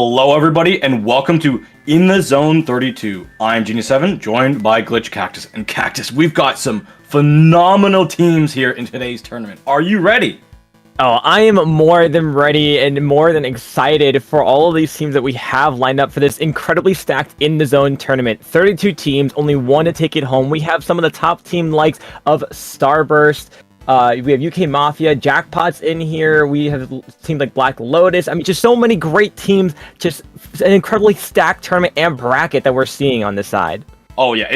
Hello, everybody, and welcome to In the Zone 32. I'm Genius7, joined by Glitch Cactus. And Cactus, we've got some phenomenal teams here in today's tournament. Are you ready? Oh, I am more than ready and more than excited for all of these teams that we have lined up for this incredibly stacked In the Zone tournament. 32 teams, only one to take it home. We have some of the top team likes of Starburst. We have UK Mafia, Jackpot's in here. We have teams like Black Lotus. I mean, just so many great teams. Just an incredibly stacked tournament and bracket that we're seeing on this side. Oh, yeah,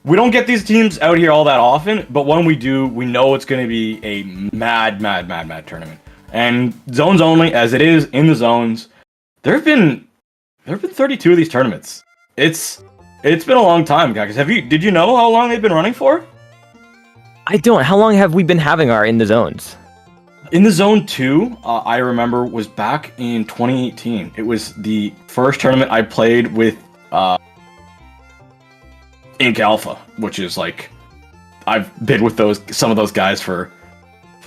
we don't get these teams out here all that often, but when we do, we know it's going to be a mad tournament. And zones only, as it is in the zones, there have been 32 of these tournaments. It's been a long time, Cactus. Did you know how long they've been running for? I don't. How long have we been having our In the Zones? In the Zone 2, I remember, was back in 2018. It was the first tournament I played with Inc. Alpha, which is like, I've been with some of those guys for,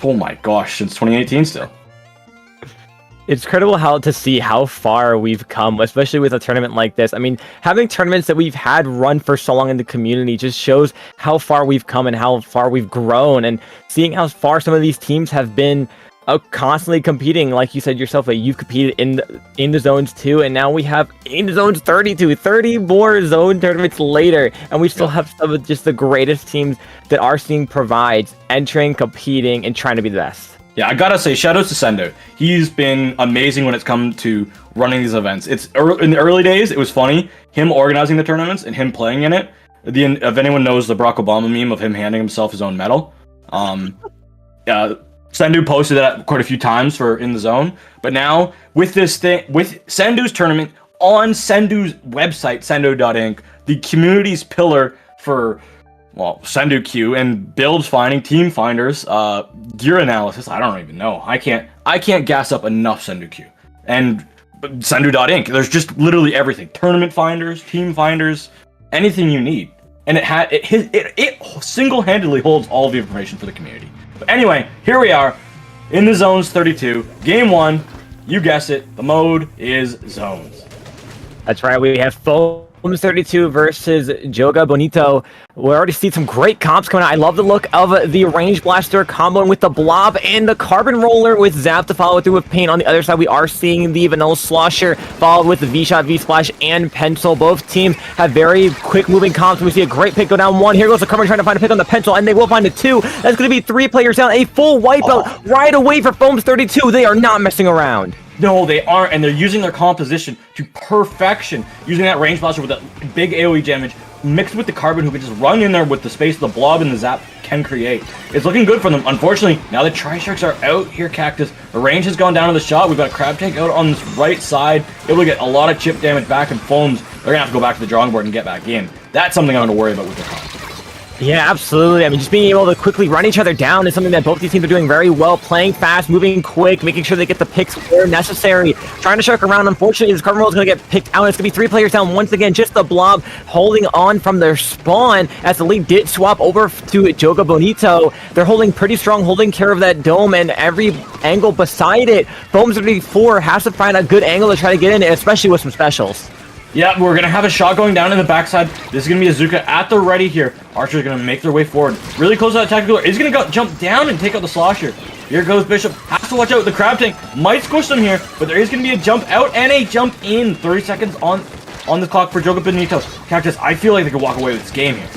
oh my gosh, since 2018 still. It's incredible to see how far we've come, especially with a tournament like this. I mean, having tournaments that we've had run for so long in the community just shows how far we've come and how far we've grown, and seeing how far some of these teams have been constantly competing. Like you said yourself, you've competed in the zones too, and now we have In the Zones 32, 30 more zone tournaments later, and we still have some of just the greatest teams that our scene provides, entering, competing, and trying to be the best. Yeah, I gotta say, shoutouts to Sendo. He's been amazing when it's come to running these events. In the early days, it was funny, him organizing the tournaments and him playing in it. If anyone knows the Barack Obama meme of him handing himself his own medal, Sendu posted that quite a few times for In the Zone. But now, with this thing, with Sendu's tournament on Sendu's website, sendo.inc, the community's pillar for, well, Sendu Q and builds finding, team finders, gear analysis. I don't even know. I can't gas up enough Sendu Q. And Sendu.inc, there's just literally everything. Tournament finders, team finders, anything you need. And it single-handedly holds all the information for the community. But anyway, here we are, In the Zones 32, Game 1. You guessed it, the mode is Zones. That's right, we have Foams 32 versus Joga Bonito. We already see some great comps coming out. I love the look of the Range Blaster comboing with the Blob and the Carbon Roller with Zap to follow through with Paint. On the other side, we are seeing the Vanilla Slosher followed with the V-Shot, V-Splash, and Pencil. Both teams have very quick-moving comps. We see a great pick go down one. Here goes the Carbon trying to find a pick on the Pencil, and they will find a two. That's going to be 3 players down. A full wipeout right away for Foams 32. They are not messing around. No, they aren't, and they're using their composition to perfection, using that Range Blaster with that big AoE damage, mixed with the Carbon, who can just run in there with the space the Blob and the Zap can create. It's looking good for them. Unfortunately, now the Tri-Sharks are out here, Cactus. The range has gone down to the shot. We've got a Crab Tank out on this right side, able to get a lot of chip damage back, and Foams, they're going to have to go back to the drawing board and get back in. That's something I'm going to worry about with their comp. Yeah, absolutely. I mean, just being able to quickly run each other down is something that both these teams are doing very well. Playing fast, moving quick, making sure they get the picks where necessary. Trying to shark around. Unfortunately, this Carbon Roll is going to get picked out. It's going to be 3 players down once again. Just the Blob holding on from their spawn as the lead did swap over to Joga Bonito. They're holding pretty strong, holding care of that dome and every angle beside it. Foams 34 has to find a good angle to try to get in, especially with some specials. Yeah, we're going to have a shot going down in the backside. This is going to be Azuka at the ready here. Archer's going to make their way forward. Really close to that tactical. He's going to jump down and take out the Slosher. Here goes Bishop. Has to watch out. The Crab Tank might squish them here, but there is going to be a jump out and a jump in. 30 seconds on the clock for Joga Bonito. Cactus, I feel like they could walk away with this game here.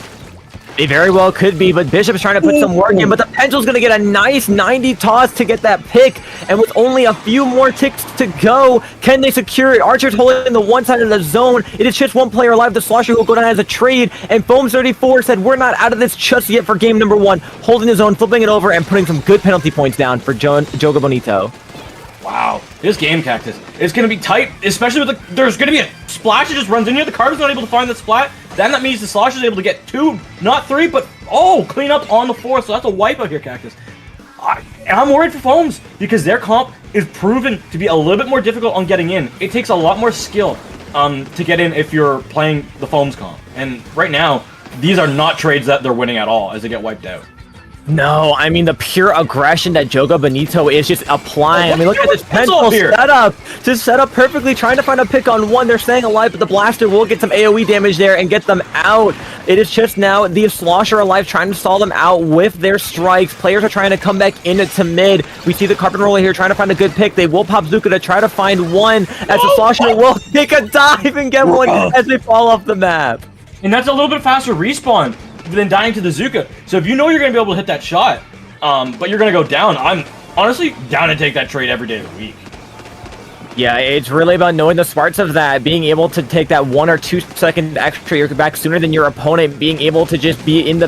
It very well could be, but Bishop's trying to put some work in, but the Pencil's going to get a nice 90 toss to get that pick, and with only a few more ticks to go, can they secure it? Archer's holding the one side of the zone. It is just 1 player alive. The Slosher will go down as a trade, and Foams 34 said, we're not out of this just yet for game number 1, holding his own, flipping it over, and putting some good penalty points down for Joga Bonito. Wow, this game, Cactus, is going to be tight, especially with there's going to be a splash that just runs in here. The Carbon's not able to find that splat. Then that means the Slosher's able to get 2, not 3, but, clean up on the 4th. So that's a wipeout here, Cactus. I'm worried for Foams because their comp is proven to be a little bit more difficult on getting in. It takes a lot more skill to get in if you're playing the Foams comp. And right now, these are not trades that they're winning at all as they get wiped out. No, I mean, the pure aggression that Joga Bonito is just applying. I mean, look at this pencil setup. Just set up perfectly, trying to find a pick on one. They're staying alive, but the blaster will get some AoE damage there and get them out. It is just now the Slosher alive, trying to stall them out with their strikes. Players are trying to come back into mid. We see the Carpet Roller here trying to find a good pick. They will pop Zuka to try to find one, as the Slosher will take a dive and get one as they fall off the map. And that's a little bit faster respawn than dying to the Zuka. So if you know you're going to be able to hit that shot, but you're going to go down, I'm honestly down to take that trade every day of the week. Yeah, it's really about knowing the smarts of that, being able to take that 1 or 2 second extra, you're back sooner than your opponent, being able to just be in the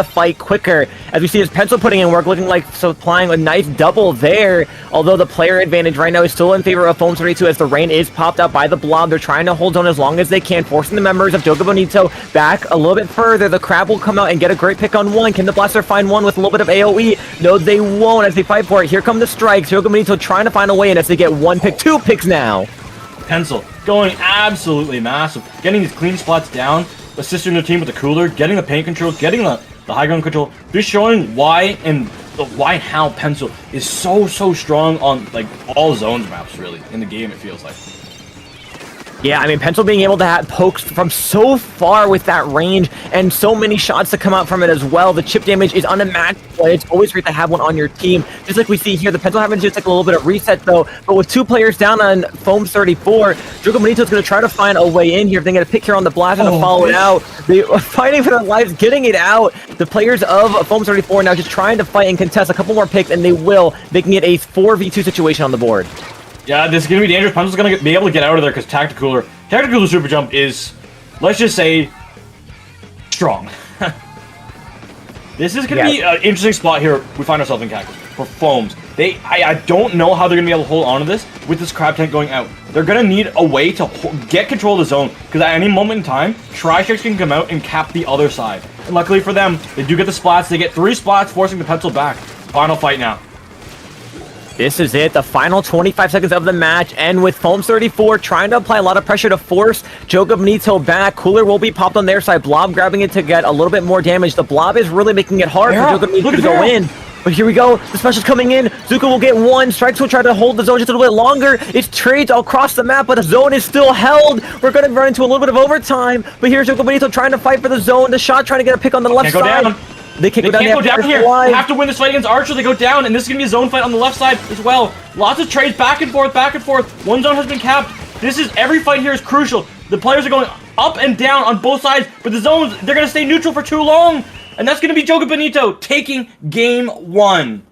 fight quicker. As we see his pencil putting in work, looking like supplying a nice double there. Although the player advantage right now is still in favor of Foam 32 as the rain is popped out by the blob. They're trying to hold zone as long as they can, forcing the members of Joga Bonito back a little bit further. The Crab will come out and get a great pick on one. Can the Blaster find one with a little bit of AoE? No, they won't as they fight for it. Here come the strikes. Joga Bonito trying to find a way in as they get one pick, 2 picks now. Pencil going absolutely massive, getting these clean spots down, assisting the team with the cooler, getting the paint control, getting the high ground control, just showing why and how Pencil is so strong on like all zones maps really in the game, it feels like. Yeah, I mean, Pencil being able to have pokes from so far with that range and so many shots to come out from it as well. The chip damage is unimaginable. It's always great to have one on your team. Just like we see here, the Pencil having just like a little bit of reset though. But with 2 players down on Foam 34, Joga Bonito is going to try to find a way in here. If they get a pick here on the Blast and to follow it out. They are fighting for their lives, getting it out. The players of Foam 34 now just trying to fight and contest a couple more picks, and they will, making it a 4v2 situation on the board. Yeah, this is going to be dangerous. Pencil's going to be able to get out of there because Tacticooler Super Jump is, let's just say, strong. This is going to be an interesting spot here. We find ourselves in Cactus for Foams. I don't know how they're going to be able to hold on to this with this Crab Tank going out. They're going to need a way to get control of the zone because at any moment in time, Tri-Strikes can come out and cap the other side. And luckily for them, they do get the splats. They get 3 splats, forcing the Pencil back. Final fight now. This is it, the final 25 seconds of the match, and with Foam 34 trying to apply a lot of pressure to force Joga Bonito back. Cooler will be popped on their side, Blob grabbing it to get a little bit more damage. The Blob is really making it hard for Joga Bonito to go in. But here we go, the special's coming in, Zuka will get one, Strikes will try to hold the zone just a little bit longer. It's trades all across the map, but the zone is still held. We're going to run into a little bit of overtime, but here's Joga Bonito trying to fight for the zone. The shot trying to get a pick on the left side. Down. They can't go down here. They have to win this fight against Archer. They go down, and this is going to be a zone fight on the left side as well. Lots of trades back and forth, back and forth. One zone has been capped. Every fight here is crucial. The players are going up and down on both sides, but the zones, they're going to stay neutral for too long. And that's going to be Joga Bonito taking game 1.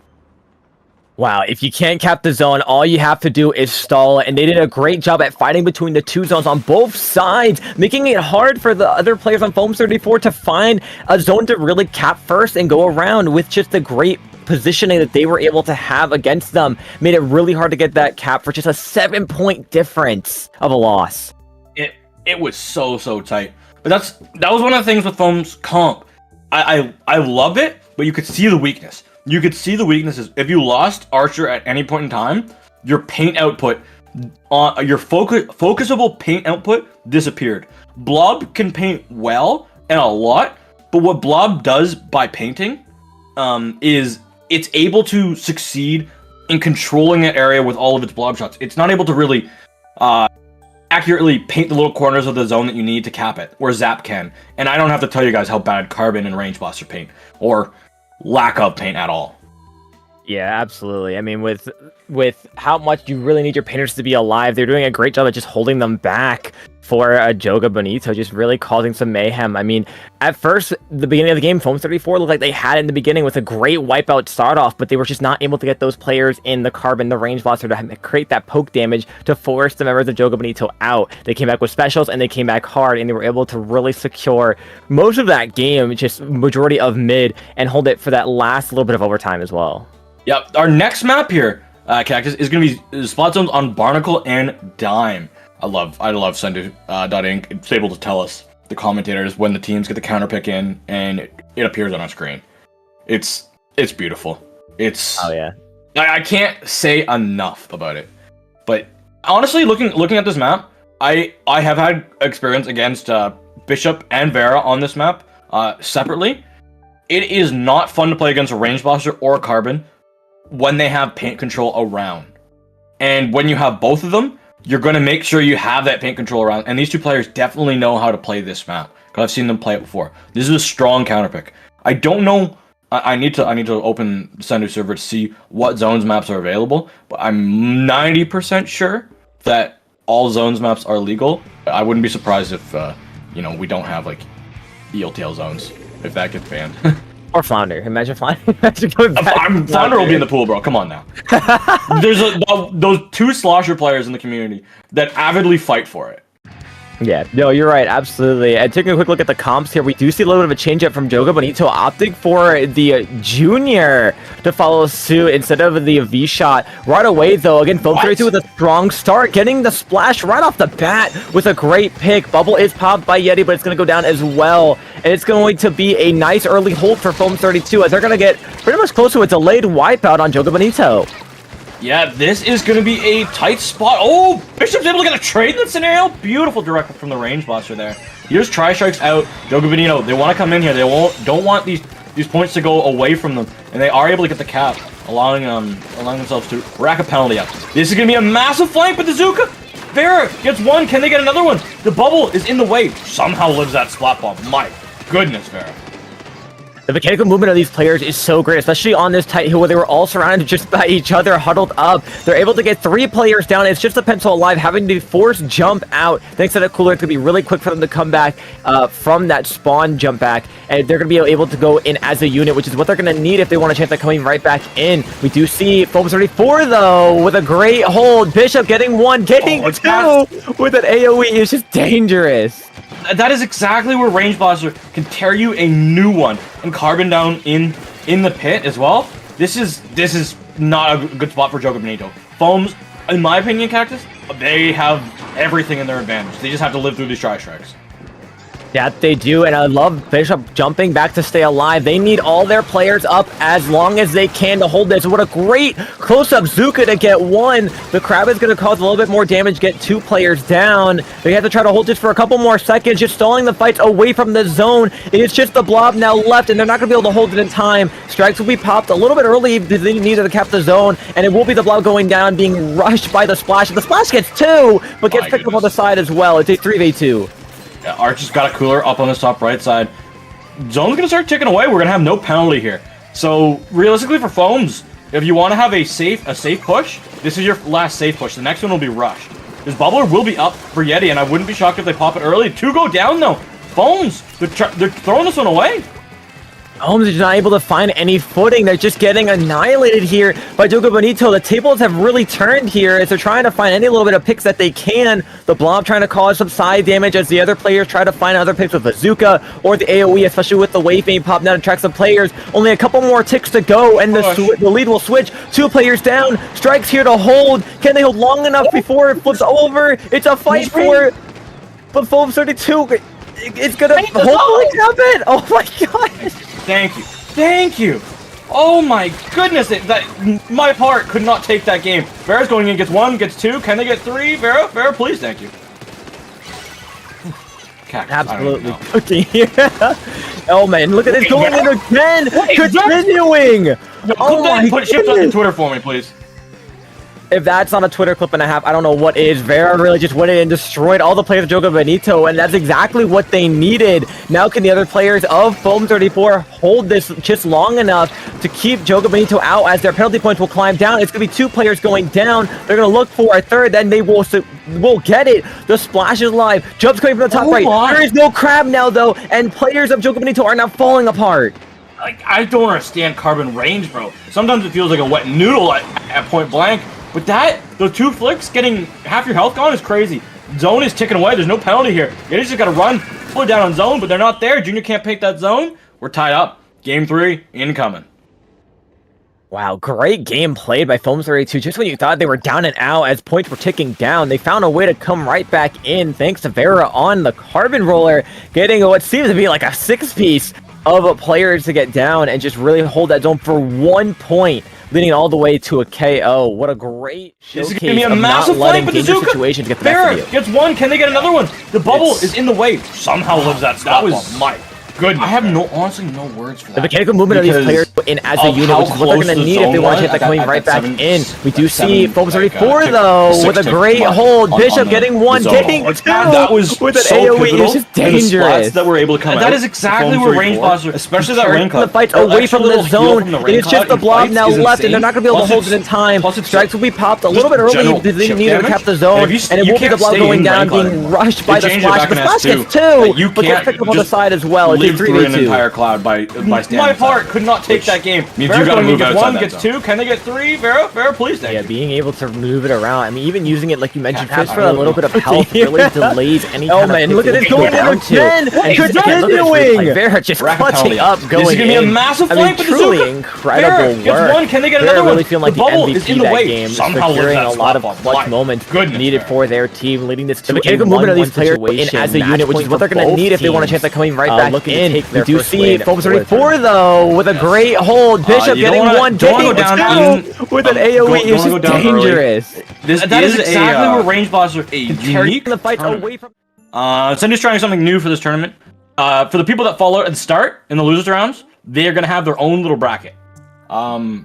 Wow, if you can't cap the zone, all you have to do is stall, and they did a great job at fighting between the 2 zones on both sides, making it hard for the other players on Foam 34 to find a zone to really cap first and go around with just the great positioning that they were able to have against them. Made it really hard to get that cap for just a 7-point difference of a loss. It was so tight. But that was one of the things with Foam's comp. I love it, but you could see the weakness. You could see the weaknesses. If you lost Archer at any point in time, your paint output, your focusable paint output disappeared. Blob can paint well and a lot, but what Blob does by painting is it's able to succeed in controlling that area with all of its blob shots. It's not able to really accurately paint the little corners of the zone that you need to cap it, where Zap can. And I don't have to tell you guys how bad Carbon and Range Blaster paint, or lack of paint at all. Yeah, absolutely. I mean, with how much you really need your painters to be alive, they're doing a great job at just holding them back for a Joga Bonito, just really causing some mayhem. I mean, at first, the beginning of the game, Foam 34 looked like they had in the beginning with a great wipeout start off, but they were just not able to get those players in the Carbon, the Range Blaster to create that poke damage to force the members of Joga Bonito out. They came back with specials and they came back hard, and they were able to really secure most of that game, just majority of mid, and hold it for that last little bit of overtime as well. Yep, our next map here, Cactus, is going to be spot zones on Barnacle and Dime. I love Sendu.Inc. It's able to tell us, the commentators, when the teams get the counter pick in, and it appears on our screen. It's beautiful. Oh yeah. I can't say enough about it. But honestly, looking at this map, I have had experience against Bishop and Vera on this map separately. it is not fun to play against a range blaster or a carbon when they have paint control around. And when you have both of them, you're going to make sure you have that paint control around. And these two players definitely know how to play this map, because I've seen them play it before. This is a strong counter pick. I don't know. I need to open the Sendu server to see what zones maps are available, but I'm 90% sure that all zones maps are legal. I wouldn't be surprised if we don't have like ELTL zones if that gets banned. Or Flounder. Imagine Flounder. Flounder will be in the pool, bro. Come on now. There's those two slosher players in the community that avidly fight for it. Yeah, no, you're right, absolutely. And taking a quick look at the comps here, we do see a little bit of a change up from Joga Bonito, opting for the Junior to follow suit instead of the V-Shot. Right away, though, again, Foam32 with a strong start, getting the splash right off the bat with a great pick. Bubble is popped by Yeti, but it's going to go down as well. And it's going to be a nice early hold for Foam32 as they're going to get pretty much close to a delayed wipeout on Joga Bonito. Yeah, this is going to be a tight spot. Oh, Bishop's able to get a trade in that scenario. Beautiful direct from the range blaster there. Here's Tri-Strikes out. Joga Bonito, they want to come in here. They don't want these points to go away from them. And they are able to get the cap, allowing themselves to rack a penalty up. This is going to be a massive flank, but the Zuka, Vera gets one. Can they get another one? The bubble is in the way. Somehow lives that splat bomb. My goodness, Vera. The mechanical movement of these players is so great, especially on this tight hill where they were all surrounded just by each other, huddled up. They're able to get 3 players down. It's just the pencil alive, having to force jump out. Thanks to that cooler, it's going to be really quick for them to come back from that spawn jump back. And they're going to be able to go in as a unit, which is what they're going to need if they want a chance at coming right back in. We do see Foam34, though, with a great hold. Bishop getting 1, getting 2 with an AoE. It's just dangerous. That is exactly where Range Blaster can tear you a new one and carbon down in the pit as well. This is not a good spot for Joga Bonito. Foams, in my opinion, Cactus, they have everything in their advantage. They just have to live through these Tri-Strikes. Yeah, they do, and I love Bishop jumping back to stay alive. They need all their players up as long as they can to hold this. What a great close-up Zuka to get 1. The Crab is going to cause a little bit more damage, get 2 players down. They have to try to hold this for a couple more seconds, just stalling the fights away from the zone. It's just the blob now left, and they're not going to be able to hold it in time. Strikes will be popped a little bit early because they needed to cap the zone, and it will be the blob going down, being rushed by the Splash. And the Splash gets 2, but gets picked up on the side as well. It's a 3v2. Yeah, Arch has got a cooler up on the top right side. Zone's gonna start ticking away. We're gonna have no penalty here. So realistically for Foams, if you want to have a safe push, this is your last safe push. The next one will be Rush. This bubbler will be up for Yeti, and I wouldn't be shocked if they pop it early. 2 go down though. Foams, they're throwing this one away. Holmes is not able to find any footing. They're just getting annihilated here by Joga Bonito. The tables have really turned here as they're trying to find any little bit of picks that they can. The blob trying to cause some side damage as the other players try to find other picks with Bazooka or the AoE, especially with the wave being popped down to track some players. Only a couple more ticks to go, and the lead will switch. 2 players down. Strikes here to hold. Can they hold long enough before it flips over? It's a fight for it. But Foam32, it's gonna hopefully cap it. Oh my god. Thank you. Oh my goodness, my part could not take that game. Vera's going in, gets 1, gets 2. Can they get 3? Vera, please, thank you. Cactus, absolutely cooking here. Oh man, look at this going in again. Continuing. Oh my goodness. Shift up to Twitter for me, please. If that's not a Twitter clip and a half, I don't know what is. Vera really just went in and destroyed all the players of Joga Bonito, and that's exactly what they needed. Now can the other players of Foam34 hold this just long enough to keep Joga Bonito out as their penalty points will climb down? It's going to be 2 players going down. They're going to look for a third, then they will get it. The Splash is live. Jumps coming from the top right. There is no Crab now, though, and players of Joga Bonito are now falling apart. I don't understand carbon range, bro. Sometimes it feels like a wet noodle at point blank. But those 2 flicks, getting half your health gone is crazy. Zone is ticking away. There's no penalty here. You just got to run, pull it down on zone, but they're not there. Junior can't pick that zone. We're tied up. Game 3, incoming. Wow, great game played by Foam32. Just when you thought they were down and out as points were ticking down, they found a way to come right back in thanks to Vera on the carbon roller, getting what seems to be like a 6-piece of players to get down and just really hold that zone for 1 point, leading all the way to a KO. What a great showcase of not letting dangerous situations get the best of you. Gets 1. Can they get another one? The bubble is in the way. Somehow lives that spot. That was Good. I have honestly no words for that. The mechanical movement of these players in as a unit, which is what they're going to need if they want to hit that coming right back in. We do see Foams 34 though, with a great hold. Bishop getting one, getting two. That was with an so AoE. It's just dangerous. That were able to come. That is exactly where range blaster, especially that rain cloud. The fight away from the zone. It's just the blob now left, and they're not going to be able to hold it in time. Strikes will be popped a little bit early because they needed to cap the zone, and it will be the blob going down, being rushed by the splash. The splash gets two, but gets picked up on the side as well. It's a 3v2. An entire cloud by standing. My heart could not take that game. Means you gotta move outside that zone. Gets two. Can they get three? Vera, please. Yeah, being able to move it around. I mean, even using it like you mentioned, Chris, for a little bit of health really delays any kind of. Look at it going down to. Continuing. Vera just clutching up, going in. This is gonna be a massive flank with the truly Zuka. incredible work. One. Can they get another one? Really feeling like the MVP that game, securing a lot of clutch moments needed for their team, leading this to the mechanical movement of these players in as a unit, which is what they're going to need if they want a chance at coming right back in. We do see Foams 34 though, with a great hold. Bishop getting one, getting two with an AoE. It's just dangerous. That is exactly where range blaster can carry the fight away from. Sendu's trying something new for this tournament. For the people that follow at the start in the losers rounds, they are going to have their own little bracket. I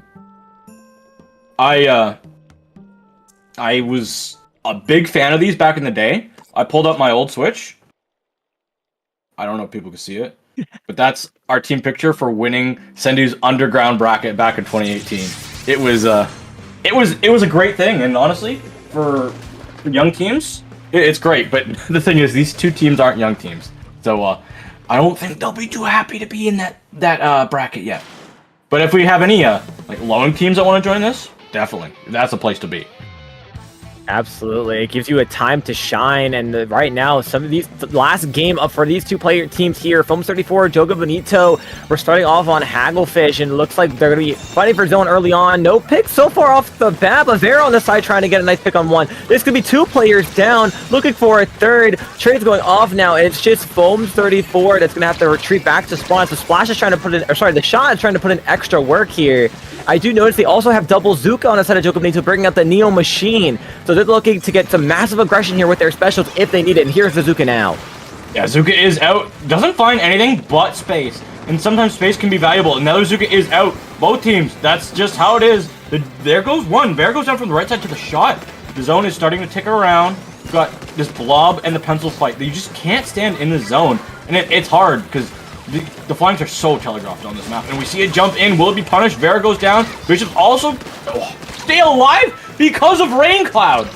was a big fan of these back in the day. I pulled up my old Switch. I don't know if people can see it, but that's our team picture for winning Sendu's underground bracket back in 2018. It was a great thing, and honestly, for young teams, it's great. But the thing is, these two teams aren't young teams, so I don't think they'll be too happy to be in that bracket yet. But if we have any like lone teams that want to join this, definitely, that's a place to be. Absolutely, it gives you a time to shine, and right now, some of these last game up for these two player teams here, Foams 34, Joga Bonito, we're starting off on Hagglefish, and it looks like they're going to be fighting for zone early on. No pick so far off the bat, but Vera on the side trying to get a nice pick on one. This could be two players down, looking for a third. Trade's going off now, and it's just Foams 34 that's going to have to retreat back to spawn. So Splash is trying to put in, or sorry, the shot is trying to put in extra work here. I do notice they also have double Zuka on the side of Joga Bonito, bringing out the Neo Machine. So they're looking to get some massive aggression here with their specials if they need it. And here's the Zuka now. Yeah, Zuka is out. Doesn't find anything but space. And sometimes space can be valuable. Another Zuka is out. Both teams. That's just how it is. There goes one. Bear goes down from the right side to the shot. The zone is starting to tick around. You've got this blob and the pencil fight. You just can't stand in the zone. And it's hard because the flanks are so telegraphed on this map. And we see it jump in. Will it be punished? Vera goes down. Bishop also stay alive because of Rain Cloud.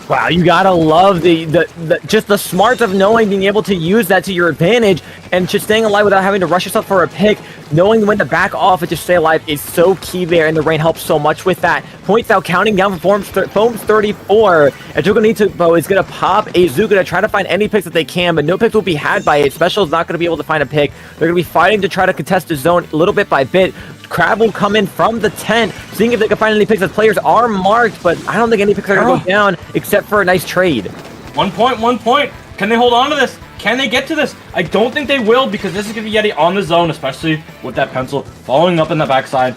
Wow, you gotta love just the smarts of knowing, being able to use that to your advantage, and just staying alive without having to rush yourself for a pick. Knowing when to back off and just stay alive is so key there, and the rain helps so much with that. Points out counting down for Foams 34. And Joga Bonito is gonna pop a Zuka to try to find any picks that they can, but no picks will be had by it. Special is not gonna be able to find a pick. They're gonna be fighting to try to contest the zone little bit by bit. Crab will come in from the tent, seeing if they can find any picks as players are marked, but I don't think any picks are going to go down except for a nice trade. 1 point. Can they hold on to this? Can they get to this? I don't think they will, because this is going to be Yeti on the zone, especially with that pencil following up in the backside.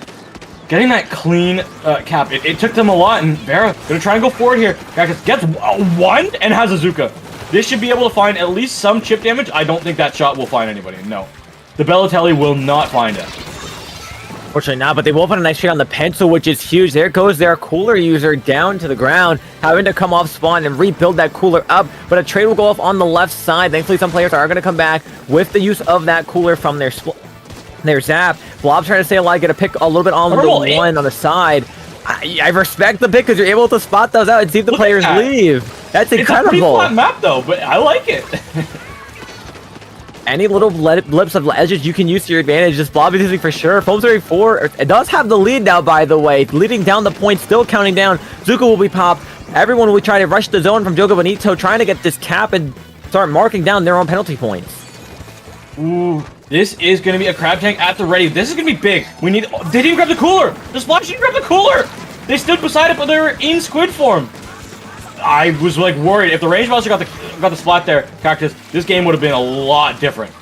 Getting that clean cap, it took them a lot, and Vera going to try and go forward here. Cactus gets one and has a Zuka. This should be able to find at least some chip damage. I don't think that shot will find anybody, no. The Bellatelli will not find it. Fortunately not, but they will put a nice trade on the pencil, which is huge. There goes their cooler user down to the ground, having to come off spawn and rebuild that cooler up. But a trade will go off on the left side. Thankfully, some players are going to come back with the use of that cooler from their zap. Blob trying to stay alive, get a pick a little bit on the one on the side. I respect the pick because you're able to spot those out and see if the players leave. That's incredible. It's a pretty flat map though, but I like it. Any little blips of edges you can use to your advantage. This Blob is using for sure. Foams 34, it does have the lead now, by the way. Leading down the point, still counting down. Zuka will be popped. Everyone will try to rush the zone from Joga Bonito, trying to get this cap and start marking down their own penalty points. Ooh, this is going to be a crab tank at the ready. This is going to be big. They didn't grab the cooler. The Splash didn't grab the cooler. They stood beside it, but they were in squid form. I was like worried if the range monster got the splat there, Cactus, this game would have been a lot different.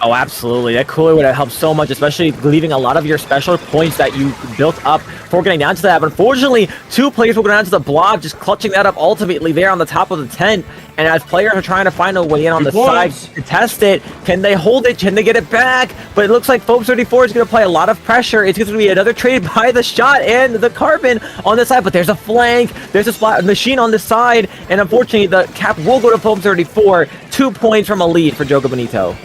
Oh, absolutely. That cooler would have helped so much, especially leaving a lot of your special points that you built up for getting down to that. But unfortunately, 2 players will go down to the blob, just clutching that up ultimately there on the top of the tent. And as players are trying to find a way in on the side to test it, can they hold it? Can they get it back? But it looks like Foams 34 is going to play a lot of pressure. It's going to be another trade by the shot and the carbon on the side. But there's a flank. There's a splat machine on the side. And unfortunately, the cap will go to Foams 34. 2 points from a lead for Joga Bonito.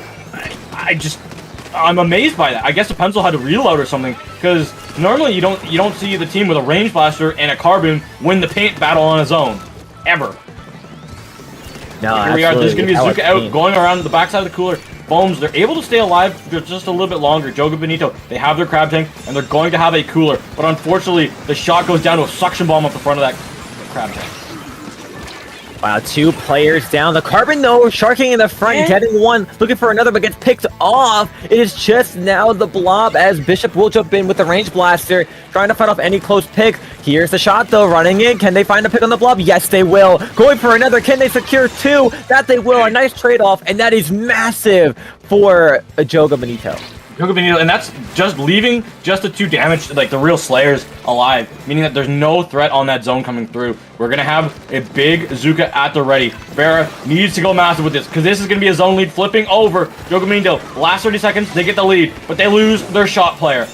I'm amazed by that. I guess the pencil had to reload or something, because normally you don't see the team with a range blaster and a carbon win the paint battle on his own, ever. No, here we are. There's gonna be a Zuka out going around the backside of the cooler. Foams, they're able to stay alive for just a little bit longer. Joga Bonito, they have their crab tank and they're going to have a cooler, but unfortunately the shot goes down to a suction bomb up the front of that crab tank. Wow, 2 players down. The carbon, though, sharking in the front, getting one, looking for another, but gets picked off. It is just now the blob as Bishop will jump in with the range blaster, trying to fight off any close pick. Here's the shot, though, running in. Can they find a pick on the blob? Yes, they will. Going for another. Can they secure 2? That they will. A nice trade-off, and that is massive for Joga Bonito. Joga Bonito, and that's just leaving just the 2 damage, like the real Slayers, alive, meaning that there's no threat on that zone coming through. We're gonna have a big Zuka at the ready. Vera needs to go massive with this, because this is gonna be a zone lead flipping over. Joga Bonito, last 30 seconds, they get the lead, but they lose their shot player.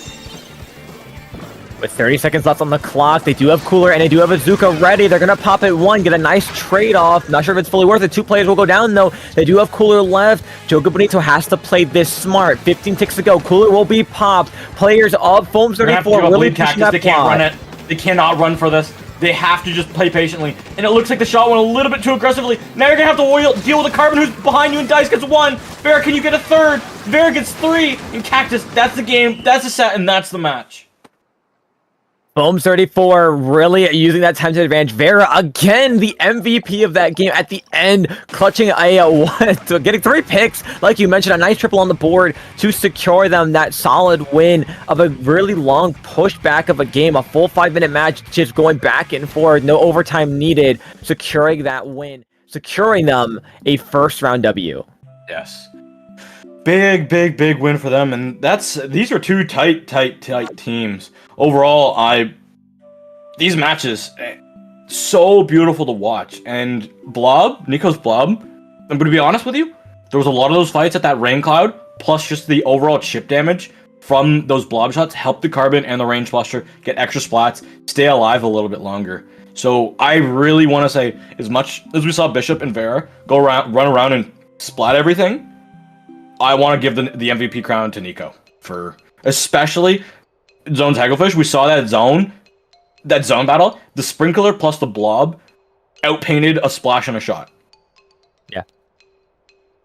With 30 seconds left on the clock, they do have cooler and they do have a Zuka ready. They're going to pop it 1, get a nice trade-off. Not sure if it's fully worth it. 2 players will go down, though. They do have cooler left. Joga Bonito has to play this smart. 15 ticks to go. Cooler will be popped. Players of Foams 34 really pushing that They can't run it. They cannot run for this. They have to just play patiently. And it looks like the shot went a little bit too aggressively. Now you're going to have to deal with the carbon who's behind you, and Dice gets 1. Vera, can you get a 3rd? Vera gets 3. And Cactus, that's the game. That's the set, and that's the match. Foams 34 really using that time to advantage. Vera, again, the MVP of that game at the end, clutching a 1, so getting 3 picks. Like you mentioned, a nice triple on the board to secure them that solid win of a really long pushback of a game, a full 5-minute match, just going back and forth, no overtime needed, securing that win, securing them a first-round W. Yes. Big win for them, and these are 2 tight teams. Overall, these matches, so beautiful to watch. And Nico's Blob, I'm going to be honest with you, there was a lot of those fights at that rain cloud, plus just the overall chip damage from those blob shots helped the carbon and the range blaster get extra splats, stay alive a little bit longer. So I really want to say, as much as we saw Bishop and Vera run around and splat everything, I want to give the MVP crown to Nico for especially Zone Hagglefish. We saw that zone battle. The sprinkler plus the blob outpainted a splash and a shot.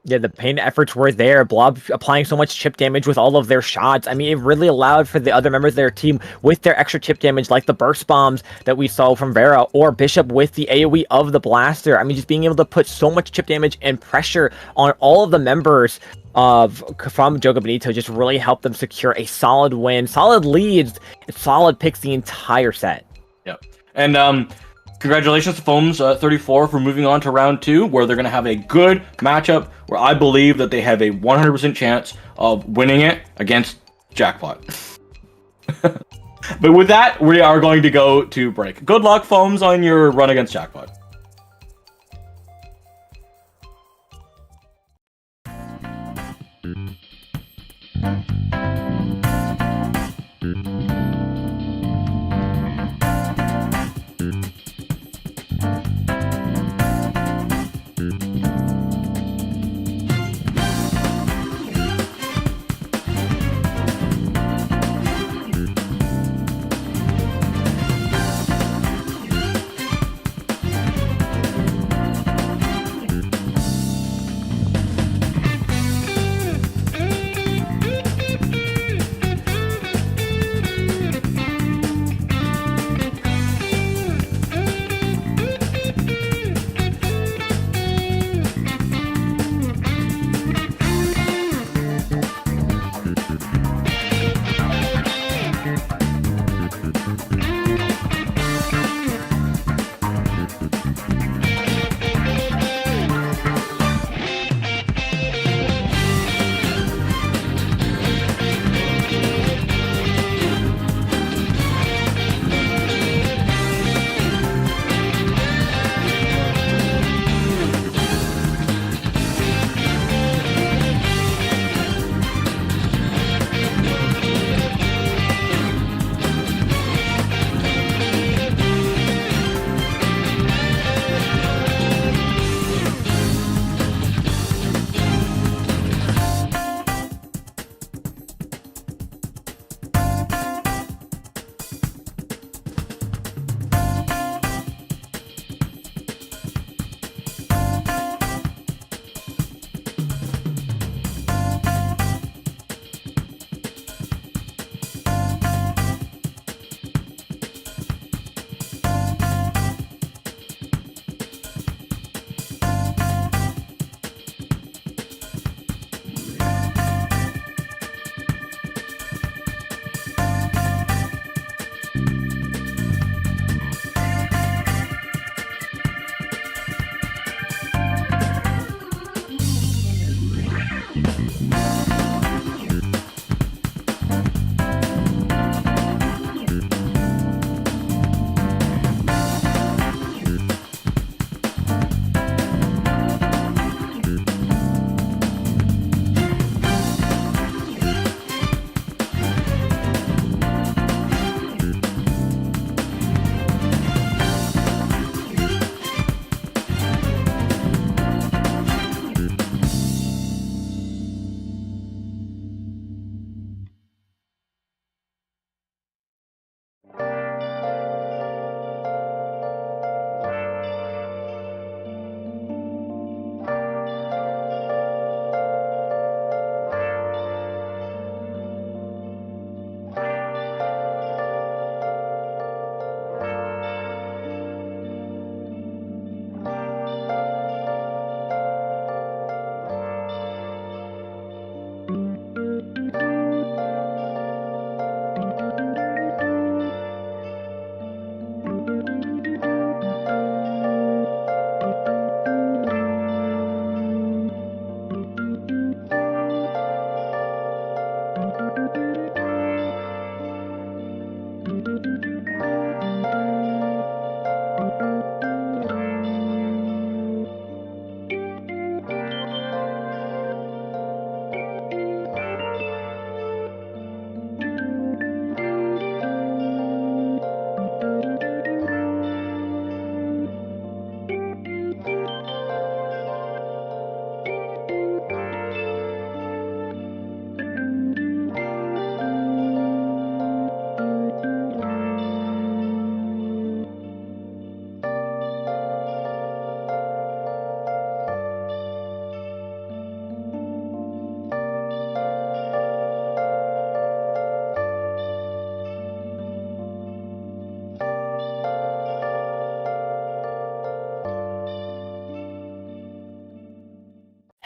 Yeah, the pain efforts were there. Blob applying so much chip damage with all of their shots. I mean, it really allowed for the other members of their team with their extra chip damage, like the burst bombs that we saw from Vera, or Bishop with the AoE of the blaster. I mean, just being able to put so much chip damage and pressure on all of the members from Joga Bonito just really helped them secure a solid win, solid leads, solid picks the entire set. Yep. And congratulations to Foams 34 for moving on to round 2, where they're going to have a good matchup where I believe that they have a 100% chance of winning it against Jackpot. But with that, we are going to go to break. Good luck, Foams, on your run against Jackpot.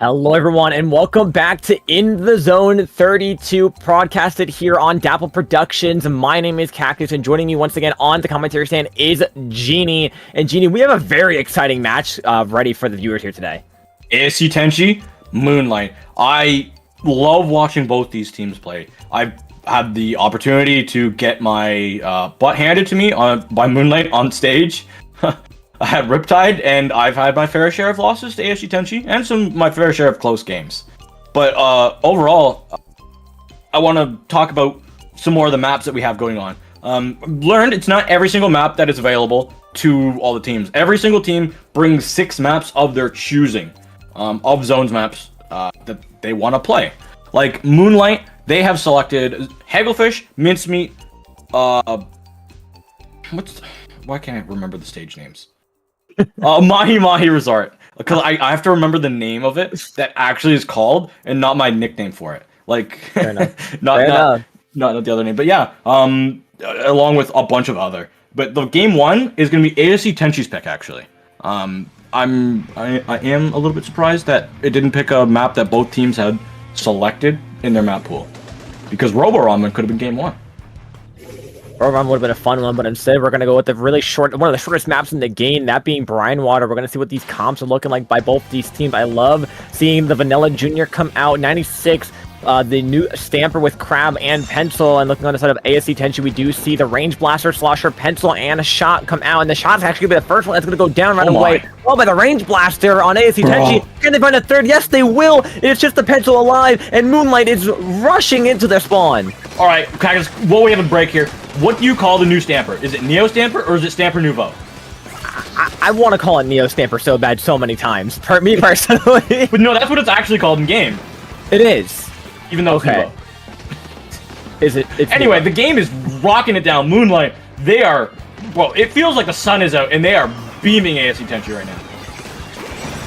Hello, everyone, and welcome back to In the Zone 32, broadcasted here on Dapple Productions. My name is Cactus, and joining me once again on the commentary stand is Genie. And Genie, we have a very exciting match ready for the viewers here today. ASC Teni, Moonlight. I love watching both these teams play. I've had the opportunity to get my butt handed to me by Moonlight on stage. I had Riptide, and I've had my fair share of losses to ASC Teni, and my fair share of close games. But overall, I want to talk about some more of the maps that we have going on. Learned it's not every single map that is available to all the teams. Every single team brings 6 maps of their choosing, of zones maps that they want to play. Like Moonlight, they have selected Hagglefish, Mincemeat, why can't I remember the stage names? Mahi Mahi Resort, because I have to remember the name of it that actually is called, and not my nickname for it. Like, not the other name, but yeah, along with a bunch of other. But the game 1 is going to be ASC Teni's pick, actually. I am a little bit surprised that it didn't pick a map that both teams had selected in their map pool, because Robo-Ramen could have been game 1. Robo-Ramen would have been a fun one, but instead we're going to go with the really short, one of the shortest maps in the game, that being Brine Water. We're going to see what these comps are looking like by both these teams. I love seeing the Vanilla Jr. come out, 96, the new Stamper with Crab and Pencil, and looking on the side of ASC Teni, we do see the Range Blaster, Slosher, Pencil, and a Shot come out, and the Shot's actually going to be the first one that's going to go down right away. Oh, by the Range Blaster on ASC Teni. Can they find a third? Yes, they will. It's just the Pencil alive, and Moonlight is rushing into their spawn. All right, Cactus, while we have a break here, what do you call the new Stamper? Is it Neo Stamper or is it Stamper Nouveau? I want to call it Neo Stamper so bad so many times, me personally. But no, that's what it's actually called in game. It is. Even though it's Nouveau. Is it? Anyway, the game is rocking it down. Moonlight, they are, well, it feels like the sun is out, and they are beaming ASC Teni right now.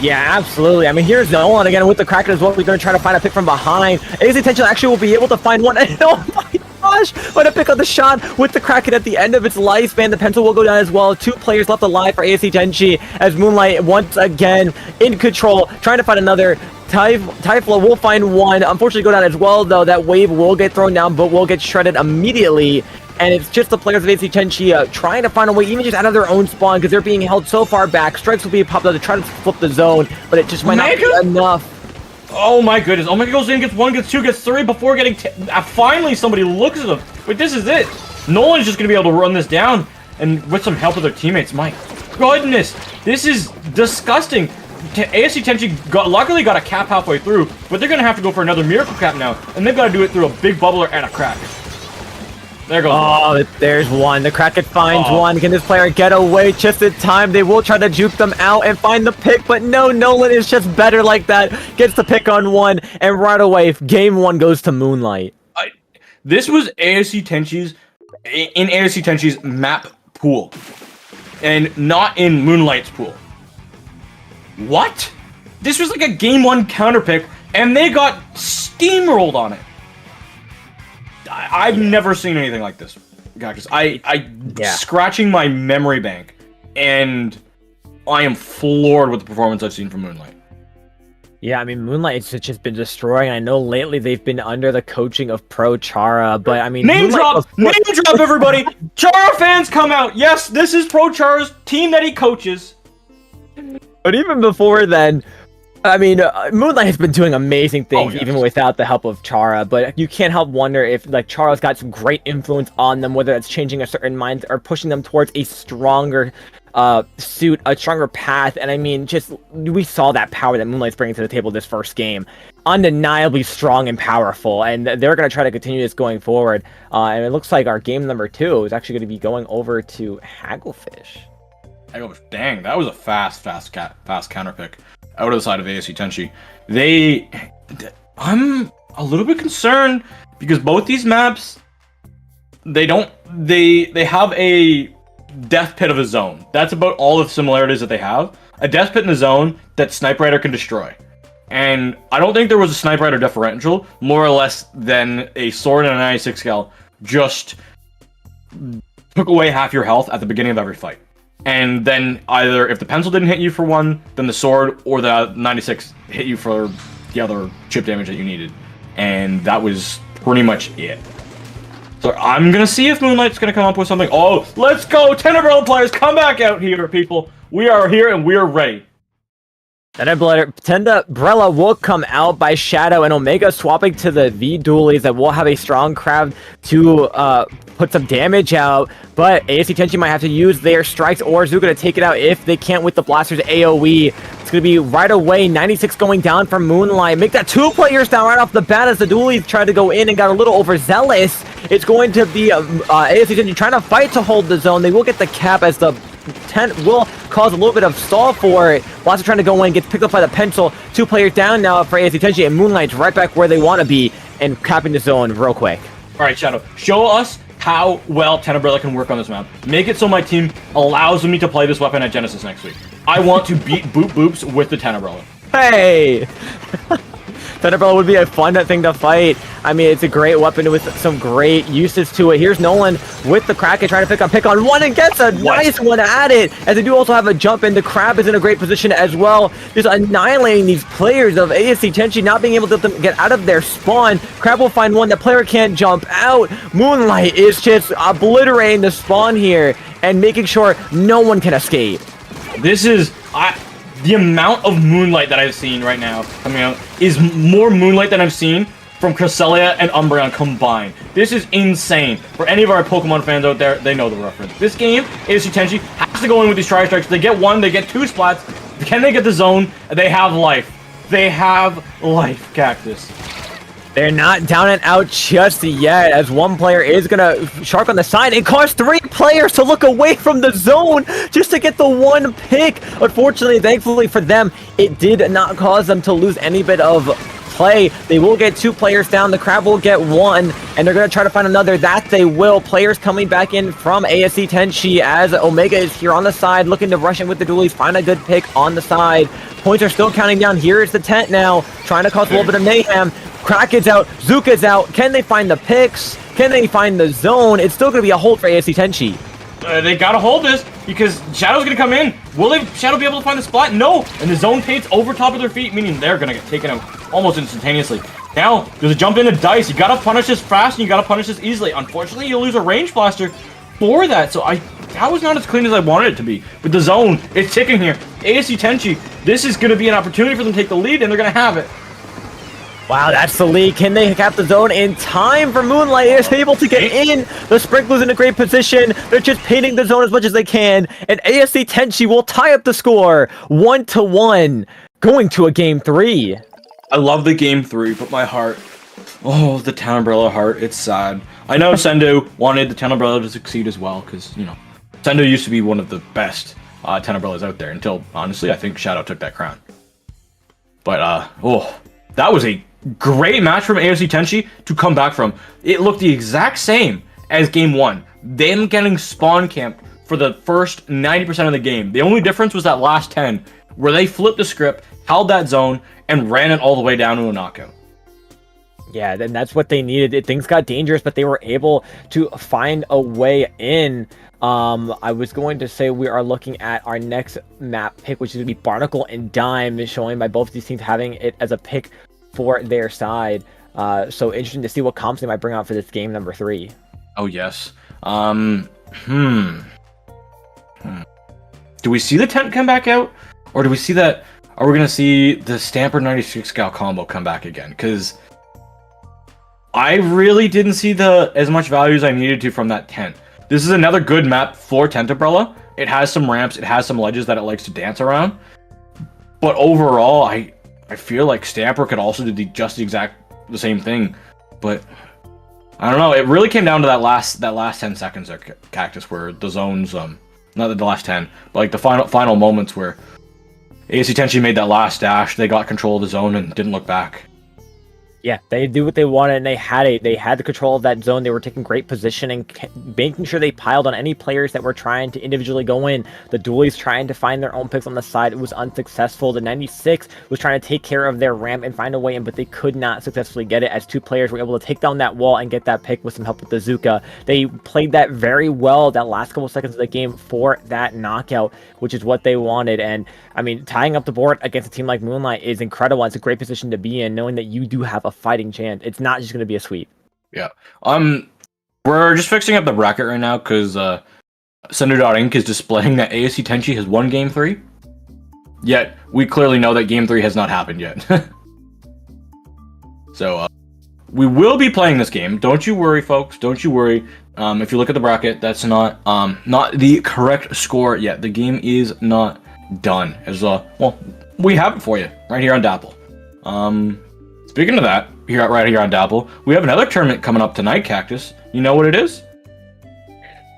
Yeah, absolutely. I mean, here's Nolan again with the Kraken as well. We're going to try to find a pick from behind. ASC Teni actually will be able to find one. Oh my gosh! What a pick on the shot with the Kraken at the end of its lifespan. The Pencil will go down as well. 2 players left alive for ASC Teni as Moonlight once again in control, trying to find another. Typhla will find one. Unfortunately, go down as well, though. That wave will get thrown down, but will get shredded immediately. And it's just the players of ASC Teni trying to find a way, even just out of their own spawn, because they're being held so far back. Strikes will be popped out to try to flip the zone, but it just might not be enough. Oh my goodness. Omega goes in, gets 1, gets 2, gets 3 before getting... finally, somebody looks at them. Wait, this is it. Nolan's just going to be able to run this down, and with some help of their teammates. My goodness. This is disgusting. ASC Teni luckily got a cap halfway through, but they're going to have to go for another miracle cap now, and they've got to do it through a big bubbler and a crack. There goes one. There's one. The Kraken finds one. Can this player get away just in time? They will try to juke them out and find the pick, but no, Nolan is just better like that. Gets the pick on one, and right away, game 1 goes to Moonlight. This was ASC Teni's map pool, and not in Moonlight's pool. What? This was like a game 1 counter pick, and they got steamrolled on it. I've never seen anything like this, Cactus. Scratching my memory bank, and I am floored with the performance I've seen from Moonlight. Yeah, I mean, Moonlight has just been destroying. I know lately they've been under the coaching of Pro Chara, but I mean... Name drop, everybody! Chara fans, come out! Yes, this is Pro Chara's team that he coaches. But even before then, I mean, Moonlight has been doing amazing things, even without the help of Chara, but you can't help wonder if, like, Chara's got some great influence on them, whether it's changing a certain mind or pushing them towards a stronger suit, a stronger path, and I mean, we saw that power that Moonlight's bringing to the table this first game. Undeniably strong and powerful, and they're going to try to continue this going forward, and it looks like our game number 2 is actually going to be going over to Hagglefish. Dang, that was a fast counter pick out of the side of ASC Teni. I'm a little bit concerned because both these maps, they have a death pit of a zone. That's about all the similarities that they have. A death pit in the zone that Sniper Rider can destroy. And I don't think there was a Sniper Rider differential, more or less than a sword and a 96 cal just took away half your health at the beginning of every fight. And then either if the pencil didn't hit you for one, then the sword or the 96 hit you for the other chip damage that you needed. And that was pretty much it. So I'm going to see if Moonlight's going to come up with something. Oh, let's go! Tenebrella players, come back out here, people. We are here and we are ready. Tenebrella will come out by Shadow and Omega swapping to the V dualies that will have a strong crowd to put some damage out, but ASC Teni might have to use their strikes or Zuka to take it out if they can't with the Blaster's AoE. It's going to be right away, 96 going down for Moonlight. Make that 2 players down right off the bat as the dualies tried to go in and got a little overzealous. It's going to be ASC Teni trying to fight to hold the zone. They will get the cap as the tent will cause a little bit of stall for it. Blaster trying to go in, gets picked up by the pencil. 2 players down now for ASC Teni, and Moonlight's right back where they want to be and capping the zone real quick. All right, Shadow, show us how well Tenebrella can work on this map. Make it so my team allows me to play this weapon at Genesis next week. I want to beat Boop Boops with the Tenebrella. Hey! Tenebrella would be a fun thing to fight. I mean, it's a great weapon with some great uses to it. Here's Nolan with the Kraken trying to pick on one and gets a nice one at it. As they do also have a jump in. The Crab is in a great position as well. Just annihilating these players of ASC Teni, not being able to get out of their spawn. Crab will find one. The player can't jump out. Moonlight is just obliterating the spawn here and making sure no one can escape. This is... the amount of Moonlight that I've seen right now coming out is more Moonlight than I've seen from Cresselia and Umbreon combined. This is insane. For any of our Pokemon fans out there, they know the reference. This game, ASC Teni has to go in with these Tri-Strikes. They get 1, they get 2 splats. Can they get the zone? They have life. They have life, Cactus. They're not down and out just yet, as one player is gonna shark on the side. It costs 3 players to look away from the zone just to get the 1 pick. Unfortunately, thankfully for them, it did not cause them to lose any bit of play. They will get 2 players down. The Crab will get 1, and they're gonna try to find another. That they will. Players coming back in from ASC Teni as Omega is here on the side, looking to rush in with the dualies, find a good pick on the side. Points are still counting down. Here is the tent now, trying to cause a little bit of mayhem. Kraken's out, Zuka's out. Can they find the picks? Can they find the zone? It's still going to be a hold for ASC Teni. They gotta hold this because Shadow's gonna come in. Will Shadow be able to find the splat? No! And the zone paints over top of their feet, meaning they're gonna get taken out almost instantaneously. Now, there's a jump into Dice. You gotta punish this fast and you gotta punish this easily. Unfortunately, you'll lose a range blaster for that, so that was not as clean as I wanted it to be. But the zone, it's ticking here. ASC Teni, this is gonna be an opportunity for them to take the lead, and they're gonna have it. Wow, that's the lead. Can they cap the zone in time for Moonlight? Is able to get in. The Sprinkler's in a great position. They're just painting the zone as much as they can. And ASC Teni will tie up the score 1-1, going to a game 3. I love the game 3, but my heart... Oh, the Tenebrella heart. It's sad. I know Sendo wanted the Tenebrella to succeed as well, because, you know, Sendo used to be one of the best Tenebrellas out there, until, honestly, I think Shadow took that crown. But, that was a great match from ASC Teni to come back from. It looked the exact same as game 1. Them getting spawn camped for the first 90% of the game. The only difference was that last 10, where they flipped the script, held that zone, and ran it all the way down to a knockout. Yeah, then that's what they needed. Things got dangerous, but they were able to find a way in. I was going to say we are looking at our next map pick, which is going to be Barnacle and Dime, showing by both these teams having it as a pick for their side. So interesting to see what comps they might bring out for this game number 3. Oh, yes. Do we see the tent come back out? Or do we see that... Are we going to see the Stamper 96 Gal combo come back again? Because I really didn't see as much value as I needed to from that tent. This is another good map for Tenebrella. It has some ramps, it has some ledges that it likes to dance around. But overall, I feel like Stamper could also do just the same thing. But I don't know, it really came down to that last 10 seconds of Cactus, where the zones, not the last 10, but like the final moments where ASC Teni made that last dash, they got control of the zone and didn't look back. Yeah, they do what they wanted, and they had the control of that zone. They were taking great positioning, making sure they piled on any players that were trying to individually go in. The dualies trying to find their own picks on the side. It was unsuccessful. The 96 was trying to take care of their ramp and find a way in, but they could not successfully get it, as two players were able to take down that wall and get that pick with some help with the Zuka. They played that very well that last couple seconds of the game for that knockout, which is what they wanted. And I mean, tying up the board against a team like Moonlight is incredible. It's a great position to be in, knowing that you do have a fighting chance. It's not just going to be a sweep. Yeah. We're just fixing up the bracket right now because Sendo.Inc. is displaying that ASC Teni has won Game 3. Yet, we clearly know that Game 3 has not happened yet. So, we will be playing this game. Don't you worry, folks. Don't you worry. If you look at the bracket, that's not the correct score yet. The game is not done. As well, we have it for you right here on Dapple. Speaking of that, right here on Dapple, we have another tournament coming up tonight, Cactus. You know what it is?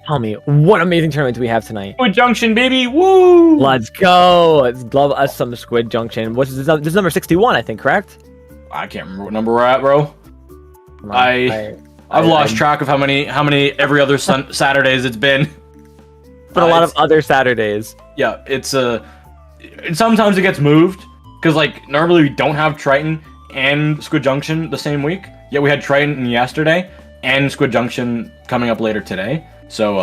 Tell me, what amazing tournament do we have tonight? Squid Junction, baby! Woo! Let's go! Let's love us some Squid Junction. What's this? This is number 61, I think, correct? I can't remember what number we're at, bro. I've lost track of how many every other Saturdays it's been. But a lot of other Saturdays. Yeah, sometimes it gets moved because like normally we don't have Triton and Squid Junction the same week. Yet we had Triton yesterday and Squid Junction coming up later today. So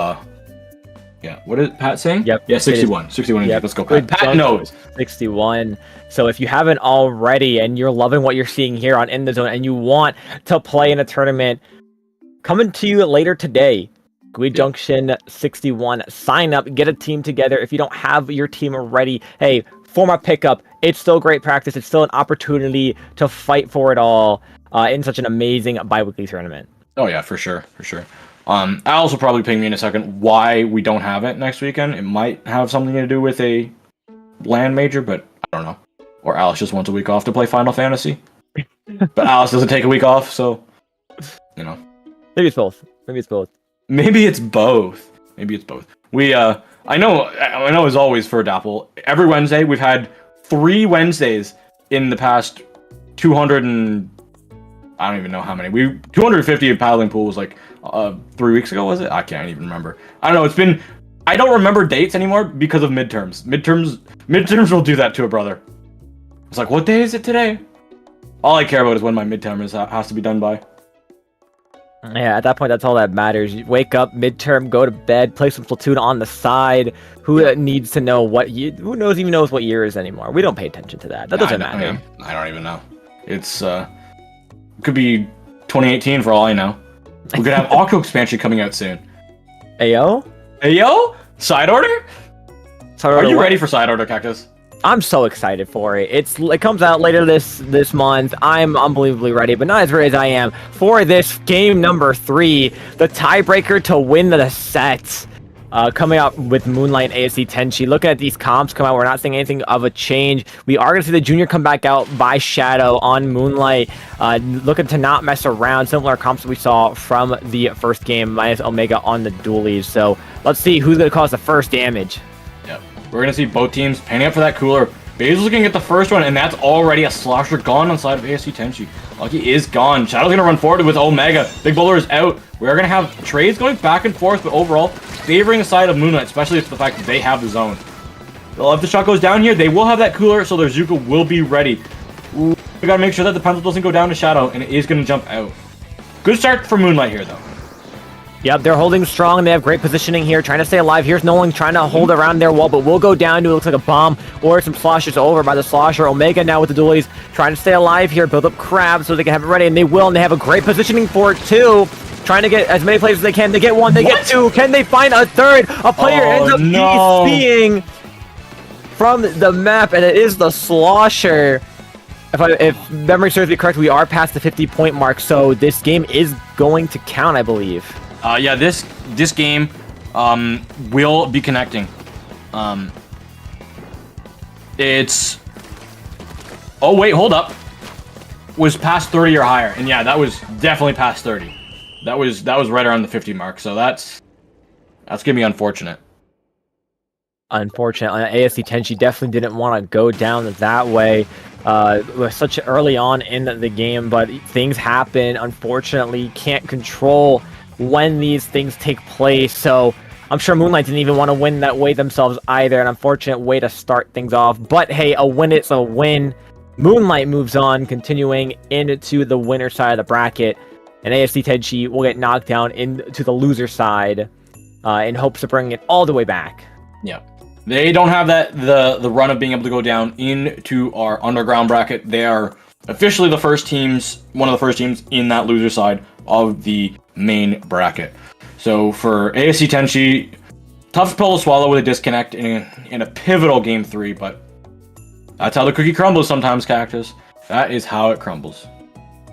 yeah, what is Pat saying? Yep. Yeah, 61. 61 yep. Let's go, Pat. Pat knows. 61. So if you haven't already and you're loving what you're seeing here on In the Zone and you want to play in a tournament coming to you later today, Squid Junction 61. Sign up, get a team together. If you don't have your team already, hey, form a pickup. It's still great practice. It's still an opportunity to fight for it all in such an amazing bi-weekly tournament. Oh yeah, for sure. Alice will probably ping me in a second why we don't have it next weekend. It might have something to do with a land major, but I don't know. Or Alice just wants a week off to play Final Fantasy. But Alice doesn't take a week off, so you know. Maybe it's both. Maybe it's both. We I know as always for Dapple, every Wednesday we've had 3 Wednesdays in the past 200 and I don't even know how many. 250 in paddling pool was like 3 weeks ago, was it? I can't even remember. I don't know. I don't remember dates anymore because of midterms. Midterms will do that to a brother. It's like, what day is it today? All I care about is when my midterm has to be done by. Yeah, at that point, that's all that matters. You wake up, midterm, go to bed, play some Splatoon on the side. Who needs to know what year? Who even knows what year is anymore? We don't pay attention to that. That doesn't matter. I don't even know. It's could be 2018 for all I know. We could have Octo expansion coming out soon. Ayo? Side order? Are you ready for side order, Cactus? I'm so excited for it. It comes out later this month. I'm unbelievably ready, but not as ready as I am for this game number 3, the tiebreaker to win the set. Coming out with Moonlight and ASC Teni. Looking at these comps come out, we're not seeing anything of a change. We are going to see the Junior come back out by Shadow on Moonlight, looking to not mess around. Similar comps that we saw from the first game, minus Omega on the dualies. So let's see who's going to cause the first damage. Yep. We're going to see both teams panning up for that cooler. Basil's going to get the first one, and that's already a slosher gone on the side of ASC Teni. Lucky is gone. Shadow's going to run forward with Omega. Big Bowler is out. We're going to have trades going back and forth, but overall, favoring the side of Moonlight, especially for the fact that they have the zone. Well, if the shot goes down here, they will have that cooler, so their Zuka will be ready. Ooh, we got to make sure that the pencil doesn't go down to Shadow, and it is going to jump out. Good start for Moonlight here, though. Yep, they're holding strong. They have great positioning here, trying to stay alive. Here's no one trying to hold around their wall, but will go down to, it looks like a bomb or some sloshes over by the slosher. Omega now with the dualies, trying to stay alive here, build up crab so they can have it ready, and they will, and they have a great positioning for it too. Trying to get as many players as they can. They get one, they get two. Can they find a third? A player ends up being from the map, and it is the slosher. If memory serves me correct, we are past the 50-point mark, so this game is going to count, I believe. Yeah, this game will be connecting. It's... Oh, wait, hold up. Was past 30 or higher. And yeah, that was definitely past 30. That was right around the 50 mark, so that's gonna be unfortunate. Unfortunately, ASC Teni definitely didn't want to go down that way. such early on in the game, but things happen. Unfortunately, can't control when these things take place. So I'm sure Moonlight didn't even want to win that way themselves either. An unfortunate way to start things off. But hey, a win is a win. Moonlight moves on, continuing into the winner side of the bracket. And ASC Teni will get knocked down into the loser side in hopes of bringing it all the way back. Yeah. They don't have the run of being able to go down into our underground bracket. They are officially the first teams, one of the first teams in that loser side of the main bracket. So for ASC Teni, tough pill to swallow with a disconnect in a pivotal game 3, but that's how the cookie crumbles sometimes, Cactus. That is how it crumbles.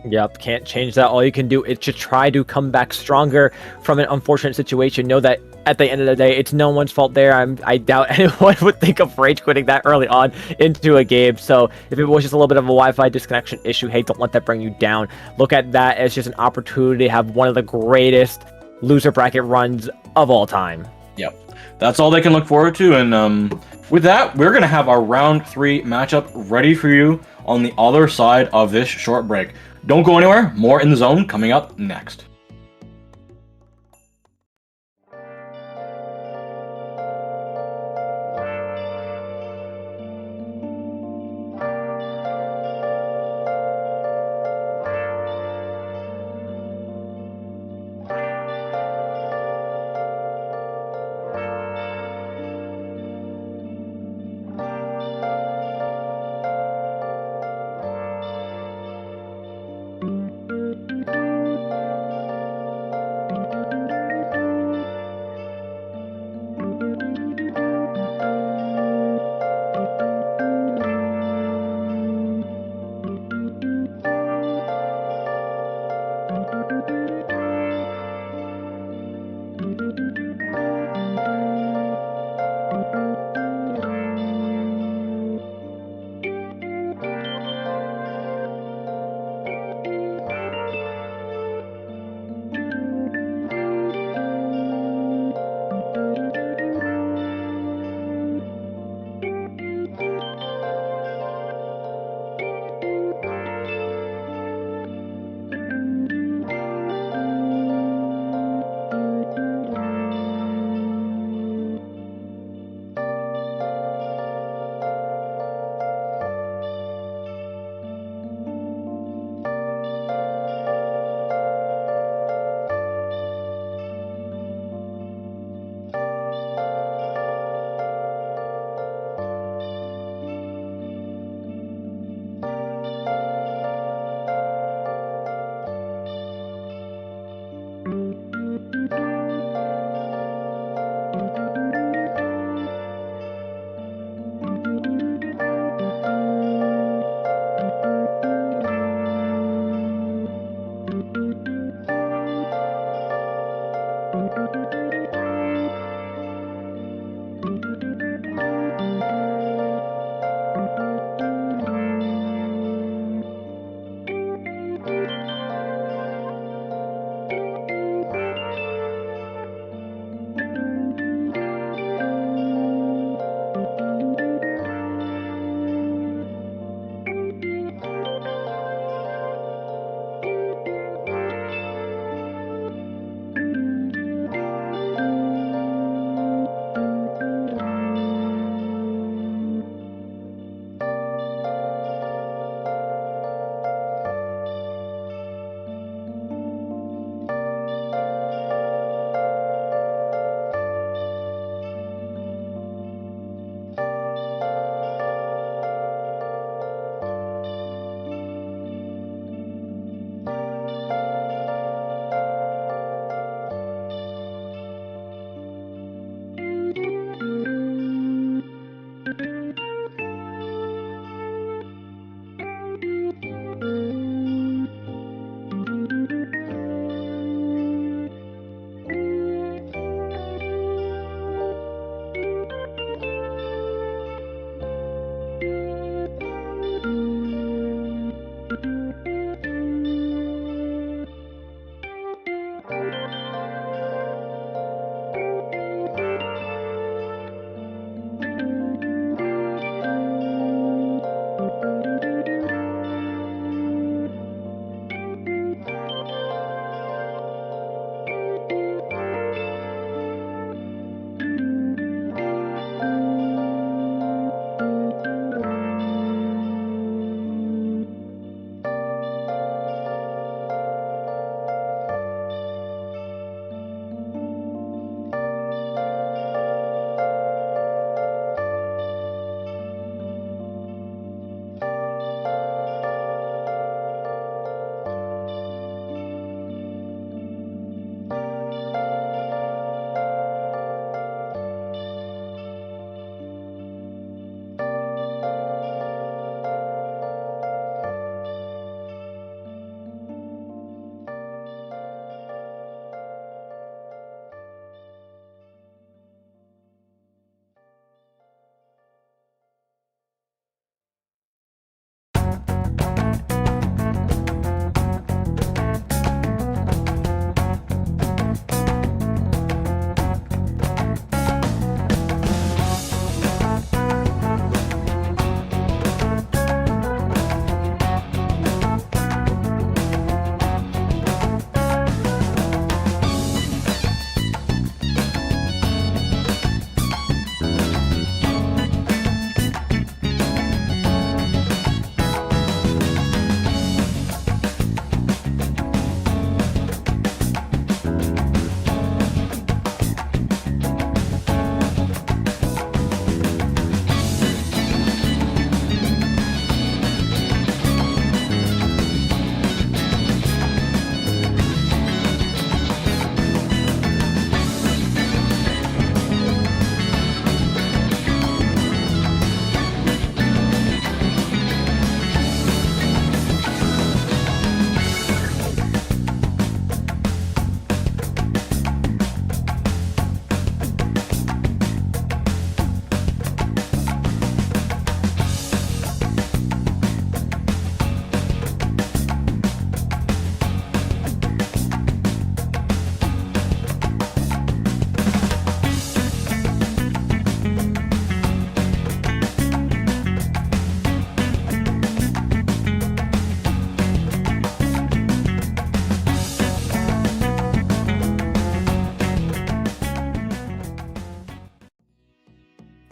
Yep, can't change that. All you can do is to try to come back stronger from an unfortunate situation. Know that at the end of the day, it's no one's fault there. I doubt anyone would think of rage quitting that early on into a game. So if it was just a little bit of a Wi-Fi disconnection issue, hey, don't let that bring you down. Look at that as just an opportunity to have one of the greatest loser bracket runs of all time. Yep, that's all they can look forward to. And with that, we're going to have our round 3 matchup ready for you on the other side of this short break. Don't go anywhere. More In the Zone coming up next.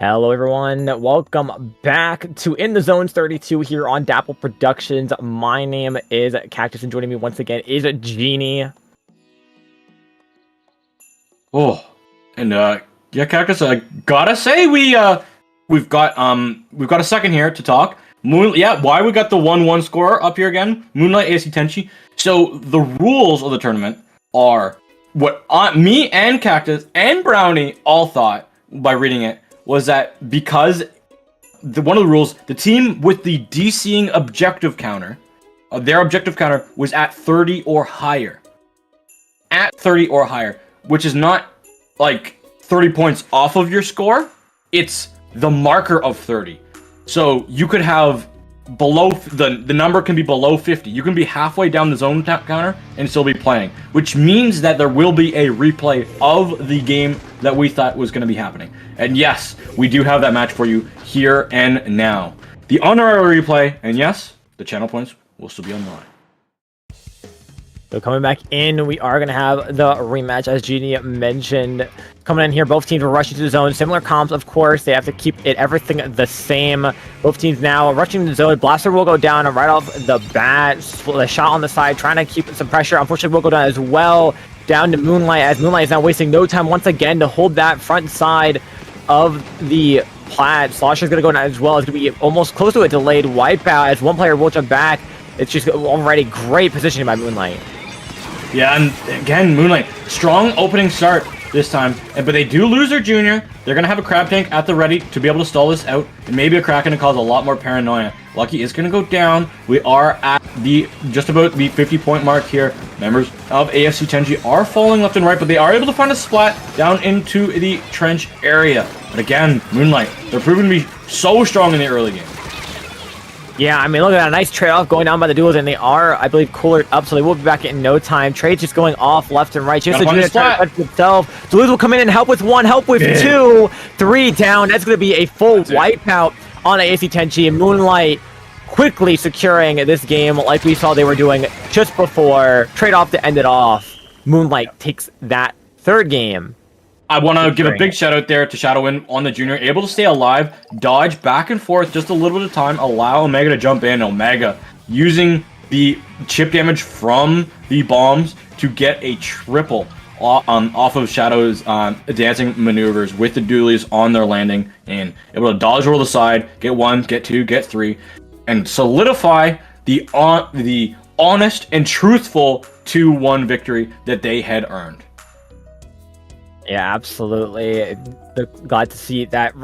Hello everyone, welcome back to In the Zones 32 here on Dapple Productions. My name is Cactus and joining me once again is Genie. Oh, and yeah, Cactus, I gotta say we've got a second here to talk. Why we got the 1-1 score up here again? Moonlight ASC Teni. So the rules of the tournament are what me and Cactus and Brownie all thought by reading it was that because one of the rules, the team with the DCing objective counter, their objective counter was at 30 or higher. At 30 or higher, which is not like 30 points off of your score, it's the marker of 30. So you could have below, the number can be below 50. You can be halfway down the zone counter and still be playing, which means that there will be a replay of the game that we thought was going to be happening. And yes, we do have that match for you here and now. The honorary replay, and yes, the channel points will still be online. So coming back in, we are going to have the rematch, as Genie mentioned. Coming in here, both teams are rushing to the zone. Similar comps, of course. They have to keep everything the same. Both teams now rushing to the zone. Blaster will go down right off the bat. The shot on the side, trying to keep some pressure. Unfortunately, will go down as well. Down to Moonlight, as Moonlight is now wasting no time once again to hold that front side of the plat. Slosher's going to go down as well. It's going to be almost close to a delayed wipeout as one player will jump back. It's just already great positioning by Moonlight. Yeah, and again, Moonlight, strong opening start this time, but they do lose their junior. They're going to have a crab tank at the ready to be able to stall this out, and maybe a Kraken to cause a lot more paranoia. Lucky is going to go down. We are at just about the 50-point mark here. Members of ASC Teni are falling left and right, but they are able to find a splat down into the trench area. But again, Moonlight, they're proving to be so strong in the early game. Yeah, I mean, look at that. Nice trade-off going down by the duels, and they are, I believe, coolered up, so they will be back in no time. Trades just going off left and right. Just the junior trying to touch himself. Duluth will come in and help with one, help with two. 3 down. That's going to be a full wipeout on ASC Teni. And Moonlight quickly securing this game like we saw they were doing just before. Trade-off to end it off. Moonlight takes that third game. I want to give a big shout out there to Shadowin on the junior, able to stay alive, dodge back and forth just a little bit of time, allow Omega to jump in. Omega using the chip damage from the bombs to get a triple off of Shadow's dancing maneuvers with the dualies on their landing, and able to dodge roll the side, get 1, get 2, get 3, and solidify the honest and truthful 2-1 victory that they had earned. Yeah, absolutely. Glad to see that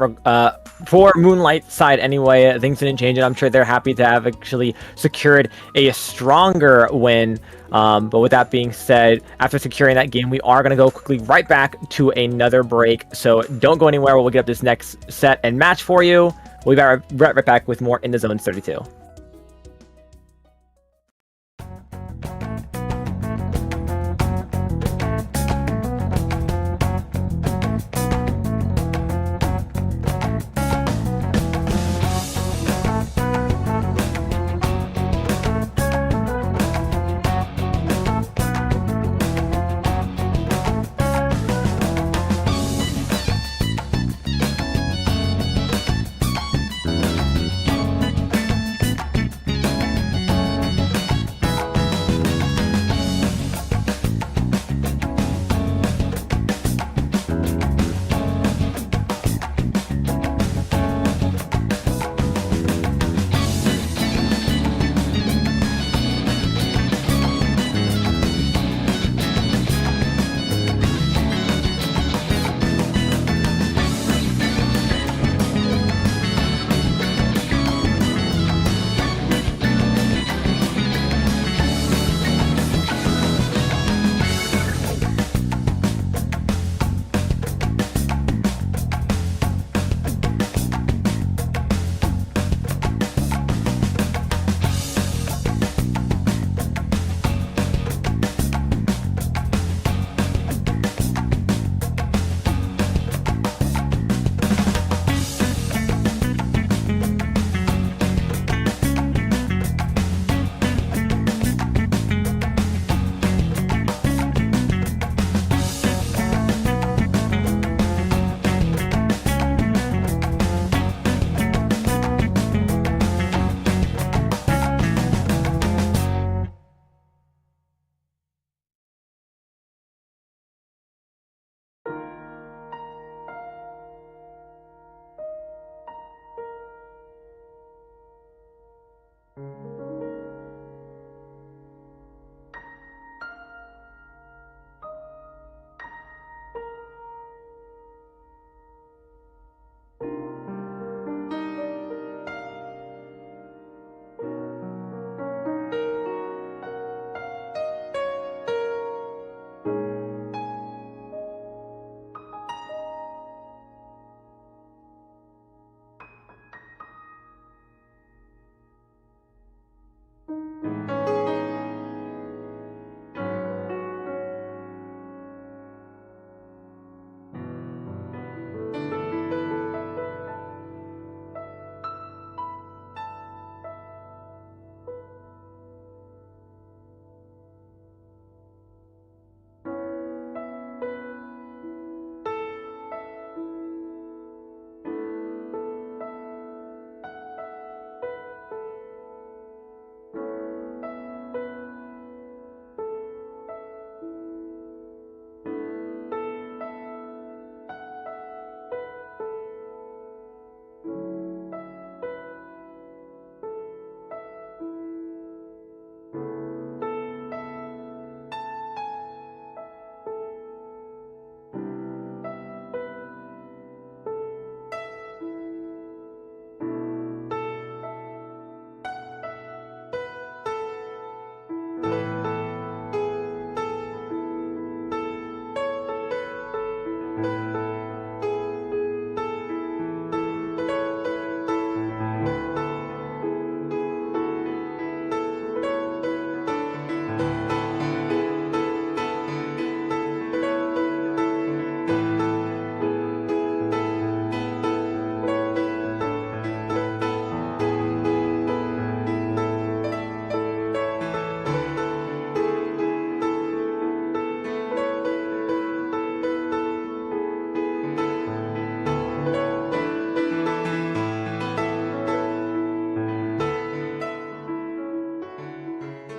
for Moonlight side anyway. Things didn't change, and I'm sure they're happy to have actually secured a stronger win. But with that being said, after securing that game, we are going to go quickly right back to another break. So don't go anywhere. We'll get up this next set and match for you. We'll be right back with more In the Zones 32.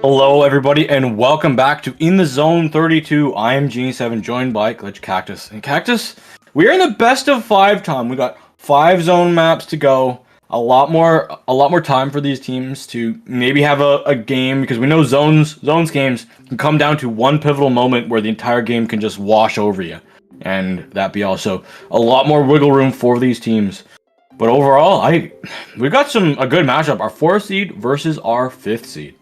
Hello, everybody, and welcome back to In the Zone 32. I am Genie7, joined by Glitch Cactus. And Cactus, we are in the best of 5 time. We got 5 zone maps to go. A lot more time for these teams to maybe have a game, because we know zones games can come down to one pivotal moment where the entire game can just wash over you, and that be also a lot more wiggle room for these teams. But overall, we've got a good matchup. Our 4th seed versus our 5th seed.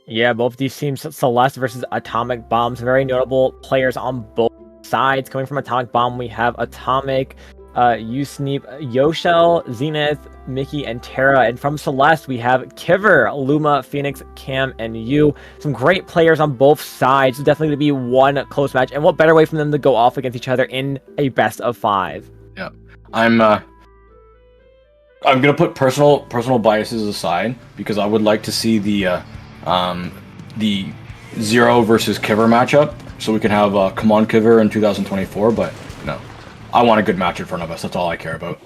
Yeah, both these teams, Celeste versus Atomic Bomb, some very notable players on both sides. Coming from Atomic Bomb, we have Atomic, Usneep, Yoshel, Zenith, Mickey, and Terra. And from Celeste, we have Kiver, Luma, Phoenix, Cam, and Yu. Some great players on both sides. Definitely going to be one close match. And what better way for them to go off against each other in a best of 5? Yeah, I'm gonna put personal biases aside, because I would like to see the Zero versus Kiver matchup, so we can have Come On Kiver in 2024. But no, I want a good match in front of us. That's all I care about.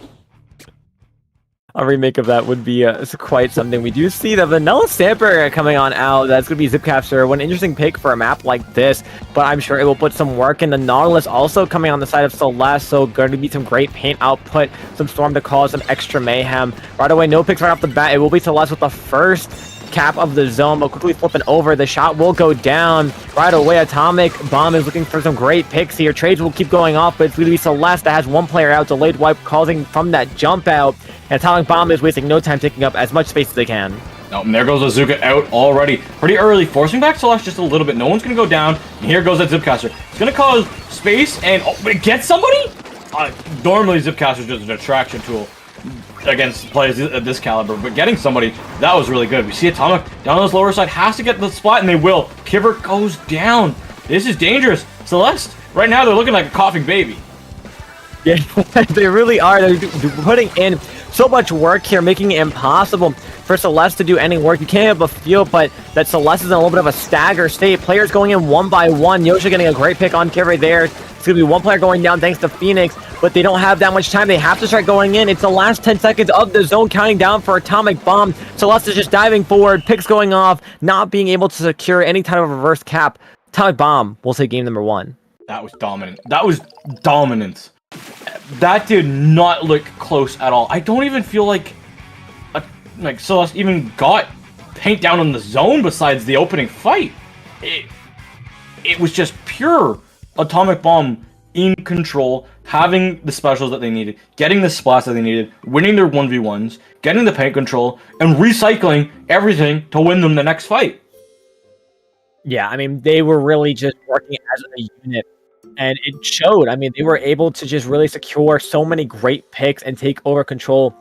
A remake of that would be quite something. We do see the Vanilla Stamper coming on out. That's going to be Zipcaster. One interesting pick for a map like this, but I'm sure it will put some work in. The Nautilus also coming on the side of Celeste, so going to be some great paint output, some Storm to cause some extra mayhem. Right away, no picks right off the bat. It will be Celeste with the first cap of the zone, but quickly flipping over. The shot will go down right away. Atomic Bomb is looking for some great picks here. Trades will keep going off, but it's going to be Celeste that has one player out. Delayed wipe causing from that jump out. And Atomic Bomb is wasting no time taking up as much space as they can. Oh, and there goes Azuka out already. Pretty early, forcing back Celeste just a little bit. No one's going to go down. And here goes that Zipcaster. It's going to cause space, and but it gets somebody? Normally, Zipcaster is just a distraction tool against players at this caliber, but getting somebody, that was really good. We see Atomic down on this lower side, has to get the spot, and they will. Kiver goes down. This is dangerous. Celeste, right now, they're looking like a coughing baby. Yeah, they really are. They're putting in so much work here, making it impossible for Celeste to do any work. You can't have a feel, but that Celeste is in a little bit of a stagger state. Players going in one by one. Yosha getting a great pick on Kiver there. It's going to be one player going down thanks to Phoenix, but they don't have that much time. They have to start going in. It's the last 10 seconds of the zone counting down for Atomic Bomb. Celeste is just diving forward, picks going off, not being able to secure any type of reverse cap. Atomic Bomb will take game number 1. That was dominant. That was dominant. That did not look close at all. I don't even feel like Celeste even got paint down on the zone besides the opening fight. It was just pure Atomic Bomb in control, having the specials that they needed, getting the splats that they needed, winning their 1v1s, getting the paint control, and recycling everything to win them the next fight. Yeah, I mean, they were really just working as a unit. And it showed. I mean, they were able to just really secure so many great picks and take over control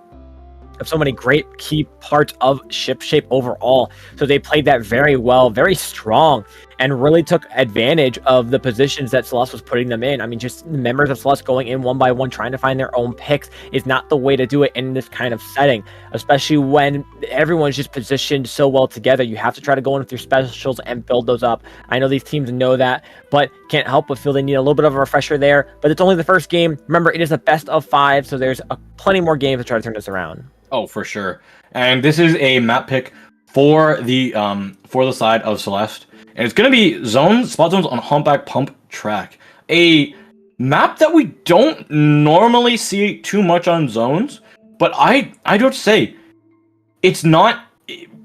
of so many great key parts of ship shape overall. So they played that very well, very strong, and really took advantage of the positions that Celeste was putting them in. I mean, just members of Celeste going in one by one, trying to find their own picks is not the way to do it in this kind of setting, especially when everyone's just positioned so well together. You have to try to go in with your specials and build those up. I know these teams know that, but can't help but feel they need a little bit of a refresher there. But it's only the first game. Remember, it is a best of 5, so there's plenty more games to try to turn this around. Oh, for sure. And this is a map pick for the side of Celeste, and it's gonna be spot zones on Humpback Pump Track, a map that we don't normally see too much on zones. But I don't say it's not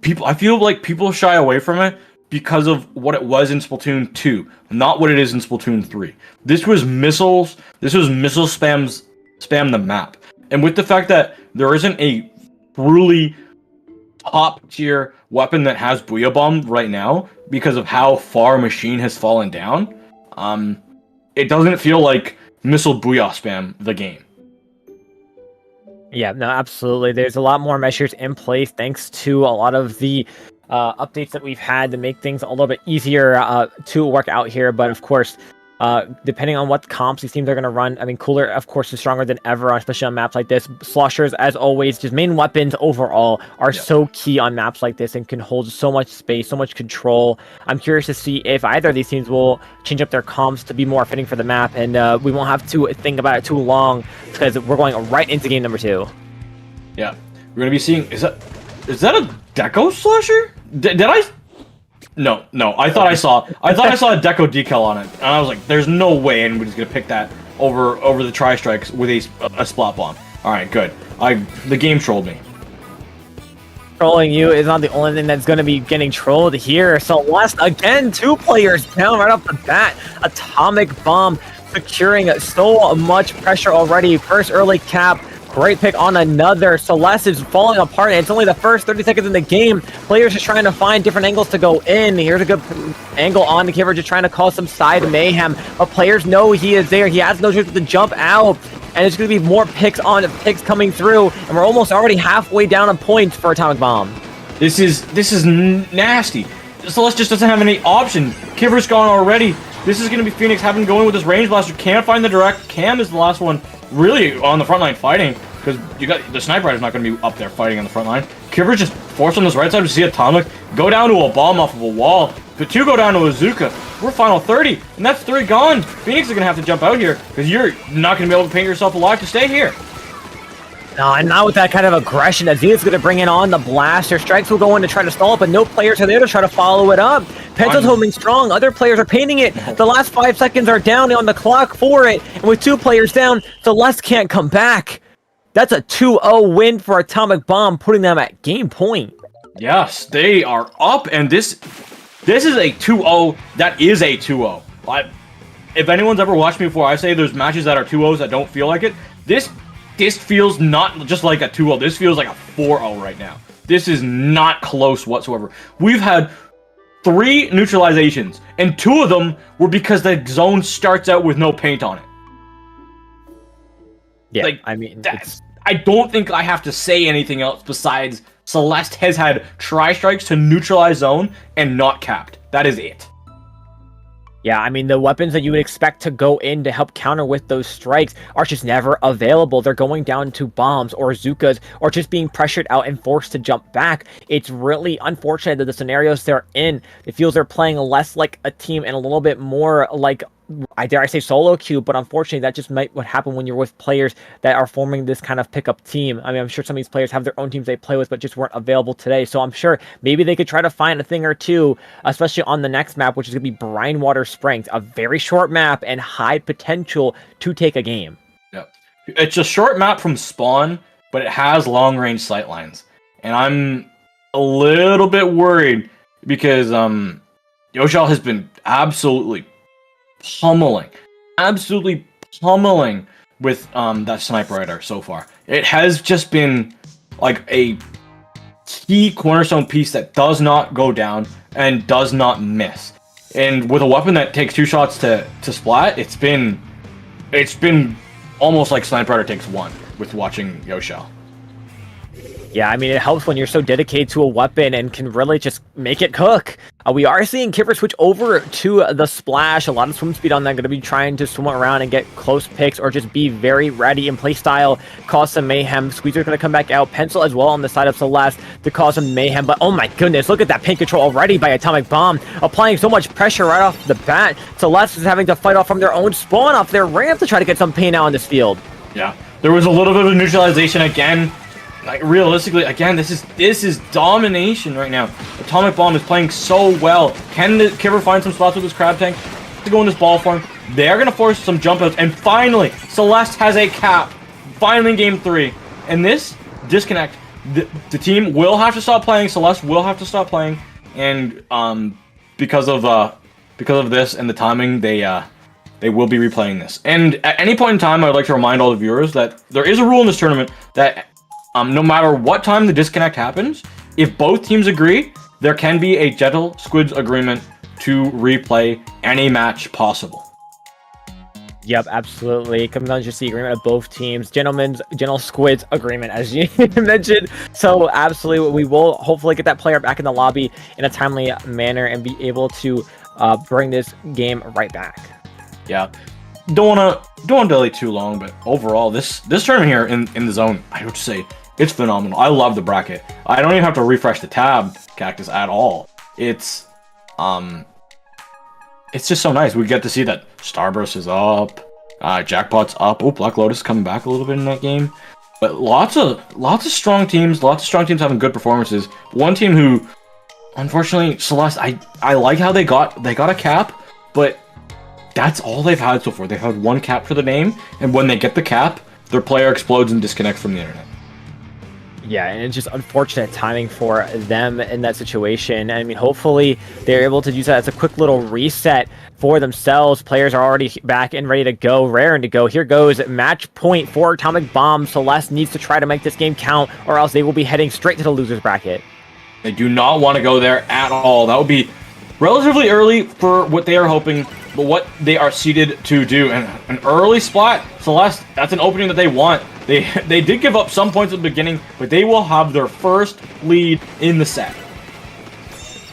people. I feel like people shy away from it because of what it was in Splatoon 2, not what it is in Splatoon 3. This was missiles. This was missile spam the map, and with the fact that there isn't a truly top tier weapon that has Booyah Bomb right now because of how far Machine has fallen down, it doesn't feel like missile booyah spam the game. Yeah, no, absolutely. There's a lot more measures in place thanks to a lot of the updates that we've had to make things a little bit easier to work out here. But of course, depending on what comps these teams are going to run, I mean, Cooler, of course, is stronger than ever, especially on maps like this. Sloshers, as always, just main weapons overall are so key on maps like this and can hold so much space, so much control. I'm curious to see if either of these teams will change up their comps to be more fitting for the map, and we won't have to think about it too long because we're going right into game number 2. Yeah, we're going to be seeing... Is that a Deco Slosher? Did I... No. I thought I saw a Deco decal on it, and I was like, "There's no way anybody's gonna pick that over the tri-strikes with a splat bomb." All right, good. The game trolled me. Trolling you is not the only thing that's going to be getting trolled here. Celeste, again, 2 players down right off the bat. Atomic Bomb securing so much pressure already. First early cap. Great pick on another. Celeste is falling apart, and it's only the first 30 seconds in the game. Players just trying to find different angles to go in. Here's a good angle on the Kiver, just trying to cause some side mayhem. But players know he is there. He has no choice but to jump out. And it's going to be more picks coming through. And we're almost already halfway down on points for Atomic Bomb. This is nasty. Celeste just doesn't have any option. Kiver's gone already. This is going to be Phoenix having to go in with his range blaster. Can't find the direct. Cam is the last one really on the front line fighting, because you got the sniper rider's not going to be up there fighting on the front line. Kiver's just forced on this right side to see Atomic go down to a bomb off of a wall. The 2 go down to a Zuka. We're final 30, and that's 3 gone. Phoenix is going to have to jump out here, because you're not going to be able to paint yourself alive to stay here. No, and not with that kind of aggression. Aziza's going to bring in on the blaster. Strikes will go in to try to stall it, but no players are there to try to follow it up. Pencil's holding strong. Other players are painting it. The last 5 seconds are down on the clock for it. And with 2 players down, Celeste can't come back. That's a 2-0 win for Atomic Bomb, putting them at game point. Yes, they are up, and this is a 2-0. That is a 2-0. If anyone's ever watched me before, I say there's matches that are 2-0s that don't feel like it. This feels not just like a 2-0. This feels like a 4-0 right now. This is not close whatsoever. We've had 3 neutralizations, and 2 of them were because the zone starts out with no paint on it. Yeah, like, I mean, I don't think I have to say anything else besides Celeste has had tri-strikes to neutralize zone and not capped. That is it. Yeah, I mean, the weapons that you would expect to go in to help counter with those strikes are just never available. They're going down to bombs or Zukas or just being pressured out and forced to jump back. It's really unfortunate that the scenarios they're in, it feels they're playing less like a team and a little bit more like, I dare I say, solo queue, but unfortunately that just might what happen when you're with players that are forming this kind of pickup team. I mean, I'm sure some of these players have their own teams they play with, but just weren't available today. So I'm sure maybe they could try to find a thing or two, especially on the next map, which is going to be Brinewater Springs, a very short map and high potential to take a game. Yeah, it's a short map from spawn, but it has long range sightlines, and I'm a little bit worried because Yoshal has been absolutely pummeling with that sniper rider so far. It has just been like a key cornerstone piece that does not go down and does not miss. And with a weapon that takes 2 shots to splat, it's been almost like sniper rider takes 1 with watching Yoshal. Yeah, I mean, it helps when you're so dedicated to a weapon and can really just make it cook. We are seeing Kiver switch over to the splash. A lot of swim speed on that. Going to be trying to swim around and get close picks or just be very ready in play style, cause some mayhem. Squeezer's going to come back out. Pencil as well on the side of Celeste to cause some mayhem. But oh my goodness, look at that paint control already by Atomic Bomb. Applying so much pressure right off the bat. Celeste is having to fight off from their own spawn off their ramp to try to get some paint out on this field. Yeah, there was a little bit of neutralization again. Like, realistically, again, this is domination right now. Atomic Bomb is playing so well. Can the Kiver find some spots with his crab tank to go in this ball form? They're going to force some jump outs. And finally, Celeste has a cap. Finally in game 3. And this disconnect, the team will have to stop playing. Celeste will have to stop playing. And because of this and the timing, they will be replaying this. And at any point in time, I would like to remind all the viewers that there is a rule in this tournament that no matter what time the disconnect happens, if both teams agree, there can be a gentle squids agreement to replay any match possible. Yep, absolutely. Comes down to just the agreement of both teams. Gentle Squid's agreement, as you mentioned. So, absolutely, we will hopefully get that player back in the lobby in a timely manner and be able to bring this game right back. Yeah. Don't wanna delay too long, but overall, this tournament here in the zone, I would say it's phenomenal. I love the bracket. I don't even have to refresh the tab, Cactus, at all. It's just so nice. We get to see that Starburst is up, Jackpot's up. Oh, Black Lotus coming back a little bit in that game. But lots of strong teams, having good performances. One team who, unfortunately, Celeste, I like how they got a cap, but that's all they've had so far. They've had one cap for the name, and when they get the cap, their player explodes and disconnects from the internet. Yeah, and it's just unfortunate timing for them in that situation. I mean, hopefully they're able to use that as a quick little reset for themselves. Players are already back and ready to go, raring to go. Here goes match point for Atomic Bomb. Celeste needs to try to make this game count, or else they will be heading straight to the loser's bracket. They do not want to go there at all. That would be relatively early for what they are hoping, but what they are seeded to do. And an early splat, Celeste, that's an opening that they want. They did give up some points at the beginning, but they will have their first lead in the set.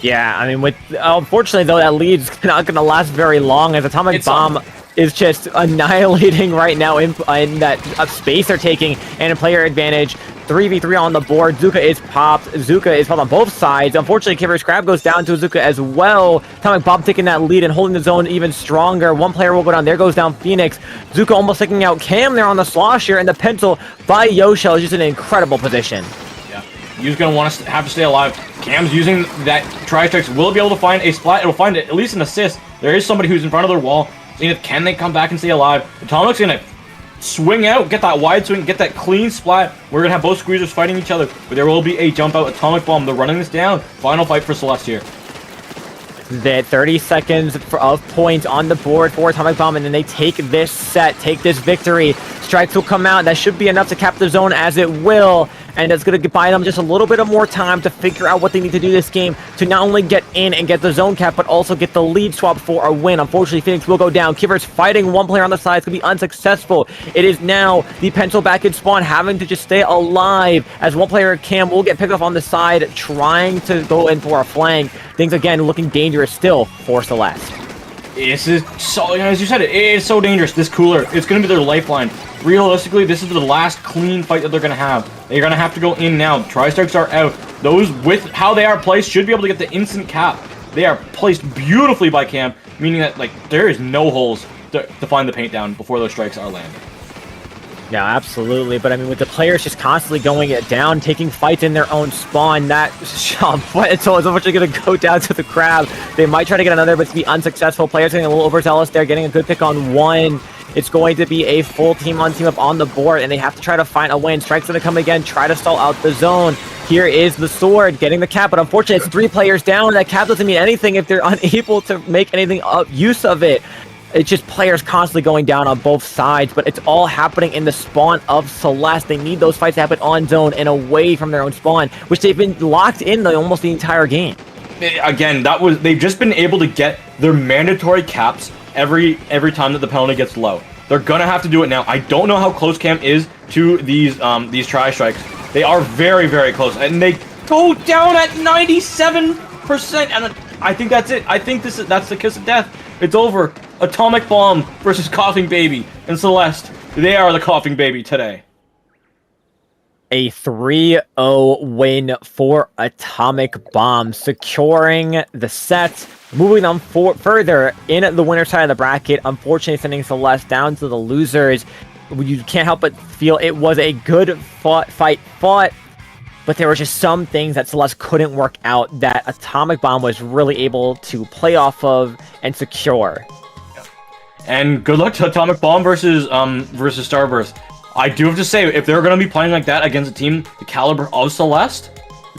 Yeah, I mean, unfortunately, though, that lead's not going to last very long, as Atomic Bomb is just annihilating right now in that space they're taking, and a player advantage. 3v3 on the board. Zuka is popped. Zuka is popped on both sides. Unfortunately, Kipper's Crab goes down to Zuka as well. Atomic Bomb taking that lead and holding the zone even stronger. One player will go down. There goes down Phoenix. Zuka almost taking out Cam there on the slosh here, and the pencil by Yoshell is just in an incredible position. Yeah, Yu's going to want to have to stay alive. Cam's using that tri-strikes, will be able to find a splat. It'll find at least an assist. There is somebody who's in front of their wall. Seeing if can they come back and stay alive. Atomic's going to swing out, get that wide swing, get that clean splat. We're going to have both squeezers fighting each other, but there will be a jump out. Atomic Bomb, they're running this down. Final fight for Celeste here. That 30 seconds of points on the board for Atomic Bomb, and then they take this set, take this victory. Strikes will come out. That should be enough to cap the zone, as it will. And it's going to buy them just a little bit of more time to figure out what they need to do this game to not only get in and get the zone cap, but also get the lead swap for a win. Unfortunately, Phoenix will go down. Kipper's fighting one player on the side. It's going to be unsuccessful. It is now the pencil back in spawn, having to just stay alive, as one player, Cam, will get picked up on the side, trying to go in for a flank. Things, again, looking dangerous still for Celeste. This is so, as you said, it is so dangerous. This cooler, it's going to be their lifeline. Realistically, this is the last clean fight that they're going to have. They're going to have to go in now. Tri-strikes are out. Those, with how they are placed, should be able to get the instant cap. They are placed beautifully by Cam, meaning that, like, there is no holes to find the paint down before those strikes are landed. Yeah, absolutely. But I mean, with the players just constantly going it down, taking fights in their own spawn, that shot, so it's unfortunately going to go down to the Crab. They might try to get another, but to be unsuccessful. Players getting a little overzealous there, getting a good pick on one. It's going to be a full team on team up on the board, and they have to try to find a win. Strike's going to come again, try to stall out the zone. Here is the sword getting the cap, but unfortunately, it's 3 players down. That cap doesn't mean anything if they're unable to make anything use of it. It's just players constantly going down on both sides, but it's all happening in the spawn of Celeste. They need those fights to happen on zone and away from their own spawn, which they've been locked in almost the entire game. Again, they've just been able to get their mandatory caps every time that the penalty gets low. They're gonna have to do it now. I don't know how close Cam is to these tri-strikes. They are very, very close, and they go down at 97%. And I think that's it. I think that's the kiss of death. It's over. Atomic Bomb versus Coughing Baby and Celeste. They are the Coughing Baby today. A 3-0 win for Atomic Bomb, securing the set, moving on further in the winner side of the bracket. Unfortunately, sending Celeste down to the losers. You can't help but feel it was a good fight fought, but there were just some things that Celeste couldn't work out that Atomic Bomb was really able to play off of and secure. And good luck to Atomic Bomb versus Starburst. I do have to say, if they're going to be playing like that against a team the caliber of Celeste,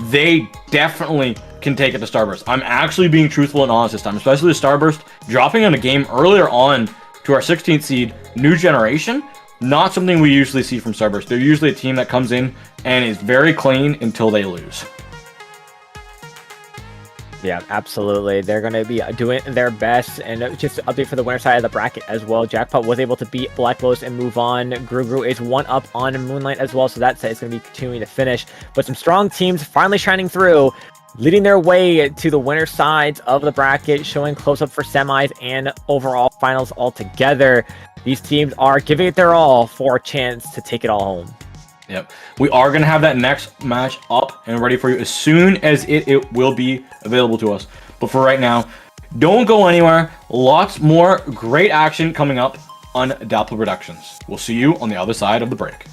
they definitely can take it to Starburst. I'm actually being truthful and honest this time, especially with Starburst dropping in a game earlier on to our 16th seed, New Generation. Not something we usually see from Starburst. They're usually a team that comes in and is very clean until they lose. Yeah, absolutely. They're going to be doing their best. And just an update for the winner side of the bracket as well. Jackpot was able to beat Black Lotus and move on. Guru is 1 up on Moonlight as well, so that set is going to be continuing to finish. But some strong teams finally shining through, leading their way to the winner sides of the bracket, showing close up for semis and overall finals altogether. These teams are giving it their all for a chance to take it all home. Yep. We are going to have that next match up and ready for you as soon as it will be available to us. But for right now, don't go anywhere. Lots more great action coming up on Dapple Productions. We'll see you on the other side of the break.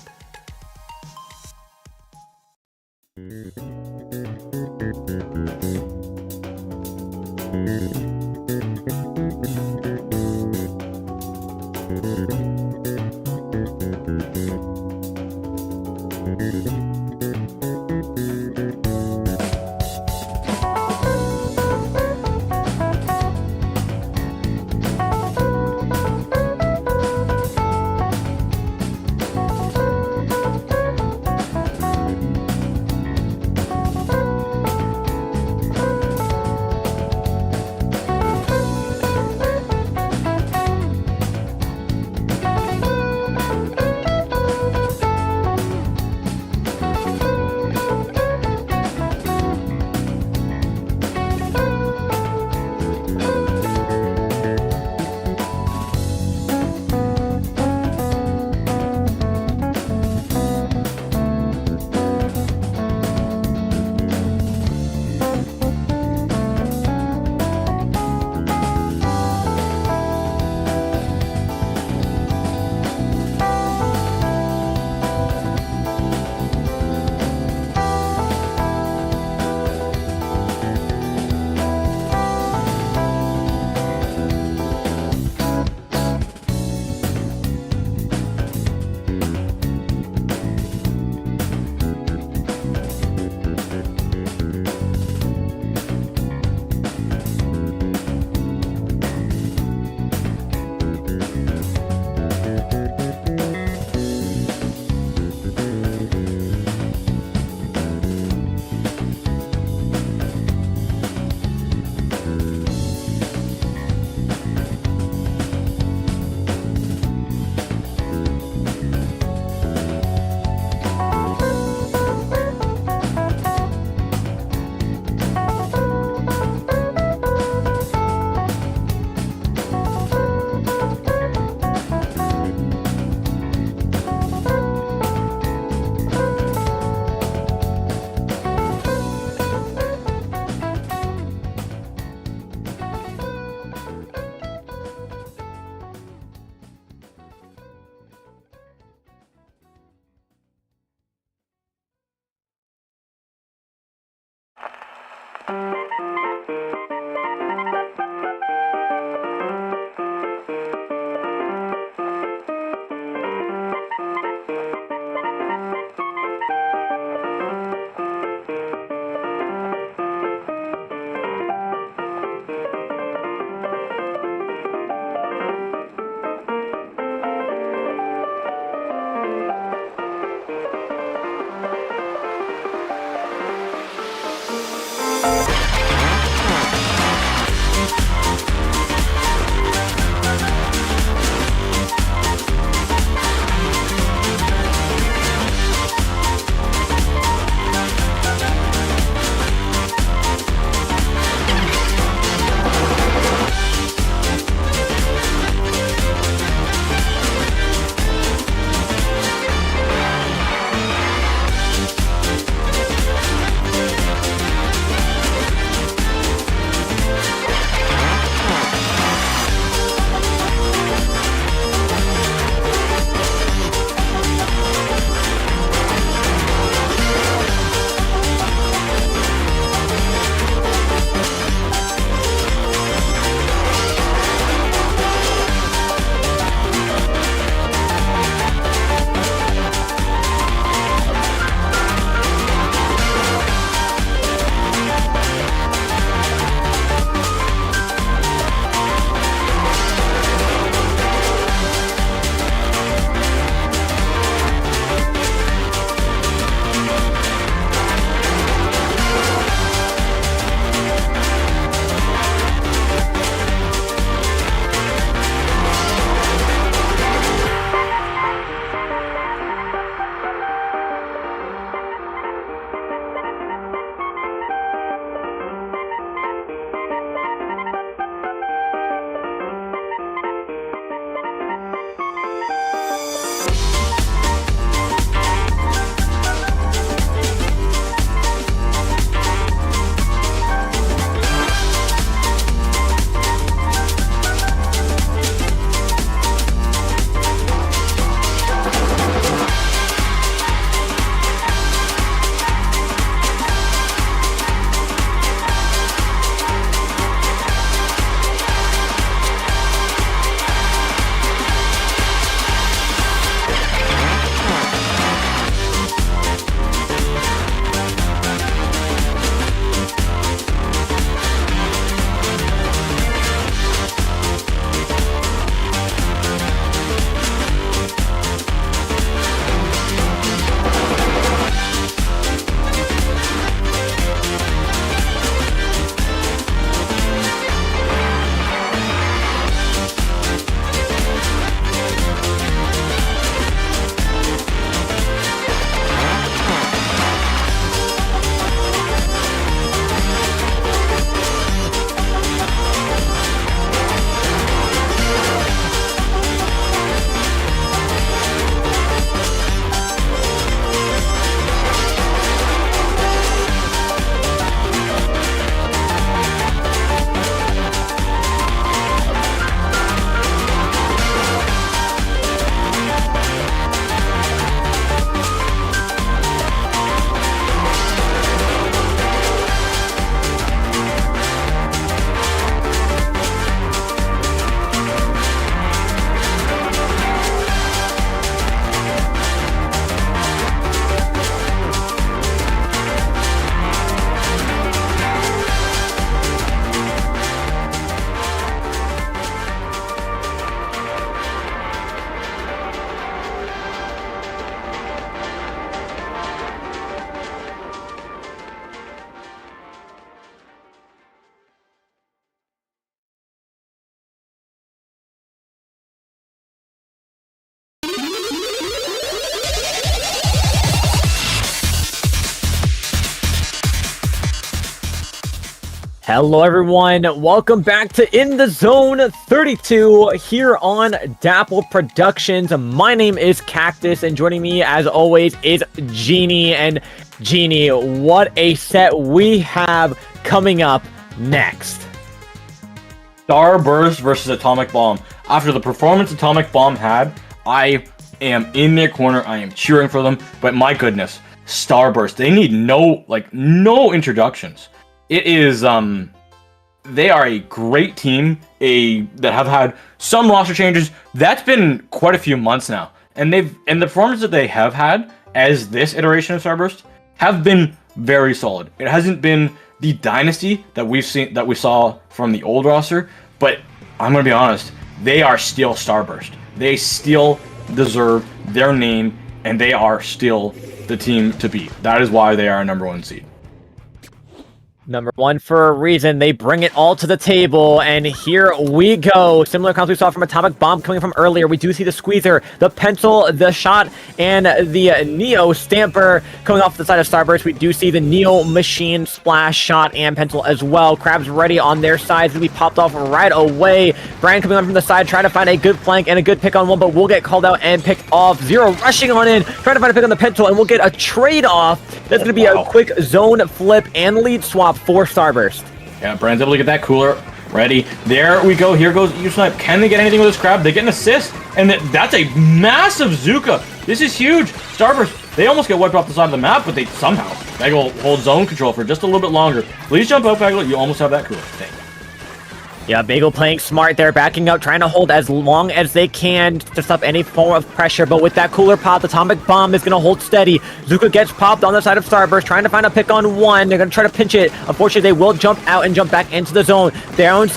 Hello everyone, welcome back to In the Zone 32 here on Dapple Productions. My name is Cactus and joining me as always is Genie. And Genie, what a set we have coming up next. Starburst versus Atomic Bomb. After the performance Atomic Bomb had, I am in their corner, I am cheering for them, but my goodness, Starburst, they need no introductions. It is, they are a great team, that have had some roster changes. That's been quite a few months now. And the performance that they have had as this iteration of Starburst have been very solid. It hasn't been the dynasty that we saw from the old roster, but I'm gonna be honest, they are still Starburst. They still deserve their name, and they are still the team to beat. That is why they are a #1 seed. Number one for a reason. They bring it all to the table, and here we go. Similar concept we saw from Atomic Bomb coming from earlier. We do see the Squeezer, the Pencil, the Shot, and the Neo Stamper coming off the side of Starburst. We do see the Neo Machine, Splash, Shot, and Pencil as well. Crab's ready on their side. It's going to be popped off right away. Brian coming on from the side, trying to find a good flank and a good pick on one, but we'll get called out and picked off. Zero rushing on in, trying to find a pick on the Pencil, and we'll get a trade-off. That's going to be a quick zone flip and lead swap for Starburst. Yeah, Brian's able to get that cooler ready. There we go. Here goes U-Snipe. Can they get anything with this Crab? They get an assist, and that's a massive Zuka. This is huge. Starburst, they almost get wiped off the side of the map, but they somehow, Bagel holds zone control for just a little bit longer. Please jump out, Bagel. You almost have that cooler. Thank you. Yeah, Bagel playing smart there, backing up, trying to hold as long as they can to stop any form of pressure. But with that cooler pop, the Atomic Bomb is going to hold steady. Zuka gets popped on the side of Starburst, trying to find a pick on one. They're going to try to pinch it. Unfortunately, they will jump out and jump back into the zone. Down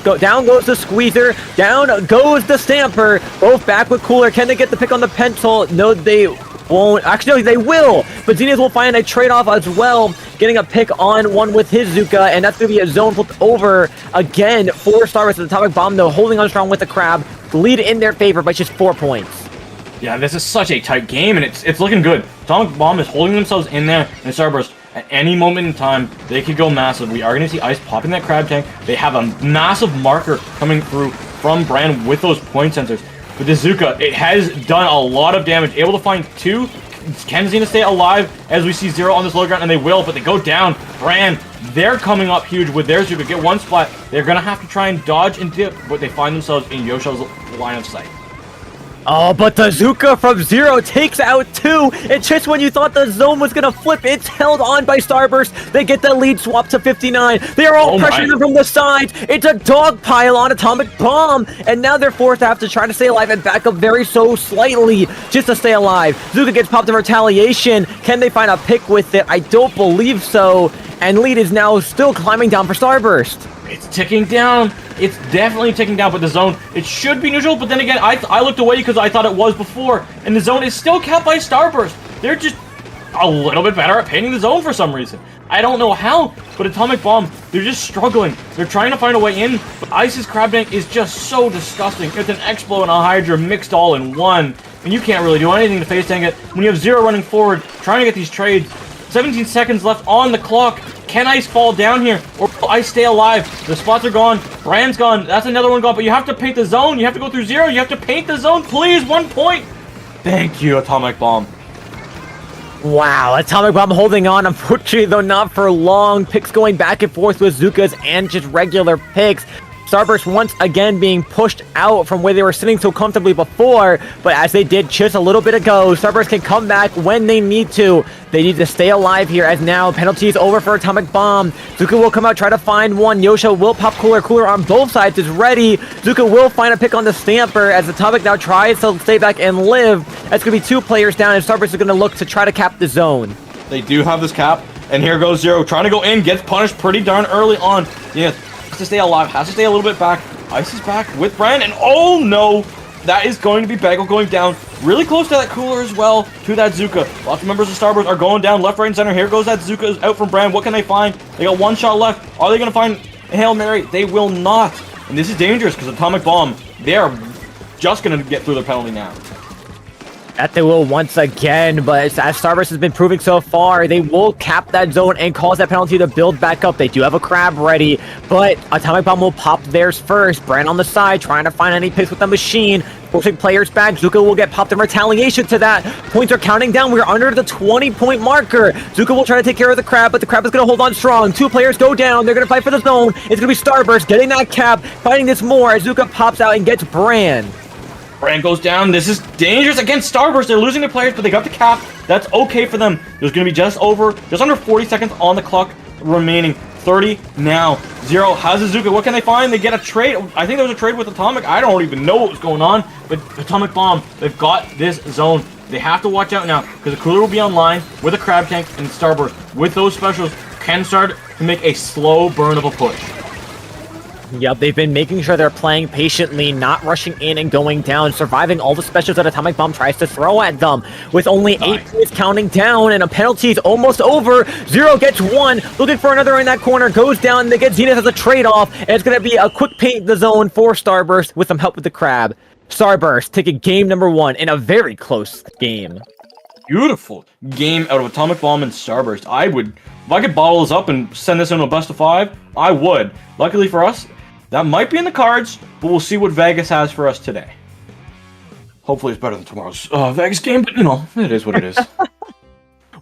goes the Squeezer. Down goes the Stamper. Both back with cooler. Can they get the pick on the Pencil? No, they won't. Actually, no, they will. But Zenith will find a trade-off as well, getting a pick on one with his Zuka, and that's going to be a zone flipped over again for Starburst. The Atomic Bomb, though, holding on strong with the Crab. The lead in their favor by just 4 points. Yeah, this is such a tight game, and it's looking good. Atomic Bomb is holding themselves in there, and Starburst, at any moment in time, they could go massive. We are going to see Ice popping that Crab tank. They have a massive marker coming through from Brand with those point sensors. With the Zuka, it has done a lot of damage. Able to find 2. Can Xena stay alive as we see 0 on this low ground? And they will, but they go down. Brand, they're coming up huge with their Zuka. Get one splat. They're going to have to try and dodge and dip, but they find themselves in Yosho's line of sight. Oh, but the Zuka from 0 takes out 2. And just when you thought the zone was going to flip, it's held on by Starburst. They get the lead swap to 59. They are all pressuring them from the sides. It's a dog pile on Atomic Bomb. And now they're forced to have to try to stay alive and back up very so slightly just to stay alive. Zuka gets popped in retaliation. Can they find a pick with it? I don't believe so. And lead is now still climbing down for Starburst. It's ticking down. It's definitely ticking down, but the zone, it should be neutral, but then again, I looked away because I thought it was before, and the zone is still capped by Starburst. They're just a little bit better at painting the zone for some reason. I don't know how, but Atomic Bomb, they're just struggling. They're trying to find a way in, but Ice's Crab Tank is just so disgusting. It's an Explo and a Hydra mixed all in one, and you can't really do anything to face tank it when you have 0 running forward, trying to get these trades. 17 seconds left on the clock. Can Ice fall down here, or will Ice stay alive? The spots are gone. Brand's gone. That's another one gone, but you have to paint the zone. You have to go through 0. You have to paint the zone, please. 1 point. Thank you, Atomic Bomb. Wow, Atomic Bomb holding on, unfortunately, though not for long. Picks going back and forth with Zukas and just regular picks. Starburst once again being pushed out from where they were sitting so comfortably before, but as they did just a little bit ago, Starburst can come back when they need to. They need to stay alive here, as now penalties over for Atomic Bomb. Zuka will come out, try to find one. Yosho will pop cooler. Cooler on both sides is ready. Zuka will find a pick on the Stamper as Atomic now tries to stay back and live. That's going to be 2 players down, and Starburst is going to look to try to cap the zone. They do have this cap, and here goes 0. Trying to go in, gets punished pretty darn early on. Yeah. To stay alive, has to stay a little bit back. Ice is back with Brand, and oh no, that is going to be Bagel going down really close to that cooler as well, to that Zuka. Lots of members of Starburst are going down left, right, and center. Here goes that Zuka out from Brand. What can they find? They got 1 shot left. Are they going to find Hail Mary? They will not. And this is dangerous because Atomic Bomb, they are just going to get through their penalty now. That they will once again, but as Starburst has been proving so far, they will cap that zone and cause that penalty to build back up. They do have a crab ready, but Atomic Bomb will pop theirs first. Brand on the side, trying to find any picks with the machine, forcing players back. Zuka will get popped in retaliation to that. Points are counting down. We're under the 20-point marker. Zuka will try to take care of the crab, but the crab is going to hold on strong. 2 players go down. They're going to fight for the zone. It's going to be Starburst getting that cap, fighting this more as Zuka pops out and gets Brand. Brand goes down. This is dangerous against Starburst. They're losing their players, but they got the cap. That's okay for them. There's going to be just under 40 seconds on the clock remaining. 30 now. 0 has a Zuka. What can they find? They get a trade. I think there was a trade with Atomic. I don't even know what was going on. But Atomic Bomb, they've got this zone. They have to watch out now because the cooler will be online with a Crab Tank and Starburst. With those specials, can start to make a slow burn of a push. Yep, they've been making sure they're playing patiently, not rushing in and going down, surviving all the specials that Atomic Bomb tries to throw at them. With only 8 points counting down and a penalty is almost over, 0 gets 1, looking for another in that corner, goes down, and they get Zenith as a trade-off, and it's going to be a quick paint the zone for Starburst with some help with the crab. Starburst taking game number 1 in a very close game. Beautiful game out of Atomic Bomb and Starburst. If I could bottle this up and send this into a best of 5, I would. Luckily for us, that might be in the cards, but we'll see what Vegas has for us today. Hopefully it's better than tomorrow's Vegas game, but it is what it is.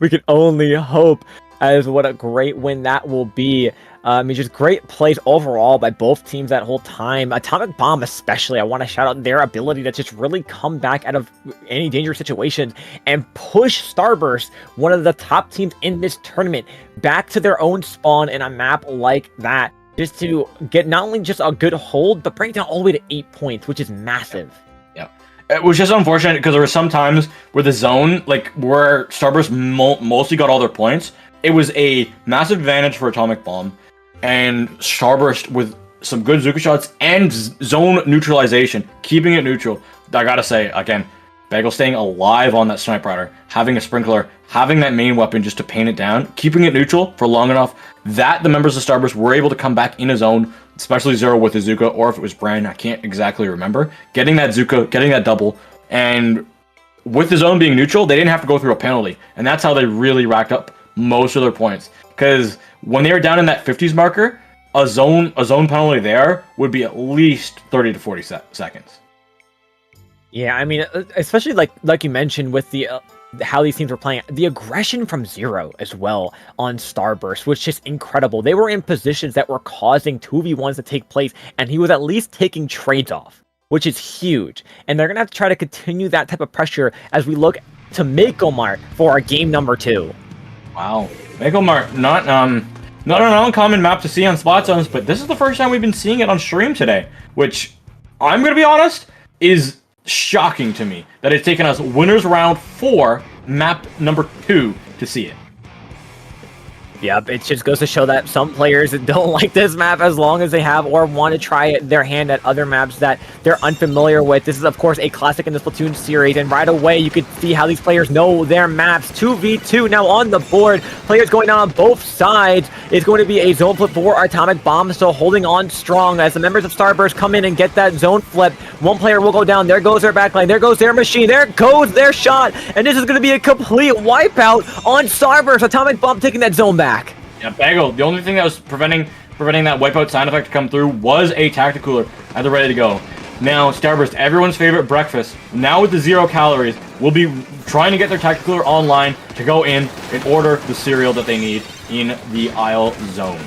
We can only hope as what a great win that will be. Just great plays overall by both teams that whole time. Atomic Bomb especially, I want to shout out their ability to just really come back out of any dangerous situations and push Starburst, one of the top teams in this tournament, back to their own spawn in a map like that. Just to get not only just a good hold, but bring it down all the way to 8 points, which is massive. Yeah. It was just unfortunate because there were some times where the zone, where Starburst mostly got all their points, it was a massive advantage for Atomic Bomb. And Starburst with some good Zuka shots and zone neutralization, keeping it neutral. I gotta say, again, Bagel staying alive on that Sniper Rider, having a Sprinkler, having that main weapon just to paint it down, keeping it neutral for long enough that the members of Starburst were able to come back in his zone, especially 0 with Izuka, or if it was Brand, I can't exactly remember. Getting that Zuka, getting that double, and with the zone being neutral, they didn't have to go through a penalty, and that's how they really racked up most of their points. Because when they were down in that 50s marker, a zone penalty there would be at least 30 to 40 seconds. Yeah, I mean, especially like you mentioned with the how these teams were playing, the aggression from 0 as well on Starburst was just incredible. They were in positions that were causing 2v1s to take place, and he was at least taking trades off, which is huge. And they're gonna have to try to continue that type of pressure as we look to Mako for our game number 2. Wow, Mako not an uncommon map to see on SPLATOONs, but this is the first time we've been seeing it on stream today, which I'm gonna be honest is shocking to me that it's taken us winners round 4, map number 2 to see it. Yep, it just goes to show that some players don't like this map as long as they have or want to try their hand at other maps that they're unfamiliar with. This is, of course, a classic in the Splatoon series, and right away you can see how these players know their maps. 2v2 now on the board. Players going down on both sides. It's going to be a zone flip for Atomic Bomb, so holding on strong as the members of Starburst come in and get that zone flip. One player will go down. There goes their backline. There goes their machine. There goes their shot. And this is going to be a complete wipeout on Starburst. Atomic Bomb taking that zone back. Yeah, Bagel, the only thing that was preventing that wipeout sound effect to come through was a tactic cooler at the ready to go. Now, Starburst, everyone's favorite breakfast, now with the 0 calories, will be trying to get their tactic cooler online to go in order the cereal that they need in the aisle zone.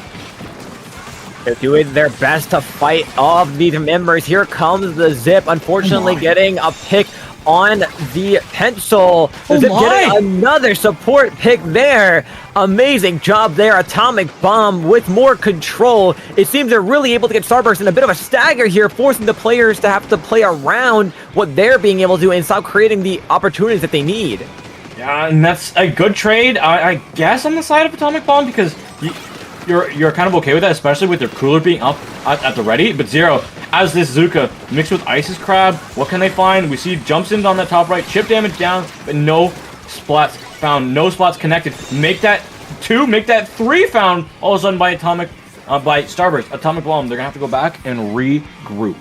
They're doing their best to fight off these members. Here comes the Zip, unfortunately getting a pick on the pencil. The Zip getting another support pick there. Amazing job there. Atomic Bomb with more control. It seems they're really able to get Starburst in a bit of a stagger here, forcing the players to have to play around what they're being able to do and stop creating the opportunities that they need. Yeah, and that's a good trade, I guess, on the side of Atomic Bomb, because you're kind of okay with that, especially with their cooler being up at the ready. But 0, as this Zuka mixed with Ice's Crab, what can they find? We see jumps in on the top right, chip damage down, but no splats found, no splats connected. Make that 2, make that 3 found all of a sudden by Starburst. Atomic Bomb, they're gonna have to go back and regroup.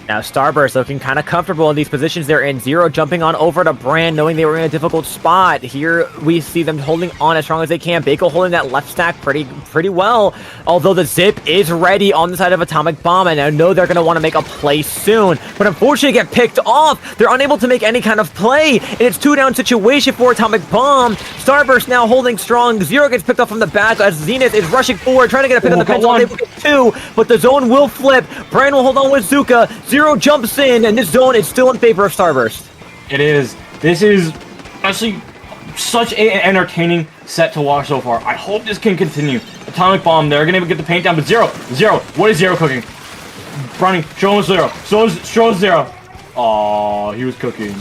Now Starburst looking kind of comfortable in these positions they're in. Zero jumping on over to Brand, knowing they were in a difficult spot. Here we see them holding on as strong as they can. Bako holding that left stack pretty well. Although the zip is ready on the side of Atomic Bomb, and I know they're going to want to make a play soon. But unfortunately get picked off. They're unable to make any kind of play. And it's 2-down situation for Atomic Bomb. Starburst now holding strong. Zero gets picked off from the back as Zenith is rushing forward, trying to get a pick on the bench. They will get 2, but the zone will flip. Brand will hold on with Zuka. Zero jumps in, and this zone is still in favor of Starburst. It is. This is actually such an entertaining set to watch so far. I hope this can continue. Atomic Bomb, they're gonna get the paint down, but Zero, what is Zero cooking? Brownie, show him Zero. Show Zero. Oh, he was cooking.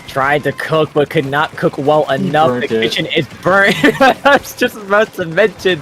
Tried to cook, but could not cook well enough. The kitchen is burnt. I was just about to mention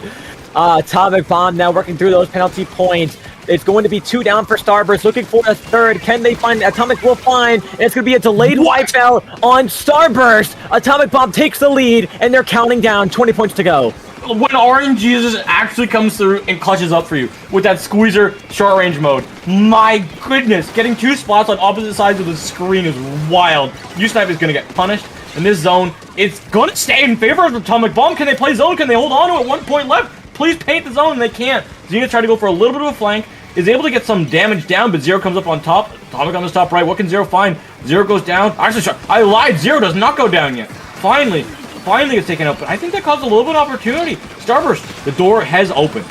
Atomic Bomb now working through those penalty points. It's going to be 2 down for Starburst, looking for a third. Can they find Atomic will find, and it's going to be a delayed wipeout on Starburst. Atomic Bomb takes the lead, and they're counting down, 20 points to go. When RNG actually comes through and clutches up for you with that squeezer short range mode, my goodness, getting 2 spots on opposite sides of the screen is wild. U-Snipe is going to get punished in this zone. It's going to stay in favor of Atomic Bomb. Can they play zone? Can they hold on to it? 1 point left. Please paint the zone, and they can't. Zenith tried to go for a little bit of a flank, is able to get some damage down, but Zero comes up on top. Atomic on the top right. What can Zero find? Zero goes down. Actually, I lied. Zero does not go down yet. Finally it's taken out, but I think that caused a little bit of opportunity. Starburst, the door has opened.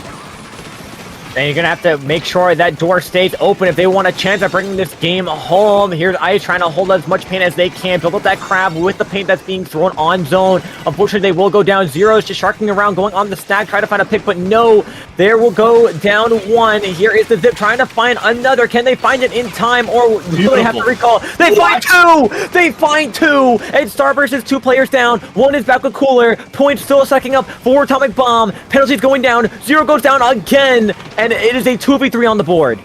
And you're going to have to make sure that door stays open if they want a chance at bringing this game home. Here's Ice trying to hold as much paint as they can. Build up that crab with the paint that's being thrown on zone. Unfortunately, they will go down. Zero's just sharking around, going on the stack, trying to find a pick, but no. There will go down 1. Here is the zip trying to find another. Can they find it in time, or will they have to recall? They find 2! They find 2! And Starburst is 2 players down. 1 is back with Cooler. Points still stacking up for Atomic Bomb. Penalties going down. Zero goes down again. And it is a 2v3 on the board.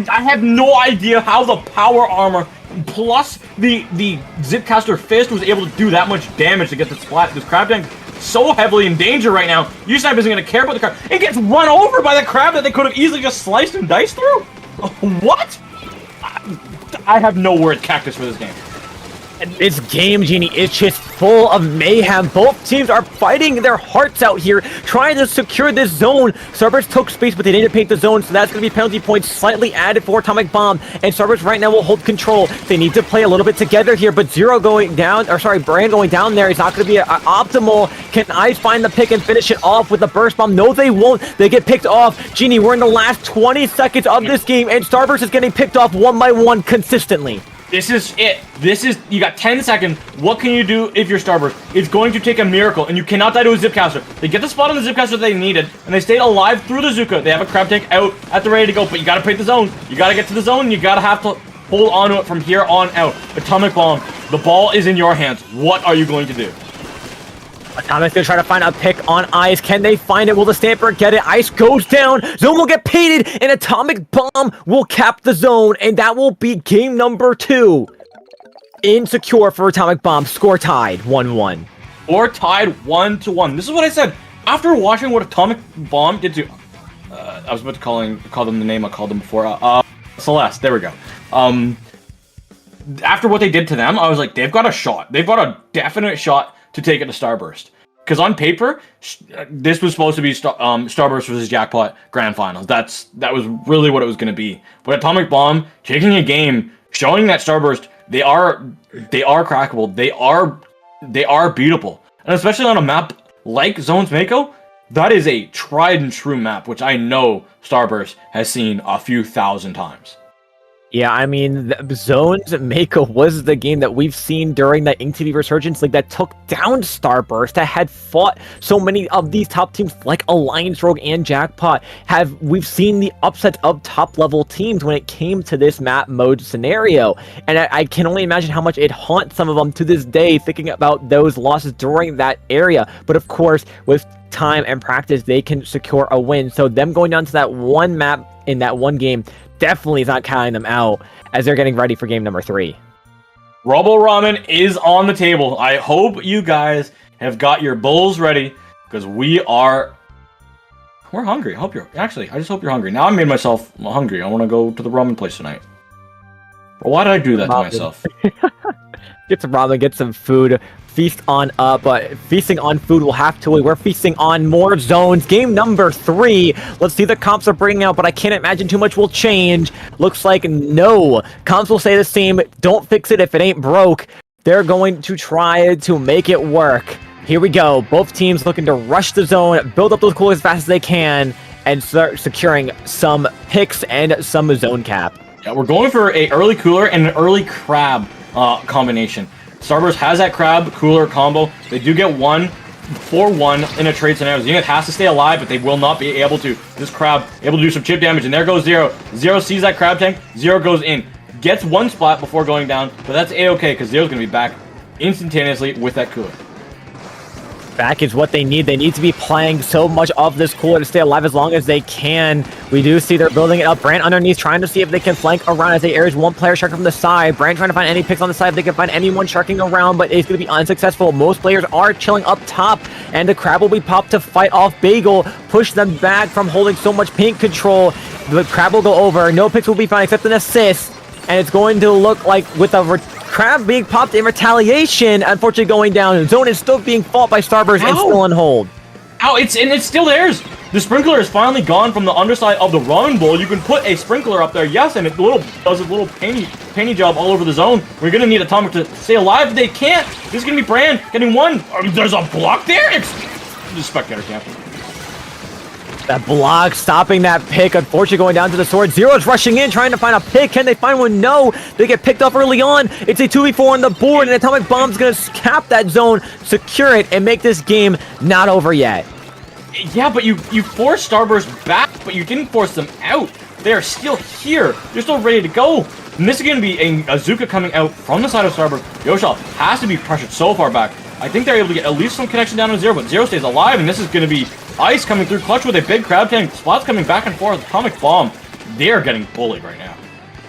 I have no idea how the power armor plus the Zipcaster Fist was able to do that much damage to get this crab tank so heavily in danger right now. U-Snipe isn't going to care about the crab. It gets run over by the crab that they could have easily just sliced and diced through. What? I have no word cactus for this game. This game, Genie, is just full of mayhem. Both teams are fighting their hearts out here, trying to secure this zone. Starburst took space, but they didn't paint the zone, so that's going to be penalty points slightly added for Atomic Bomb. And Starburst right now will hold control. They need to play a little bit together here, but Zero going down, or sorry, Brand going down there is not going to be optimal. Can Ice find the pick and finish it off with the burst bomb? No, they won't. They get picked off. Genie, we're in the last 20 seconds of this game, and Starburst is getting picked off 1 by 1 consistently. This is it. You got 10 seconds. What can you do if you're Starburst? It's going to take a miracle, and you cannot die to a Zipcaster. They get the spot on the Zipcaster they needed, and they stayed alive through the Zuka. They have a crab tank out at the ready to go, but you gotta paint the zone. You gotta get to the zone, and you gotta have to hold on to it from here on out. Atomic Bomb, the ball is in your hands. What are you going to do? Atomic's gonna try to find a pick on Ice. Can they find it? Will the Stamper get it? Ice goes down. Zone will get painted, and Atomic Bomb will cap the zone, and that will be game number 2. Insecure for Atomic Bomb. Score tied 1-1. Or tied 1-1. This is what I said. After watching what Atomic Bomb did to... I was about to call them the name I called them before. Celeste. There we go. After what they did to them, I was like, they've got a shot. They've got a definite shot to take it to Starburst. Because on paper, this was supposed to be Starburst versus Jackpot Grand Finals. That was really what it was going to be. But Atomic Bomb taking a game, showing that Starburst, they are crackable. They are beatable. And especially on a map like Zones Mako, that is a tried and true map, which I know Starburst has seen a few thousand times. Yeah, I mean, the Zones Mako was the game that we've seen during the InkTV Resurgence League that took down Starburst, that had fought so many of these top teams like Alliance Rogue and Jackpot. We've seen the upsets of top-level teams when it came to this map mode scenario. And I can only imagine how much it haunts some of them to this day, thinking about those losses during that area. But of course, with time and practice, they can secure a win. So them going down to that one map in that one game definitely is not counting them out as they're getting ready for game number 3. Robo Ramen is on the table. I hope you guys have got your bowls ready, because we're hungry. I just hope you're hungry. Now I made myself hungry. I want to go to the ramen place tonight. Why did I do that to myself? Get some ramen, get some food, feast on feasting on food will have to wait. We're feasting on more zones. Game number 3. Let's see the comps are bringing out, but I can't imagine too much will change. Looks like no. Comps will stay the same. Don't fix it if it ain't broke. They're going to try to make it work. Here we go. Both teams looking to rush the zone, build up those coolers as fast as they can, and start securing some picks and some zone cap. Yeah, we're going for a early cooler and an early crab combination. Starburst has that crab cooler combo. They do get 1-for-1 in a trade scenario. Zenith has to stay alive, but they will not be able to. This crab able to do some chip damage, and there goes Zero. Zero sees that crab tank. Zero goes in. Gets 1 splat before going down, but that's A-okay because Zero's going to be back instantaneously with that cooler. Back is what they need. They need to be playing so much of this cooler to stay alive as long as they can. We do see they're building it up. Brand underneath trying to see if they can flank around as they airs one player sharking from the side. Brand trying to find any picks on the side if they can find anyone sharking around, but it's going to be unsuccessful. Most players are chilling up top, and the crab will be popped to fight off Bagel, push them back from holding so much paint control. The crab will go over. No picks will be found except an assist, and it's going to look like with a crab being popped in retaliation, unfortunately going down. Zone is still being fought by Starburst and still on hold. Ow, it's still theirs. The sprinkler is finally gone from the underside of the ramen bowl. You can put a sprinkler up there, yes, and it does a little painty job all over the zone. We're gonna need Atomic to stay alive. They can't. This is gonna be Brand getting 1. There's a block there. It's the spectator camp. That block stopping that pick, unfortunately going down to the sword. Zero's rushing in, trying to find a pick. Can they find one? No. They get picked off early on. It's a 2v4 on the board, and Atomic Bomb's going to cap that zone, secure it, and make this game not over yet. Yeah, but you forced Starburst back, but you didn't force them out. They are still here. They're still ready to go. And this is going to be a Azuka coming out from the side of Starburst. Yoshal has to be pressured so far back. I think they're able to get at least some connection down to Zero, but Zero stays alive, and this is going to be Ice coming through clutch with a big crab tank. Spots coming back and forth. Atomic Bomb. They're getting bullied right now.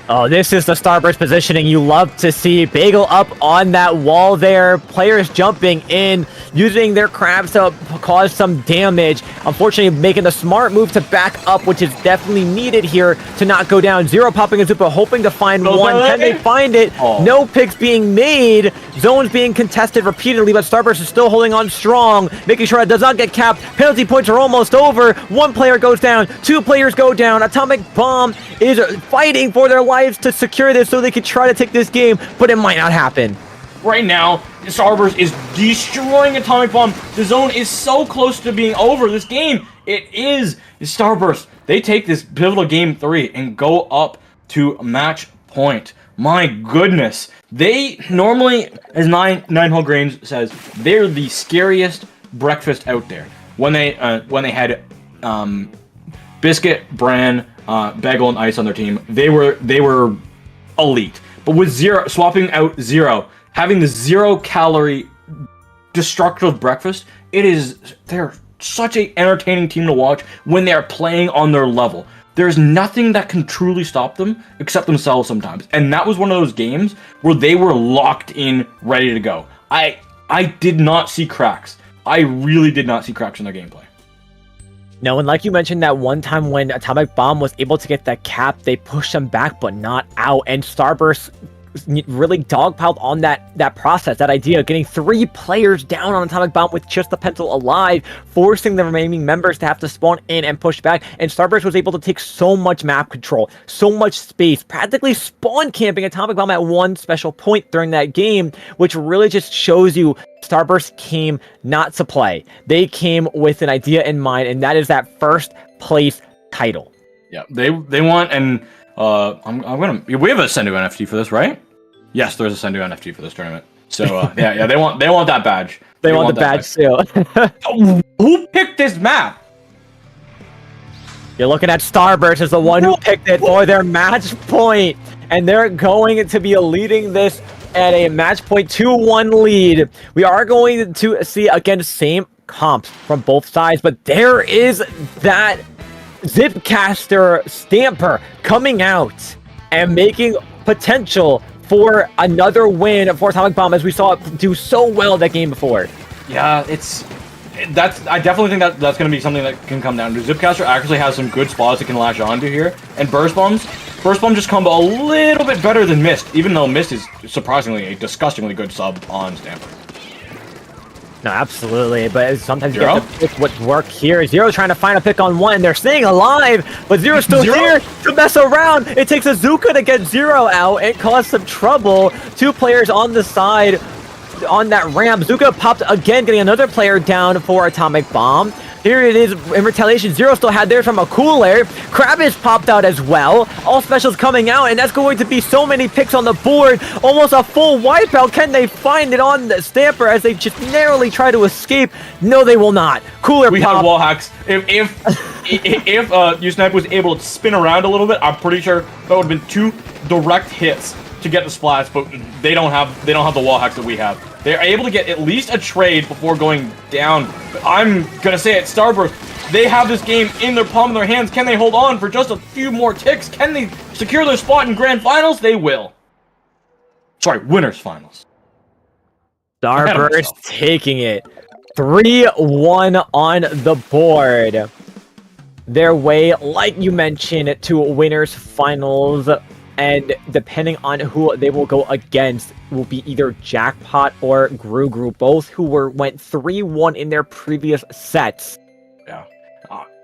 Oh, this is the Starburst positioning you love to see. Bagel up on that wall there. Players jumping in, using their crabs to cause some damage. Unfortunately, making the smart move to back up, which is definitely needed here to not go down. Zero popping a Zupa, hoping to find one. Can they find it? Oh. No picks being made. Zones being contested repeatedly, but Starburst is still holding on strong, making sure it does not get capped. Penalty points are almost over. 1 player goes down. 2 players go down. Atomic Bomb is fighting for their lives to secure this so they could try to take this game, but it might not happen. Right now, Starburst is destroying Atomic Bomb. The zone is so close to being over. This game, it is Starburst. They take this pivotal game 3 and go up to match point. My goodness. They normally, as Nine Whole Grains says, they're the scariest breakfast out there. When they had Biscuit, Bran, Bagel, and Ice on their team, they were elite. But with Zero, swapping out Zero, having the 0-calorie destructive breakfast, they're such an entertaining team to watch when they're playing on their level. There's nothing that can truly stop them except themselves sometimes. And that was one of those games where they were locked in, ready to go. I did not see cracks. I really did not see cracks in their gameplay. No, and like you mentioned, that one time when Atomic Bomb was able to get that cap, they pushed them back, but not out. And Starburst really dogpiled on that process, that idea of getting 3 players down on Atomic Bomb with just the pencil alive, forcing the remaining members to have to spawn in and push back. And Starburst was able to take so much map control, so much space, practically spawn camping Atomic Bomb at one special point during that game, which really just shows you Starburst came not to play. They came with an idea in mind, and that is that first place title. Yeah, they want, and we have a Sendu NFT for this, right? Yes, there's a Sendu NFT for this tournament. So yeah, they want that badge. They want the badge too. Who picked this map? You're looking at Starburst as the one who picked it for their match point, and they're going to be leading this at a match point 2-1 lead. We are going to see again same comps from both sides, but there is that Zipcaster Stamper coming out and making potential for another win for Atomic Bomb, as we saw it do so well that game before. Yeah, I definitely think that's going to be something that can come down to. Zipcaster actually has some good spots it can latch onto here, and burst bombs Burst Bomb just combo a little bit better than Mist, even though Mist is surprisingly a disgustingly good sub on Stamper. No, absolutely, but sometimes you Zero? get to pick what work here. Zero trying to find a pick on one. They're staying alive, but Zero's still here to mess around. It takes a Zuka to get Zero out. It caused some trouble. 2 players on the side on that ramp. Zuka popped again, getting another player down for Atomic Bomb. Here it is in retaliation. Zero still had theirs from a cooler. Krabbis popped out as well. All specials coming out, and that's going to be so many picks on the board. Almost a full wipeout. Can they find it on the Stamper as they just narrowly try to escape? No, they will not. Cooler We pop. had wall hacks. If Usnipe was able to spin around a little bit, I'm pretty sure that would have been 2 direct hits to get the splats, but they don't have the wall hacks that we have. They're able to get at least a trade before going down. But I'm gonna say it, Starburst, they have this game in their palm of their hands. Can they hold on for just a few more ticks? Can they secure their spot in Grand Finals? They will. Sorry, Winners Finals. Starburst taking it. 3-1 on the board. Their way, like you mentioned, to Winners Finals. And depending on who they will go against, will be either Jackpot or Gru, both who went 3-1 in their previous sets. Yeah.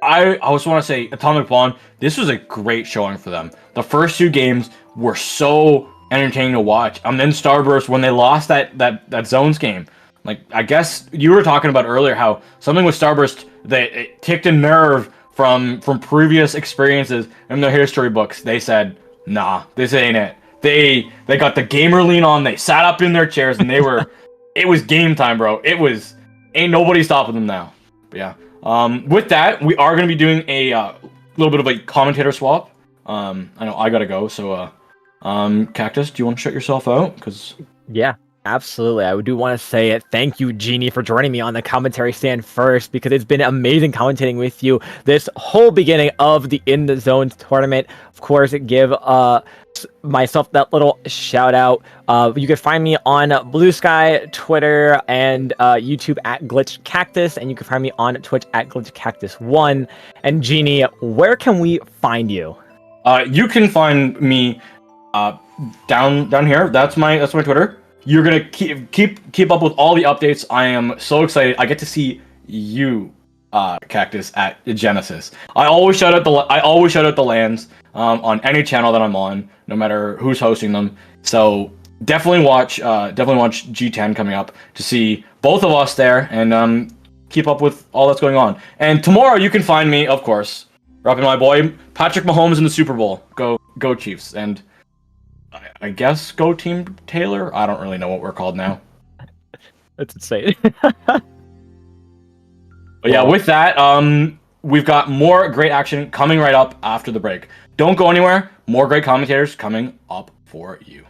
I also want to say, Atomic Bomb, this was a great showing for them. The first 2 games were so entertaining to watch. And then Starburst, when they lost that Zones game, like, I guess you were talking about earlier how something with Starburst, it ticked a nerve from previous experiences in their history books. They said, nah, this ain't it. They got the gamer lean on, they sat up in their chairs, and they were, it was game time, bro. It was, ain't nobody stopping them now. But yeah. With that, we are going to be doing a little bit of a commentator swap. I know I gotta go, so, Cactus, do you want to shut yourself out? Because Yeah, absolutely. I do want to say thank you, Genie, for joining me on the commentary stand first, because it's been amazing commentating with you this whole beginning of the In the Zone tournament. Of course, give myself that little shout out. You can find me on Blue Sky, Twitter, and YouTube at Glitch Cactus, and you can find me on Twitch at Glitch Cactus 1. And Genie, where can we find you? You can find me down here. That's my Twitter. You're gonna keep up with all the updates. I am so excited. I get to see you, Cactus, at Genesis. I always shout out the lands on any channel that I'm on, no matter who's hosting them. So definitely watch G10 coming up to see both of us there and keep up with all that's going on. And tomorrow you can find me, of course, repping my boy Patrick Mahomes in the Super Bowl. Go Chiefs, and I guess go Team Taylor. I don't really know what we're called now. That's insane. But yeah, with that, we've got more great action coming right up after the break. Don't go anywhere. More great commentators coming up for you.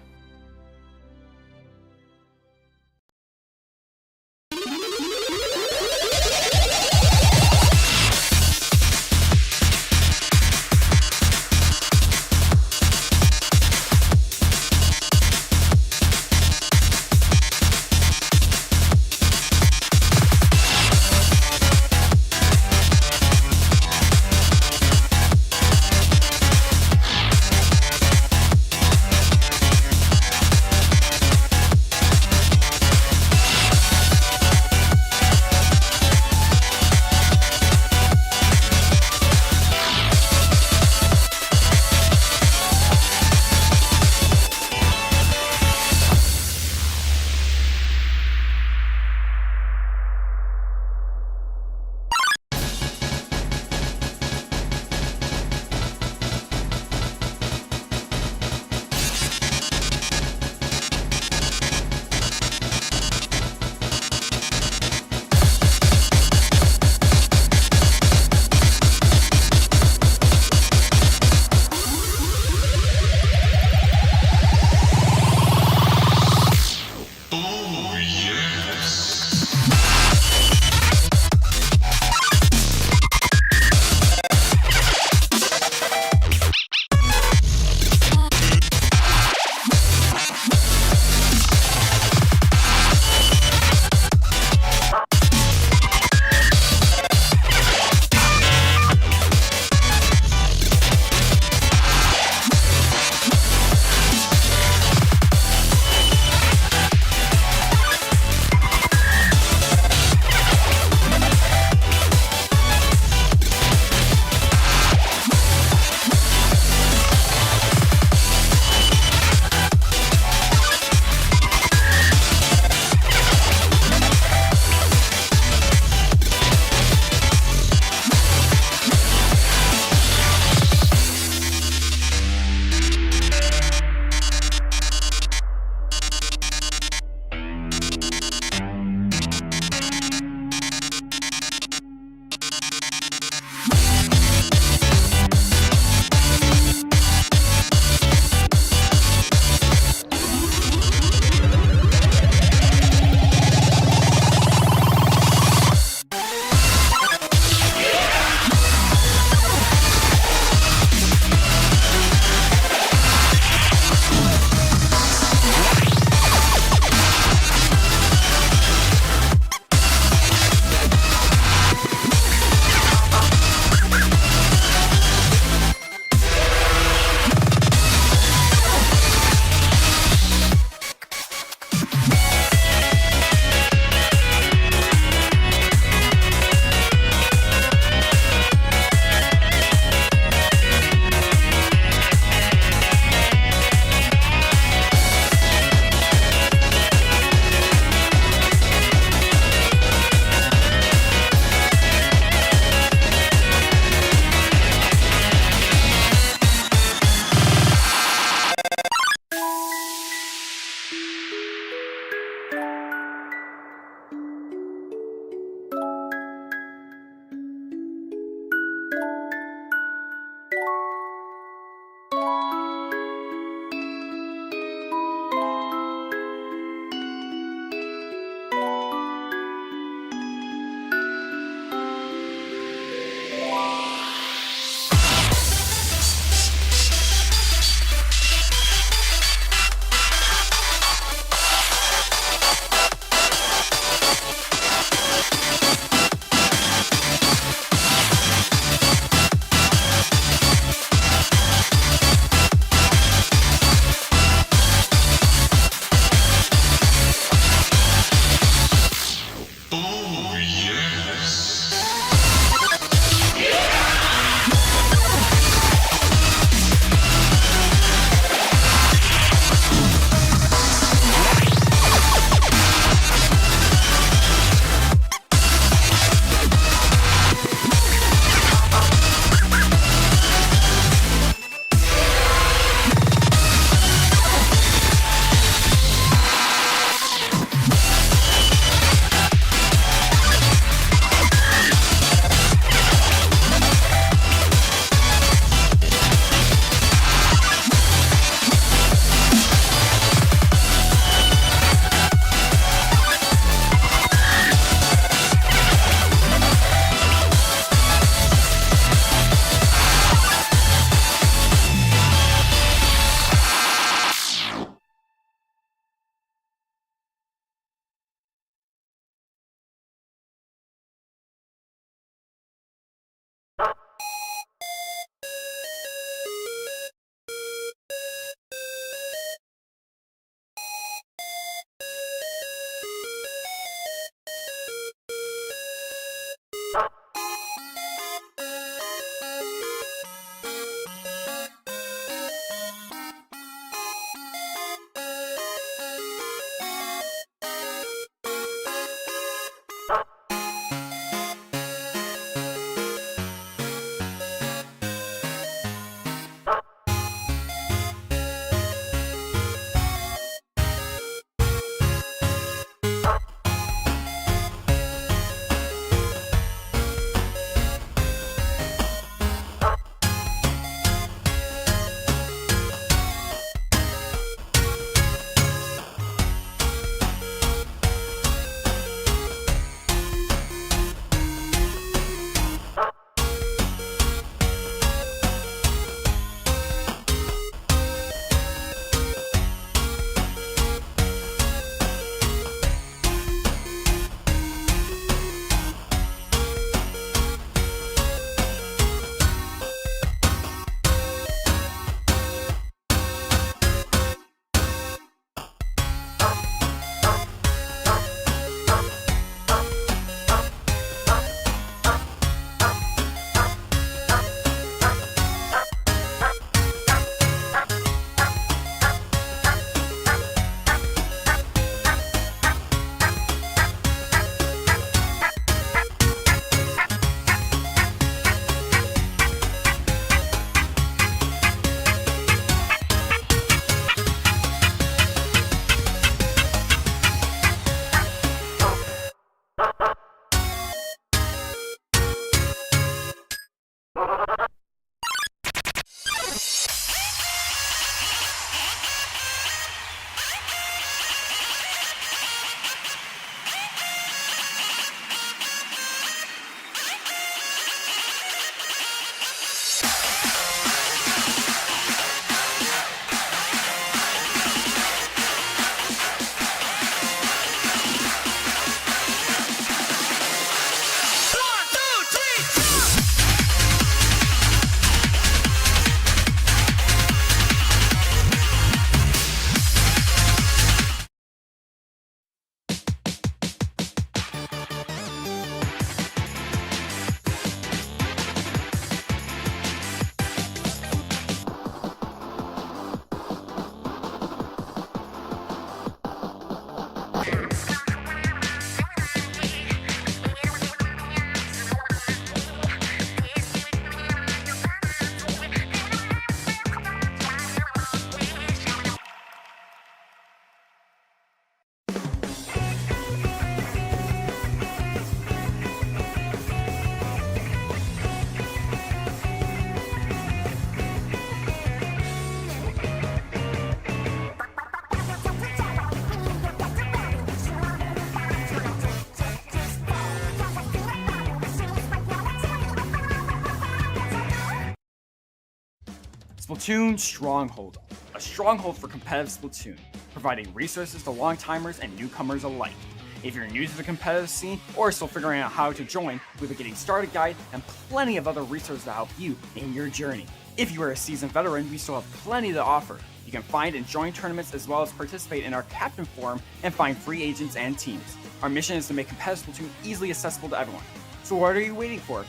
Splatoon Stronghold, a stronghold for competitive Splatoon, providing resources to long-timers and newcomers alike. If you're new to the competitive scene or still figuring out how to join, we have a getting started guide and plenty of other resources to help you in your journey. If you are a seasoned veteran, we still have plenty to offer. You can find and join tournaments as well as participate in our Captain Forum and find free agents and teams. Our mission is to make competitive Splatoon easily accessible to everyone. So what are you waiting for?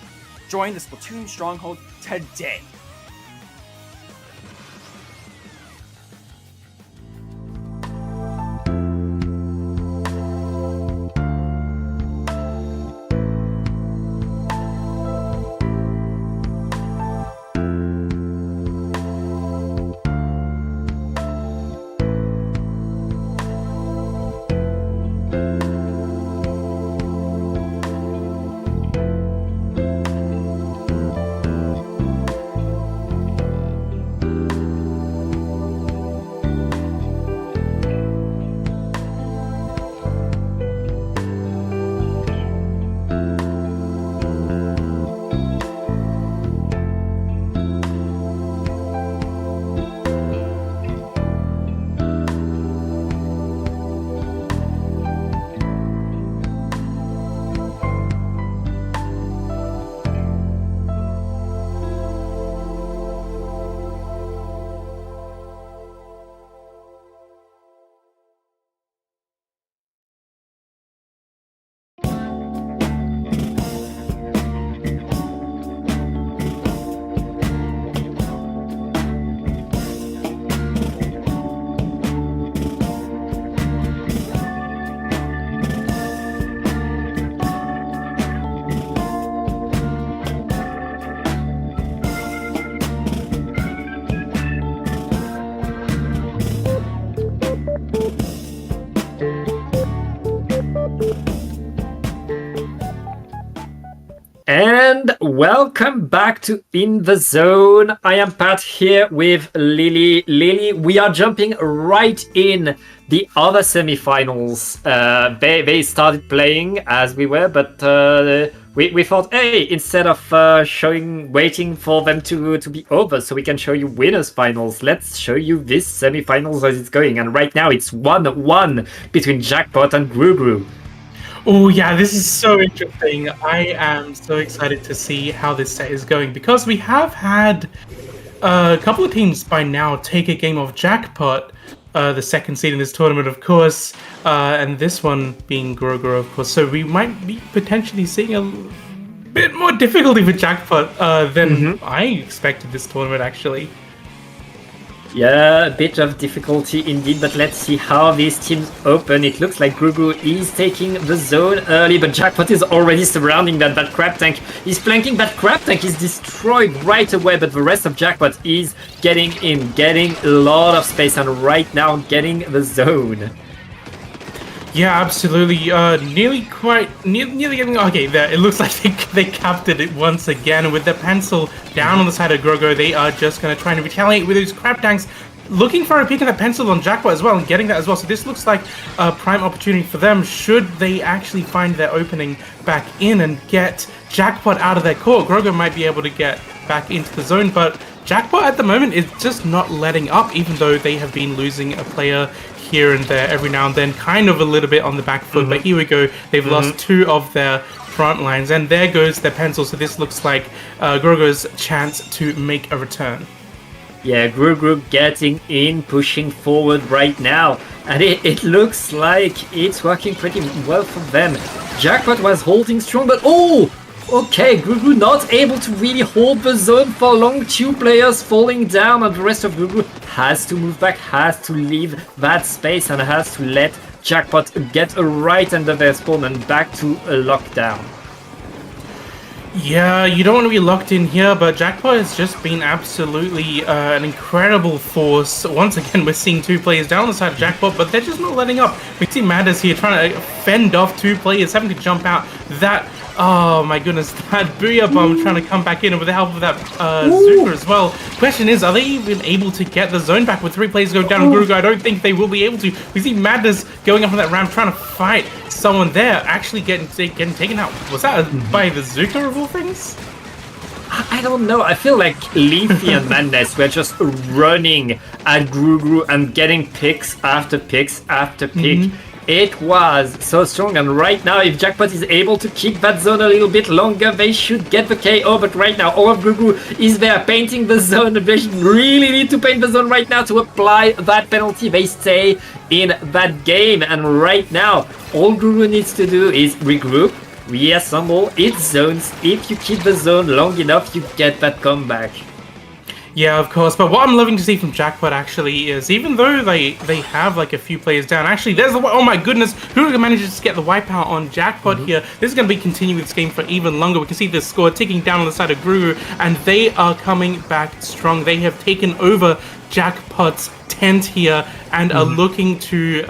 Join the Splatoon Stronghold today! And welcome back to In the Zone. I am Pat here with Lily. Lily, we are jumping right in the other semifinals. They started playing as we were, but we thought, hey, instead of waiting for them to be over so we can show you winners finals, let's show you this semifinals as it's going. And right now it's 1-1 between Jackpot and Gru. Oh yeah, this is so interesting. I am so excited to see how this set is going because we have had a couple of teams by now take a game of Jackpot, the second seed in this tournament, of course, and this one being Gru, of course. So we might be potentially seeing a bit more difficulty with Jackpot than I expected this tournament, actually. Yeah, a bit of difficulty indeed, but let's see how these teams open. It looks like Gru is taking the zone early, but Jackpot is already surrounding that crab tank. He's flanking, that crab tank is destroyed right away, but the rest of Jackpot is getting in, getting a lot of space, and right now getting the zone. Yeah, absolutely. Nearly getting... Okay, there. It looks like they captured it once again. With the pencil down on the side of Gru, they are just going to try and retaliate with those crab tanks. Looking for a peek at that pencil on Jackpot as well and getting that as well. So this looks like a prime opportunity for them should they actually find their opening back in and get Jackpot out of their court. Gru might be able to get back into the zone, but Jackpot at the moment is just not letting up, even though they have been losing a player here and there every now and then, kind of a little bit on the back foot, but here we go. They've lost two of their front lines, and there goes their pencil. So this looks like Gru's chance to make a return. Yeah, Gru getting in, pushing forward right now, and it looks like it's working pretty well for them. Jackpot was holding strong, but okay, Gru not able to really hold the zone for long. Two players falling down, and the rest of Gru has to move back, has to leave that space, and has to let Jackpot get right under their spawn and back to a lockdown. Yeah, you don't want to be locked in here, but Jackpot has just been absolutely an incredible force. Once again, we're seeing two players down the side of Jackpot, but they're just not letting up. We see Madders here trying to fend off two players, having to jump out. Oh my goodness, that Booyah Bomb trying to come back in with the help of that Zuka as well. Question is, are they even able to get the zone back with three players going down on Gru? I don't think they will be able to. We see Madness going up on that ramp trying to fight someone there, actually getting taken out. Was that by the Zuka of all things? I don't know. I feel like Leafy and Madness were just running at Gru and getting picks after picks after pick. It was so strong, and right now, if Jackpot is able to keep that zone a little bit longer, they should get the KO. But right now, all of Gru is there painting the zone. They really need to paint the zone right now to apply that penalty. They stay in that game, and right now, all Gru needs to do is regroup, reassemble its zones. If you keep the zone long enough, you get that comeback. Yeah, of course. But what I'm loving to see from Jackpot actually is, even though they have like a few players down, actually there's the, oh my goodness, who manages to get the wipeout on Jackpot here. This is going to be continuing this game for even longer. We can see the score ticking down on the side of Guru, and they are coming back strong. They have taken over Jackpot's tent here and are looking to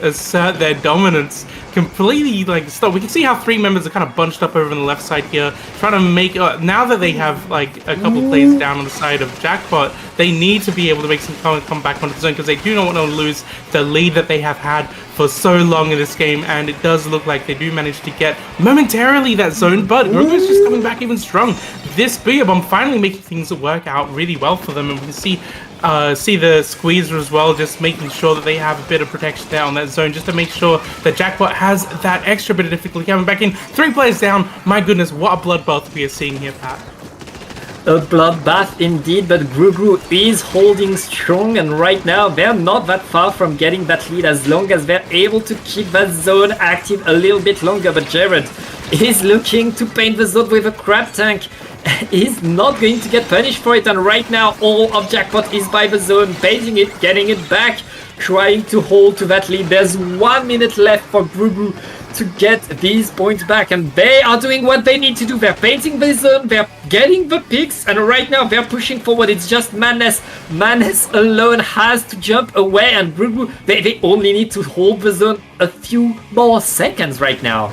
assert their dominance. Completely like stop. We can see how 3 members are kind of bunched up over on the left side here, trying to make now that they have like a couple players down on the side of Jackpot, they need to be able to make some come back onto the zone, because they do not want to lose the lead that they have had for so long in this game. And it does look like they do manage to get momentarily that zone, but Rugo's just coming back even strong. This Booyah Bomb finally making things work out really well for them, and we can see the squeezer as well, just making sure that they have a bit of protection there on that zone, just to make sure that Jackpot has that extra bit of difficulty coming back in. 3 players down. My goodness, what a bloodbath we are seeing here, Pat. A bloodbath indeed, but Gru is holding strong, and right now they're not that far from getting that lead as long as they're able to keep that zone active a little bit longer. But Jared is looking to paint the zone with a crab tank. He's not going to get punished for it, and right now all of Jackpot is by the zone, painting it, getting it back, trying to hold to that lead. There's 1 minute left for Gru to get these points back, and they are doing what they need to do. They're painting the zone, they're getting the picks, and right now they're pushing forward. It's just Madness. Madness alone has to jump away, and Gru, they only need to hold the zone a few more seconds right now.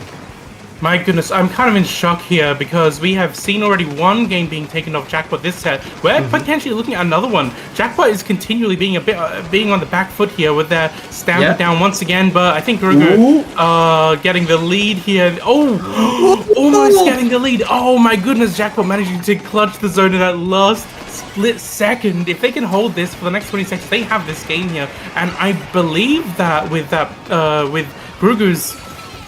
My goodness, I'm kind of in shock here, because we have seen already 1 game being taken off Jackpot this set. We're potentially looking at another one. Jackpot is continually being being on the back foot here with their stamper down once again, but I think Rugu getting the lead here. Oh, almost getting the lead. Oh my goodness, Jackpot managing to clutch the zone in that last split second. If they can hold this for the next 20 seconds, they have this game here. And I believe that with Grugu's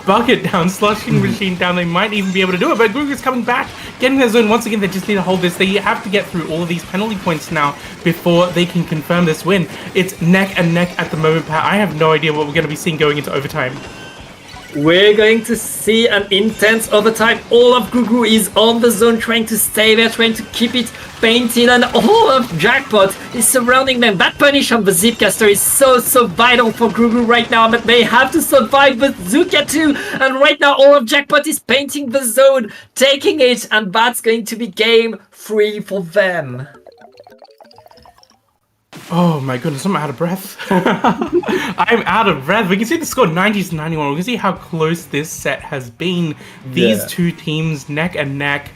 bucket down, slushing machine down, they might even be able to do it. But Grugu's coming back, getting their zone once again. They just need to hold this. They have to get through all of these penalty points now before they can confirm this win. It's neck and neck at the moment, Pat. I have no idea what we're going to be seeing going into overtime. We're going to see an intense overtime. All of Gru is on the zone, trying to stay there, trying to keep it painted, and all of Jackpot is surrounding them. That punish on the Zipcaster is so vital for Gru right now, but they have to survive the Zuka too. And right now, all of Jackpot is painting the zone, taking it, and that's going to be game 3 for them. Oh my goodness, I'm out of breath. I'm out of breath. We can see the score 90-91. We can see how close this set has been. These two teams neck and neck.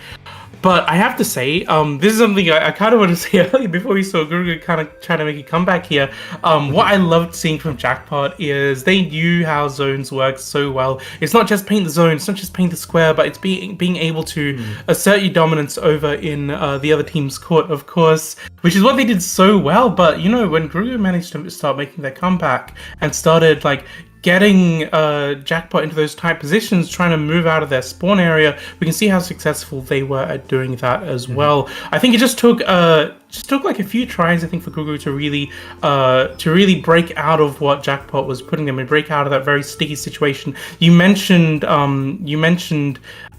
But I have to say, this is something I kind of want to say earlier before we saw Guru kind of try to make a comeback here. What I loved seeing from Jackpot is they knew how zones work so well. It's not just paint the zone, it's not just paint the square, but it's being able to assert your dominance over in the other team's court, of course, which is what they did so well. But, you know, when Guru managed to start making their comeback and started, like, getting Jackpot into those tight positions, trying to move out of their spawn area, we can see how successful they were at doing that as well. I think it just took like a few tries, I think, for Gugu to really break out of what Jackpot was putting them in, break out of that very sticky situation. You mentioned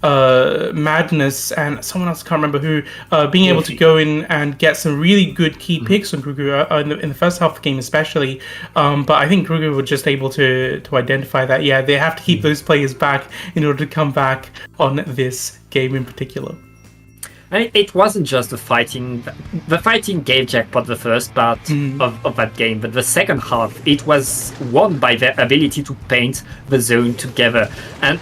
Madness and someone else, I can't remember who, being able to go in and get some really good key picks on Gugu in the first half of the game especially. But I think Gugu were just able to identify that, yeah, they have to keep those players back in order to come back on this game in particular. And it wasn't just the fighting. The fighting gave Jackpot the first part of that game, but the second half, it was won by their ability to paint the zone together. And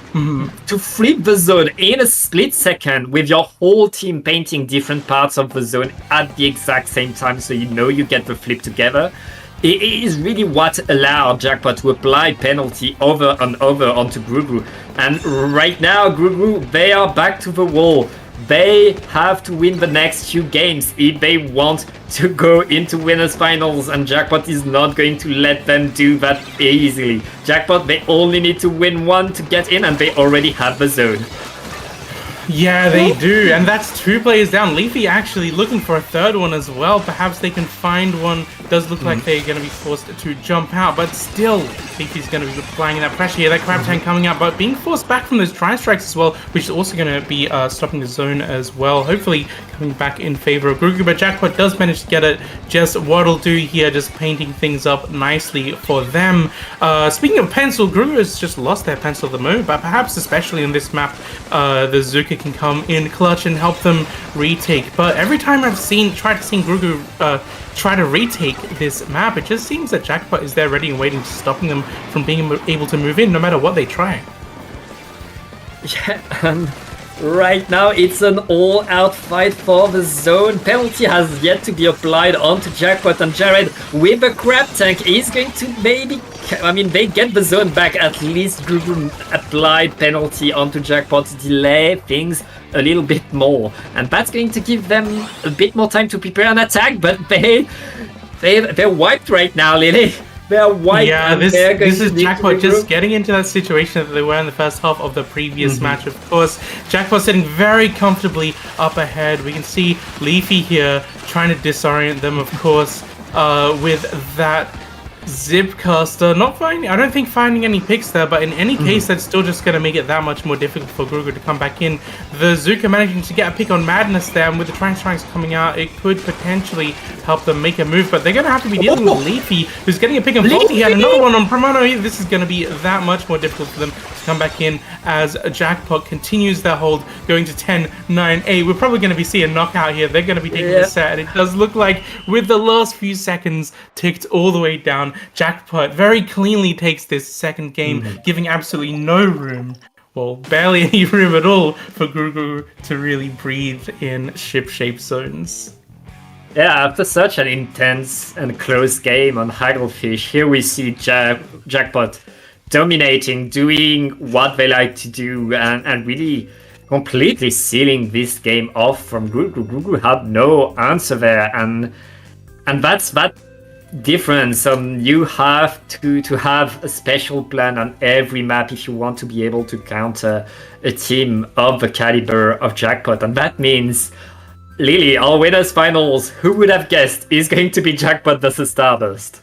to flip the zone in a split second with your whole team painting different parts of the zone at the exact same time, so you know you get the flip together, it is really what allowed Jackpot to apply penalty over and over onto Gru. And right now, Gru, they are back to the wall. They have to win the next few games if they want to go into winners finals, and Jackpot is not going to let them do that easily. Jackpot, they only need to win one to get in, and they already have the zone. Yeah, they do, and that's 2 players down. Leafy actually looking for a third one as well. Perhaps they can find one. Does look like they're going to be forced to jump out, but still, Leafy's going to be applying that pressure here. That Crab Tank coming out, but being forced back from those tri-strikes as well, which is also going to be stopping the zone as well. Hopefully coming back in favor of Grugu, but Jackpot does manage to get it. Just what'll do here, just painting things up nicely for them. Speaking of pencil, Grugu has just lost their pencil at the moment, but perhaps especially in this map, the Zuka can come in clutch and help them retake. But every time I've tried to see Grugu try to retake this map, it just seems that Jackpot is there ready and waiting, stopping them from being able to move in no matter what they try. Yeah, and right now it's an all-out fight for the zone. Penalty has yet to be applied onto Jackpot, and Jared with a Crab Tank is going to maybe... I mean, they get the zone back. At least Grugu applied penalty onto Jackpot to delay things a little bit more, and that's going to give them a bit more time to prepare an attack, but they're wiped right now, Lily. They're wiped. Yeah, this is Jackpot just getting into that situation that they were in the first half of the previous match. Of course, Jackpot sitting very comfortably up ahead. We can see Leafy here trying to disorient them, of course, with that Zipcaster. I don't think finding any picks there, but in any case, that's still just going to make it that much more difficult for Grugu to come back in. The Zuka managing to get a pick on Madness there, and with the Tri-Strikes coming out, it could potentially help them make a move, but they're going to have to be dealing with Leafy, who's getting a pick on Faulty. He had another one on Promono. This is going to be that much more difficult for them to come back in as Jackpot continues their hold, going to 10, 9, 8. We're probably going to be seeing a knockout here. They're going to be taking the set, and it does look like with the last few seconds ticked all the way down, Jackpot very cleanly takes this second game, giving absolutely no room, well, barely any room at all, for Grugu to really breathe in ship-shaped zones. Yeah, after such an intense and close game on Hagglefish, here we see Jackpot dominating, doing what they like to do, and really completely sealing this game off from Grugu. Grugu had no answer there, and that's that difference. You have to have a special plan on every map if you want to be able to counter a team of the caliber of Jackpot, and that means, Lily, our winners finals, who would have guessed, is going to be Jackpot versus Starburst.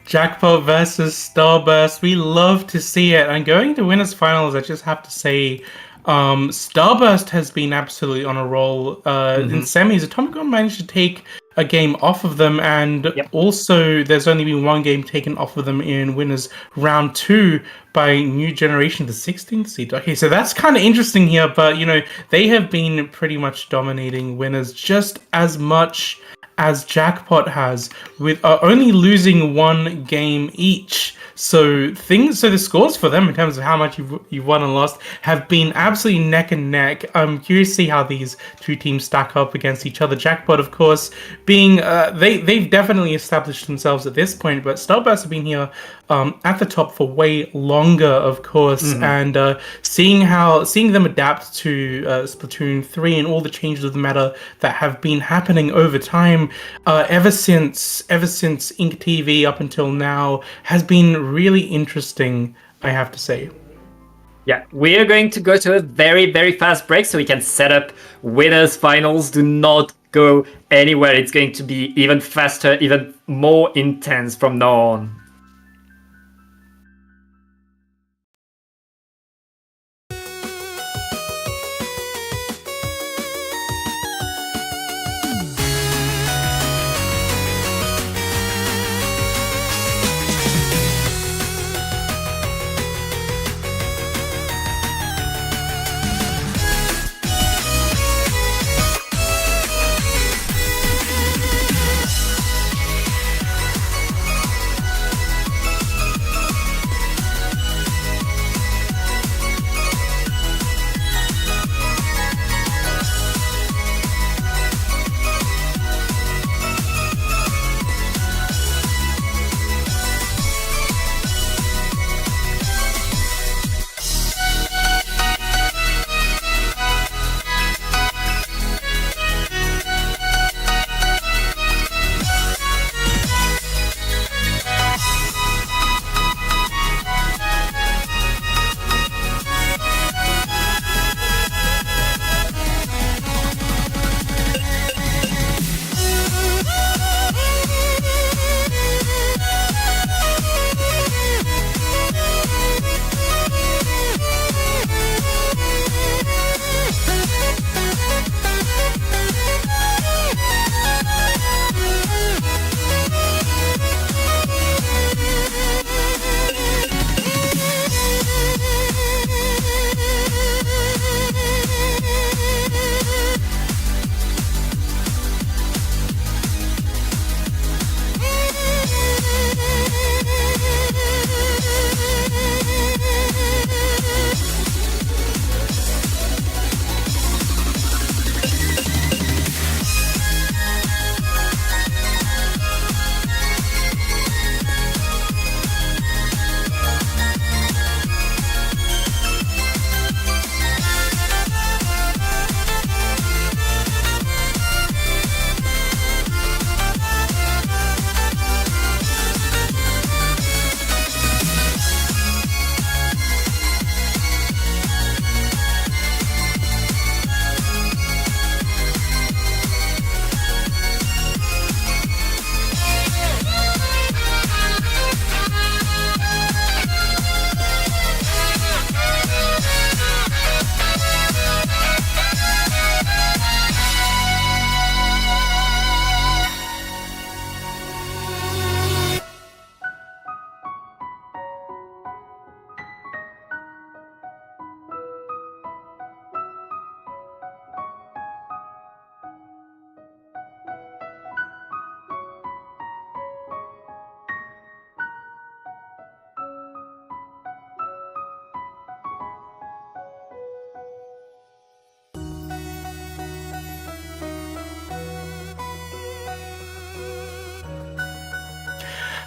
Jackpot versus Starburst, we love to see it. And going to winners finals, I just have to say, Starburst has been absolutely on a roll. In semis, Atomic Gun managed to take a game off of them, and also there's only been one game taken off of them in winners round 2 by New Generation, the 16th seed. Okay, so that's kind of interesting here, but you know, they have been pretty much dominating winners just as much as Jackpot has, with only losing one game each. So the scores for them in terms of how much you've won and lost have been absolutely neck and neck. I'm curious to see how these two teams stack up against each other. Jackpot, of course, being they've definitely established themselves at this point, but Starburst have been here at the top for way longer, of course, and seeing them adapt to Splatoon 3 and all the changes of the meta that have been happening over time, ever since Ink TV up until now, has been really interesting, I have to say. Yeah, we are going to go to a very, very fast break so we can set up winners finals. Do not go anywhere. It's going to be even faster, even more intense from now on.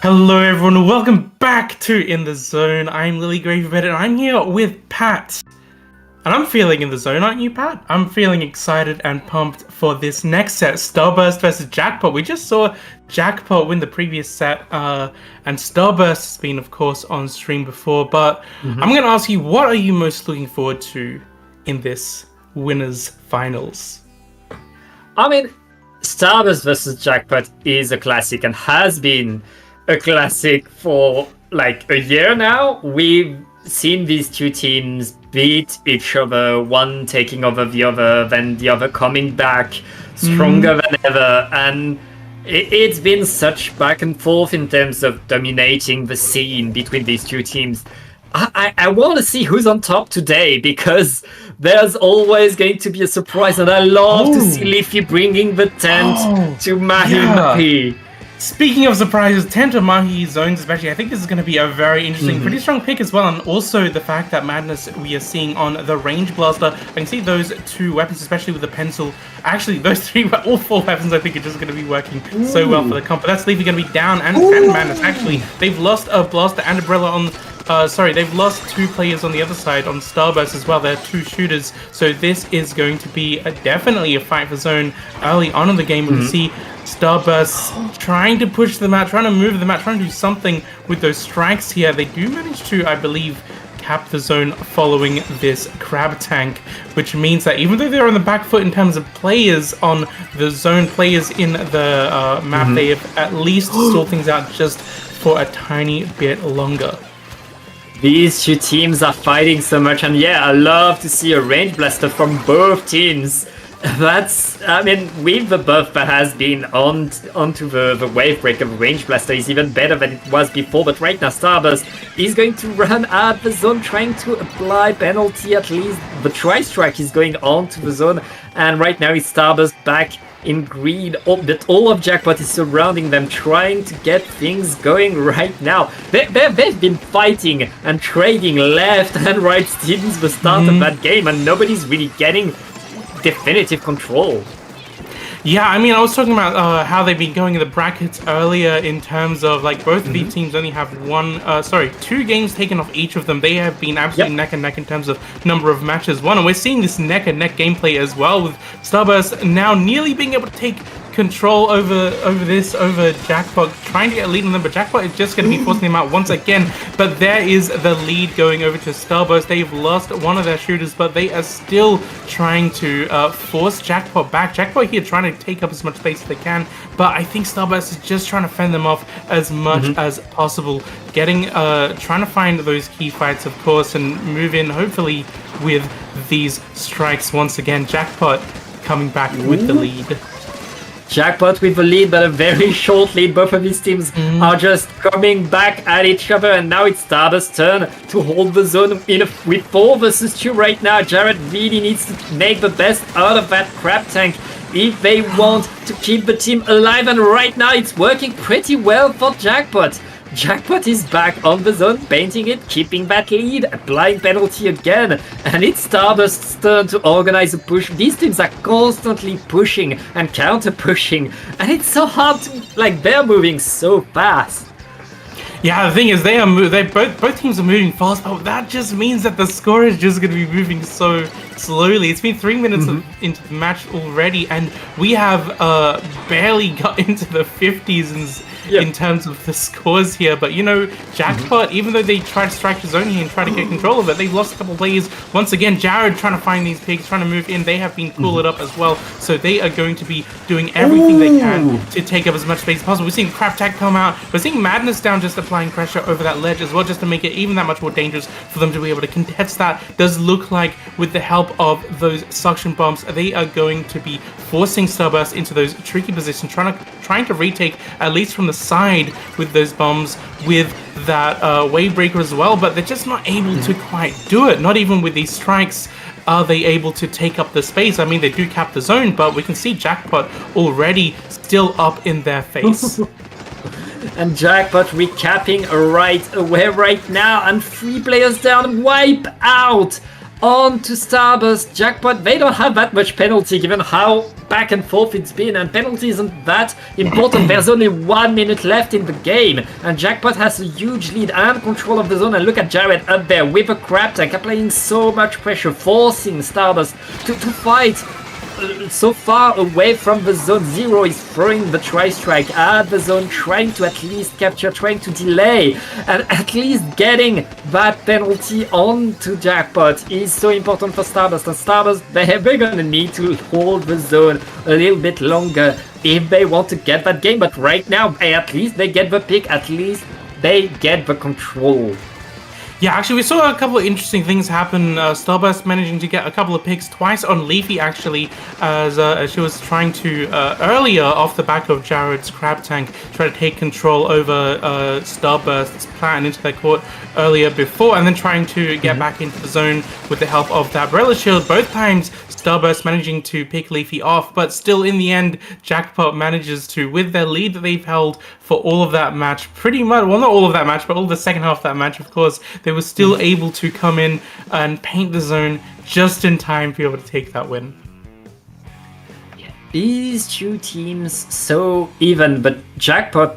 Hello everyone, welcome back to In the Zone. I'm Lily Gravybed and I'm here with Pat. And I'm feeling in the zone, aren't you, Pat? I'm feeling excited and pumped for this next set, Starburst versus Jackpot. We just saw Jackpot win the previous set, and Starburst has been, of course, on stream before. But I'm going to ask you, what are you most looking forward to in this winners finals? I mean, Starburst versus Jackpot is a classic and has been a classic for like a year now. We've seen these two teams beat each other, one taking over the other, then the other coming back stronger than ever, and it's been such back and forth in terms of dominating the scene between these two teams. I want to see who's on top today, because there's always going to be a surprise, and I love to see Leafy bringing the tent to Mahi. Speaking of surprises, 10 to Mahi zones especially, I think this is going to be a very interesting, pretty strong pick as well. And also the fact that Madness we are seeing on the Range Blaster. I can see those two weapons, especially with the pencil. Actually, those three, all four weapons, I think are just going to be working so well for the comp. But that's Leafy going to be down, and Madness. Actually, they've lost a Blaster and Umbrella on... they've lost two players on the other side on Starburst as well. They're two shooters, so this is going to be definitely a fight for zone early on in the game. We can see Starburst trying to push them out, trying to move them out, trying to do something with those strikes here. They do manage to, I believe, cap the zone following this crab tank, which means that even though they're on the back foot in terms of players on the zone, players in the map, they have at least stalled things out just for a tiny bit longer. These two teams are fighting so much, and yeah, I love to see a Range Blaster from both teams. That's, I mean, with the buff that has been onto the wave break of Range Blaster is even better than it was before, but right now Starburst is going to run out the zone, trying to apply penalty. At least the Tri-Strike is going on to the zone, and right now it's Starburst back in green, but all of Jackpot is surrounding them, trying to get things going right now. They've been fighting and trading left and right since the start of that game, and nobody's really getting definitive control. Yeah, I mean, I was talking about how they've been going in the brackets earlier in terms of, like, both of these teams only have two games taken off each of them. They have been absolutely neck and neck in terms of number of matches won, and we're seeing this neck and neck gameplay as well, with Starburst now nearly being able to take control over Jackpot, trying to get a lead on them, but Jackpot is just going to be forcing them out once again. But there is the lead going over to Starburst. They've lost one of their shooters, but they are still trying to force Jackpot back. Jackpot here trying to take up as much space as they can, but I think Starburst is just trying to fend them off as much as possible, trying to find those key fights, of course, and move in hopefully with these strikes once again. Jackpot coming back with the lead. Jackpot with the lead, but a very short lead. Both of these teams are just coming back at each other, and now it's Starburst's turn to hold the zone with 4 versus 2 right now. Jared really needs to make the best out of that crab tank if they want to keep the team alive, and right now it's working pretty well for Jackpot. Jackpot is back on the zone, painting it, keeping that lead, applying penalty again, and it's Starburst's turn to organize a push. These teams are constantly pushing and counter-pushing, and it's so hard to, like, they're moving so fast. Yeah, the thing is, both teams are moving fast, but that just means that the score is just going to be moving so slowly. It's been 3 minutes into the match already, and we have barely got into the 50s in terms of the scores here. But, you know, Jackpot, even though they tried to strike the zone here and try to get control of it, they've lost a couple of players. Once again, Jared trying to find these pigs, trying to move in. They have been cooled up as well, so they are going to be doing everything they can to take up as much space as possible. We're seeing Crap Tag come out. We're seeing Madness down, just applying pressure over that ledge as well, just to make it even that much more dangerous for them to be able to contest that. Does look like with the help of those suction bombs, they are going to be forcing Starburst into those tricky positions, trying to retake at least from the side with those bombs, with that wave breaker as well, but they're just not able to quite do it. Not even with these strikes are they able to take up the space. I mean, they do cap the zone, but we can see Jackpot already still up in their face. And Jackpot recapping right away right now, and 3 players down, wipe out. on to Starburst. Jackpot, they don't have that much penalty given how back and forth it's been, and penalty isn't that important. There's only 1 minute left in the game, and Jackpot has a huge lead and control of the zone. And look at Jared up there with a crab tank, applying so much pressure, forcing Starburst to fight so far away from the zone. Zero is throwing the tri-strike at the zone, trying to at least capture, trying to delay, and at least getting that penalty onto Jackpot is so important for Starburst. And Starburst, they're gonna need to hold the zone a little bit longer if they want to get that game. But right now, at least they get the pick, at least they get the control. Yeah, actually, we saw a couple of interesting things happen. Starburst managing to get a couple of picks twice on Leafy, actually, as she was trying to, earlier, off the back of Jared's crab tank, try to take control over Starburst's plan into their court earlier before, and then trying to get back into the zone with the help of that Umbrella Shield. Both times, Starburst managing to pick Leafy off, but still, in the end, Jackpot manages to, with their lead that they've held for all of that match, pretty much, well, not all of that match, but all the second half of that match, of course, they were still able to come in and paint the zone just in time to be able to take that win. These two teams so even, but Jackpot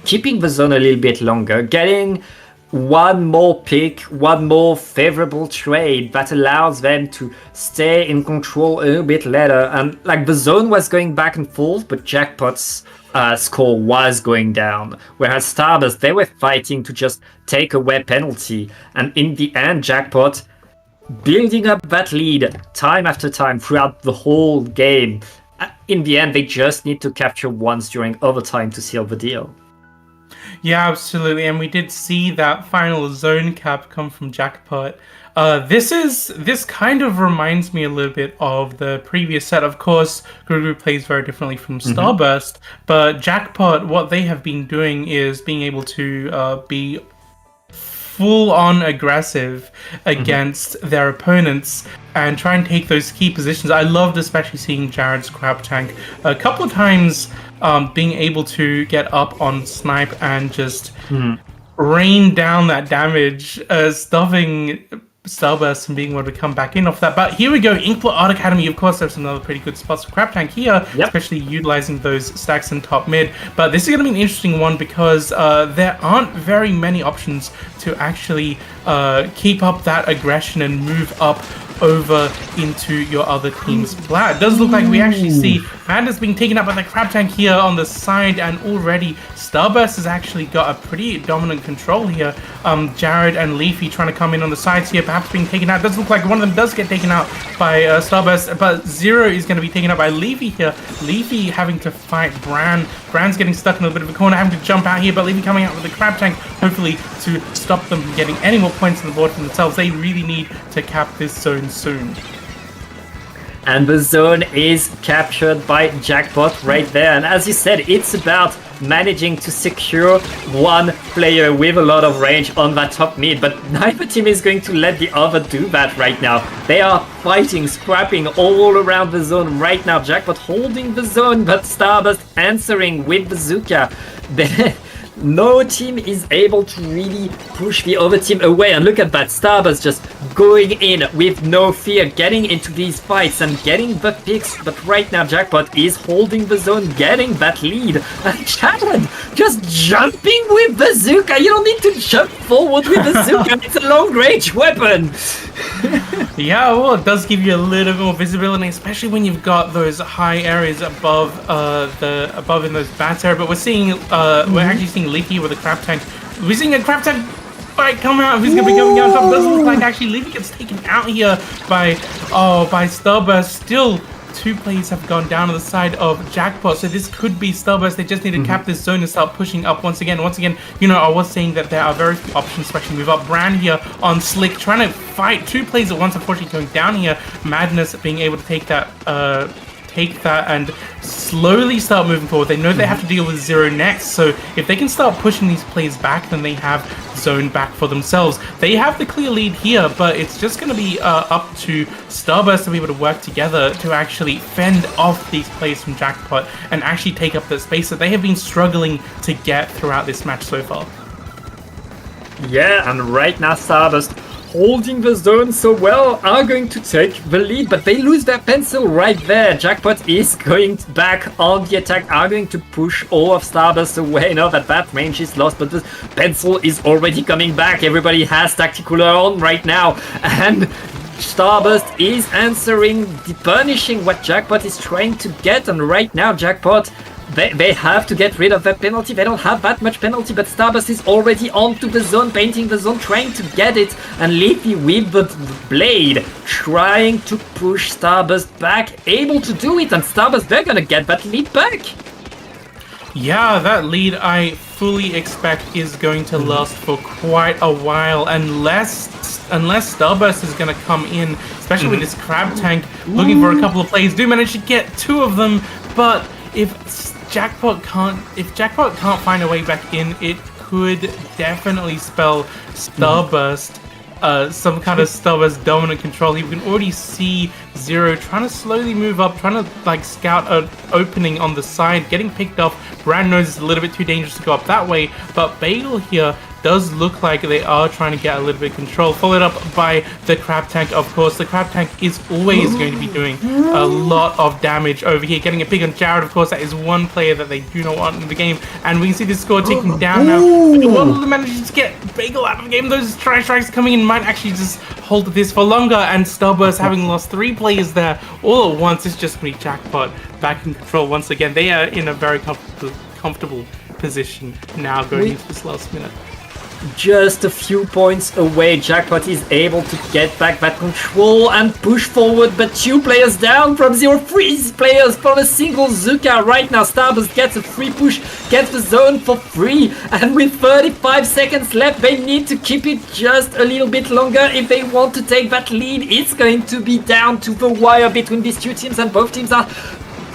keeping the zone a little bit longer, getting one more pick, one more favorable trade that allows them to stay in control a little bit later. And like the zone was going back and forth, but Jackpot's score was going down, whereas Starburst, they were fighting to just take away penalty, and in the end Jackpot building up that lead time after time throughout the whole game. In the end, they just need to capture once during overtime to seal the deal. Yeah, absolutely, and we did see that final zone cap come from Jackpot. This kind of reminds me a little bit of the previous set. Of course, Guru plays very differently from Starburst, but Jackpot, what they have been doing is being able to be full-on aggressive against their opponents and try and take those key positions. I loved especially seeing Jared's crab tank a couple of times being able to get up on snipe and just rain down that damage, stopping Starburst from being able to come back in off that. But here we go, Inkblot Art Academy. Of course, there's another pretty good spots for crab tank here, especially utilizing those stacks in top mid. But this is going to be an interesting one because there aren't very many options to actually keep up that aggression and move up over into your other team's plat. It does look like we actually see Madness being taken up by the crab tank here on the side, and already Starburst has actually got a pretty dominant control here. Jared and Leafy trying to come in on the sides here, perhaps being taken out. It does look like one of them does get taken out by Starburst, but Zero is going to be taken out by Leafy here. Leafy having to fight Bran. Bran's getting stuck in a bit of a corner, having to jump out here, but Leafy coming out with the crab tank, hopefully to stop them from getting any more points on the board for themselves. They really need to cap this zone soon. And the zone is captured by Jackpot right there. And as you said, it's about managing to secure one player with a lot of range on that top mid, but neither team is going to let the other do that right now. They are fighting, scrapping all around the zone right now. Jackpot holding the zone, but Starburst answering with Bazooka. No team is able to really push the other team away, and look at that, Starburst just going in with no fear, getting into these fights and getting the picks. But right now Jackpot is holding the zone, getting that lead, and Jared just jumping with Bazooka. You don't need to jump forward with Bazooka, it's a long range weapon. Yeah, well, it does give you a little bit more visibility, especially when you've got those high areas above above in those bats area. But we're seeing we're actually seeing Leafy with a crab tank. We're seeing a crab tank fight come out. Who's gonna be going out top? It doesn't look like actually Leafy gets taken out here by Starburst. Still, two players have gone down to the side of Jackpot, so this could be Starburst. They just need to cap this zone and start pushing up once again. You know, I was saying that there are very few options, especially move up. Bran here on Slick, trying to fight two players at once, unfortunately going down here. Madness being able to take that and slowly start moving forward. They know they have to deal with Zero next, so if they can start pushing these plays back, then they have zone back for themselves. They have the clear lead here, but it's just going to be up to Starburst to be able to work together to actually fend off these plays from Jackpot and actually take up the space that they have been struggling to get throughout this match so far. Yeah, and right now Starburst holding the zone so well, are going to take the lead, but they lose their pencil right there. Jackpot is going back on the attack, are going to push all of Starburst away now that range is lost, but the pencil is already coming back. Everybody has Tactical on right now, and Starburst is answering, punishing what Jackpot is trying to get, and right now Jackpot, they have to get rid of that penalty. They don't have that much penalty, but Starburst is already onto the zone, painting the zone, trying to get it, and Leafy with the blade trying to push Starburst back, able to do it, and Starburst, they're gonna get that lead back. Yeah, that lead I fully expect is going to last for quite a while, unless Starburst is going to come in, especially with this crab tank looking for a couple of plays. Do manage to get 2 of them, but if Jackpot can't find a way back in, it could definitely spell Starburst. Some kind of Starburst dominant control. You can already see Zero trying to slowly move up, trying to like scout an opening on the side, getting picked off. Brand knows it's a little bit too dangerous to go up that way, but Bagel here does look like they are trying to get a little bit of control, followed up by the crab tank. Of course, the crab tank is always going to be doing a lot of damage over here, getting a pick on Jared. Of course, that is one player that they do not want in the game, and we can see the score ticking down now. Will manage to get Bagel out of the game. Those try strikes coming in might actually just hold this for longer, and Starburst having lost 3 players there all at once. It's just going to be Jackpot back in control once again. They are in a very comfortable position now going into this last minute. Just a few points away, Jackpot is able to get back that control and push forward, but 2 players down from 0. 3 players from a single Zuka right now. Starburst gets a free push, gets the zone for free, and with 35 seconds left, they need to keep it just a little bit longer if they want to take that lead. It's going to be down to the wire between these 2 teams, and both teams are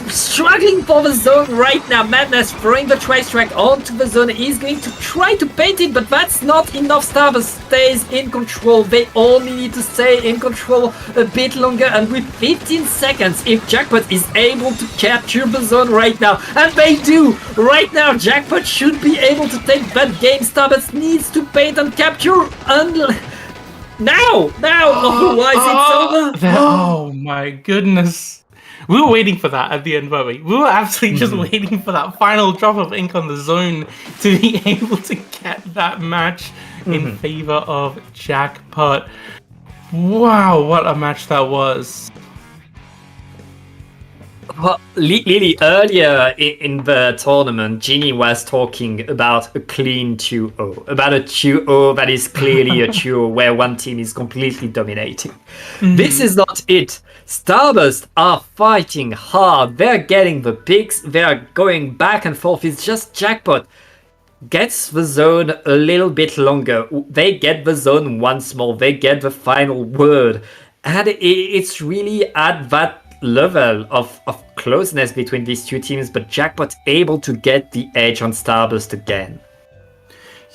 struggling for the zone right now. Madness throwing the tri-strike onto the zone. He's going to try to paint it, but that's not enough. Starburst stays in control. They only need to stay in control a bit longer, and with 15 seconds, if Jackpot is able to capture the zone right now, and they do right now, Jackpot should be able to take that game. Starburst needs to paint and capture now, otherwise it's over. Oh my goodness. We were waiting for that at the end, weren't we? We were absolutely just waiting for that final drop of ink on the zone to be able to get that match in favor of Jackpot. Wow, what a match that was. Well, Lily, earlier in the tournament, Ginny was talking about a clean 2-0, about a 2-0 that is clearly a 2-0 where one team is completely dominating. This is not it. Starburst are fighting hard. They're getting the picks. They're going back and forth. It's just Jackpot gets the zone a little bit longer. They get the zone once more. They get the final word. And it's really at that level of closeness between these 2 teams, but Jackpot able to get the edge on Starburst again.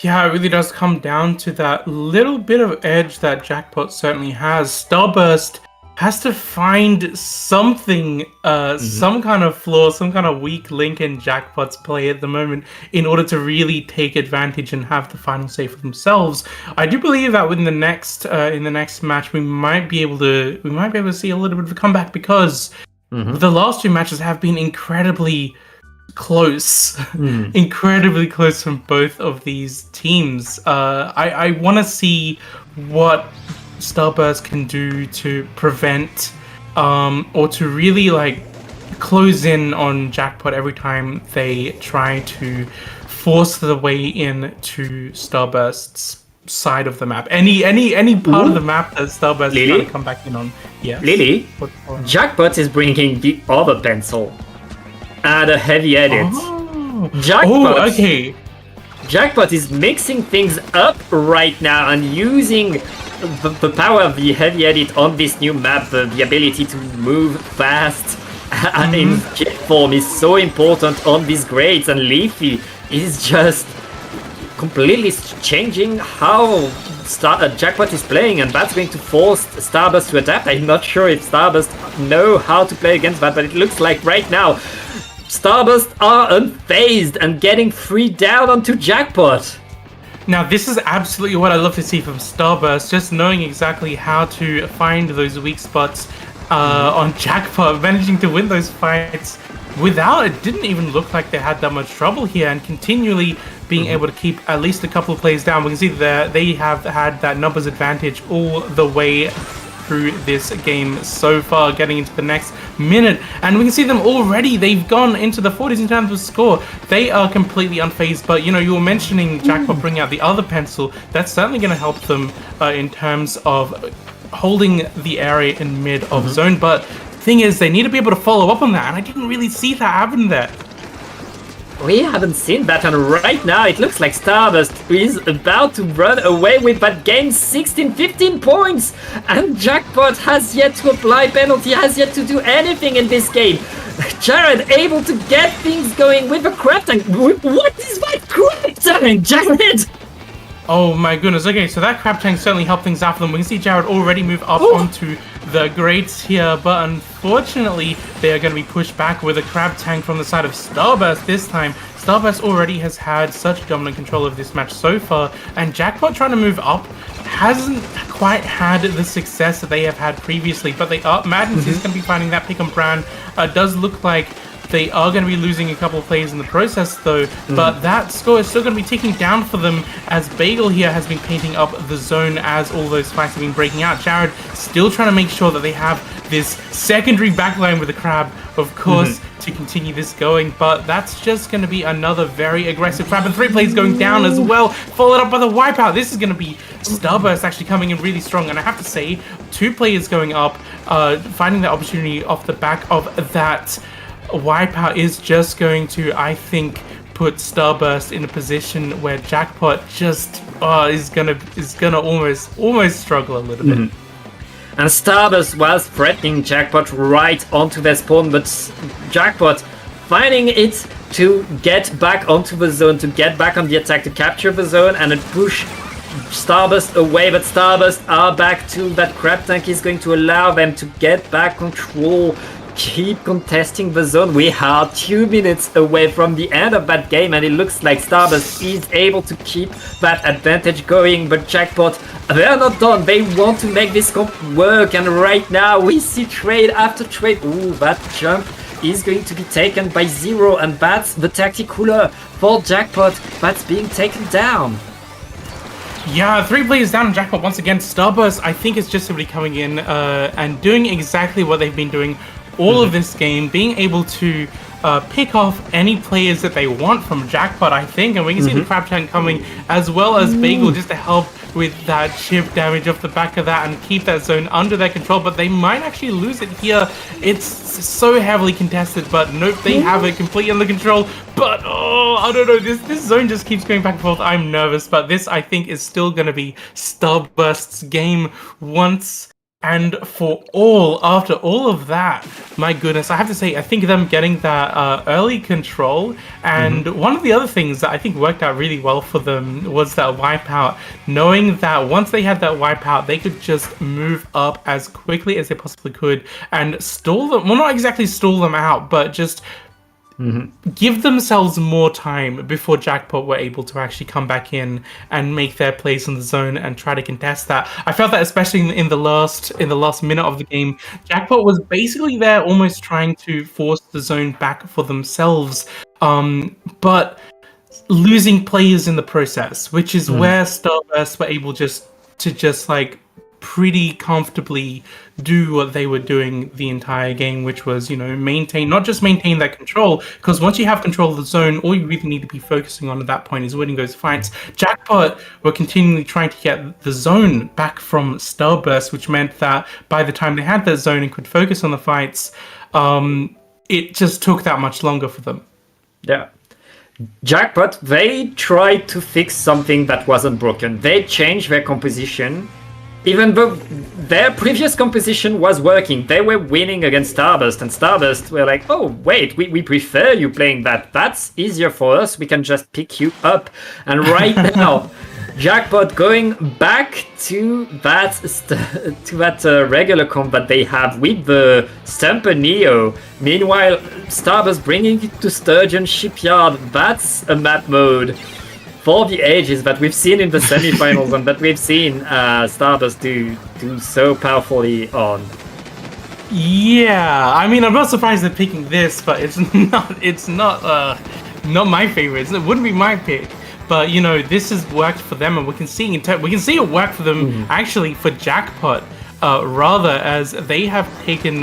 Yeah, it really does come down to that little bit of edge that Jackpot certainly has. Starburst has to find something, some kind of flaw, some kind of weak link in Jackpot's play at the moment in order to really take advantage and have the final say for themselves. I do believe that in the next match we might be able to see a little bit of a comeback, because the last 2 matches have been incredibly close, incredibly close from both of these teams. I want to see what Starburst can do to prevent or to really like close in on Jackpot every time they try to force the way in to Starburst's side of the map. Any part of the map that Starburst is trying to come back in on. Yes. Lily, Jackpot is bringing the other pencil and a heavy edit. Okay. Jackpot is mixing things up right now and using the power of the heavy edit on this new map. The ability to move fast and in jet form is so important on these grades, and Leafy is just completely changing how Jackpot is playing, and that's going to force Starburst to adapt. I'm not sure if Starburst know how to play against that, but it looks like right now Starburst are unfazed and getting 3 down onto Jackpot. Now, this is absolutely what I love to see from Starburst, just knowing exactly how to find those weak spots on Jackpot, managing to win those fights without, it didn't even look like they had that much trouble here, and continually being able to keep at least a couple of players down. We can see that they have had that numbers advantage all the way through this game so far, getting into the next minute, and we can see them already. They've gone into the 40s in terms of score. They are completely unfazed, but you know, you were mentioning Jackpot bringing out the other pencil. That's certainly going to help them in terms of holding the area in mid of zone, but thing is, they need to be able to follow up on that, and I didn't really see that happen there. We haven't seen that, and right now it looks like Starburst is about to run away with that game, 15 points, and Jackpot has yet to apply penalty, has yet to do anything in this game. Jared able to get things going with a crab tank. What is that crab tank, Jared? Oh my goodness, okay, so that crab tank certainly helped things out for them. We can see Jared already move up onto the grates here, but unfortunately they are going to be pushed back with a crab tank from the side of Starburst this time. Starburst already has had such dominant control of this match so far, and Jackpot trying to move up hasn't quite had the success that they have had previously, but they are, Madness is going to be finding that pick and brand. Does look like they are going to be losing a couple of players in the process though, but that score is still going to be ticking down for them, as Bagel here has been painting up the zone as all those fights have been breaking out. Jared still trying to make sure that they have this secondary backline with the crab, of course, to continue this going, but that's just going to be another very aggressive crab, and 3 players going down as well, followed up by the wipeout. This is going to be Starburst actually coming in really strong, and I have to say, 2 players going up, finding that opportunity off the back of that wipeout is just going to, I think, put Starburst in a position where Jackpot just is gonna almost struggle a little bit. And Starburst was threatening Jackpot right onto their spawn, but Jackpot finding it to get back onto the zone, to get back on the attack, to capture the zone and then push Starburst away, but Starburst are back to that crab tank is going to allow them to get back control, keep contesting the zone. We are 2 minutes away from the end of that game, and it looks like Starburst is able to keep that advantage going, but Jackpot, they're not done. They want to make this comp work, and right now we see trade after trade. Ooh, that jump is going to be taken by Zero, and that's the tactic cooler for Jackpot that's being taken down. Yeah, 3 players down on Jackpot once again. Starburst, I think, is just simply coming in and doing exactly what they've been doing all of this game, being able to pick off any players that they want from Jackpot, I think, and we can see the crab tank coming as well as Bagel just to help with that chip damage off the back of that and keep that zone under their control, but they might actually lose it here. It's so heavily contested, but nope, they have it completely under control, but I don't know, this zone just keeps going back and forth. I'm nervous, but this, I think, is still going to be Starburst's game once and for all. After all of that, my goodness, I have to say, I think them getting that early control, and one of the other things that I think worked out really well for them was that wipeout, knowing that once they had that wipeout, they could just move up as quickly as they possibly could and stall them, well, not exactly stall them out, but just give themselves more time before Jackpot were able to actually come back in and make their place in the zone and try to contest that. I felt that especially in the last minute of the game, Jackpot was basically there almost trying to force the zone back for themselves, but losing players in the process, which is where Starburst were able to like pretty comfortably do what they were doing the entire game, which was, you know, maintain that control, because once you have control of the zone, all you really need to be focusing on at that point is winning those fights. Jackpot were continually trying to get the zone back from Starburst, which meant that by the time they had that zone and could focus on the fights, it just took that much longer for them. Yeah. Jackpot, they tried to fix something that wasn't broken. They changed their composition. Even though their previous composition was working, they were winning against Starburst, and Starburst were like, oh, wait, we prefer you playing that. That's easier for us. We can just pick you up. And right now, Jackpot going back to that regular comp that they have with the Stumper Neo. Meanwhile, Starburst bringing it to Sturgeon Shipyard. That's a map mode for the ages that we've seen in the semifinals and that we've seen Starburst do so powerfully on. Yeah, I mean, I'm not surprised they're picking this, but it's not my favorite. It wouldn't be my pick. But you know, this has worked for them, and we can see it work for them actually for Jackpot. Rather, as they have taken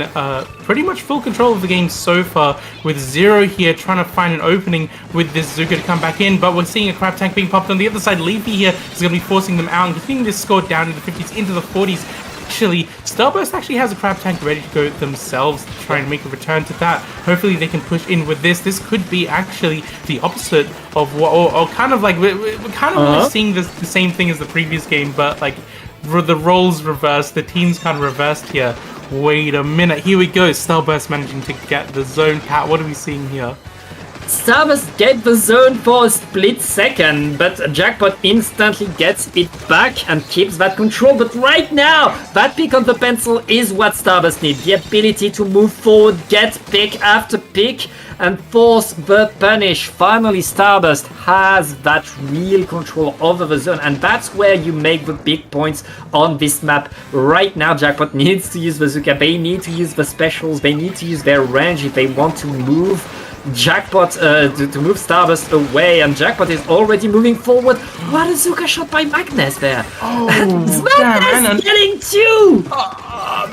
pretty much full control of the game so far, with Zero here trying to find an opening with this Zuka to come back in, but we're seeing a Crab Tank being popped on the other side. Leafy here is going to be forcing them out and getting this score down into the 50s, into the 40s. Actually, Starburst actually has a Crab Tank ready to go themselves to try and make a return to that. Hopefully they can push in with this. This could be actually the opposite of what, or kind of like, we're kind of seeing the same thing as the previous game, but like, the roles reversed, the teams kind of reversed here. Wait a minute, here we go. Starburst managing to get the zone. Pat, what are we seeing here? Starburst get the zone for a split second, but Jackpot instantly gets it back and keeps that control. But right now, that pick on the pencil is what Starburst needs. The ability to move forward, get pick after pick, and force the punish. Finally, Starburst has that real control over the zone, and that's where you make the big points on this map. Right now, Jackpot needs to use the Zuka, they need to use the specials, they need to use their range if they want to move Jackpot, to move Starburst away, and Jackpot is already moving forward. What a Zuka shot by Magnus there! Oh, Magnus getting two!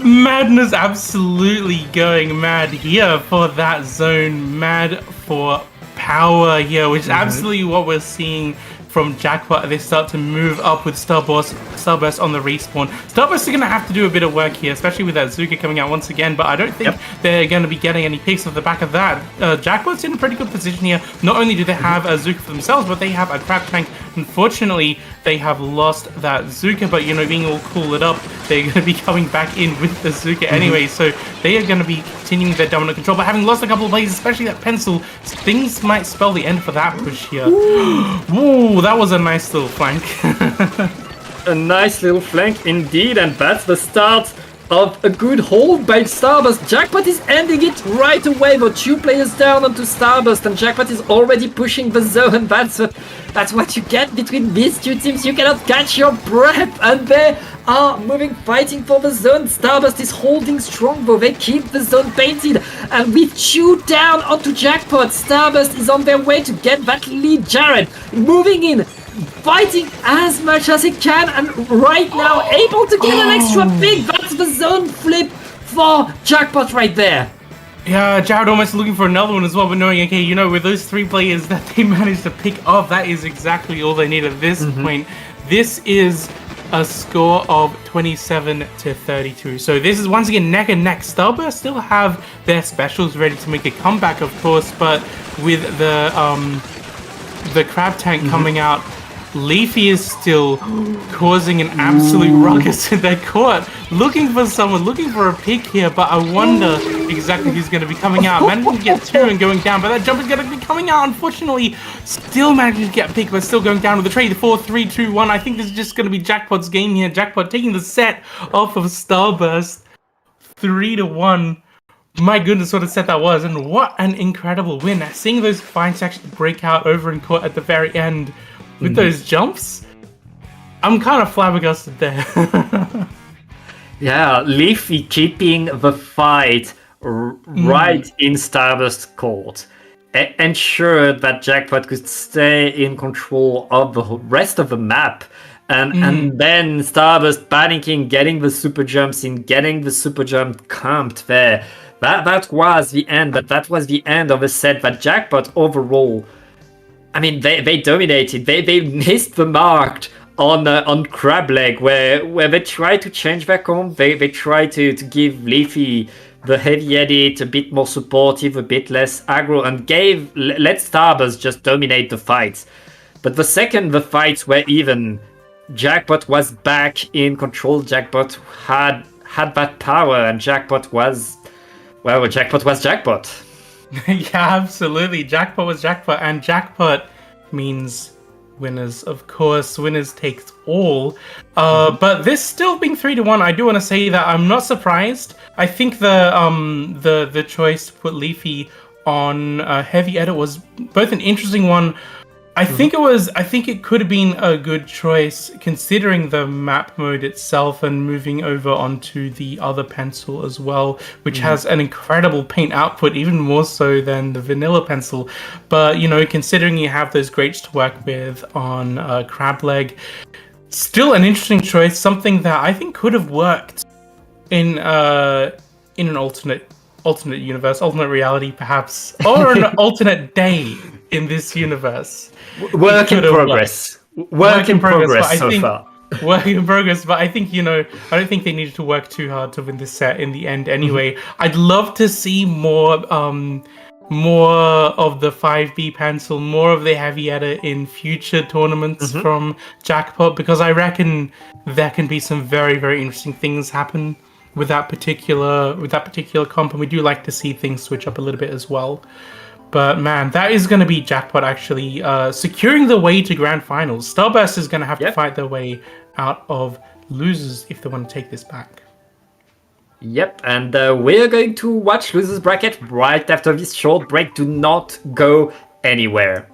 Madness absolutely going mad here for that zone, mad for power here, which is absolutely what we're seeing from Jackpot. They start to move up with Starburst on the respawn. Starburst are going to have to do a bit of work here, especially with that Zuka coming out once again, but I don't think they're going to be getting any picks off the back of that. Jackpot's in a pretty good position here. Not only do they have a Zuka for themselves, but they have a Crab Tank. Unfortunately, they have lost that Zuka, but you know, being all cool it up, they're going to be coming back in with the Zuka anyway, so they are going to be continuing their dominant control, but having lost a couple of plays, especially that pencil, things might spell the end for that push here. Ooh, that was a nice little flank. A nice little flank indeed, and that's the start of a good hold by Starburst. Jackpot is ending it right away. The two players down onto Starburst, and Jackpot is already pushing the zone. That's what you get between these two teams. You cannot catch your breath, and they are moving, fighting for the zone. Starburst is holding strong though. They keep the zone painted, and with two down onto Jackpot, Starburst is on their way to get that lead. Jared moving in, fighting as much as he can, and right now able to get an extra pick. That's the zone flip for Jackpot right there. Yeah, Jared almost looking for another one as well, but knowing, okay, you know, with those three players that they managed to pick off, that is exactly all they need at this point. This is a score of 27-32. So this is once again neck and neck. Starburst still have their specials ready to make a comeback, of course, but with the Crab Tank coming out, Leafy is still causing an absolute ruckus in their court, looking for someone, looking for a pick here, but I wonder exactly who's going to be coming out. Managing to get two and going down, but that jump is going to be coming out, unfortunately. Still managing to get a pick, but still going down with the trade. 4, 3, 2, 1. I think this is just going to be Jackpot's game here. Jackpot taking the set off of Starburst. 3-1. My goodness, what a set that was, and what an incredible win. Seeing those fights actually break out over in court at the very end with those jumps, I'm kind of flabbergasted there. Yeah, Leafy keeping the fight right in Starburst's court ensured that Jackpot could stay in control of the rest of the map. And then Starburst panicking, getting the super jumps in, getting the super jump camped there. That was the end, but that was the end of a set that Jackpot overall, I mean, they dominated. They missed the mark on Crab Leg, where they tried to change their comp. They tried to give Leafy the heavy edit, a bit more supportive, a bit less aggro, and let Starburst just dominate the fights. But the second the fights were even, Jackpot was back in control. Jackpot had that power, and Jackpot was Jackpot. Yeah, absolutely. Jackpot was Jackpot, and Jackpot means winners, of course. Winners takes all. But this still being 3-1, I do want to say that I'm not surprised. I think the choice to put Leafy on heavy edit was both an interesting one, I think it was. I think it could have been a good choice considering the map mode itself and moving over onto the other pencil as well, which has an incredible paint output, even more so than the vanilla pencil. But you know, considering you have those grades to work with on Crab Leg, still an interesting choice. Something that I think could have worked in an alternate universe, alternate reality, perhaps, or an alternate day in this universe. Work in progress. Work in progress so far. Work in progress, but I think, you know, I don't think they needed to work too hard to win this set in the end anyway. I'd love to see more of the 5B pencil, more of the heavy edit in future tournaments from Jackpot, because I reckon there can be some very, very interesting things happen with that particular comp, and we do like to see things switch up a little bit as well. But man, that is going to be Jackpot actually securing the way to grand finals. Starburst is going to have to fight their way out of losers if they want to take this back. Yep, and we're going to watch losers bracket right after this short break. Do not go anywhere.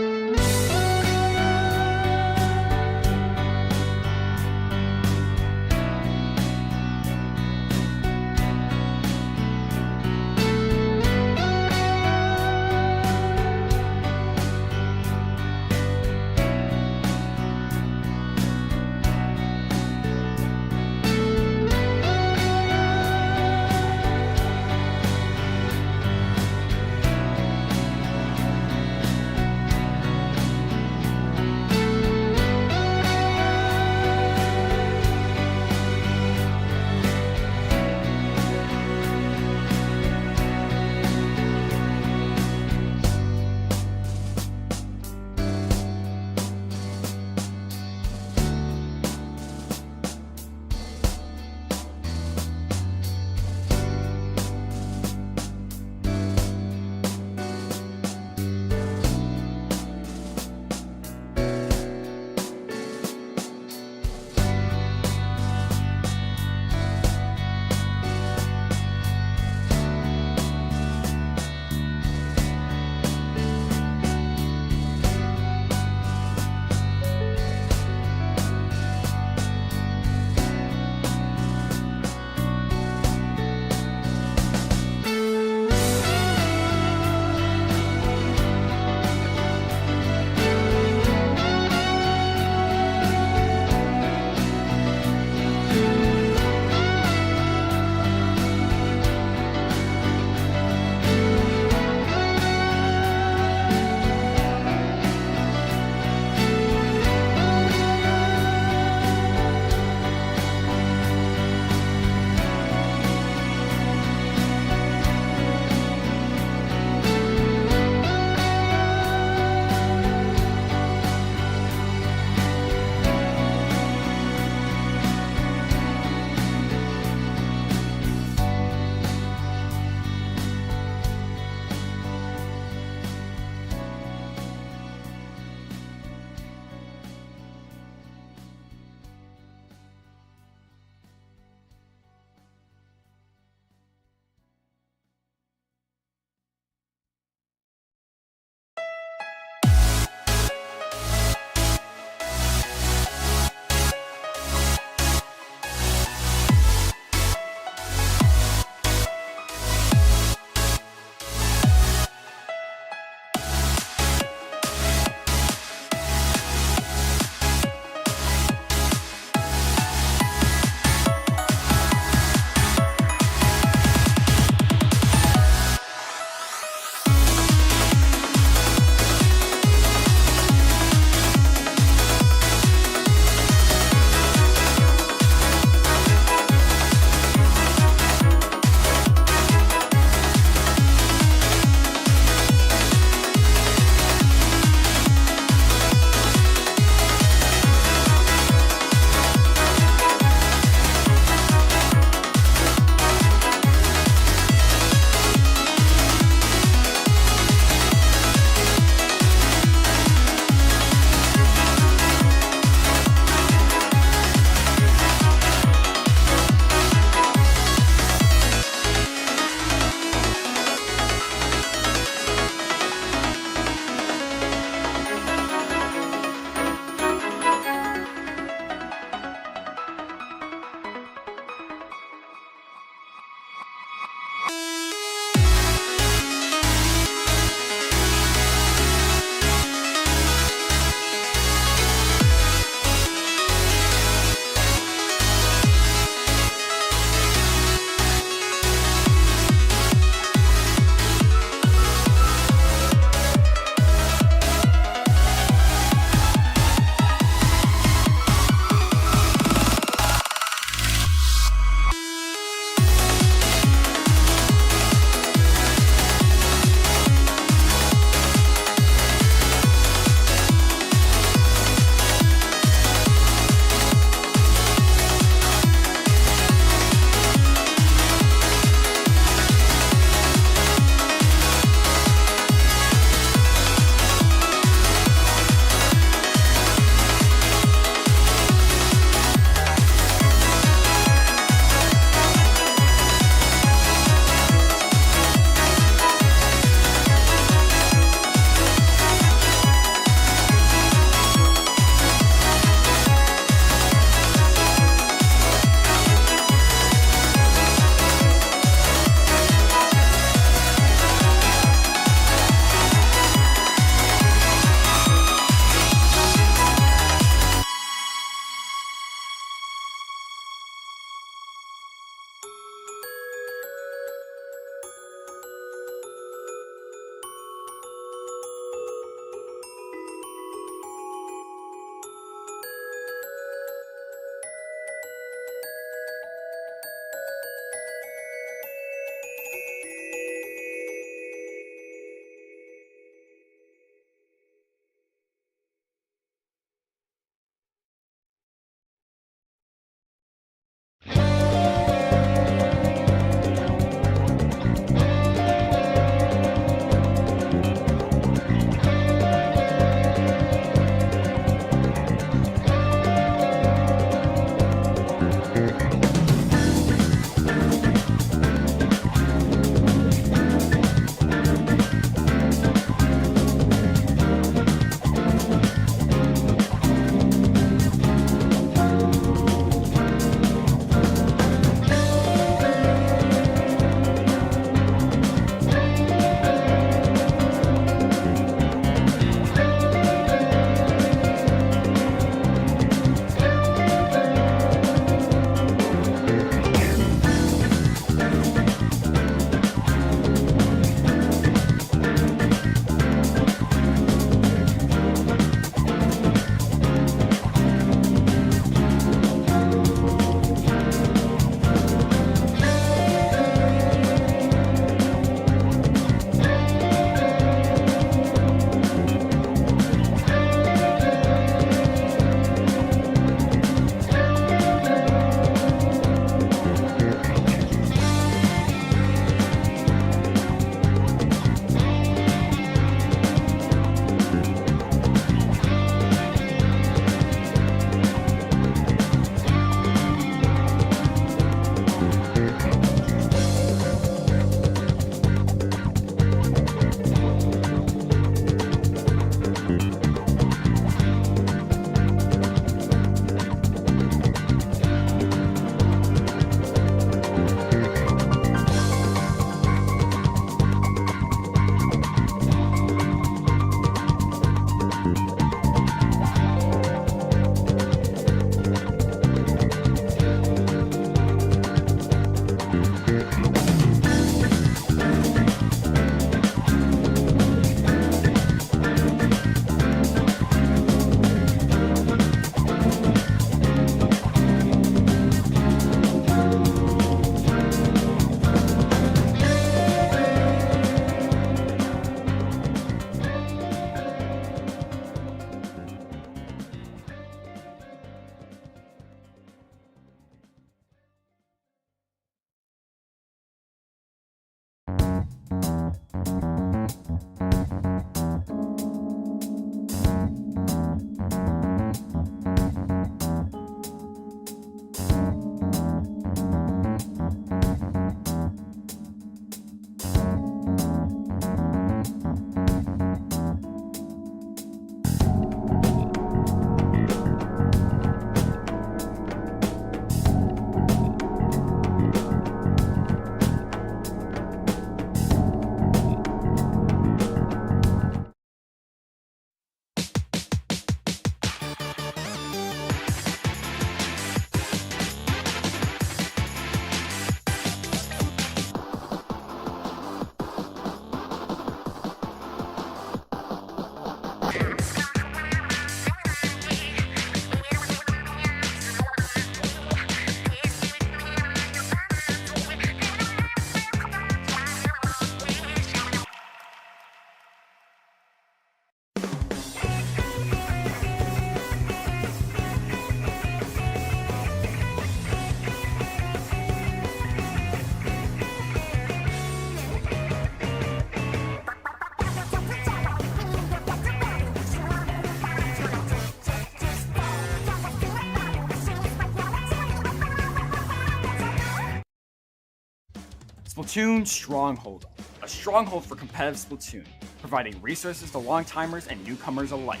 Splatoon Stronghold, a stronghold for competitive Splatoon, providing resources to long-timers and newcomers alike.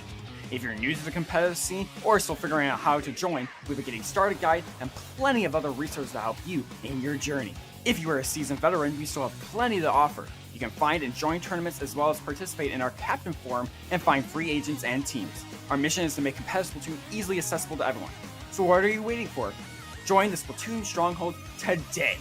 If you're new to the competitive scene or still figuring out how to join, we have a getting started guide and plenty of other resources to help you in your journey. If you are a seasoned veteran, we still have plenty to offer. You can find and join tournaments as well as participate in our Captain Forum and find free agents and teams. Our mission is to make competitive Splatoon easily accessible to everyone. So what are you waiting for? Join the Splatoon Stronghold today!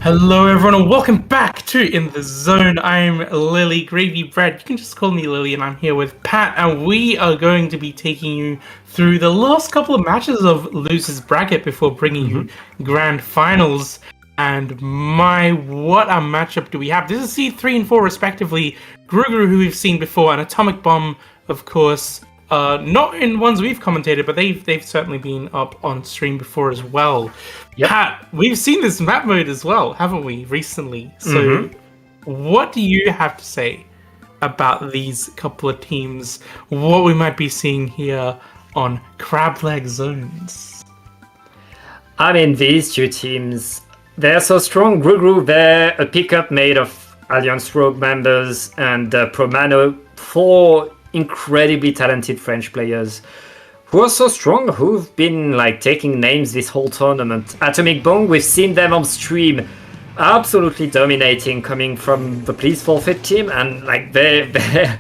Hello everyone and welcome back to In the Zone. I'm Lily Gravy Bread. You can just call me Lily, and I'm here with Pat, and we are going to be taking you through the last couple of matches of Losers Bracket before bringing you Grand Finals. And my, what a matchup do we have. This is seed 3 and 4 respectively. Gruguru, who we've seen before, and Atomic Bomb, of course. Not in ones we've commentated, but they've certainly been up on stream before as well. Yep. Pat, we've seen this map mode as well, haven't we, recently? So what do you have to say about these couple of teams? What we might be seeing here on Crab Leg Zones? I mean, these two teams, they're so strong. Grugru, they're a pickup made of Alliance Rogue members and Promano, 4 incredibly talented French players who are so strong, who've been like taking names this whole tournament. Atomic Bomb, we've seen them on stream absolutely dominating, coming from the Please Forfeit team, and like they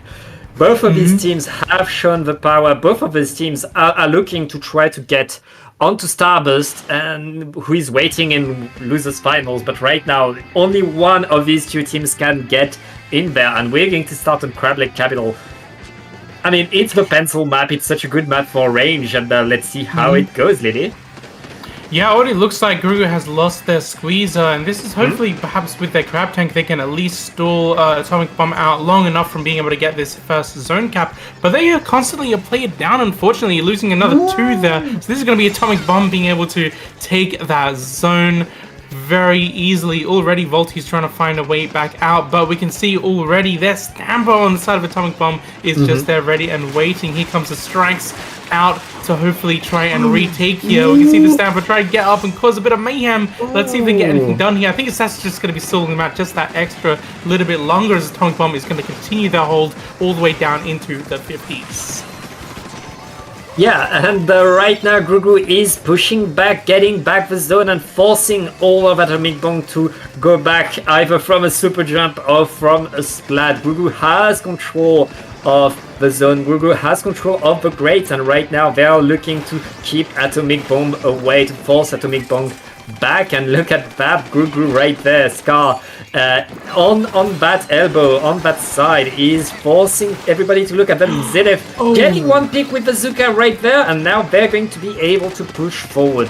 both of these teams have shown the power. Both of these teams are looking to try to get onto Starburst, and who is waiting in Losers Finals, but right now only one of these two teams can get in there, and we're going to start on Crab Lake Capital. I mean, it's the pencil map. It's such a good map for range, and let's see how it goes, Lily. Yeah, it already looks like Gruguru has lost their squeezer, and this is hopefully, perhaps with their Crab Tank, they can at least stall Atomic Bomb out long enough from being able to get this first zone cap. But they are constantly a player down, unfortunately, losing another 2 there. So this is going to be Atomic Bomb being able to take that zone. very easily. Already Volti's trying to find a way back out, but we can see already their Stamper on the side of Atomic Bomb is just there ready and waiting. Here comes the Strikes out to hopefully try and retake here. We can see the Stamper try to get up and cause a bit of mayhem. Let's see if they get anything done here. I think that's just going to be stalling them out just that extra little bit longer as Atomic Bomb is going to continue their hold all the way down into the 50s. Yeah, and right now Gugu is pushing back, getting back the zone and forcing all of Atomic Bomb to go back either from a super jump or from a splat. Gugu has control of the zone. Gugu has control of the grate, and right now they are looking to keep Atomic Bomb away, to force Atomic Bomb back. And look at that Gugu right there. Scar on that elbow, on that side, is forcing everybody to look at them. Zenith getting one pick with the Zuka right there, and now they're going to be able to push forward.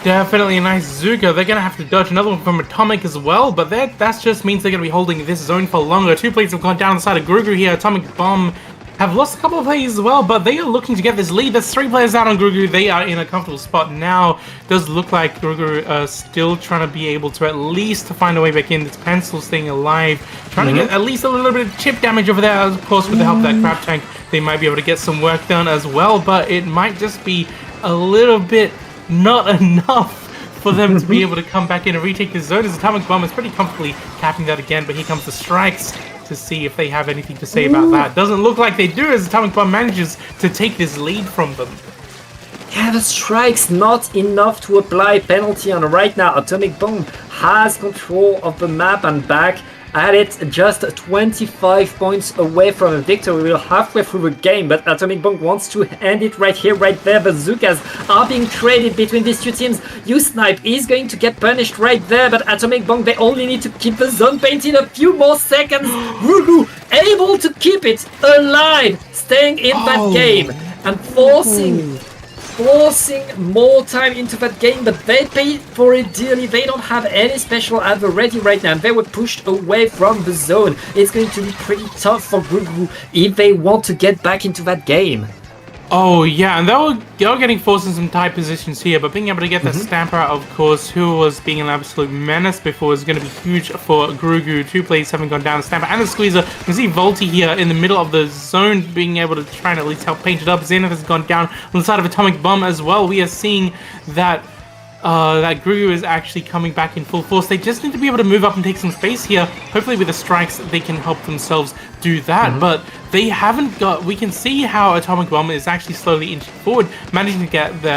Definitely a nice Zuka. They're going to have to dodge another one from Atomic as well, but that just means they're going to be holding this zone for longer. 2 players have gone down the side of Gugu here. Atomic Bomb have lost a couple of players as well, but they are looking to get this lead. There's 3 players out on Gugu. They are in a comfortable spot now. Does look like Gugu still trying to be able to at least find a way back in. This pencil staying alive, trying to get at least a little bit of chip damage over there. Of course, with the help of that crab tank, they might be able to get some work done as well, but it might just be a little bit not enough for them to be able to come back in and retake the zone. As Atomic Bomb is pretty comfortably capping that again, but here comes the Strikes to see if they have anything to say about that. Doesn't look like they do, as Atomic Bomb manages to take this lead from them. Yeah, the Strikes not enough to apply penalty on right now. Atomic Bomb has control of the map and back at it, just 25 points away from a victory. We're halfway through the game, but Atomic Bomb wants to end it right here, right there. Bazookas are being traded between these two teams. U-Snipe is going to get punished right there, but Atomic Bomb, they only need to keep the zone painted a few more seconds. Gugu able to keep it alive, staying in that game and forcing more time into that game, but they paid for it dearly. They don't have any special adver ready right now, and they were pushed away from the zone. It's going to be pretty tough for Gugu if they want to get back into that game. Oh yeah, and they were getting forced in some tight positions here, but being able to get that Stamper out, of course, who was being an absolute menace before, is going to be huge for Gugu. 2 players having gone down, the Stamper and the Squeezer. You can see Volti here in the middle of the zone being able to try and at least help paint it up. Zenith has gone down on the side of Atomic Bomb as well. We are seeing that that Gugu is actually coming back in full force. They just need to be able to move up and take some space here. Hopefully with the Strikes they can help themselves do that, but they haven't got... We can see how Atomic Bomb is actually slowly inching forward, managing to get the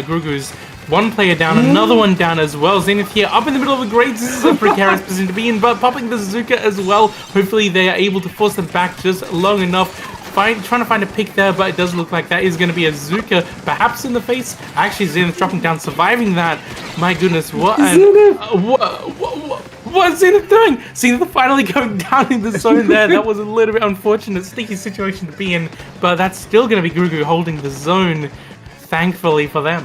Gugu's 1 player down, another one down as well. Zenith here up in the middle of the grades. This is a precarious position to be in, but popping the Zuka as well. Hopefully they are able to force them back just long enough. Trying to find a pick there, but it does look like that is going to be a Zuka, perhaps in the face. Actually, Zenith dropping down, surviving that. My goodness, what is Zenith doing? Zenith finally going down in the zone there. That was a little bit unfortunate, sticky situation to be in, but that's still going to be Gugu holding the zone, thankfully for them.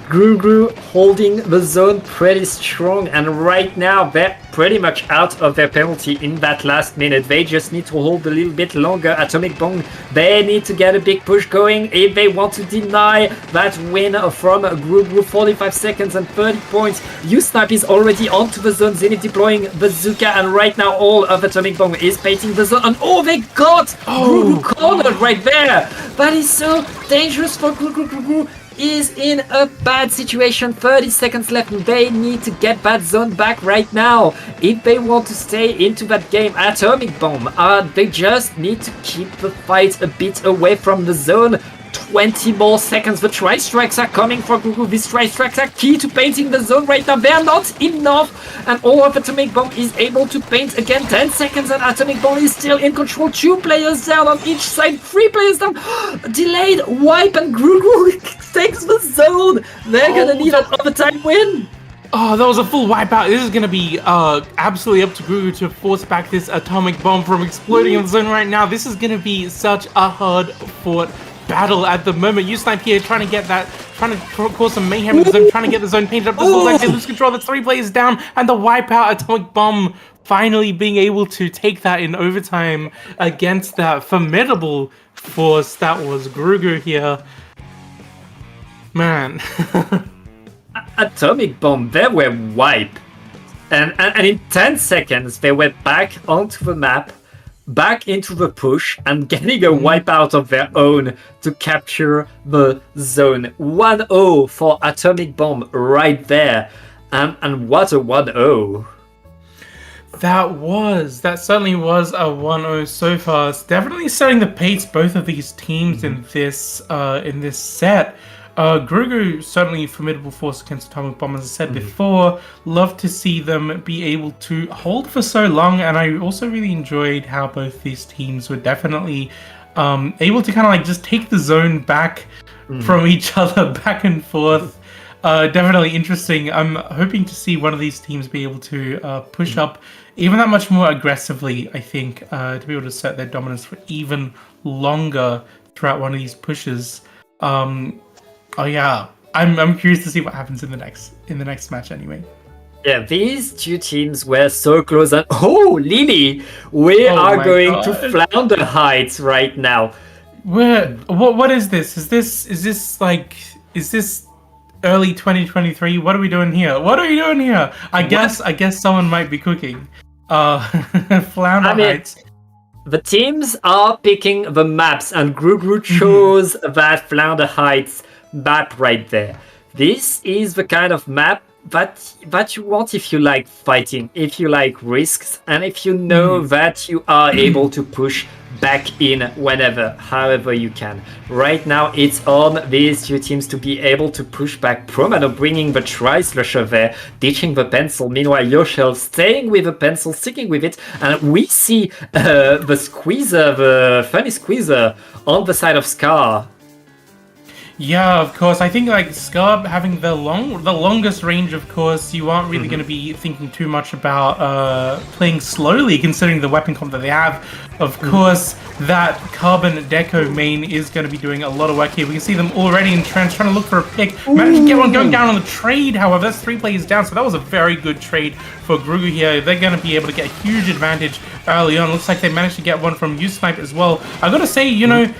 Gugu holding the zone pretty strong, and right now they're pretty much out of their penalty in that last minute. They just need to hold a little bit longer. Atomic Bomb, they need to get a big push going if they want to deny that win from Gugu. 45 seconds and 30 points. U-Snipe is already onto the zone. Zenith deploying Bazooka, and right now all of Atomic Bomb is painting the zone, and they got Gugu cornered right there. That is so dangerous for Gugu. Gugu is in a bad situation. 30 seconds left. They need to get that zone back right now if they want to stay into that game. Atomic Bomb, they just need to keep the fight a bit away from the zone. 20 more seconds. The tri-strikes are coming for Gugu. These tri-strikes are key to painting the zone right now. They're not enough, and all of Atomic Bomb is able to paint again. 10 seconds and Atomic Bomb is still in control. 2 players down on each side. 3 players down. Delayed wipe, and Gugu takes the zone. They're gonna need an overtime win. Oh, that was a full wipeout. This is going to be absolutely up to Gugu to force back this Atomic Bomb from exploding in the zone right now. This is going to be such a hard-fought battle at the moment. U-Snipe here trying to cause some mayhem in the zone, trying to get the zone painted up. Doesn't look like they lose control. The 3 players down, and the wipeout. Atomic Bomb finally being able to take that in overtime against that formidable force that was Gugu here. Man. Atomic Bomb, they were wiped. And in 10 seconds, they were back onto the map, back into the push, and getting a wipeout of their own to capture the zone. 1-0 for Atomic Bomb right there. And what a 1-0. That certainly was a 1-0 so far. It's definitely setting the pace both of these teams in this set. Grugu certainly a formidable force against Atomic Bomb, as I said before. Love to see them be able to hold for so long, and I also really enjoyed how both these teams were definitely able to kind of like just take the zone back from each other, back and forth. Definitely interesting. I'm hoping to see one of these teams be able to push up even that much more aggressively, I think, to be able to set their dominance for even longer throughout one of these pushes. Oh yeah, I'm curious to see what happens in the next match anyway. Yeah, these two teams were so close, and Lily, we are going to Flounder Heights right now. What is this? Is this early 2023? What are we doing here? I guess someone might be cooking. Flounder Heights. The teams are picking the maps, and Grugu chose that Flounder Heights map right there. This is the kind of map that you want if you like fighting, if you like risks, and if you know that you are able to push back in whenever, however you can. Right now, it's on these two teams to be able to push back. Promano bringing the Tri-Slusher there, ditching the pencil. Meanwhile, Yoshel staying with the pencil, sticking with it, and we see the squeezer, the funny squeezer on the side of Scar. Yeah, of course. I think like Scar having the longest range, of course, you aren't really going to be thinking too much about playing slowly, considering the weapon comp that they have. Of course, that Carbon Deco main is going to be doing a lot of work here. We can see them already in trance, trying to look for a pick. Managed to get one going down on the trade, however. That's 3 players down, so that was a very good trade for Grugu here. They're going to be able to get a huge advantage early on. Looks like they managed to get one from U-Snipe as well. I've got to say, you know,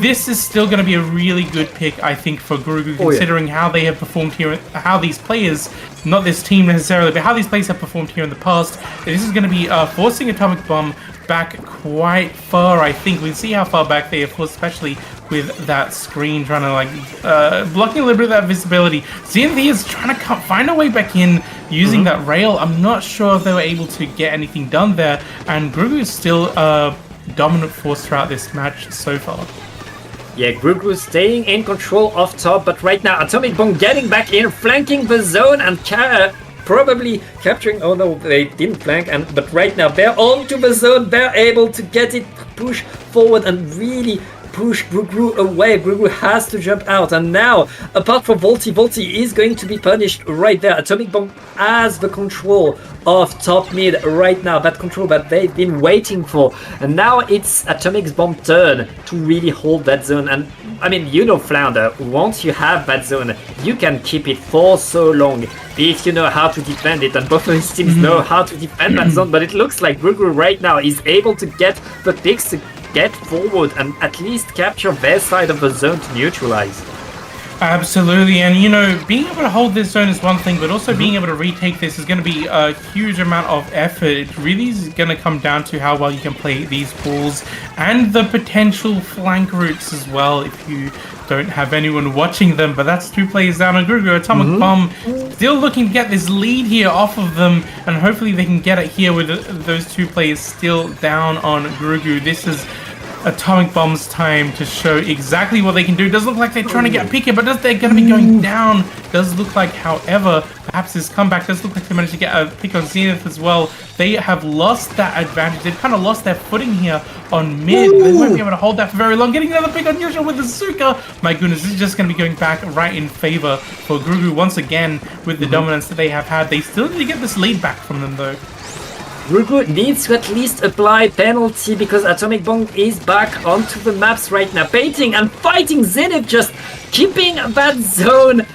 this is still going to be a really good pick, I think, for Grugu, considering how they have performed here, how these players, not this team necessarily, but how these players have performed here in the past. This is going to be forcing Atomic Bomb back quite far, I think. We can see how far back they have forced, especially with that screen, trying to, like, blocking a little bit of that visibility. Zenith is trying to find a way back in using that rail. I'm not sure if they were able to get anything done there, and Grugu is still dominant force throughout this match so far. Yeah, Grugu staying in control off top, but right now Atomic Bomb getting back in, flanking the zone, and probably capturing. Oh no, they didn't flank, but right now they're onto the zone. They're able to get it, push forward, and really push Grugu away. Grugu has to jump out, and now, apart from Volty is going to be punished right there. Atomic Bomb has the control of top mid right now, that control that they've been waiting for, and now it's Atomic Bomb's turn to really hold that zone. And I mean, you know, Flounder, once you have that zone, you can keep it for so long if you know how to defend it, and both of these teams know how to defend that zone. But it looks like Grugu right now is able to get the picks to get forward and at least capture their side of the zone to neutralize. Absolutely, and you know, being able to hold this zone is one thing, but also being able to retake this is going to be a huge amount of effort. It really is going to come down to how well you can play these balls and the potential flank routes as well if you don't have anyone watching them. But that's 2 players down on Grugu. Atomic Bomb still looking to get this lead here off of them, and hopefully they can get it here with those 2 players still down on Grugu. This is Atomic Bomb's time to show exactly what they can do. Does look like they're trying to get a pick here, but they're going to be going down. Does look like, however, perhaps this comeback does look like they managed to get a pick on Zenith as well. They have lost that advantage. They've kind of lost their footing here on mid. They won't be able to hold that for very long. Getting another pick on Yoshel with the Zuka. My goodness, this is just going to be going back right in favor for Grugu once again with the dominance that they have had. They still need to get this lead back from them, though. Grugu needs to at least apply penalty because Atomic Bomb is back onto the maps right now, baiting and fighting Zenith, just keeping that zone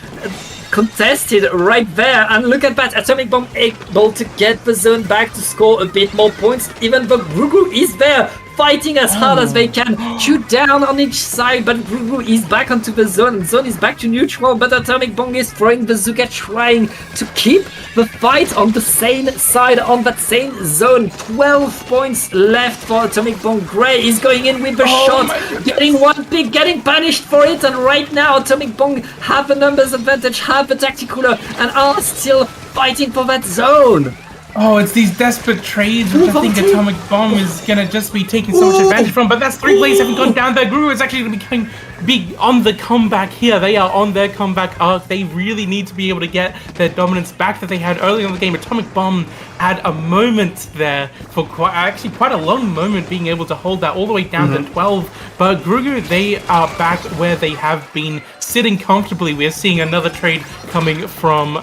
contested right there. And look at that, Atomic Bomb able to get the zone back to score a bit more points, even though Grugu is there fighting as hard as they can, shoot down on each side, but Grugu is back onto the zone. Zone is back to neutral, but Atomic Bomb is throwing bazooka, trying to keep the fight on the same side, on that same zone. 12 points left for Atomic Bomb. Gray is going in with the shot, getting one pick, getting punished for it, and right now Atomic Bomb have the numbers advantage, have the tactical, and are still fighting for that zone. Oh, it's these desperate trades which I think Atomic Bomb is gonna just be taking so much advantage from, but that's 3 plays haven't gone down there. Guru is actually gonna be on the comeback here. They are on their comeback arc. They really need to be able to get their dominance back that they had early in the game. Atomic Bomb had a moment there for quite a long moment, being able to hold that all the way down to 12. But Grugu, they are back where they have been, sitting comfortably. We're seeing another trade coming from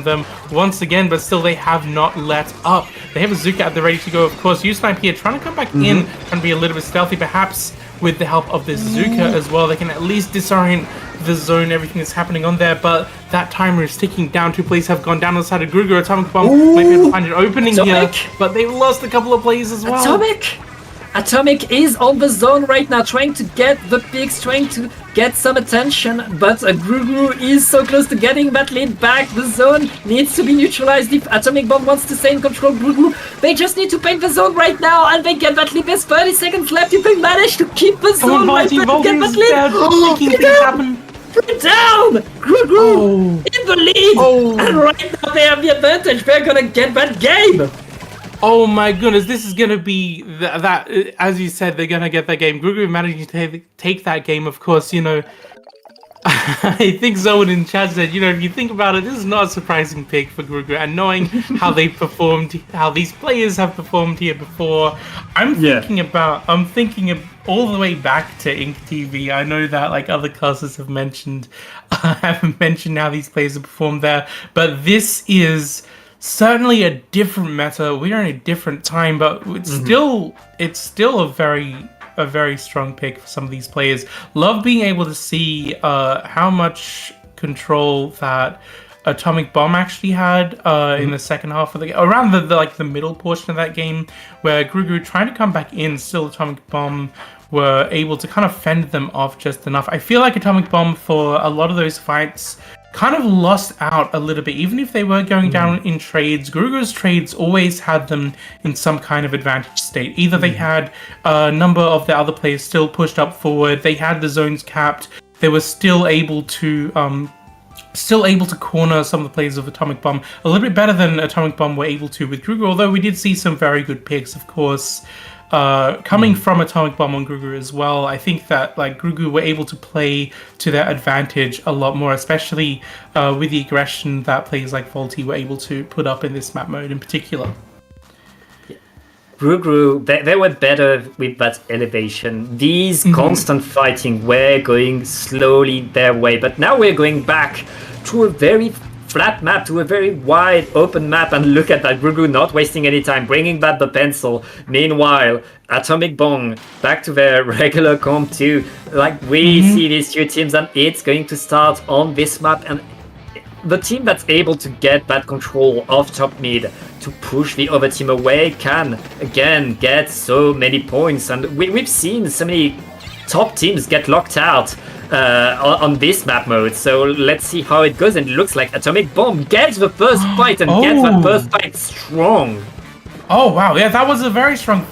them once again, but still they have not let up. They have a Zuka at the ready to go, of course. U-Snipe here trying to come back in, trying to be a little bit stealthy, perhaps with the help of this Zuka as well. They can at least disorient the zone, everything that's happening on there, but that timer is ticking down. 2 plays have gone down on the side of Grugu. Atomic Bomb might be able to find an opening here, but they've lost a couple of plays as well. Atomic is on the zone right now, trying to get the picks, trying to get some attention, but Grugu is so close to getting that lead back. The zone needs to be neutralized if Atomic Bomb wants to stay in control. Grugu, they just need to paint the zone right now, and they get that lead. There's 30 seconds left if they manage to keep the zone right there to get that lead. Put down! Grugu in the lead! And right now they have the advantage. They're gonna get that game! Oh my goodness, this is going to be that, as you said, they're going to get that game. Grugu managing to take that game, of course, you know. I think Zoan in chat said, you know, if you think about it, this is not a surprising pick for Grugu. And knowing how they performed, how these players have performed here before, I'm thinking all the way back to Ink TV. I know that like other classes have mentioned how these players have performed there, but this is certainly a different meta. We are in a different time, but it's still a very strong pick for some of these players. Love being able to see how much control that Atomic Bomb actually had in the second half of the game, around the middle portion of that game, where Grugu trying to come back in, still Atomic Bomb were able to kind of fend them off just enough. I feel like Atomic Bomb for a lot of those fights kind of lost out a little bit. Even if they were going down in trades, Grugu's trades always had them in some kind of advantage state. Either they had a number of the other players still pushed up forward, they had the zones capped, they were still able to corner some of the players of Atomic Bomb a little bit better than Atomic Bomb were able to with Grugu, although we did see some very good picks, of course, coming from Atomic Bomb on Grugu as well. I think that like Grugu were able to play to their advantage a lot more, especially with the aggression that players like Volty were able to put up in this map mode in particular. Grugu, they were better with that elevation. These constant fighting were going slowly their way, but now we're going back to a very flat map, to a very wide open map, and look at that. Grugu not wasting any time, bringing back the pencil. Meanwhile, Atomic Bomb back to their regular comp too. Like we see these two teams, and it's going to start on this map, and the team that's able to get that control of top mid to push the other team away can again get so many points, and we've seen so many top teams get locked out on this map mode. So let's see how it goes, and it looks like Atomic Bomb gets the first fight and gets that first fight strong. Oh wow, yeah, that was a very strong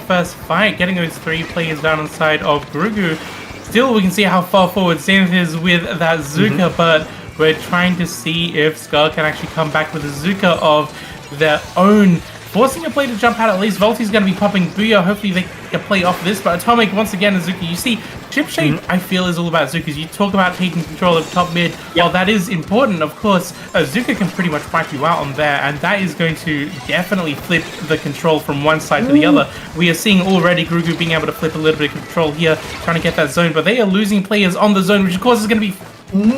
first fight, getting those 3 players down on the side of Grugu. Still, we can see how far forward Zenith is with that Zuka, but we're trying to see if Skull can actually come back with a Zuka of their own, forcing a play to jump out at least. Volty's going to be popping Booyah. Hopefully they can play off this, but Atomic once again is Zuka. You see, Chip Shape, I feel, is all about Zukas. You talk about taking control of top mid. While that is important, of course, Zuka can pretty much wipe you out on there, and that is going to definitely flip the control from one side to the other. We are seeing already Grugu being able to flip a little bit of control here, trying to get that zone, but they are losing players on the zone, which of course is going to be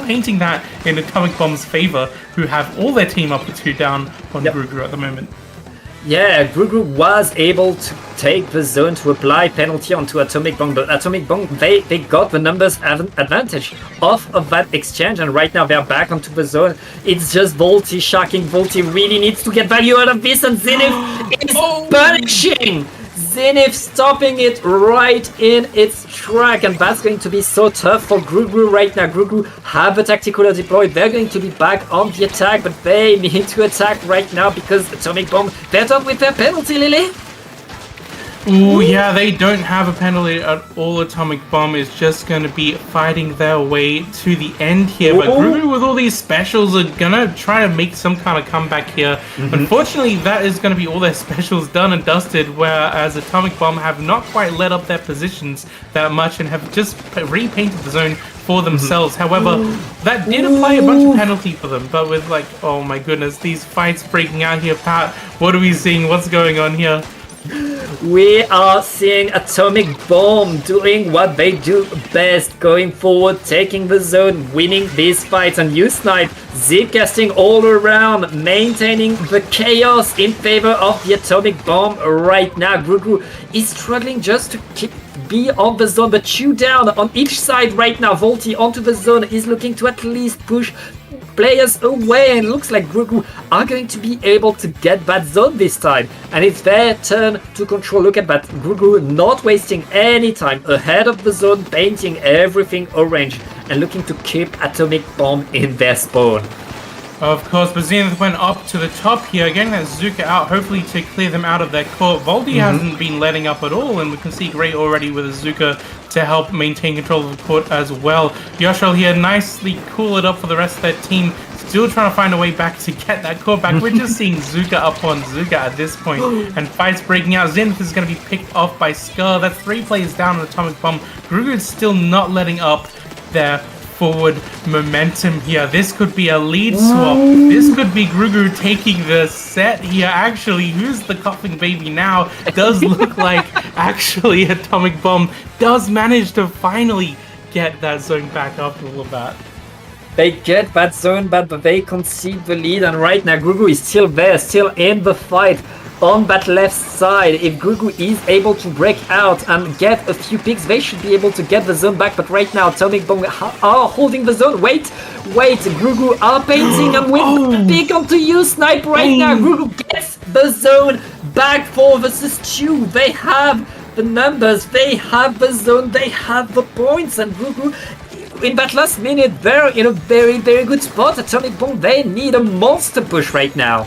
painting that in Atomic Bomb's favor, who have all their team up with 2 down on Grugu at the moment. Yeah, Grugu was able to take the zone to apply penalty onto Atomic Bomb, but Atomic Bomb, they got the numbers advantage off of that exchange, and right now they're back onto the zone. It's just Volty shocking. Volty really needs to get value out of this, and Zenith is punishing. Zenith stopping it right in its track, and that's going to be so tough for Grugru right now. Grugru have a tactical deployed. They're going to be back on the attack, but they need to attack right now because Atomic Bomb, they're done with their penalty, Lily. Ooh, yeah, they don't have a penalty at all. Atomic Bomb is just going to be fighting their way to the end here. But Grugru with all these specials are going to try to make some kind of comeback here. Unfortunately, that is going to be all their specials done and dusted, whereas Atomic Bomb have not quite let up their positions that much and have just repainted the zone for themselves. However, that did apply a bunch of penalty for them. But with like, oh my goodness, these fights breaking out here, Pat, what are we seeing? What's going on here? We are seeing Atomic Bomb doing what they do best, going forward, taking the zone, winning these fights, and U-Snipe Z-casting all around, maintaining the chaos in favor of the Atomic Bomb right now. Grugru is struggling just to be on the zone, but Chew down on each side right now. Volty onto the zone is looking to at least push players away, and looks like Grugru are going to be able to get that zone this time, and it's their turn to control. Look at that, Grugru not wasting any time ahead of the zone, painting everything orange and looking to keep Atomic Bomb in their spawn. Of course, but Zenith went up to the top here, getting that Zuka out, hopefully to clear them out of their court. Voldy hasn't been letting up at all, and we can see Grey already with a Zuka to help maintain control of the court as well. Yoshel here nicely cool it up for the rest of their team, still trying to find a way back to get that court back. We're just seeing Zuka up on Zuka at this point, and fights breaking out. Zenith is going to be picked off by Scar. That's 3 players down on Atomic Bomb. Grugru is still not letting up their forward momentum here. This could be a lead swap. This could be Grugru taking the set here. Actually, who's the coughing baby now? Does look like actually Atomic Bomb does manage to finally get that zone back after all of that. They get that zone back, but they concede the lead, and right now Grugru is still there, still in the fight on that left side. If Grugru is able to break out and get a few picks, they should be able to get the zone back, but right now Atomic Bomb are holding the zone. Wait, Grugru are painting and with the pick onto U-Snipe right now. Grugru gets the zone back for versus Chew. They have the numbers, they have the zone, they have the points, and Grugru in that last minute, they're in a very, very good spot. Atomic Bomb, they need a monster push right now.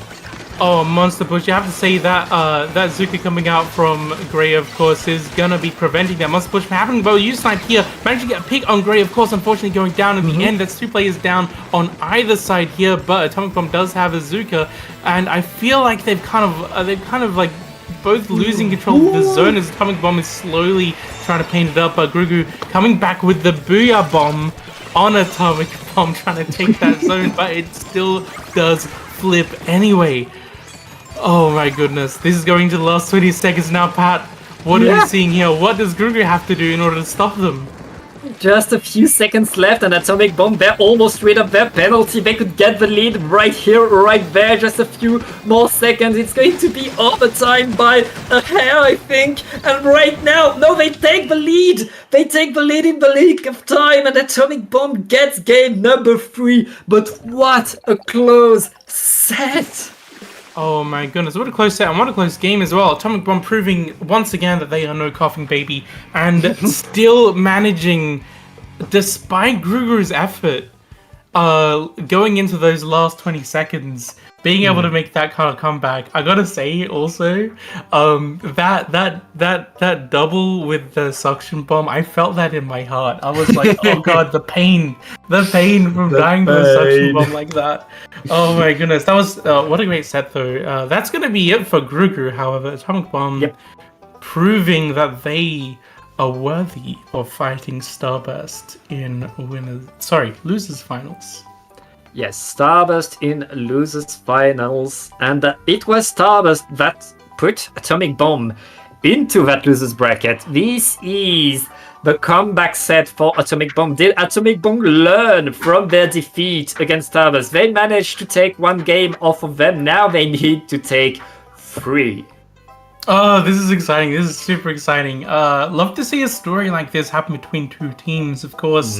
Oh, monster push. You have to say that that Zuka coming out from Grey, of course, is gonna be preventing that monster push from happening. But U-Snipe here managed to get a pick on Grey, of course, unfortunately going down in the end. That's 2 players down on either side here, but Atomic Bomb does have a Zuka, and I feel like they've kind of like both losing control of the zone as Atomic Bomb is slowly trying to paint it up. Grugru coming back with the Booyah Bomb on Atomic Bomb, trying to take that zone, but it still does flip anyway. Oh my goodness, this is going to the last 20 seconds now, Pat. What are we seeing here? What does Grugru have to do in order to stop them? Just a few seconds left, and Atomic Bomb, they're almost rid of their penalty. They could get the lead right here, right there. Just a few more seconds. It's going to be overtime by a hair, I think. And right now, no, they take the lead. They take the lead in the league of time, and Atomic Bomb gets game number 3. But what a close set. Oh my goodness, what a close set and what a close game as well. Atomic Bomb proving once again that they are no coughing baby and still managing, despite Grugru's effort, going into those last 20 seconds, being able to make that kind of comeback. I gotta say also, that double with the suction bomb, I felt that in my heart. I was like, oh god, the pain from dying to a suction bomb like that. Oh my goodness, that was what a great set though. That's gonna be it for Grugru. However, Atomic Bomb proving that they are worthy of fighting Starburst in losers finals. Yes, Starburst in losers finals, and it was Starburst that put Atomic Bomb into that losers bracket. This is the comeback set for Atomic Bomb. Did Atomic Bomb learn from their defeat against Starburst? They managed to take 1 game off of them. Now they need to take 3. Oh, this is exciting. This is super exciting. Love to see a story like this happen between two teams, of course.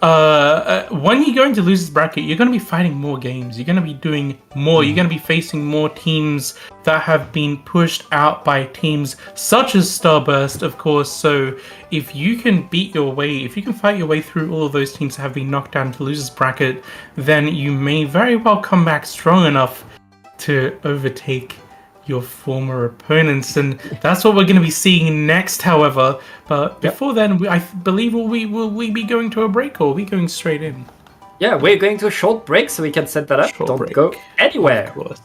When you go into losers bracket, you're going to be fighting more games. You're going to be doing more. You're going to be facing more teams that have been pushed out by teams such as Starburst, of course. So if you can if you can fight your way through all of those teams that have been knocked down to losers bracket, then you may very well come back strong enough to overtake your former opponents, and that's what we're going to be seeing next. However, but before then, I believe will we be going to a break, or are we going straight in? Yeah, we're going to a short break so we can set that up. Don't break. go anywhere. Of course.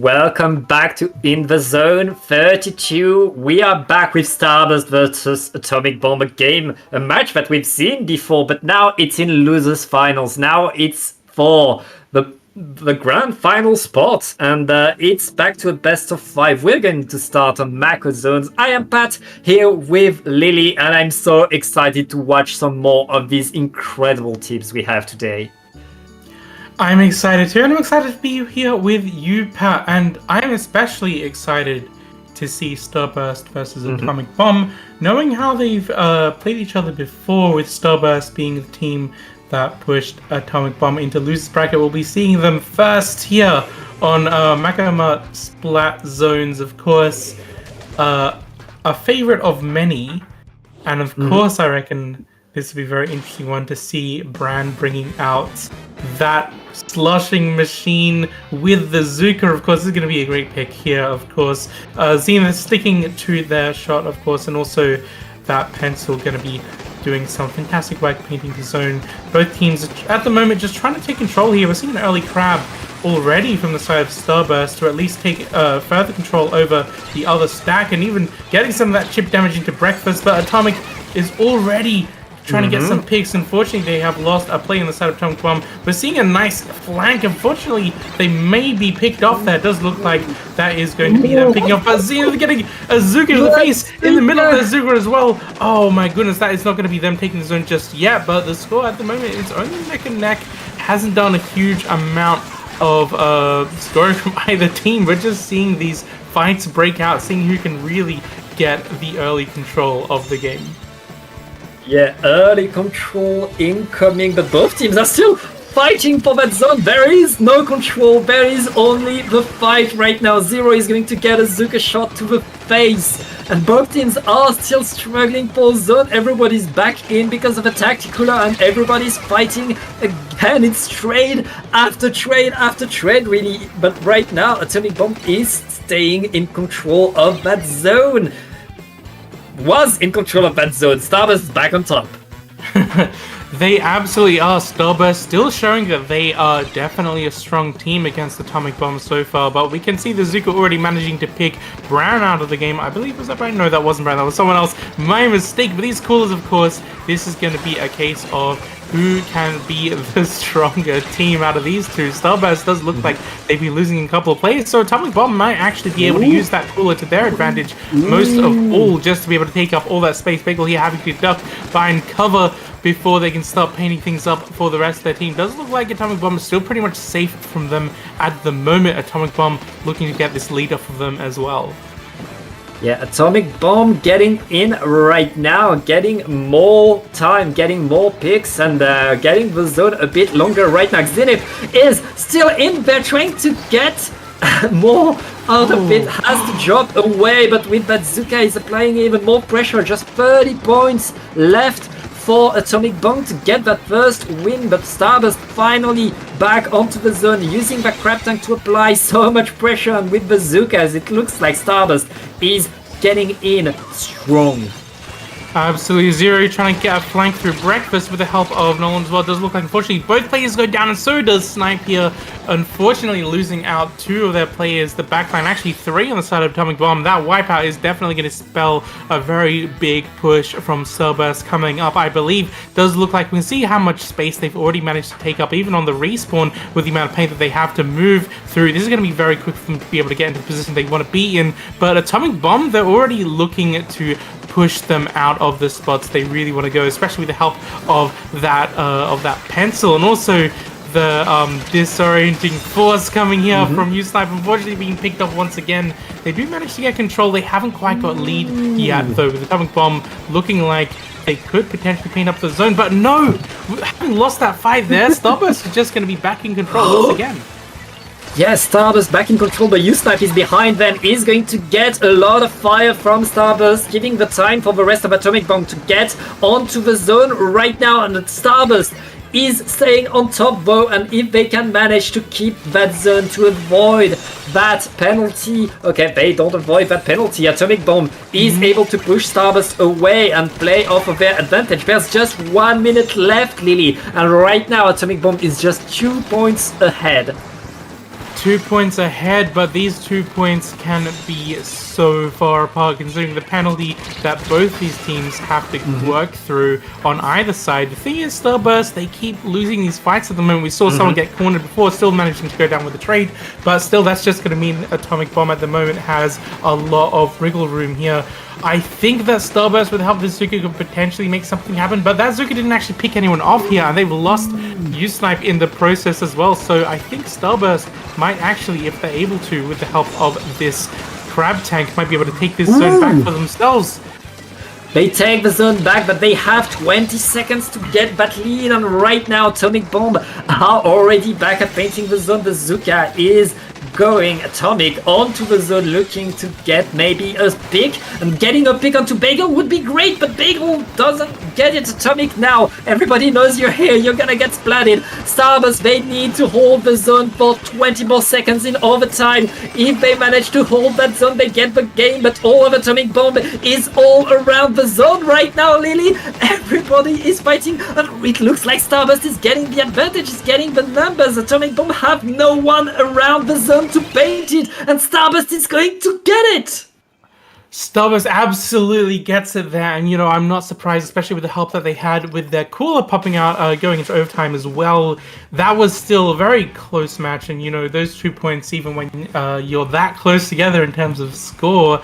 welcome back to In the Zone 32. We are back with Starburst versus Atomic Bomb, a match that we've seen before, but now it's in losers finals. Now it's for the grand final spot, and it's back to a best of 5. We're going to start on Mako Zones. I am Pat here with Lily, and I'm so excited to watch some more of these incredible teams we have today. I'm excited too, and I'm excited to be here with you, Pat, and I'm especially excited to see Starburst versus Atomic Bomb, knowing how they've played each other before, with Starburst being the team that pushed Atomic Bomb into losers bracket. We'll be seeing them first here on Makama Splat Zones, of course, a favorite of many, and of course I reckon this will be a very interesting one to see Brand bringing out that slushing machine with the Zuka. Of course, this is going to be a great pick here, of course. Zenith sticking to their shot, of course, and also that pencil going to be doing some fantastic work painting the zone. Both teams at the moment just trying to take control here. We're seeing an early crab already from the side of Starburst to at least take further control over the other stack, and even getting some of that chip damage into Breakfast, but Atomic is already trying to get some picks. Unfortunately, they have lost a play on the side of Atomic Bomb. We're seeing a nice flank. Unfortunately, they may be picked off there. It does look like that is going to be them picking off. But Zenith getting a Zuka to the face in the middle of the Zuka as well. Oh my goodness, that is not going to be them taking the zone just yet. But the score at the moment is only neck and neck. Hasn't done a huge amount of scoring from either team. We're just seeing these fights break out, seeing who can really get the early control of the game. Yeah, early control incoming, but both teams are still fighting for that zone. There is no control, there is only the fight right now. Zero is going to get a Zuka shot to the face, and both teams are still struggling for zone. Everybody's back in because of a tactical, and everybody's fighting again. It's trade after trade after trade, really. But right now, Atomic Bomb is staying in control of that zone. Was in control of that zone. Starburst back on top. They absolutely are. Starburst still showing that they are definitely a strong team against Atomic Bomb so far, but we can see the Zuka already managing to pick Brown out of the game. I believe, was that Brown? No, that wasn't Brown, that was someone else. My mistake. But these callers, of course, this is going to be a case of who can be the stronger team out of these two. Starburst does look like they've been losing a couple of players, so Atomic Bomb might actually be able to use that cooler to their advantage most of all, just to be able to take up all that space. Bagel here having to duck behind cover before they can start painting things up for the rest of their team. Does look like Atomic Bomb is still pretty much safe from them at the moment. Atomic Bomb looking to get this lead off of them as well. Yeah, Atomic Bomb getting in right now, getting more time, getting more picks, and getting the zone a bit longer right now. Zenith is still in there trying to get more out of it, has to drop away, but with that Zuka is applying even more pressure. Just 30 points left for Atomic Bomb to get that first win, but Starburst finally back onto the zone, using the crab tank to apply so much pressure, and with the Bazookas it looks like Starburst is getting in strong. Absolutely. Zero trying to get a flank through Breakfast with the help of Nolan as well. It does look like, unfortunately, both players go down, and so does Snipe here. Unfortunately, losing out 2 of their players. The backline, actually 3 on the side of Atomic Bomb. That wipeout is definitely going to spell a very big push from Starburst coming up, I believe. Does look like we can see how much space they've already managed to take up, even on the respawn, with the amount of paint that they have to move through. This is going to be very quick for them to be able to get into the position they want to be in. But Atomic Bomb, they're already looking to push them out of the spots they really want to go, especially with the help of that pencil, and also the disorienting force coming here from U-Snipe, unfortunately being picked up once again. They do manage to get control. They haven't quite got lead yet, though, with Atomic Bomb looking like they could potentially clean up the zone, but no! Having lost that fight there, Starburst is just going to be back in control once again. Yes, Starburst back in control, but U-Snipe is behind them, is going to get a lot of fire from Starburst, giving the time for the rest of Atomic Bomb to get onto the zone right now, and Starburst is staying on top though, and if they can manage to keep that zone to avoid that penalty, okay, they don't avoid that penalty. Atomic Bomb is able to push Starburst away and play off of their advantage. There's just 1 minute left, Lily, and right now Atomic Bomb is just 2 points ahead. 2 points ahead, but these 2 points can be so far apart considering the penalty that both these teams have to work through on either side. The thing is, Starburst, they keep losing these fights at the moment. We saw someone get cornered before, still managing to go down with the trade, but still that's just going to mean Atomic Bomb at the moment has a lot of wriggle room here. I think that Starburst with help of Zuka could potentially make something happen, but that Zuka didn't actually pick anyone off here, and they've lost U-Snipe in the process as well, so I think Starburst might actually, if they're able to, with the help of this Crab Tank, might be able to take this zone back for themselves. They take the zone back, but they have 20 seconds to get that lead, and right now Atomic Bomb are already back at painting the zone. The Zuka is going Atomic onto the zone, looking to get maybe a pick, and getting a pick onto Bagel would be great, but Bagel doesn't get it. Atomic now, everybody knows you're here, you're gonna get splatted. Starburst, they need to hold the zone for 20 more seconds in overtime. If they manage to hold that zone, they get the game, but all of Atomic Bomb is all around the zone right now, Lily. Everybody is fighting, and it looks like Starburst is getting the advantage, is getting the numbers. Atomic Bomb have no one around the zone to paint it, and Starburst is going to get it. Starburst absolutely gets it there, and you know, I'm not surprised, especially with the help that they had with their cooler popping out going into overtime as well. That was still a very close match, and you know, those 2 points, even when you're that close together in terms of score,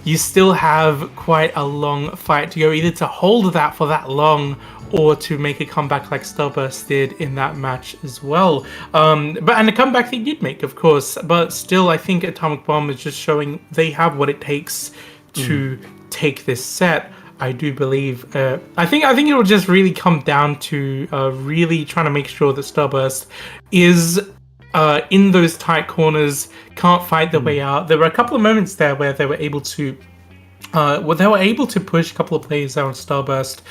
you still have quite a long fight to go, either to hold that for that long or to make a comeback like Starburst did in that match as well. And a comeback they did make, of course, but still I think Atomic Bomb is just showing they have what it takes to take this set. I do believe. I think it will just really come down to really trying to make sure that Starburst is in those tight corners, can't fight their way out. There were a couple of moments there where they were able to push a couple of players out on Starburst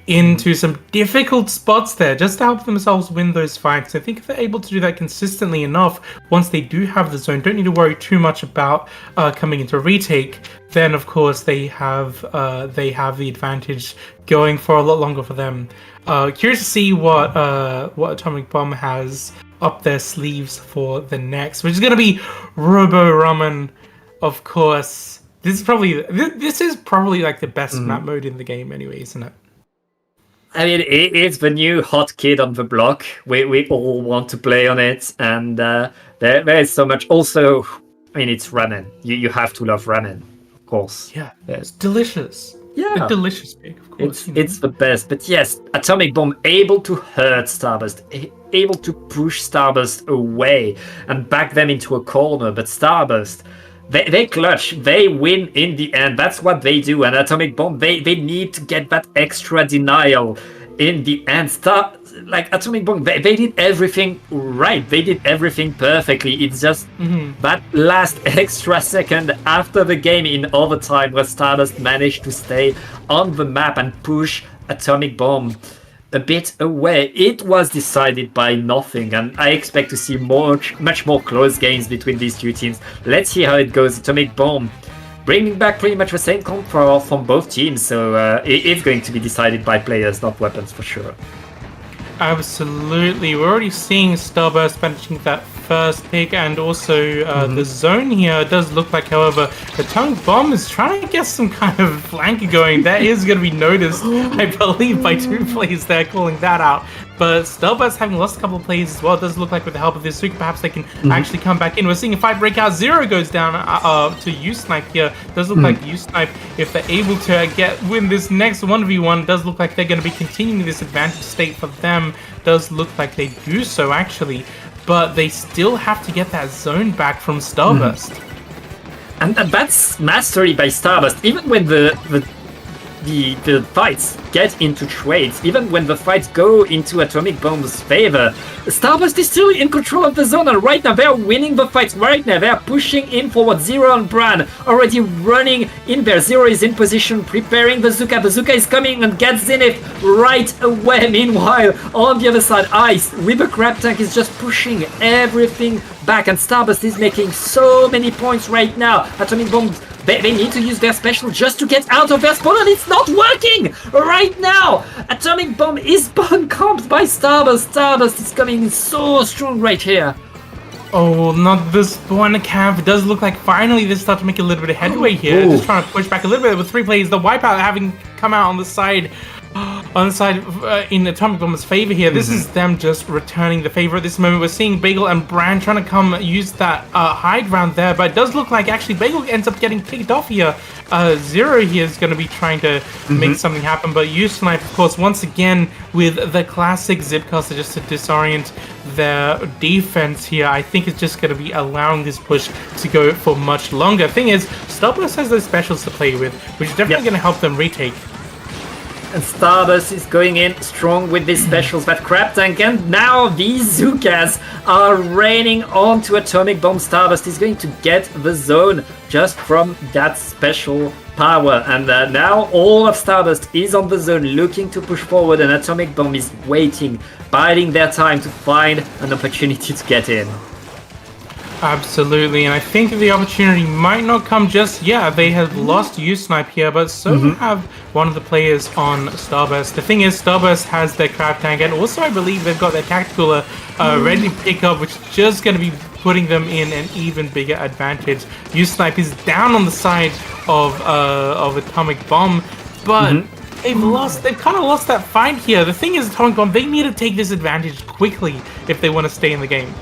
into some difficult spots there just to help themselves win those fights. I think if they're able to do that consistently enough, once they do have the zone, don't need to worry too much about coming into a retake, then of course they have the advantage going for a lot longer for them. Curious to see what Atomic Bomb has up their sleeves for the next, which is going to be Robo Ramen, of course. This is probably like the best map mode in the game anyway, isn't it? I mean, it's the new hot kid on the block. We all want to play on it, and there is so much. Also, I mean, it's ramen. You have to love ramen, of course. Yeah, it's delicious. Yeah, a delicious pick, of course. It's the best. But yes, Atomic Bomb able to hurt Starburst, able to push Starburst away and back them into a corner. But Starburst, they clutch, they win in the end. That's what they do. And Atomic Bomb, they need to get that extra denial in the end. Atomic Bomb, they did everything right. They did everything perfectly. It's just that last extra second after the game in overtime where Stardust managed to stay on the map and push Atomic Bomb a bit away. It was decided by nothing, and I expect to see much more close games between these two teams. Let's see how it goes. Atomic Bomb bringing back pretty much the same control from both teams, so it's going to be decided by players, not weapons, for sure. Absolutely. We're already seeing Starburst managing that first pick, and also the zone here does look like, however, the Atomic Bomb is trying to get some kind of flank going. That is going to be noticed, I believe, by two players there calling that out. But Starburst, having lost a couple of players as well, it does look like with the help of this Zuka, perhaps they can actually come back in. We're seeing a fight break out. Zero goes down to U-Snipe here. Does look like U-Snipe, if they're able to win this next 1v1, does look like they're going to be continuing this advantage state for them. Does look like they do so, actually. But they still have to get that zone back from Starburst. And that's mastery by Starburst. Even when the fights get into trades, even when the fights go into Atomic Bomb's favor, Starburst is still in control of the zone, and right now they are winning the fights. Right now they are pushing in forward. Zero and Bran already running in there. Zero is in position, preparing the Zuka. The Zuka is coming and gets Zenith right away. Meanwhile, on the other side, Ice with a Crab Tank is just pushing everything back, and Starburst is making so many points right now. Atomic Bomb, they need to use their special just to get out of their spawn, and it's not working right now. Atomic Bomb is spawn comped by Starburst. Starburst is coming in so strong right here. Oh, not this one camp. It does look like finally they start to make a little bit of headway here. Ooh. Just trying to push back a little bit with 3 players. The wipeout having come out on the side in Atomic Bomb's favor here. This is them just returning the favor at this moment. We're seeing Bagel and Bran trying to come use that high ground there, but it does look like actually Bagel ends up getting picked off here. Zero here is going to be trying to make something happen, but Snipe, of course, once again with the classic Zipcaster just to disorient their defense here. I think it's just going to be allowing this push to go for much longer. Thing is, Starburst has those specials to play with, which is definitely going to help them retake. And Starburst is going in strong with these specials, but Crab Tank and now these Zookas are raining onto Atomic Bomb. Starburst is going to get the zone just from that special power, and now all of Starburst is on the zone looking to push forward, and Atomic Bomb is waiting, biding their time to find an opportunity to get in. Absolutely, and I think the opportunity might not come just yet. They have lost U-Snipe here, but so have one of the players on Starburst. The thing is, Starburst has their Crab Tank, and also I believe they've got their Tactical ready to pick up, which is just going to be putting them in an even bigger advantage. U-Snipe is down on the side of Atomic Bomb, but they've kind of lost that fight here. The thing is, Atomic Bomb, they need to take this advantage quickly if they want to stay in the game.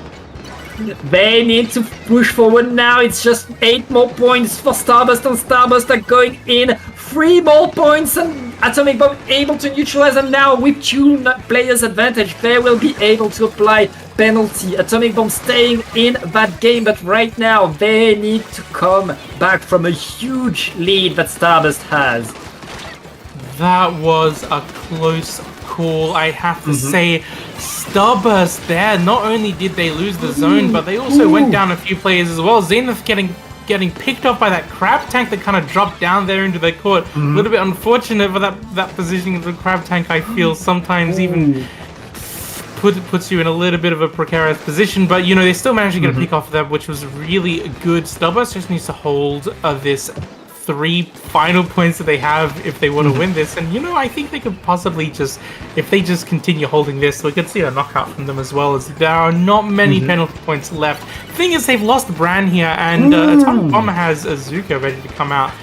They need to push forward now. It's just 8 more points for Starburst, and Starburst are going in. 3 more points, and Atomic Bomb able to neutralize them now with 2 players advantage. They will be able to apply penalty. Atomic Bomb staying in that game, but right now they need to come back from a huge lead that Starburst has. That was a close call, I have to say. Starburst there, not only did they lose the zone, but they also went down a few players as well. Zenith getting picked up by that Crab Tank that kind of dropped down there into their court. A little bit unfortunate for that positioning of the Crab Tank, I feel sometimes even puts you in a little bit of a precarious position, but you know, they still managed to get a pick off of that, which was really good. Starburst just needs to hold this 3 final points that they have if they want to win this, and you know, I think they could possibly just, if they just continue holding this, we could see a knockout from them, as well as there are not many penalty points left. Thing is, they've lost Bran here, and Atomic Bomb has Azuka ready to come out.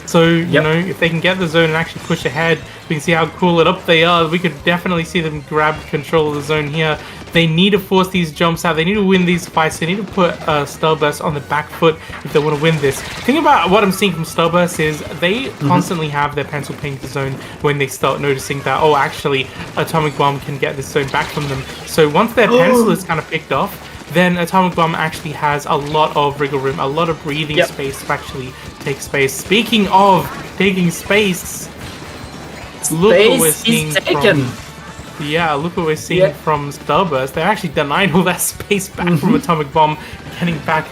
So, you know, if they can get the zone and actually push ahead, we can see how cool it up they are. We could definitely see them grab control of the zone here. They need to force these jumps out. They need to win these fights. They need to put Starburst on the back foot if they want to win this. The thing about what I'm seeing from Starburst is they constantly have their pencil ping the zone when they start noticing that, oh, actually, Atomic Bomb can get this zone back from them. So once their pencil is kind of picked off, then Atomic Bomb actually has a lot of wriggle room, a lot of breathing space to actually take space. Speaking of taking space, look what we're seeing look what we're seeing from Starburst. They're actually denied all that space back from Atomic Bomb, getting back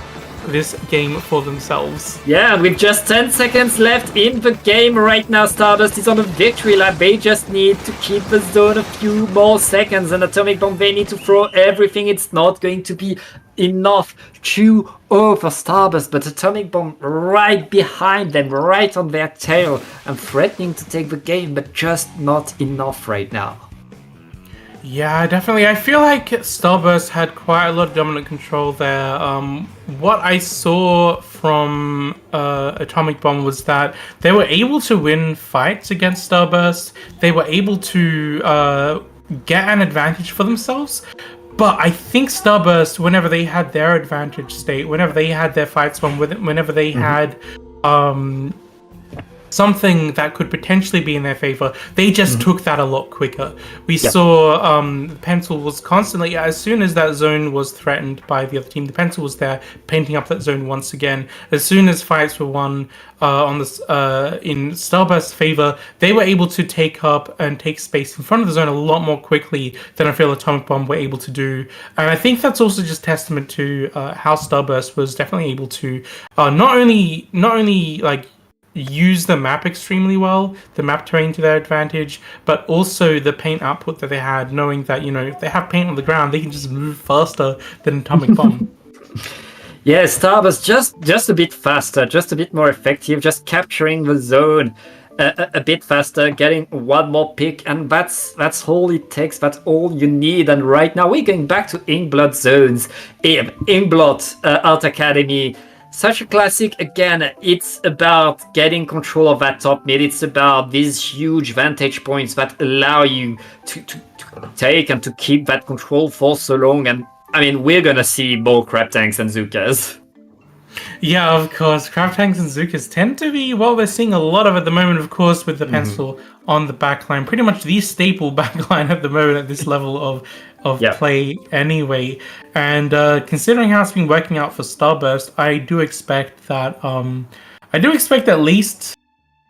this game for themselves. Yeah, with just 10 seconds left in the game right now, Starburst is on a victory lap. They just need to keep the zone a few more seconds, and Atomic Bomb, they need to throw everything. It's not going to be enough 2-0 for Starburst, but Atomic Bomb right behind them, right on their tail, and threatening to take the game, but just not enough right now. Yeah, definitely. I feel like Starburst had quite a lot of dominant control there. What I saw from Atomic Bomb was that they were able to win fights against Starburst. They were able to get an advantage for themselves. But I think Starburst, whenever they had their advantage state, whenever they had their fights won, whenever they had something that could potentially be in their favor, they just took that a lot quicker. We saw the pencil was constantly, as soon as that zone was threatened by the other team, the pencil was there painting up that zone once again. As soon as fights were won on this in Starburst's favor, they were able to take up and take space in front of the zone a lot more quickly than I feel Atomic Bomb were able to do. And I think that's also just testament to how Starburst was definitely able to not only like use the map extremely well, the map terrain to their advantage, but also the paint output that they had, knowing that, you know, if they have paint on the ground, they can just move faster than Atomic Bomb. Yeah, Starburst just a bit faster, just a bit more effective, just capturing the zone. a bit faster, getting one more pick, and that's all it takes. That's all you need. And right now we're going back to Inkblot zones. Inkblot Art Academy. Such a classic. Again, it's about getting control of that top mid. It's about these huge vantage points that allow you to take and to keep that control for so long. And I mean, we're gonna see more crab tanks and Zukas. Yeah, of course. Crab tanks and Zukas tend to be what we're seeing a lot of at the moment, of course, with the pencil on the backline. Pretty much the staple backline at the moment at this level of play anyway. And considering how it's been working out for Starburst, I do expect that at least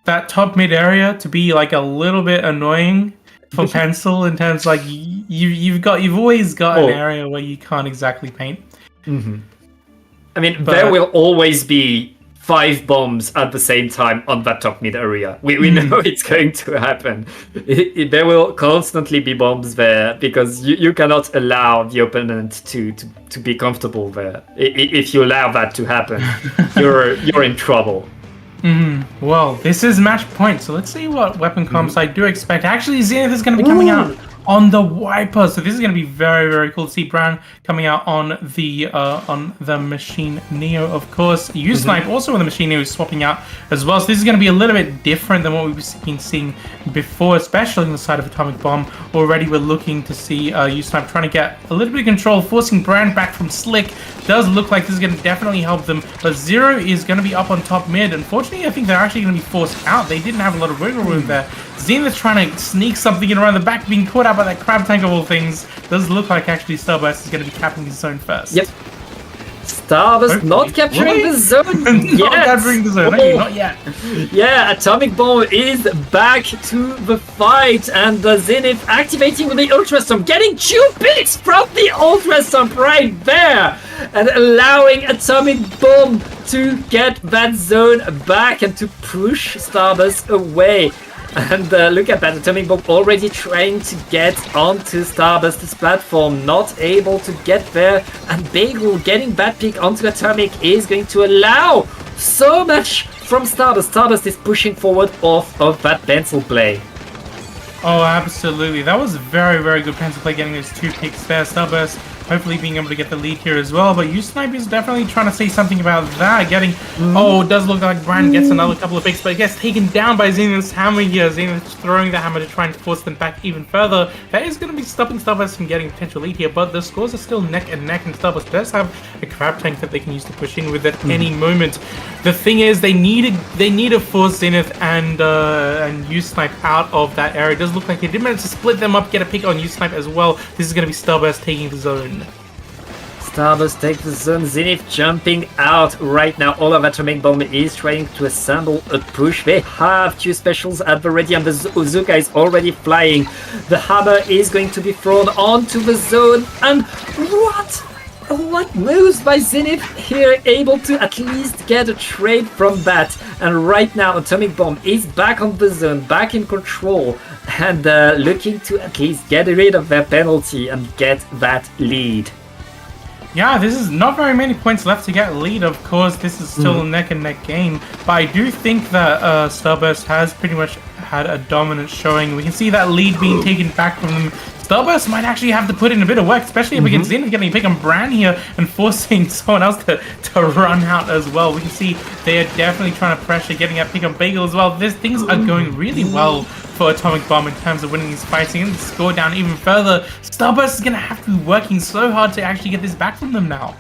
that top mid area to be like a little bit annoying for Pencil in terms like you've always got an area where you can't exactly paint. I mean, there will always be 5 bombs at the same time on that top mid area. We know it's going to happen. There will constantly be bombs there because you cannot allow the opponent to be comfortable there. If you allow that to happen, you're in trouble. Well, this is match point, so let's see what weapon comps I do expect. Actually, Zenith is going to be coming out on the Wiper, so this is going to be very, very cool to see Brown coming out on the Machine Neo, of course. U-Snipe also on the Machine Neo is swapping out as well, so this is going to be a little bit different than what we've been seeing before, especially on the side of Atomic Bomb. Already we're looking to see U-Snipe trying to get a little bit of control, forcing Brand back from Slick. Does look like this is going to definitely help them, but Zero is going to be up on top mid. Unfortunately, I think they're actually going to be forced out. They didn't have a lot of wiggle room there. Zenith trying to sneak something in around the back, being caught out by that crab tank of all things. Does look like actually Starburst is going to be capping his zone first. Yep. Starburst not capturing the zone yet. Not capturing the zone, okay, not yet. Yeah, Atomic Bomb is back to the fight, and Zenith activating with the Ultra Stomp, getting 2 picks from the Ultra Stomp right there, and allowing Atomic Bomb to get that zone back and to push Starburst away. And look at that, Atomic Bomb already trying to get onto Starburst's platform, not able to get there, and Bagel getting that pick onto Atomic is going to allow so much from Starburst. Starburst is pushing forward off of that pencil play. Oh, absolutely. That was very, very good pencil play, getting those 2 picks there. Starburst hopefully being able to get the lead here as well, but U-Snipe is definitely trying to say something about that. Getting, it does look like Brand gets another couple of picks, but it gets taken down by Zenith's hammer here. Zenith's throwing the hammer to try and force them back even further. That is going to be stopping Starburst from getting potential lead here, but the scores are still neck and neck, and Starburst does have a crab tank that they can use to push in with at any moment. The thing is, they need to force Zenith and U-Snipe out of that area. It does look like they did manage to split them up, get a pick on U-Snipe as well. This is going to be Starburst taking the zone. Starburst takes the zone. Zenith jumping out right now. All of Atomic Bomb is trying to assemble a push. They have 2 specials at the ready, and the Zuka is already flying. The hammer is going to be thrown onto the zone, and what moves by Zenith here, able to at least get a trade from that. And right now Atomic Bomb is back on the zone, back in control, and looking to at least get rid of their penalty and get that lead. Yeah, this is not very many points left to get lead, of course. This is still a neck and neck game, but I do think that Starburst has pretty much had a dominant showing. We can see that lead being taken back from them. Starburst might actually have to put in a bit of work, especially if we can Zenith getting a pick on Brand here and forcing someone else to run out as well. We can see they are definitely trying to pressure, getting a pick on Bagel as well. Things are going really well for Atomic Bomb in terms of winning these fights and score down even further. Starburst is going to have to be working so hard to actually get this back from them now.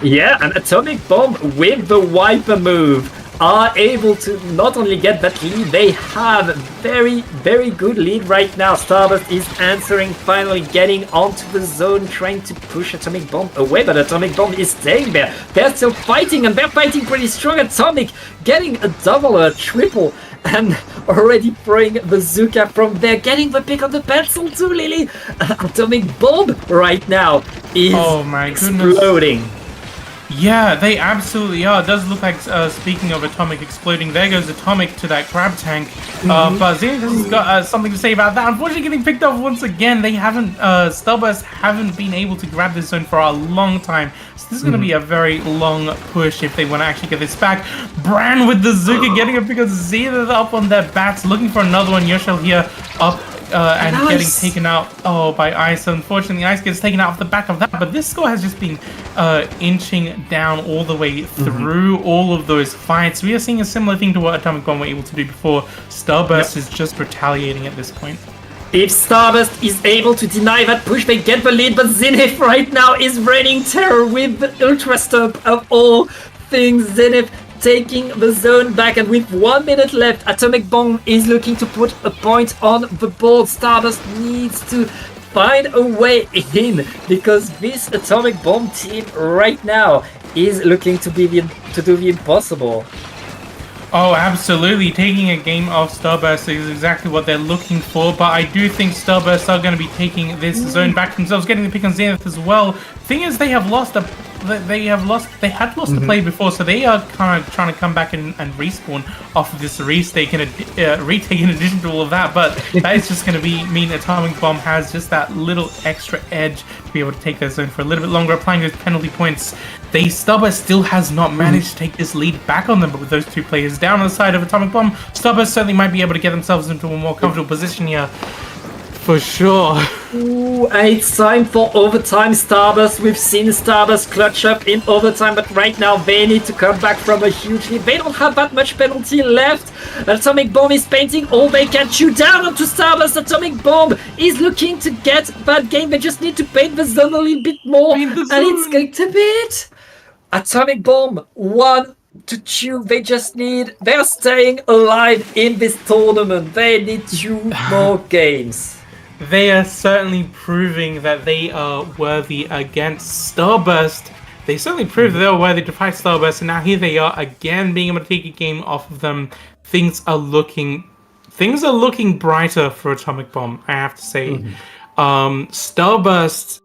Yeah, and Atomic Bomb with the Wiper move are able to not only get that lead, they have very, very good lead right now. Starburst is answering, finally getting onto the zone, trying to push Atomic Bomb away, but Atomic Bomb is staying there. They're still fighting, and they're fighting pretty strong. Atomic getting a double, a triple, and already throwing the Zuka from there, getting the pick on the pencil too, Lily. Atomic Bomb right now is exploding. Yeah, they absolutely are. It does look like, speaking of Atomic exploding, there goes Atomic to that crab tank. But Zenith has got something to say about that. Unfortunately, getting picked off once again. They haven't, Starburst haven't been able to grab this zone for a long time. So this is going to be a very long push if they want to actually get this back. Bran with the Zuka getting a pick of Zenith up on their bats, looking for another one. Yoshel here up. And getting taken out by Ice. Unfortunately, Ice gets taken out off the back of that, but this score has just been inching down all the way through all of those fights. We are seeing a similar thing to what Atomic Bomb were able to do before. Starburst is just retaliating at this point. If Starburst is able to deny that push, they get the lead, but Zenith right now is raining terror with the Ultra Stomp of all things. Zenith taking the zone back, and with 1 minute left, Atomic Bomb is looking to put a point on the board. Starburst needs to find a way in, because this Atomic Bomb team right now is looking to do the impossible. Oh, absolutely. Taking a game off Starburst is exactly what they're looking for, but I do think Starburst are going to be taking this zone back themselves, getting the pick on Zenith as well. Thing is, they had lost the play before, so they are kind of trying to come back and respawn off of this retake in addition to all of that, but that is just going to mean Atomic Bomb has just that little extra edge to be able to take their zone for a little bit longer, applying those penalty points. Starburst still has not managed to take this lead back on them, but with those two players down on the side of Atomic Bomb, Starburst certainly might be able to get themselves into a more comfortable position here. For sure. Ooh, and it's time for overtime. Starburst, we've seen Starburst clutch up in overtime, but right now they need to come back from a huge lead. They don't have that much penalty left. Atomic Bomb is painting all they can. Shoot down onto Starburst. Atomic Bomb is looking to get that game. They just need to paint the zone a little bit more, and it's going to be it. Atomic Bomb 1-2. They're staying alive in this tournament. They need 2 more games. They are certainly proving that they are worthy against Starburst. They certainly proved that they were worthy to fight Starburst, and now here they are again being able to take a game off of them. Things are looking brighter for Atomic Bomb, I have to say. Starburst,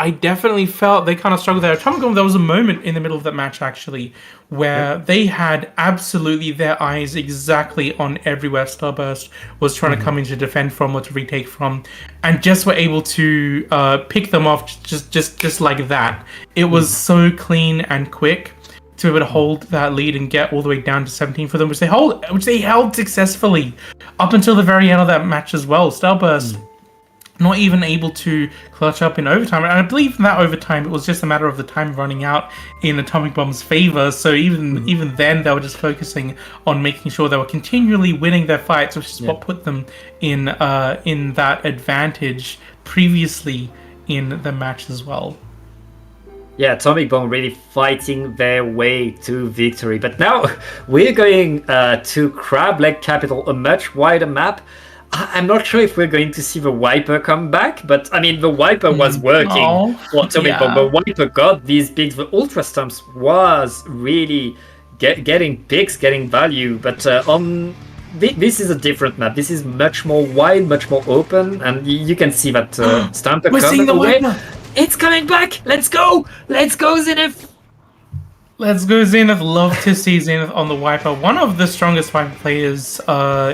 I definitely felt they kind of struggled there. Atomic Bomb, there was a moment in the middle of that match, actually, where they had absolutely their eyes exactly on everywhere Starburst was trying to come in to defend from or to retake from, and just were able to pick them off just like that. It was so clean and quick to be able to hold that lead and get all the way down to 17 for them, which they held successfully up until the very end of that match as well. Starburst not even able to clutch up in overtime. And I believe in that overtime, it was just a matter of the time running out in Atomic Bomb's favor. So even then, they were just focusing on making sure they were continually winning their fights, which is what put them in that advantage previously in the match as well. Yeah, Atomic Bomb really fighting their way to victory. But now we're going to Crab Leg Capital, a much wider map. I'm not sure if we're going to see the Wiper come back, but I mean, the Wiper was working for Atomic Bomb. The Wiper got these picks. The Ultra Stumps was really getting picks, getting value, but this is a different map. This is much more wide, much more open, and you can see that Stumper coming away. It's coming back! Let's go! Let's go, Zenith! Let's go, Zenith. Love to see Zenith on the Wiper. One of the strongest Wiper players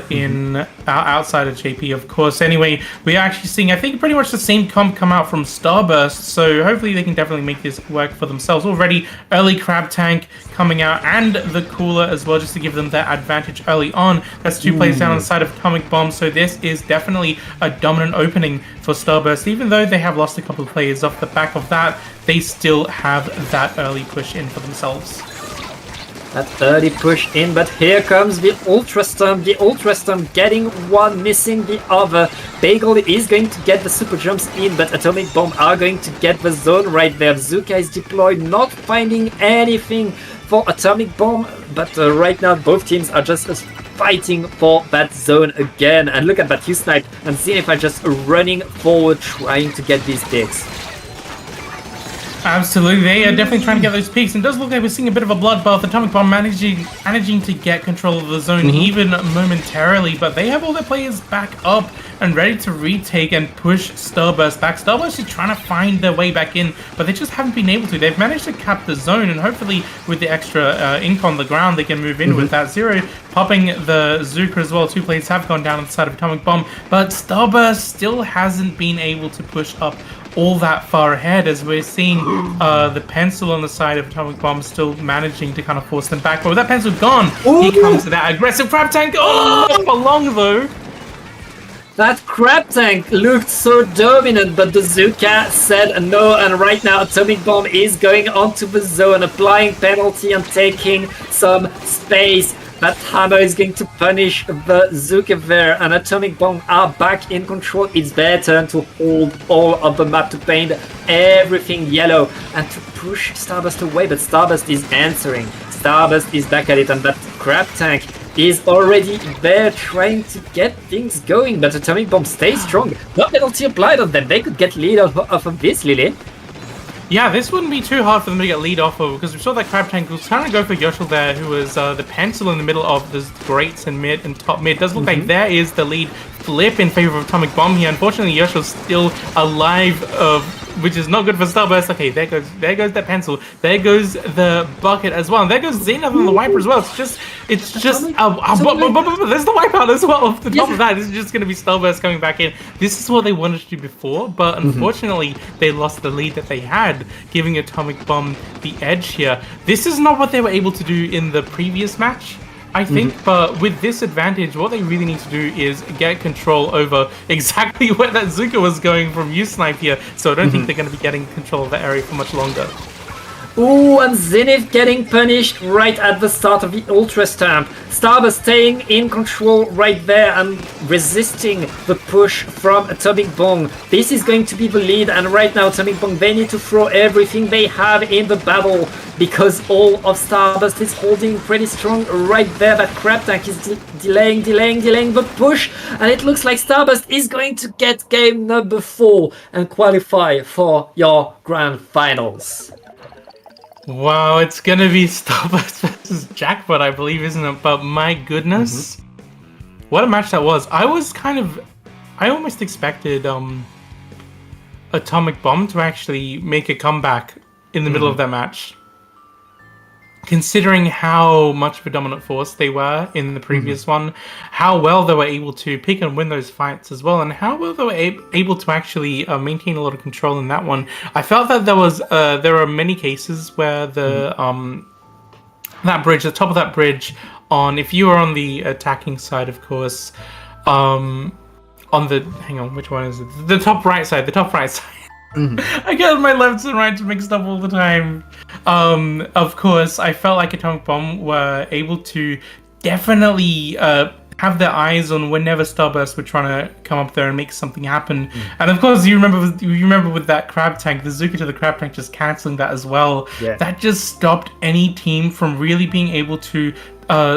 in outside of JP, of course. Anyway, we're actually seeing, I think, pretty much the same comp come out from Starburst. So hopefully they can definitely make this work for themselves. Already, early Crab Tank coming out and the Cooler as well, just to give them that advantage early on. That's 2 players down on the side of Atomic Bomb. So this is definitely a dominant opening for Starburst. Even though they have lost a couple of players off the back of that, they still have that early push in for themselves. That early push in, but here comes the Ultra Stomp. The Ultra Stomp getting one, missing the other. Bagel is going to get the super jumps in, but Atomic Bomb are going to get the zone right there. Zuka is deployed, not finding anything for Atomic Bomb, but right now both teams are just fighting for that zone again. And look at that, U-Snipe and Zenith are just running forward, trying to get these picks. Absolutely, they are definitely trying to get those peaks, and it does look like we're seeing a bit of a bloodbath. Atomic Bomb managing to get control of the zone even momentarily, but they have all their players back up and ready to retake and push Starburst back. Starburst is trying to find their way back in, but they just haven't been able to. They've managed to cap the zone, and hopefully with the extra ink on the ground, they can move in with that. Zero popping the Zuka as well. 2 players have gone down on the side of Atomic Bomb, but Starburst still hasn't been able to push up all that far ahead, as we're seeing the pencil on the side of Atomic Bomb still managing to kind of force them back. But with that pencil gone, he comes to that aggressive crab tank. Oh, not for long though. That crab tank looked so dominant, but the Zuka said no, and right now Atomic Bomb is going onto the zone, applying penalty and taking some space. That hammer is going to punish the Zuka there, and Atomic Bomb are back in control. It's their turn to hold all of the map, to paint everything yellow, and to push Starburst away, but Starburst is answering. Starburst is back at it, and that crab tank is already there trying to get things going, but Atomic Bomb stays strong. No penalty applied on them. They could get lead off of this, Lily. Yeah, this wouldn't be too hard for them to get lead off of, because we saw that crab tank was trying to go for Yoshel there, who was the pencil in the middle of the greats and mid and top mid. Does look like there is the lead flip in favor of Atomic Bomb here. Unfortunately, Yoshel's still alive, which is not good for Starburst. Okay, there goes that pencil. There goes the bucket as well. And there goes Zenith on the wiper as well. There's the wipeout as well. Off the top of that, this is just going to be Starburst coming back in. This is what they wanted to do before, but unfortunately, they lost the lead that they had, giving Atomic Bomb the edge here. This is not what they were able to do in the previous match, I think, but with this advantage, what they really need to do is get control over exactly where that Zuka was going from U-Snipe here, so I don't think they're going to be getting control of that area for much longer. Ooh, and Zenith getting punished right at the start of the Ultra Stamp. Starburst staying in control right there and resisting the push from Atomic Bomb. This is going to be the lead, and right now Atomic Bomb, they need to throw everything they have in the battle, because all of Starburst is holding pretty strong right there. That crab tank is delaying the push, and it looks like Starburst is going to get game number 4 and qualify for your grand finals. Wow, it's gonna be Starburst versus Jackpot, I believe, isn't it? But my goodness, what a match that was. I almost expected Atomic Bomb to actually make a comeback in the middle of that match, considering how much of a dominant force they were in the previous one, how well they were able to pick and win those fights as well, and how well they were able to actually maintain a lot of control in that one. I felt that there are many cases where the that bridge, the top of that bridge, if you were on the attacking side, of course, on the which one is it? The top right side. I get my lefts and rights mixed up all the time. Of course, I felt like Atomic Bomb were able to definitely have their eyes on whenever Starburst were trying to come up there and make something happen. And of course, you remember with that crab tank, the Zuka to the crab tank just cancelling that as well. Yeah. That just stopped any team from really being able to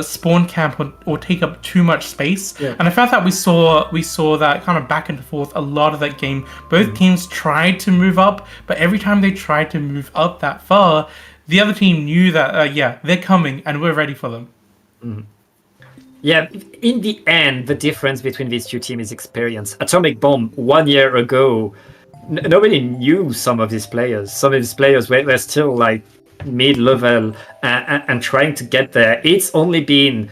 spawn camp or take up too much space. And I felt that we saw that kind of back and forth a lot of that game. Both teams tried to move up, but every time they tried to move up that far, the other team knew that they're coming and we're ready for them. Yeah, in the end, the difference between these two teams is experience. Atomic Bomb 1 year ago, nobody knew some of these players. Some of these players were still like mid-level and trying to get there. It's only been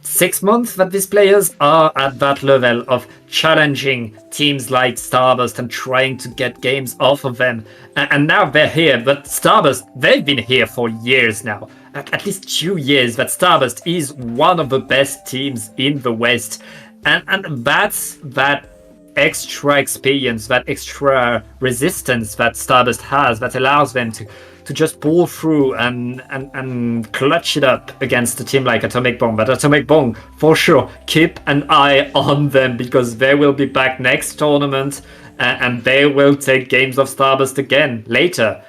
6 months that these players are at that level of challenging teams like Starburst and trying to get games off of them. And now they're here, but Starburst, they've been here for years now. At least 2 years that Starburst is one of the best teams in the West. And that's that extra experience, that extra resistance that Starburst has that allows them to just pull through and clutch it up against a team like Atomic Bomb. But Atomic Bomb, for sure, keep an eye on them, because they will be back next tournament and they will take games of Starburst again later.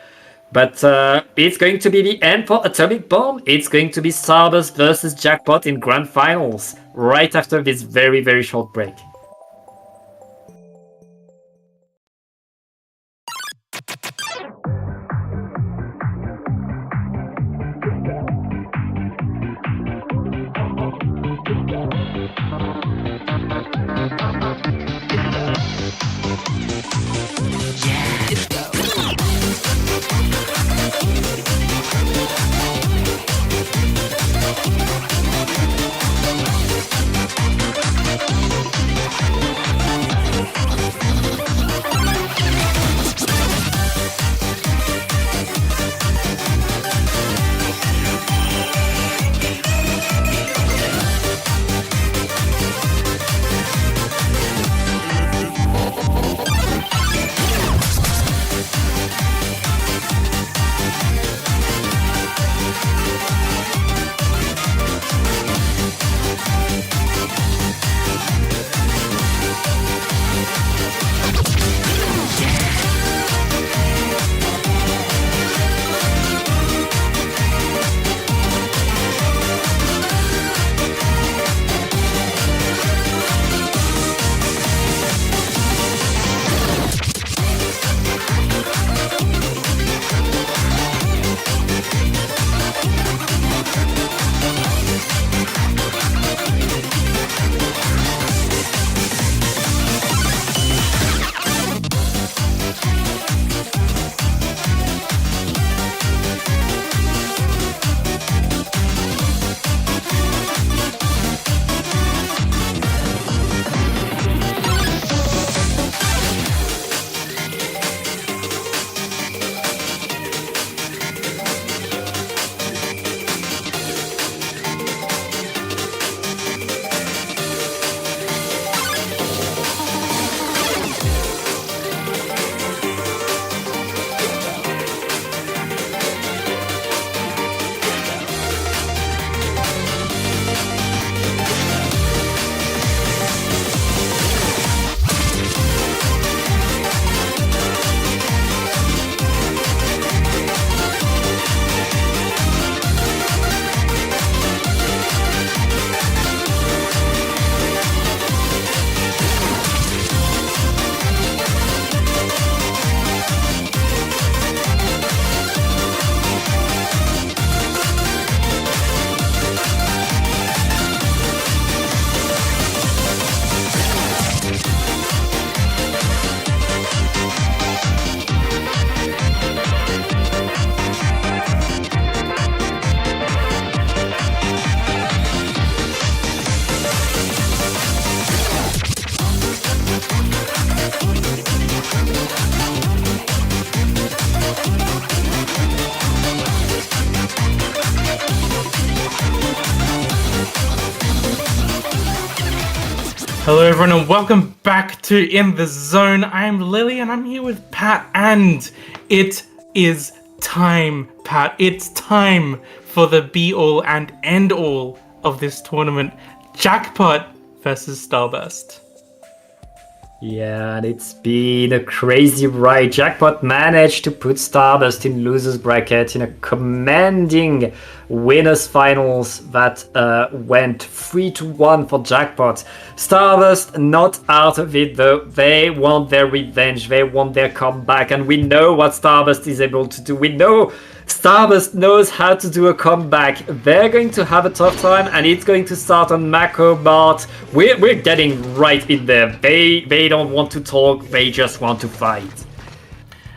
But it's going to be the end for Atomic Bomb. It's going to be Starburst versus Jackpot in Grand Finals right after this very, very short break. Hello everyone and welcome back to In the Zone. I'm Lily and I'm here with Pat, and it is time, Pat. It's time for the be-all and end-all of this tournament. Jackpot versus Starburst. Yeah, and it's been a crazy ride. Jackpot managed to put Starburst in losers bracket in a commanding winners finals that went 3-1 for Jackpot. Starburst not out of it though. They want their revenge, they want their comeback, and we know what Starburst is able to do. We know Starburst knows how to do a comeback. They're going to have a tough time, and it's going to start on Mako Bart. We're getting right in there. They don't want to talk, they just want to fight.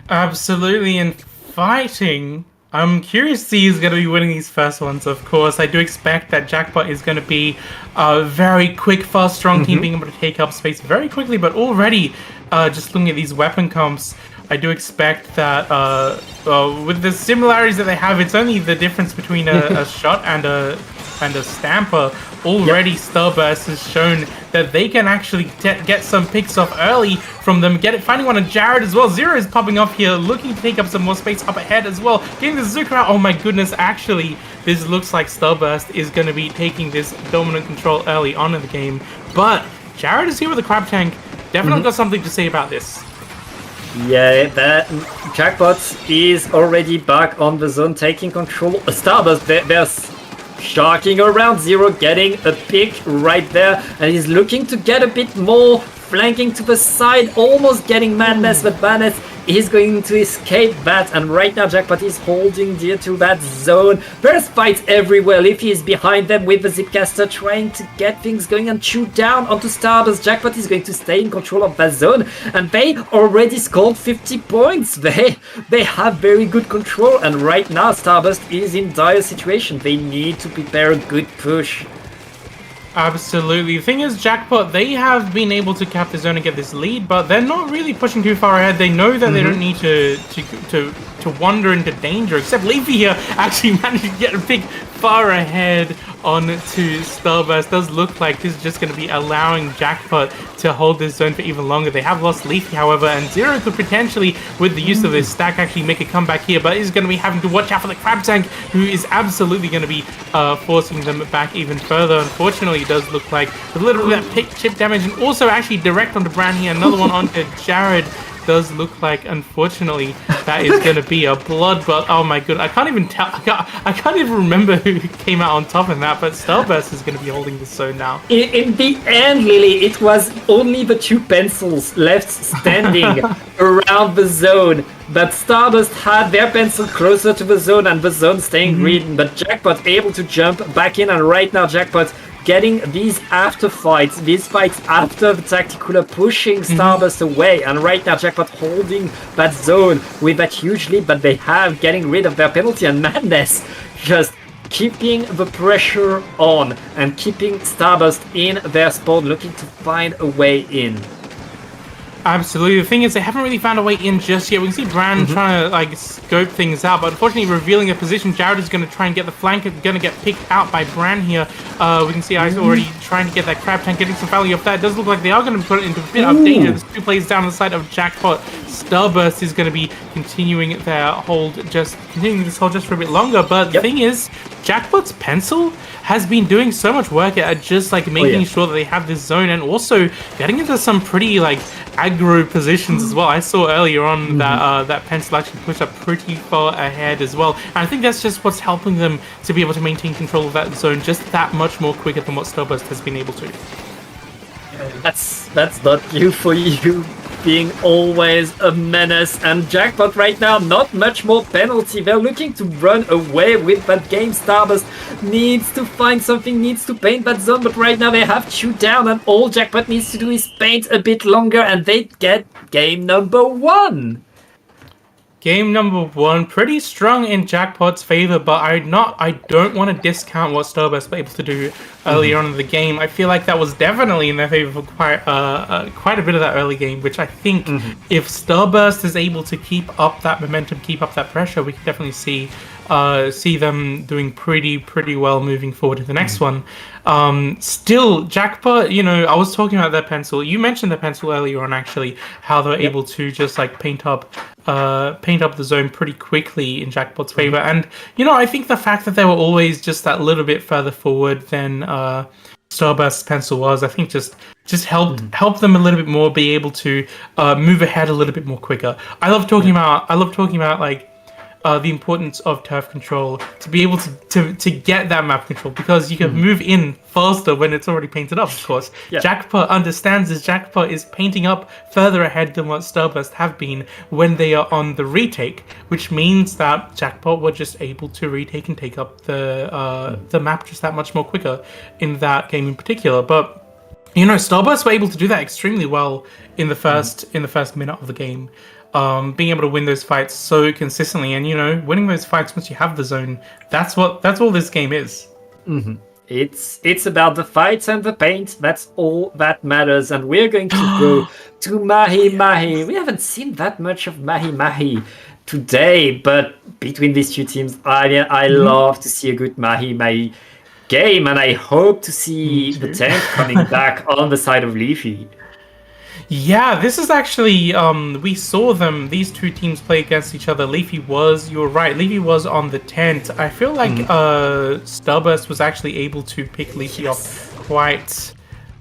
Absolutely, and fighting. I'm curious to see who's going to be winning these first ones, of course. I do expect that Jackpot is going to be a very quick, fast, strong team, being able to take up space very quickly, but already, just looking at these weapon comps, I do expect that with the similarities that they have, it's only the difference between a shot and a stamper. Already, Starburst has shown that they can actually get some picks off early from them. Finding one on Jared as well. Zero is popping up here, looking to take up some more space up ahead as well. Getting the Zuka out. Oh my goodness, actually, this looks like Starburst is going to be taking this dominant control early on in the game. But Jared is here with the Crab Tank. Definitely got something to say about this. Yeah, that Jackpot is already back on the zone, taking control. Starburst, they're sharking around. Zero getting a pick right there, and he's looking to get a bit more, flanking to the side, almost getting Madness, but Madness is going to escape that, and right now Jackpot is holding dear to that zone. There's fights everywhere. Leafy is behind them with the Zipcaster trying to get things going and shoot down onto Starburst. Jackpot is going to stay in control of that zone, and they already scored 50 points. They have very good control, and right now Starburst is in dire situation. They need to prepare a good push. Absolutely. The thing is, Jackpot, they have been able to cap the zone and get this lead, but they're not really pushing too far ahead. They know that they don't need to wander into danger, except Leafy here actually managed to get a big far ahead onto Starburst. Does look like this is just going to be allowing Jackpot to hold this zone for even longer. They have lost Leafy, however, and Zero could potentially, with the use of his stack, actually make a comeback here, but he's going to be having to watch out for the Crab Tank, who is absolutely going to be forcing them back even further. Unfortunately, it does look like a little bit of pick chip damage, and also actually direct onto Bran here, another one onto Jared. Does look like, unfortunately, that is going to be a bloodbath. Oh my god, I can't even tell. I can't even remember who came out on top in that, but Starburst is going to be holding the zone now. In the end, Lily, it was only the 2 pencils left standing around the zone. But Starburst had their pencil closer to the zone, and the zone staying green. But Jackpot able to jump back in, and right now Jackpot getting these after fights, these fights after the Tacticular pushing Starburst away, and right now Jackpot holding that zone with that huge lead, but they have getting rid of their penalty, and Madness just keeping the pressure on and keeping Starburst in their spawn, looking to find a way in. Absolutely. The thing is, they haven't really found a way in just yet. We can see Bran trying to like scope things out, but unfortunately revealing a position. Jared is going to try and get the flank. It's going to get picked out by Bran here. We can see Ice already trying to get that Crab Tank, getting some value off that. It does look like they are going to put it into a bit of danger. There's 2 players down on the side of Jackpot. Starburst is going to be continuing their hold, just continuing this hold just for a bit longer. But the thing is, Jackpot's pencil has been doing so much work at just like making sure that they have this zone, and also getting into some pretty like aggro positions as well. I saw earlier on that that pencil actually pushed up pretty far ahead as well, and I think that's just what's helping them to be able to maintain control of that zone just that much more quicker than what Starburst has been able to. That's not you for you being always a menace, and Jackpot right now not much more penalty. They're looking to run away with that game. Starburst needs to find something, needs to paint that zone, but right now they have 2 down, and all Jackpot needs to do is paint a bit longer, and they get game number 1. Game number 1, pretty strong in Jackpot's favor, but I don't want to discount what Starburst was able to do earlier on in the game. I feel like that was definitely in their favor for quite a bit of that early game, which I think if Starburst is able to keep up that momentum, keep up that pressure, we can definitely see them doing pretty well moving forward to the next one. Still, Jackpot, you know, I was talking about their pencil. You mentioned their pencil earlier on, actually, how they're able to just like paint up the zone pretty quickly in Jackpot's favor. And you know, I think the fact that they were always just that little bit further forward than Starburst's pencil was, I think just helped them a little bit more, be able to move ahead a little bit more quicker. I love talking about like the importance of turf control, to be able to get that map control, because you can move in faster when it's already painted up, of course. Jackpot understands this. Jackpot is painting up further ahead than what Starburst have been when they are on the retake, which means that Jackpot were just able to retake and take up the map just that much more quicker in that game in particular. But you know, Starburst were able to do that extremely well in the first minute of the game. Being able to win those fights so consistently, and you know, winning those fights once you have the zone, that's all this game is. It's about the fights and the paint. That's all that matters. And we're going to go to Mahi Mahi. We haven't seen that much of Mahi Mahi today, but between these 2 teams, I love to see a good Mahi Mahi game, and I hope to see the tank coming back on the side of Leafy. Yeah, this is actually, we saw these 2 teams play against each other. You're right, Leafy was on the tent. I feel like Starburst was actually able to pick Leafy off quite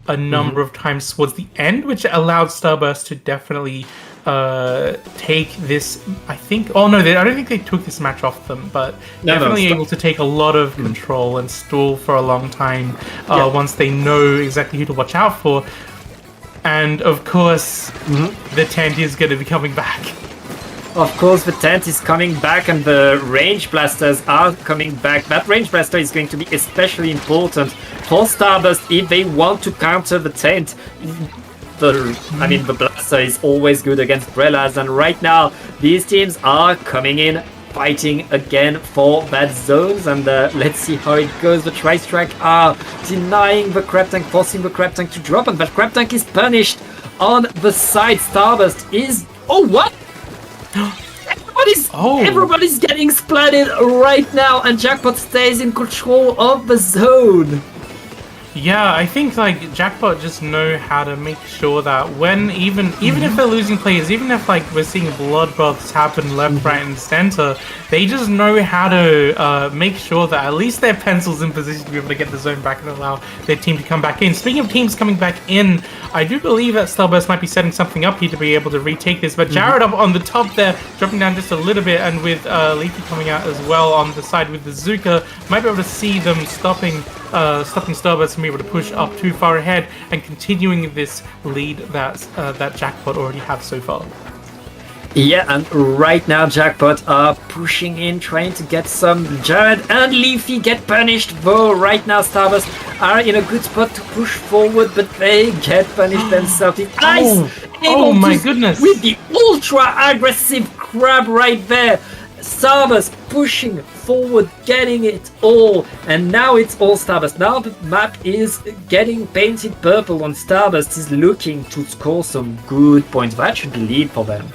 a number of times towards the end, which allowed Starburst to definitely take this, I think, I don't think they took this match off them, but definitely able to take a lot of control and stall for a long time once they know exactly who to watch out for. And of course, the tent is going to be coming back. Of course, the tent is coming back and the range blasters are coming back. That range blaster is going to be especially important for Starburst if they want to counter the tent. The blaster is always good against Brellas, and right now these teams are coming in, fighting again for that zones, and let's see how it goes. The Tri-Strike are denying the Crab Tank, forcing the Crab Tank to drop, and that Crab Tank is punished on the side. Starburst is... Oh, what? Everybody's getting splatted right now, and Jackpot stays in control of the zone. Yeah, I think like Jackpot just know how to make sure that when even if they're losing players, even if like we're seeing bloodbaths happen left, right, and center, they just know how to make sure that at least their pencil's in position to be able to get the zone back and allow their team to come back in. Speaking of teams coming back in, I do believe that Starburst might be setting something up here to be able to retake this. But Jared up on the top there, dropping down just a little bit, and with Leafy coming out as well on the side with the Zuka, might be able to see them stopping Starburst from being able to push up too far ahead and continuing this lead that Jackpot already have so far. Yeah, and right now Jackpot are pushing in, trying to get some. Jared and Leafy get punished, though right now Starburst are in a good spot to push forward, but they get punished themselves. It's nice! Oh my goodness! With the ultra aggressive crab right there. Starburst pushing forward, getting it all, and now it's all Starburst. Now the map is getting painted purple, and Starburst is looking to score some good points. That should lead for them.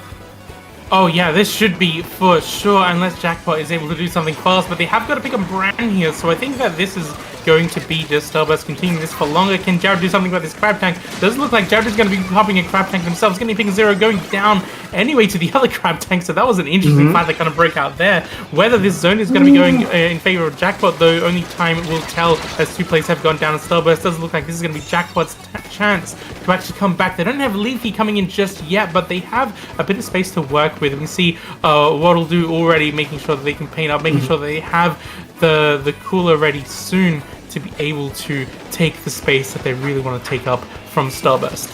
Oh yeah, this should be for sure, unless Jackpot is able to do something fast, but they have got to pick a brand here, so I think that this is going to be just Starburst continuing this for longer. Can Jared do something about this Crab Tank? Doesn't look like Jared is going to be popping a Crab Tank themselves. Going to be picking 0, going down anyway to the other Crab Tank, so that was an interesting fight that kind of broke out there. Whether this zone is going to be going in favor of Jackpot, though, only time will tell, as 2 players have gone down. And Starburst doesn't look like this is going to be Jackpot's chance to actually come back. They don't have Leafy coming in just yet, but they have a bit of space to work with. We can see what'll do already, making sure that they can paint up, making sure that they have the cooler ready soon to be able to take the space that they really want to take up from Starburst.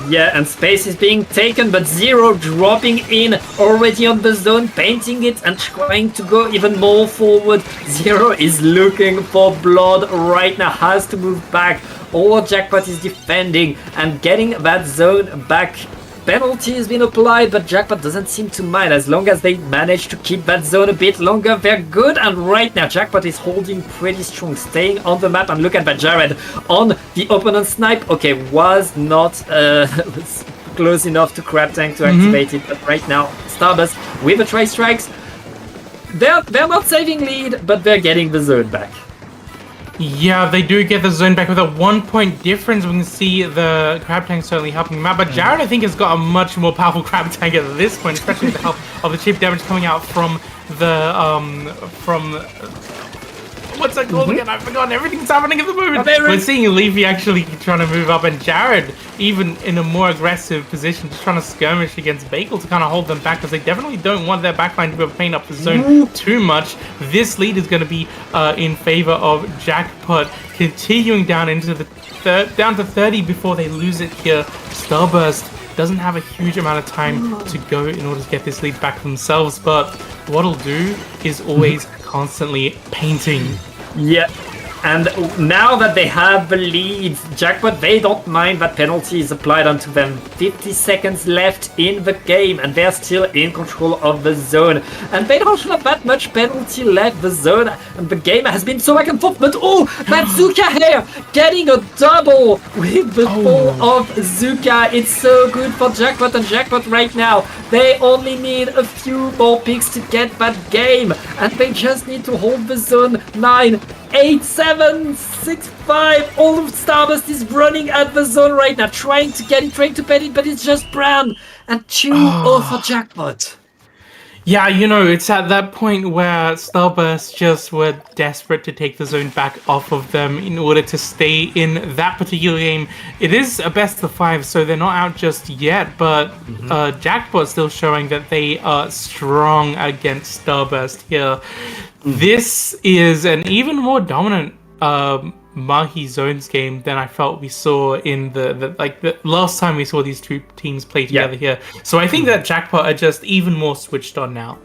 Yeah, and space is being taken, but 0 dropping in already on the zone, painting it and trying to go even more forward. 0 is looking for blood right now, has to move back. All Jackpot is defending and getting that zone back. Penalty has been applied, but Jackpot doesn't seem to mind. As long as they manage to keep that zone a bit longer, they're good. And right now, Jackpot is holding pretty strong, staying on the map. And look at that, Jared on the opponent snipe. Okay, was not close enough to Crab Tank to activate it. But right now, Starburst with the Tri-Strikes, they're not saving lead, but they're getting the zone back. Yeah, they do get the zone back with a 1-point difference. We can see the Crab Tank certainly helping them out. But Jared, I think, has got a much more powerful Crab Tank at this point, especially with the help of the chip damage coming out from the what's that called again? I've forgotten. Everything's happening at the moment. We're seeing Leafy actually trying to move up, and Jared even in a more aggressive position, just trying to skirmish against Bagel to kind of hold them back, because they definitely don't want their backline to be able to paint up the zone too much. This lead is going to be in favor of Jackpot, continuing down into the down to 30 before they lose it here. Starburst doesn't have a huge amount of time to go in order to get this lead back themselves, but what'll do is always constantly painting. Yeah, and now that they have the lead, Jackpot, they don't mind that penalty is applied onto them. 50 seconds left in the game, and they're still in control of the zone. And they don't have that much penalty left, the zone, and the game has been so back and forth. But oh, that Zuka here, getting a double with the fall of Zuka. It's so good for Jackpot, and Jackpot right now, they only need a few more picks to get that game, and they just need to hold the zone. 9, 8, 7, 6, 5. All of Starburst is running at the zone right now, trying to get it, trying to pet it, but it's just Bran. And 2-0 for Jackpot. Yeah, you know, it's at that point where Starburst just were desperate to take the zone back off of them in order to stay in that particular game. It is a best of 5, so they're not out just yet, but Jackpot's still showing that they are strong against Starburst here. This is an even more dominant Mahi Zones game than I felt we saw in the last time we saw these two teams play together here. So I think that Jackpot are just even more switched on now.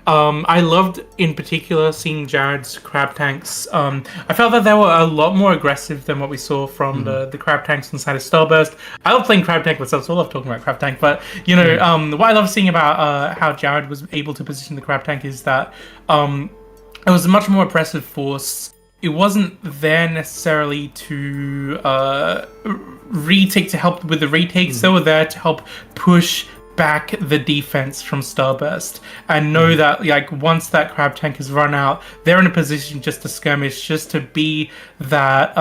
I loved, in particular, seeing Jared's crab tanks. I felt that they were a lot more aggressive than what we saw from the crab tanks inside of Starburst. I love playing crab tank myself, so I love talking about crab tank. But, you know, what I love seeing about how Jared was able to position the crab tank is that it was a much more oppressive force. It wasn't there necessarily to retake, to help with the retakes. They were there to help push back the defense from Starburst and know that, like, once that crab tank is run out, they're in a position just to skirmish, just to be that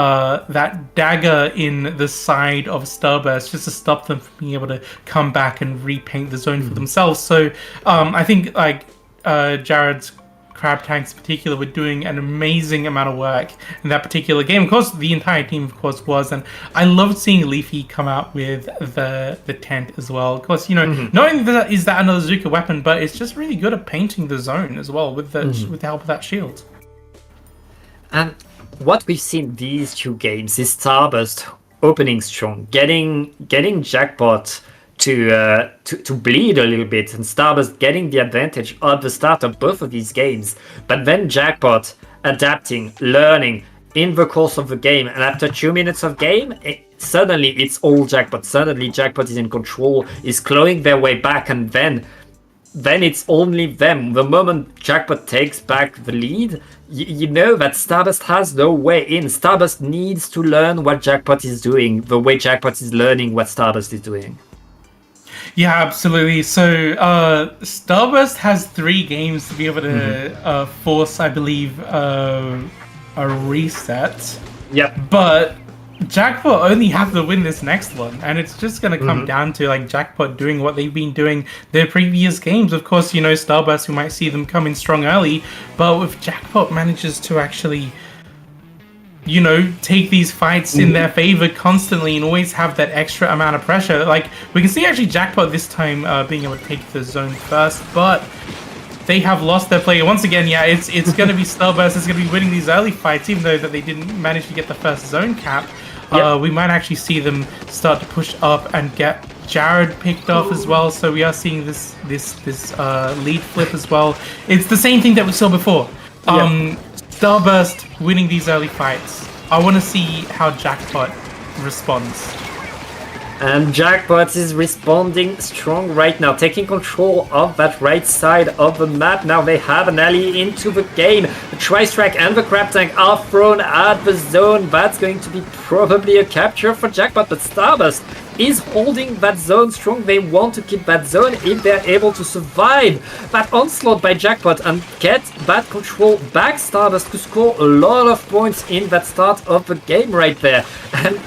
that dagger in the side of Starburst, just to stop them from being able to come back and repaint the zone for themselves. So I think, like, Jared's crab tanks in particular were doing an amazing amount of work in that particular game. Of course, the entire team, of course, was, and I loved seeing Leafy come out with the tent as well. Of course, you know, not only is that another Zuka weapon, but it's just really good at painting the zone as well with the with the help of that shield. And what we've seen these two games is Starburst opening strong, getting Jackpot to bleed a little bit, and Starburst getting the advantage at the start of both of these games. But then Jackpot adapting, learning in the course of the game, and after 2 minutes of game, suddenly it's all Jackpot. Suddenly Jackpot is in control, is clawing their way back, and then it's only them. The moment Jackpot takes back the lead, you know that Starburst has no way in. Starburst needs to learn what Jackpot is doing, the way Jackpot is learning what Starburst is doing. Yeah, absolutely. So Starburst has 3 games to be able to force, I believe, a reset. Yep. But Jackpot only have to win this next one, and it's just going to come down to, like, Jackpot doing what they've been doing their previous games. Of course, you know, Starburst, we might see them come in strong early, but if Jackpot manages to actually, you know, take these fights in their favor constantly and always have that extra amount of pressure. Like, we can see actually Jackpot this time being able to take the zone first, but they have lost their player. Once again, yeah, it's going to be Starburst is going to be winning these early fights, even though that they didn't manage to get the first zone cap. We might actually see them start to push up and get Jared picked off as well. So we are seeing this lead flip as well. It's the same thing that we saw before. Starburst winning these early fights. I want to see how Jackpot responds. And Jackpot is responding strong right now, taking control of that right side of the map. Now they have an ally into the game. The Tri-Strike and the Crab Tank are thrown at the zone. That's going to be probably a capture for Jackpot, but Starburst is holding that zone strong. They want to keep that zone if they're able to survive that onslaught by Jackpot and get that control back. Starburst to score a lot of points in that start of the game right there. And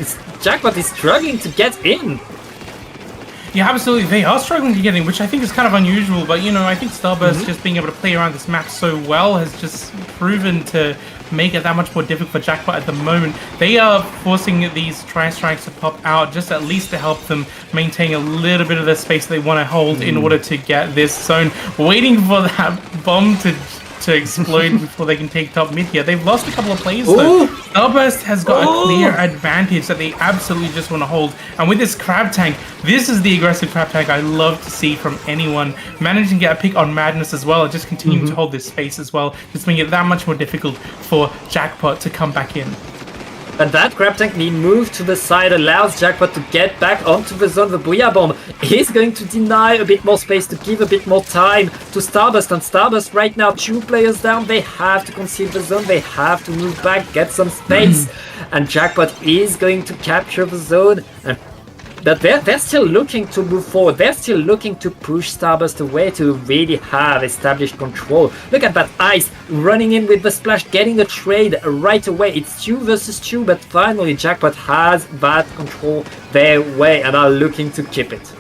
Jackpot is struggling to get in. Yeah, absolutely. They are struggling to get in, which I think is kind of unusual. But, you know, I think Starburst just being able to play around this map so well has just proven to make it that much more difficult for Jackpot at the moment. They are forcing these Tri-Strikes to pop out just at least to help them maintain a little bit of the space they want to hold in order to get this zone. Waiting for that bomb to explode before they can take top mid here. They've lost a couple of players though. Starburst has got a clear advantage that they absolutely just want to hold. And with this Crab Tank, this is the aggressive Crab Tank I love to see from anyone. Managing to get a pick on Madness as well, and just continuing to hold this space as well, just making it that much more difficult for Jackpot to come back in. But that Crab Tank being moved to the side allows Jackpot to get back onto the zone. The Booyah Bomb is going to deny a bit more space, to give a bit more time to Starburst. And Starburst right now, 2 players down. They have to conceal the zone. They have to move back, get some space. And Jackpot is going to capture the zone. But they're still looking to move forward. They're still looking to push Starburst away to really have established control. Look at that Ice running in with the splash, getting a trade right away. It's 2 versus 2, but finally Jackpot has that control their way and are looking to keep it.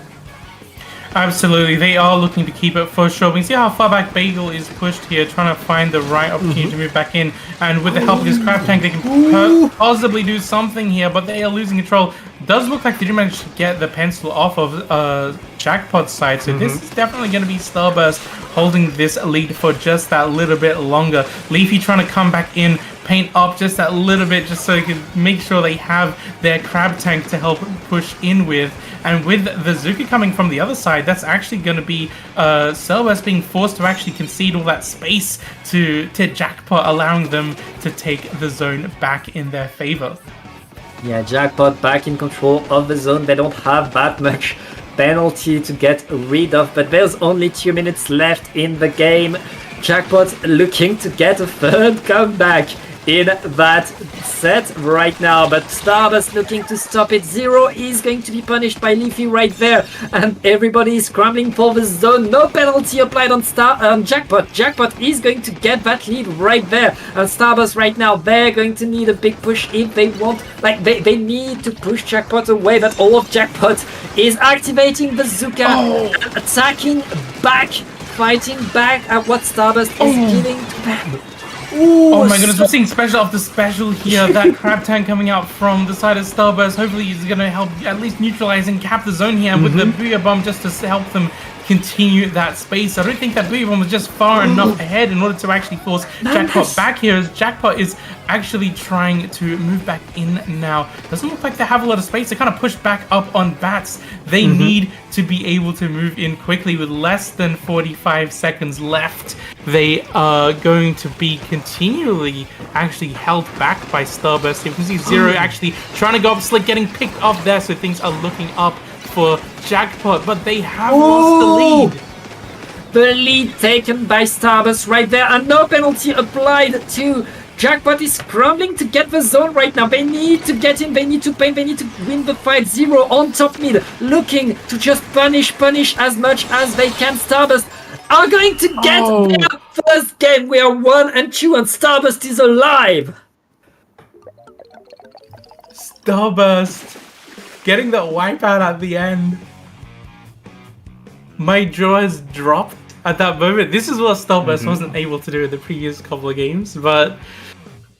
Absolutely, they are looking to keep it for sure. We can see how far back Bagel is pushed here, trying to find the right opportunity to move back in. And with the help of this Crab Tank, they can possibly do something here, but they are losing control. Does look like they did manage to get the pencil off of Jackpot's side, so this is definitely going to be Starburst holding this lead for just that little bit longer. Leafy trying to come back in paint up just a little bit just so they can make sure they have their crab tank to help push in with. And with the Zuka coming from the other side, that's actually going to be Starburst being forced to actually concede all that space to Jackpot, allowing them to take the zone back in their favor. Yeah, Jackpot back in control of the zone. They don't have that much penalty to get rid of, but there's only 2 minutes left in the game. Jackpot looking to get a third comeback in that set right now, but Starburst looking to stop it. Zero is going to be punished by Leafy right there, and everybody is scrambling for the zone. No penalty applied on Jackpot. Jackpot is going to get that lead right there, and Starburst right now, they're going to need a big push if they want, like they need to push Jackpot away, but all of Jackpot is activating the Zuka, and attacking back, fighting back at what Starburst is giving to them. Ooh, oh my goodness, we're seeing special after special here. That crab tank coming out from the side of Starburst hopefully is going to help at least neutralize and cap the zone here with the Booyah Bomb just to help them continue that space. I don't think that Booyah Bomb was just far enough ahead in order to actually force Jackpot back here, as Jackpot is actually trying to move back in now. Doesn't look like they have a lot of space. They kind of push back up on Bats. They need to be able to move in quickly with less than 45 seconds left. They are going to be continually actually held back by Starburst. You can see Zero actually trying to go up Slick, getting picked up there, so things are looking up for Jackpot, but they have lost the lead. The lead taken by Starburst right there, and no penalty applied to Jackpot. Is scrambling to get the zone right now. They need to get in, they need to paint, they need to win the fight. Zero on top mid, looking to just punish as much as they can. Starburst are going to get their first game. We are 1 and 2, and Starburst is alive. Starburst getting that wipeout at the end. My jaw has dropped at that moment. This is what Starburst wasn't able to do in the previous couple of games, but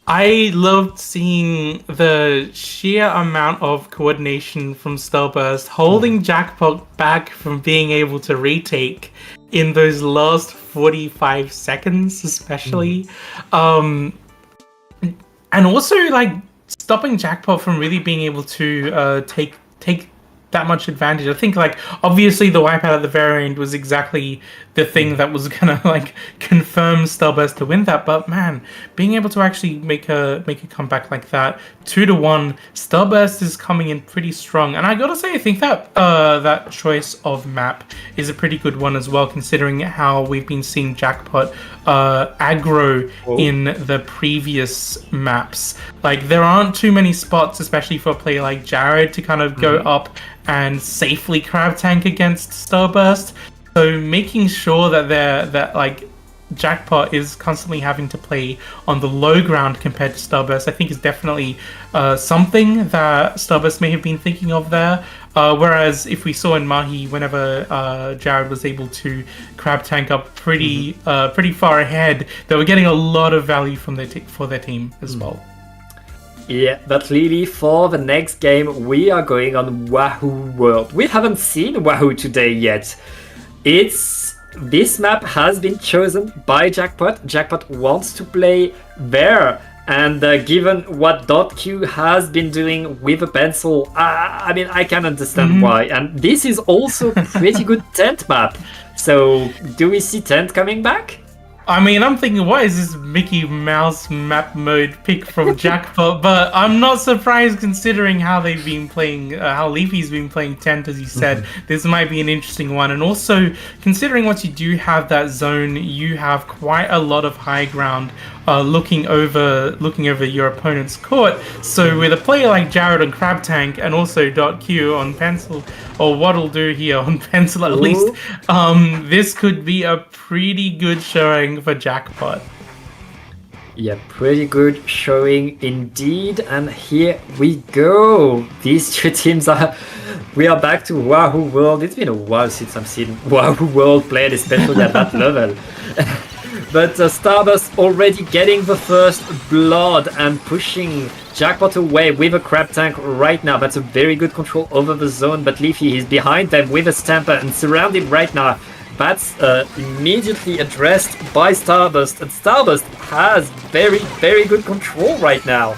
I loved seeing the sheer amount of coordination from Starburst, holding Jackpot back from being able to retake in those last 45 seconds, especially. And also, like, stopping Jackpot from really being able to take that much advantage. I think, like, obviously the wipeout at the very end was exactly the thing that was gonna, like, confirm Starburst to win that. But man, being able to actually make a comeback like that, 2-1, Starburst is coming in pretty strong. And I gotta say, I think that that choice of map is a pretty good one as well, considering how we've been seeing Jackpot aggro in the previous maps. Like, there aren't too many spots, especially for a player like Jared, to kind of go up and safely crab tank against Starburst. So making sure that like Jackpot is constantly having to play on the low ground compared to Starburst, I think is definitely something that Starburst may have been thinking of there. Whereas if we saw in Mahi, whenever Jared was able to crab tank up pretty far ahead, they were getting a lot of value from for their team as well. Yeah, but really for the next game, we are going on Wahoo World. We haven't seen Wahoo today yet. This map has been chosen by Jackpot. Jackpot wants to play there. And given what .Q has been doing with a pencil, I mean, I can understand why. And this is also a pretty good tent map. So do we see tent coming back? I mean, I'm thinking, what is this Mickey Mouse map mode pick from Jackpot? But I'm not surprised considering how they've been playing, how Leafy's been playing Tent, as you said. This might be an interesting one. And also, considering once you do have that zone, you have quite a lot of high ground looking over your opponent's court. So with a player like Jared on Crab Tank and also .Q on Pencil, or What'll Do here on Pencil at least, this could be a pretty good showing for Jackpot. Yeah, pretty good showing indeed. And here we go. These two teams we are back to Wahoo World. It's been a while since I've seen Wahoo World played, especially at that level. But Starburst already getting the first blood and pushing Jackpot away with a crab tank right now. That's a very good control over the zone, but Leafy is behind them with a Stamper and surrounded right now That's immediately addressed by Starburst, and Starburst has very, very good control right now.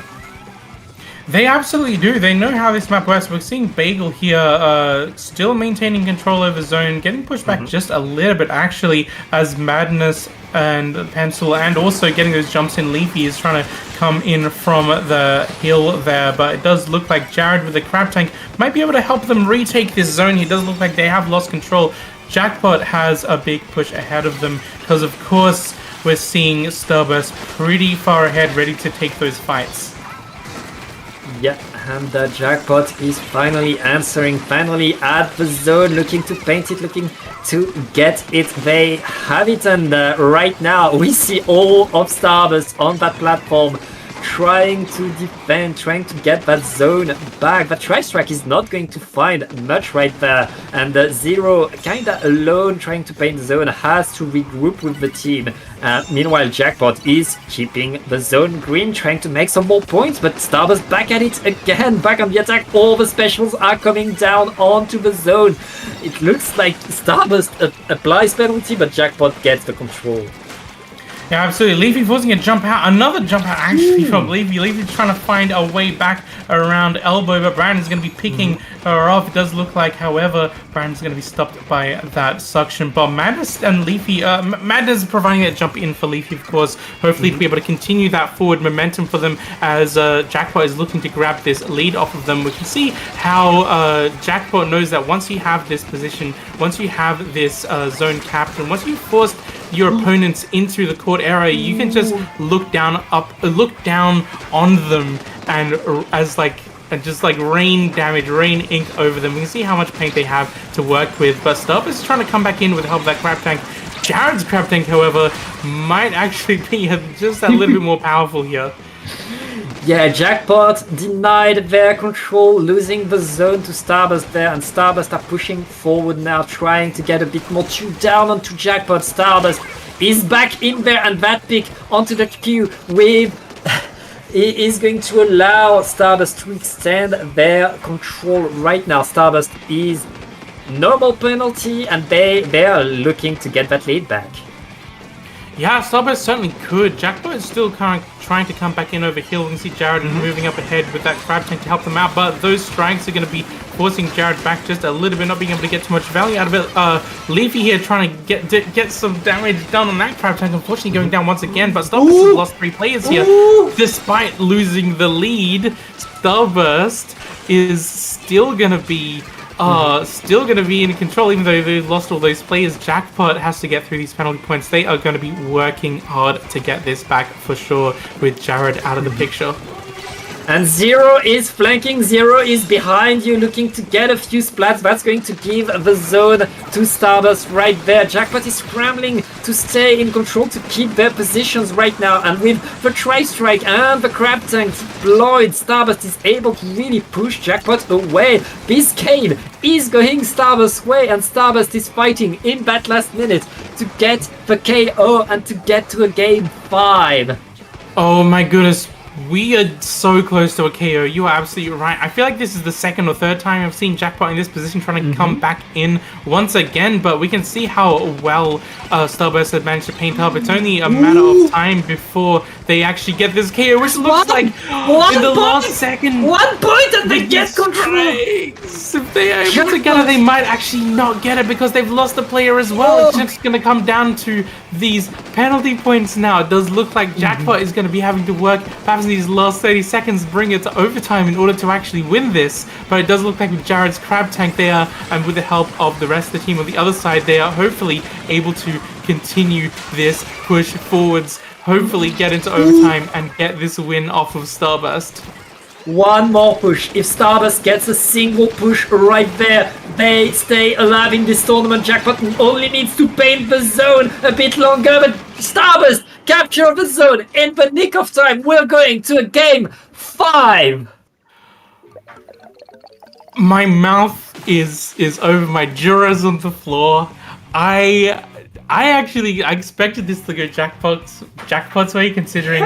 They absolutely do. They know how this map works. We're seeing Bagel here still maintaining control over zone, getting pushed back just a little bit actually, as Madness and Pencil and also getting those jumps in. Leafy is trying to come in from the hill there, but it does look like Jared with the Crab Tank might be able to help them retake this zone. It does look like they have lost control. Jackpot has a big push ahead of them because, of course, we're seeing Starburst pretty far ahead, ready to take those fights. Yeah, and the Jackpot is finally answering, finally at the zone, looking to paint it, looking to get it. They have it, and right now we see all of Starburst on that platform trying to defend, trying to get that zone back. The Tri-Strike is not going to find much right there, and Zero, kinda alone trying to paint the zone, has to regroup with the team. Meanwhile, Jackpot is keeping the zone green, trying to make some more points, but Starburst back at it again, back on the attack. All the specials are coming down onto the zone. It looks like Starburst applies penalty, but Jackpot gets the control. Yeah, absolutely. Leafy forcing a jump out. Another jump out actually from Leafy. Leafy's trying to find a way back around Elbow, but Brandon's going to be picking her off. It does look like, however, Brandon's going to be stopped by that suction bomb. Madness and Leafy, Madness is providing that jump in for Leafy, of course. Hopefully to be able to continue that forward momentum for them as Jackpot is looking to grab this lead off of them. We can see how Jackpot knows that once you have this position, once you have this zone capped, and once you've forced your opponents into the court area, you can just look down on them and just rain damage, rain ink over them. We can see how much paint they have to work with, but Starburst is trying to come back in with the help of that Crab Tank. Jared's Crab Tank, however, might actually be just a little bit more powerful here. Yeah, Jackpot denied their control, losing the zone to Starburst there, and Starburst are pushing forward now, trying to get a bit more down onto Jackpot. Starburst is back in there, and that pick onto the queue with is going to allow Starburst to extend their control right now. Starburst is normal penalty, and they are looking to get that lead back. Yeah, Starburst certainly could. Jackpot is still kind of trying to come back in over hill. We can see Jared moving up ahead with that Crab Tank to help them out, but those strikes are going to be forcing Jared back just a little bit, not being able to get too much value out of it. Leafy here trying to get some damage done on that Crab Tank, unfortunately going down once again, but Starburst has lost 3 players here. Despite losing the lead, Starburst is still going to be in control, even though they've lost all those players. Jackpot has to get through these penalty points. They are going to be working hard to get this back for sure, with Jared out of the picture. And Zero is flanking, Zero is behind you, looking to get a few splats. That's going to give the zone to Starburst right there. Jackpot is scrambling to stay in control, to keep their positions right now. And with the Tri-Strike and the Crab Tank deployed, Starburst is able to really push Jackpot away. Biscayne is going Starburst's way, and Starburst is fighting in that last minute to get the KO and to get to a game 5. Oh my goodness. We are so close to a KO. You are absolutely right. I feel like this is the second or third time I've seen Jackpot in this position trying to come back in once again, but we can see how well Starburst had managed to paint up. It's only a matter of time before they actually get this KO, which looks like in the last second. 1 point and they get control! If they are able to get it, they might actually not get it because they've lost the player as well. It's just going to come down to these penalty points now. It does look like Jackpot is going to be having to work perhaps in these last 30 seconds, bring it to overtime in order to actually win this. But it does look like with Jared's Crab Tank there, and with the help of the rest of the team on the other side, they are hopefully able to continue this push forwards, hopefully get into overtime and get this win off of Starburst. One more push. If Starburst gets a single push right there, they stay alive in this tournament. Jackpot only needs to paint the zone a bit longer, but Starburst capture the zone in the nick of time. We're going to a game 5. My mouth is over, my jaw is on the floor. I expected this to go Jackpot's way, considering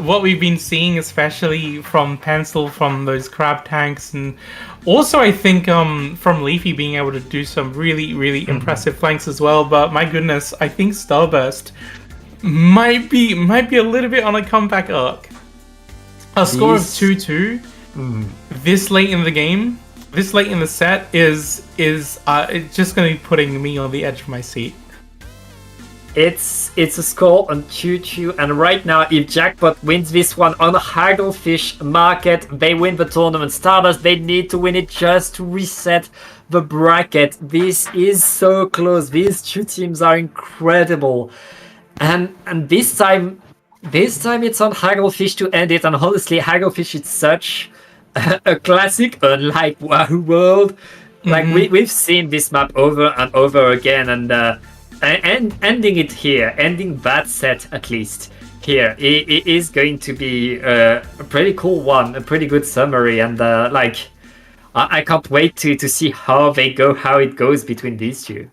what we've been seeing, especially from Pencil, from those crab tanks, and also I think from Leafy being able to do some really impressive flanks as well. But my goodness, I think Starburst might be a little bit on a comeback arc. A score of 2-2 this late in the game, this late in the set is it's just going to be putting me on the edge of my seat. It's a score on 2-2, and right now, if Jackpot wins this one on Hagglefish Market, they win the tournament. Starburst, they need to win it just to reset the bracket. This is so close. These two teams are incredible, and this time it's on Hagglefish to end it. And honestly, Hagglefish is such a classic, unlike Wahoo World. Like we've seen this map over and over again, and ending it here, ending that set at least here, it is going to be a pretty cool one, a pretty good summary, and I can't wait to see how it goes between these two.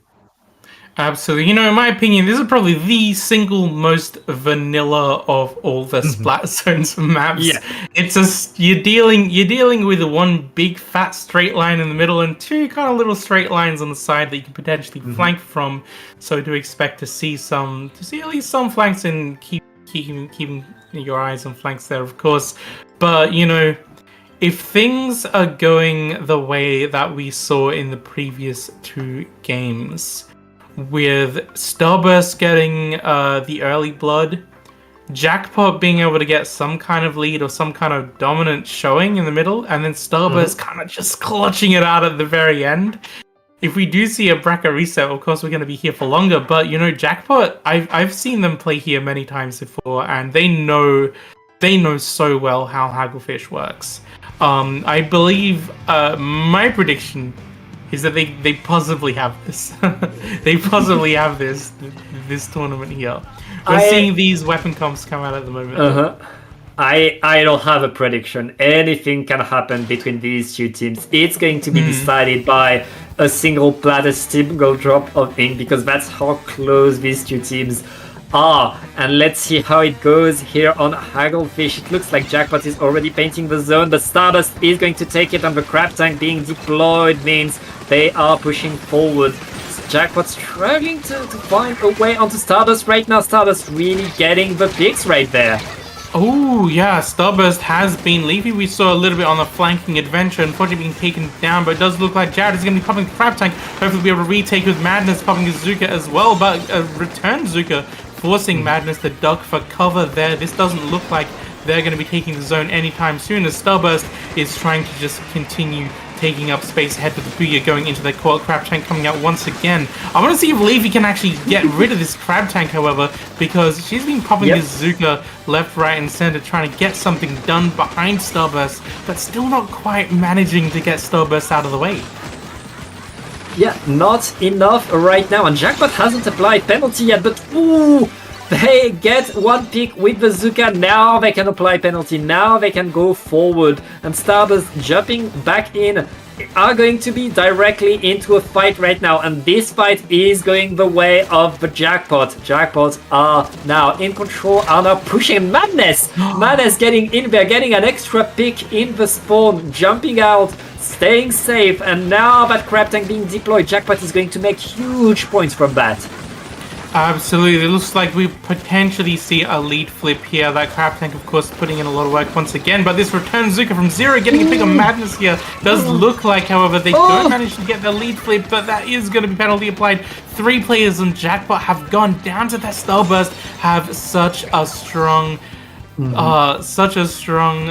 Absolutely. You know, in my opinion, this is probably the single most vanilla of all the Splat Zones maps. Yeah. It's you're dealing with one big fat straight line in the middle and two kind of little straight lines on the side that you can potentially flank from. So do expect to see at least some flanks, and keeping your eyes on flanks there, of course. But you know, if things are going the way that we saw in the previous two games, with Starburst getting the early blood, Jackpot being able to get some kind of lead or some kind of dominant showing in the middle, and then Starburst kind of just clutching it out at the very end. If we do see a bracket reset, of course we're going to be here for longer, but you know, Jackpot, I've seen them play here many times before, and they know so well how Hagglefish works. I believe my prediction is that they possibly have this. They possibly have this tournament here. We're seeing these weapon comps come out at the moment. I don't have a prediction. Anything can happen between these two teams. It's going to be decided by a single platter, single drop of ink, because that's how close these two teams are. And let's see how it goes here on Hagglefish. It looks like Jackpot is already painting the zone, but Stardust is going to take it, and the crab tank being deployed means they are pushing forward. Jackpot's struggling to find a way onto Stardust right now. Stardust really getting the picks right there. Oh yeah, Starburst has been Leafy. We saw a little bit on the flanking adventure, unfortunately being taken down, but it does look like Jared is going to be popping the crab tank. Hopefully be able to retake with Madness, popping his Zuka as well, but a return Zuka, forcing Madness to duck for cover there. This doesn't look like they're going to be taking the zone anytime soon, as Starburst is trying to just continue taking up space ahead with the Booyah going into their coil. Crab tank coming out once again. I want to see if Leafy can actually get rid of this crab tank, however, because she's been popping this Zuka left, right, and center, trying to get something done behind Starburst, but still not quite managing to get Starburst out of the way. Yeah, not enough right now, and Jackpot hasn't applied penalty yet, but ooh, they get one pick with the Zuka. Now they can apply penalty, now they can go forward, and Starburst jumping back in are going to be directly into a fight right now, and this fight is going the way of the Jackpot. Jackpots are now in control, are now pushing Madness. Madness getting in there, getting an extra pick in the spawn, jumping out, staying safe, and now that crab tank being deployed, Jackpot is going to make huge points from that. Absolutely, it looks like we potentially see a lead flip here. That crab tank, of course, putting in a lot of work once again, but this return Zuka from Zero getting a big Madness here does look like, however, they don't manage to get the lead flip, but that is going to be penalty applied. 3 players on Jackpot have gone down to that Starburst, have such a strong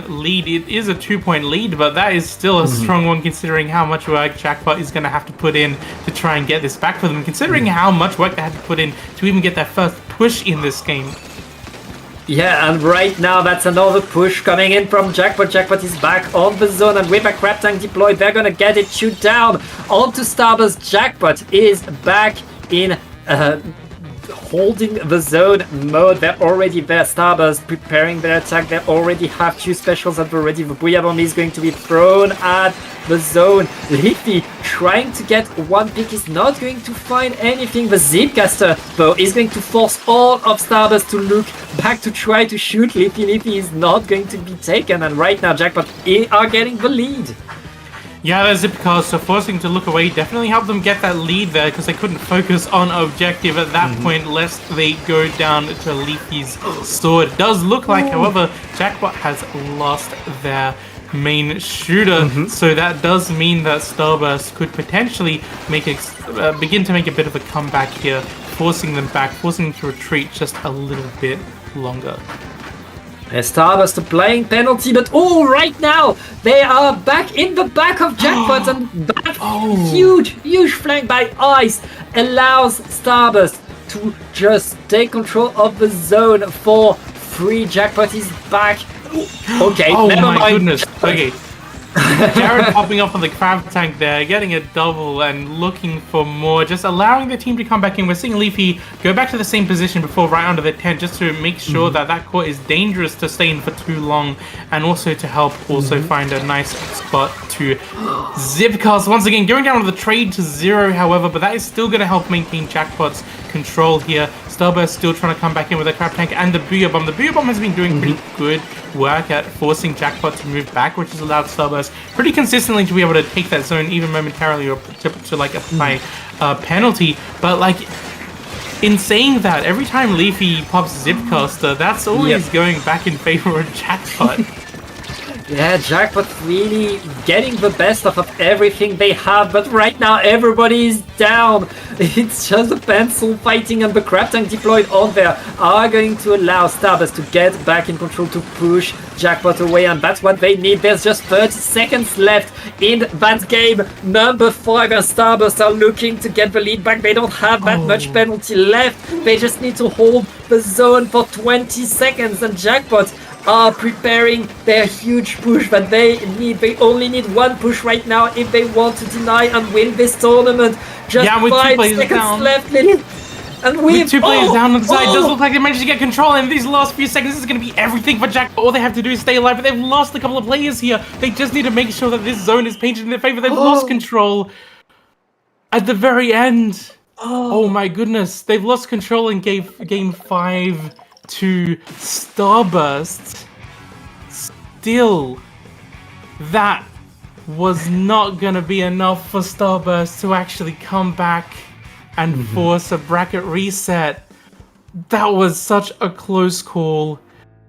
lead. It is a 2-point lead, but that is still a strong one, considering how much work Jackpot is going to have to put in to try and get this back for them, considering how much work they had to put in to even get that first push in this game. Yeah, and right now that's another push coming in from Jackpot. Jackpot is back on the zone, and with a crab tank deployed, they're gonna get it, shoot down onto Starburst. Jackpot is back in holding the zone mode. They're already there. Starburst preparing their attack. They already have 2 specials at the ready. The Booyah Bomb is going to be thrown at the zone. Leafy trying to get 1 pick is not going to find anything. The Zipcaster, though, is going to force all of Starburst to look back to try to shoot Leafy. Leafy is not going to be taken, and right now Jackpot are getting the lead. Yeah, the Zipcars, so forcing to look away definitely helped them get that lead there because they couldn't focus on objective at that point lest they go down to Leafy's sword. It does look like, however, Jackpot has lost their main shooter, so that does mean that Starburst could potentially begin to make a bit of a comeback here, forcing them back, forcing them to retreat just a little bit longer. Starburst applying penalty, but right now they are back in the back of Jackpot, and that huge flank by Ice allows Starburst to just take control of the zone for free. Jackpot is back. Okay, never mind. Goodness. Okay. Jared popping up on the crab tank there, getting a double and looking for more, just allowing the team to come back in. We're seeing Leafy go back to the same position before right under the tent just to make sure that that court is dangerous to stay in for too long, and also to help find a nice spot to Zipcast. Once again, going down with the trade to 0, however, but that is still going to help maintain Jackpot's control here. Starburst still trying to come back in with a crab tank and the Booyah Bomb. The Booyah Bomb has been doing pretty good work at forcing Jackpot to move back, which has allowed Starburst pretty consistently to be able to take that zone even momentarily, or to like apply a penalty. But like, in saying that, every time Leafy pops Zipcaster, that's always going back in favor of Jackpot. Yeah, Jackpot really getting the best of everything they have, but right now everybody is down. It's just the pencil fighting, and the crab tank deployed on there are going to allow Starburst to get back in control, to push Jackpot away, and that's what they need. There's just 30 seconds left in that game. Number 5 and Starburst are looking to get the lead back. They don't have that much penalty left. They just need to hold the zone for 20 seconds, and Jackpot are preparing their huge push that they need. They only need 1 push right now if they want to deny and win this tournament. Just 5 seconds left, Lily. And with 2 players down on the side, it does look like they managed to get control in these last few seconds. This is going to be everything for Jackpot. All they have to do is stay alive, but they've lost a couple of players here. They just need to make sure that this zone is painted in their favor. They've lost control at the very end. Oh my goodness. They've lost control in game 5 to Starburst. Still, that was not gonna be enough for Starburst to actually come back and force a bracket reset. That was such a close call.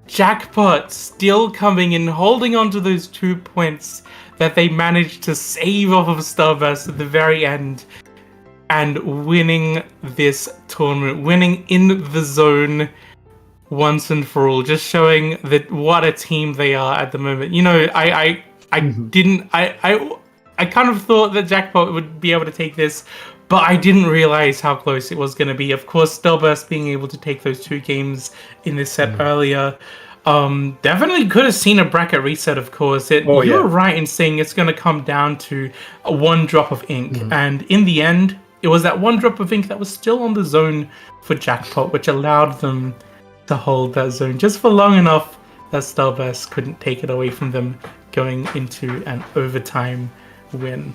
Jackpot still coming in, holding on to those 2 points that they managed to save off of Starburst at the very end, and winning this tournament, winning in the zone once and for all, just showing that what a team they are at the moment. You know, I kind of thought that Jackpot would be able to take this, but I didn't realize how close it was going to be. Of course, Starburst being able to take those 2 games in this set earlier, definitely could have seen a bracket reset, of course. You're right in saying it's going to come down to 1 drop of ink, and in the end, it was that 1 drop of ink that was still on the zone for Jackpot, which allowed them to hold that zone just for long enough that Starburst couldn't take it away from them, going into an overtime win.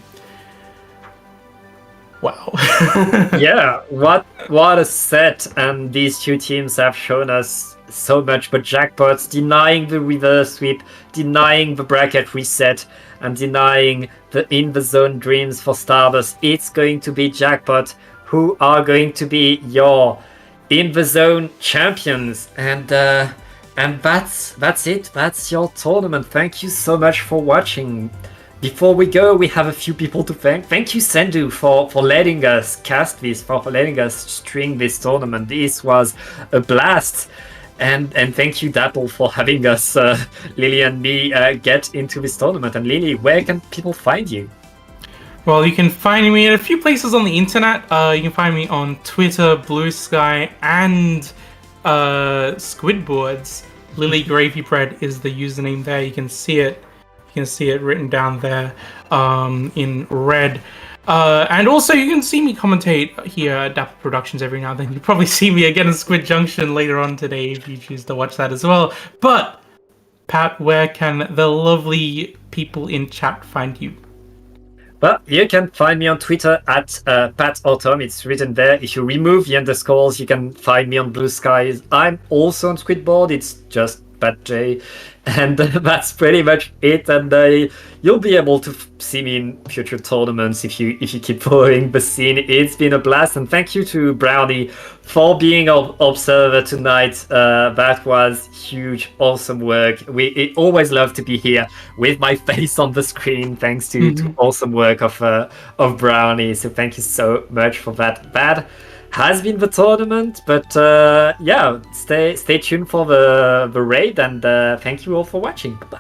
Wow. Yeah, what a set, and these 2 teams have shown us so much, but Jackpot's denying the reverse sweep, denying the bracket reset, and denying the in the zone dreams for Starburst. It's going to be Jackpot who are going to be your in the zone champions, and that's it. That's your tournament. Thank you so much for watching. Before we go, we have a few people to thank. Thank you, Sendu, for letting us cast this, for letting us string this tournament. This was a blast. And thank you, Dapple, for having us, Lily and me, get into this tournament. And Lily, where can people find you? Well, you can find me in a few places on the internet. You can find me on Twitter, Blue Sky, and Squidboards. Lily Gravy Bread is the username there. You can see it. You can see it written down there in red. And also, you can see me commentate here at Dapper Productions every now and then. You'll probably see me again in Squid Junction later on today if you choose to watch that as well. But, Pat, where can the lovely people in chat find you? Well, you can find me on Twitter at Pat Autumn. It's written there. If you remove the underscores, you can find me on Blue Skies. I'm also on Squidboard. It's just Pat J. And that's pretty much it. And you'll be able to see me in future tournaments if you keep following the scene. It's been a blast, and thank you to Brownie for being our observer tonight. That was huge, awesome work. We always love to be here with my face on the screen, thanks to awesome work of Brownie. So thank you so much for that. That has been the tournament, but yeah, stay tuned for the raid, and thank you all for watching. Bye.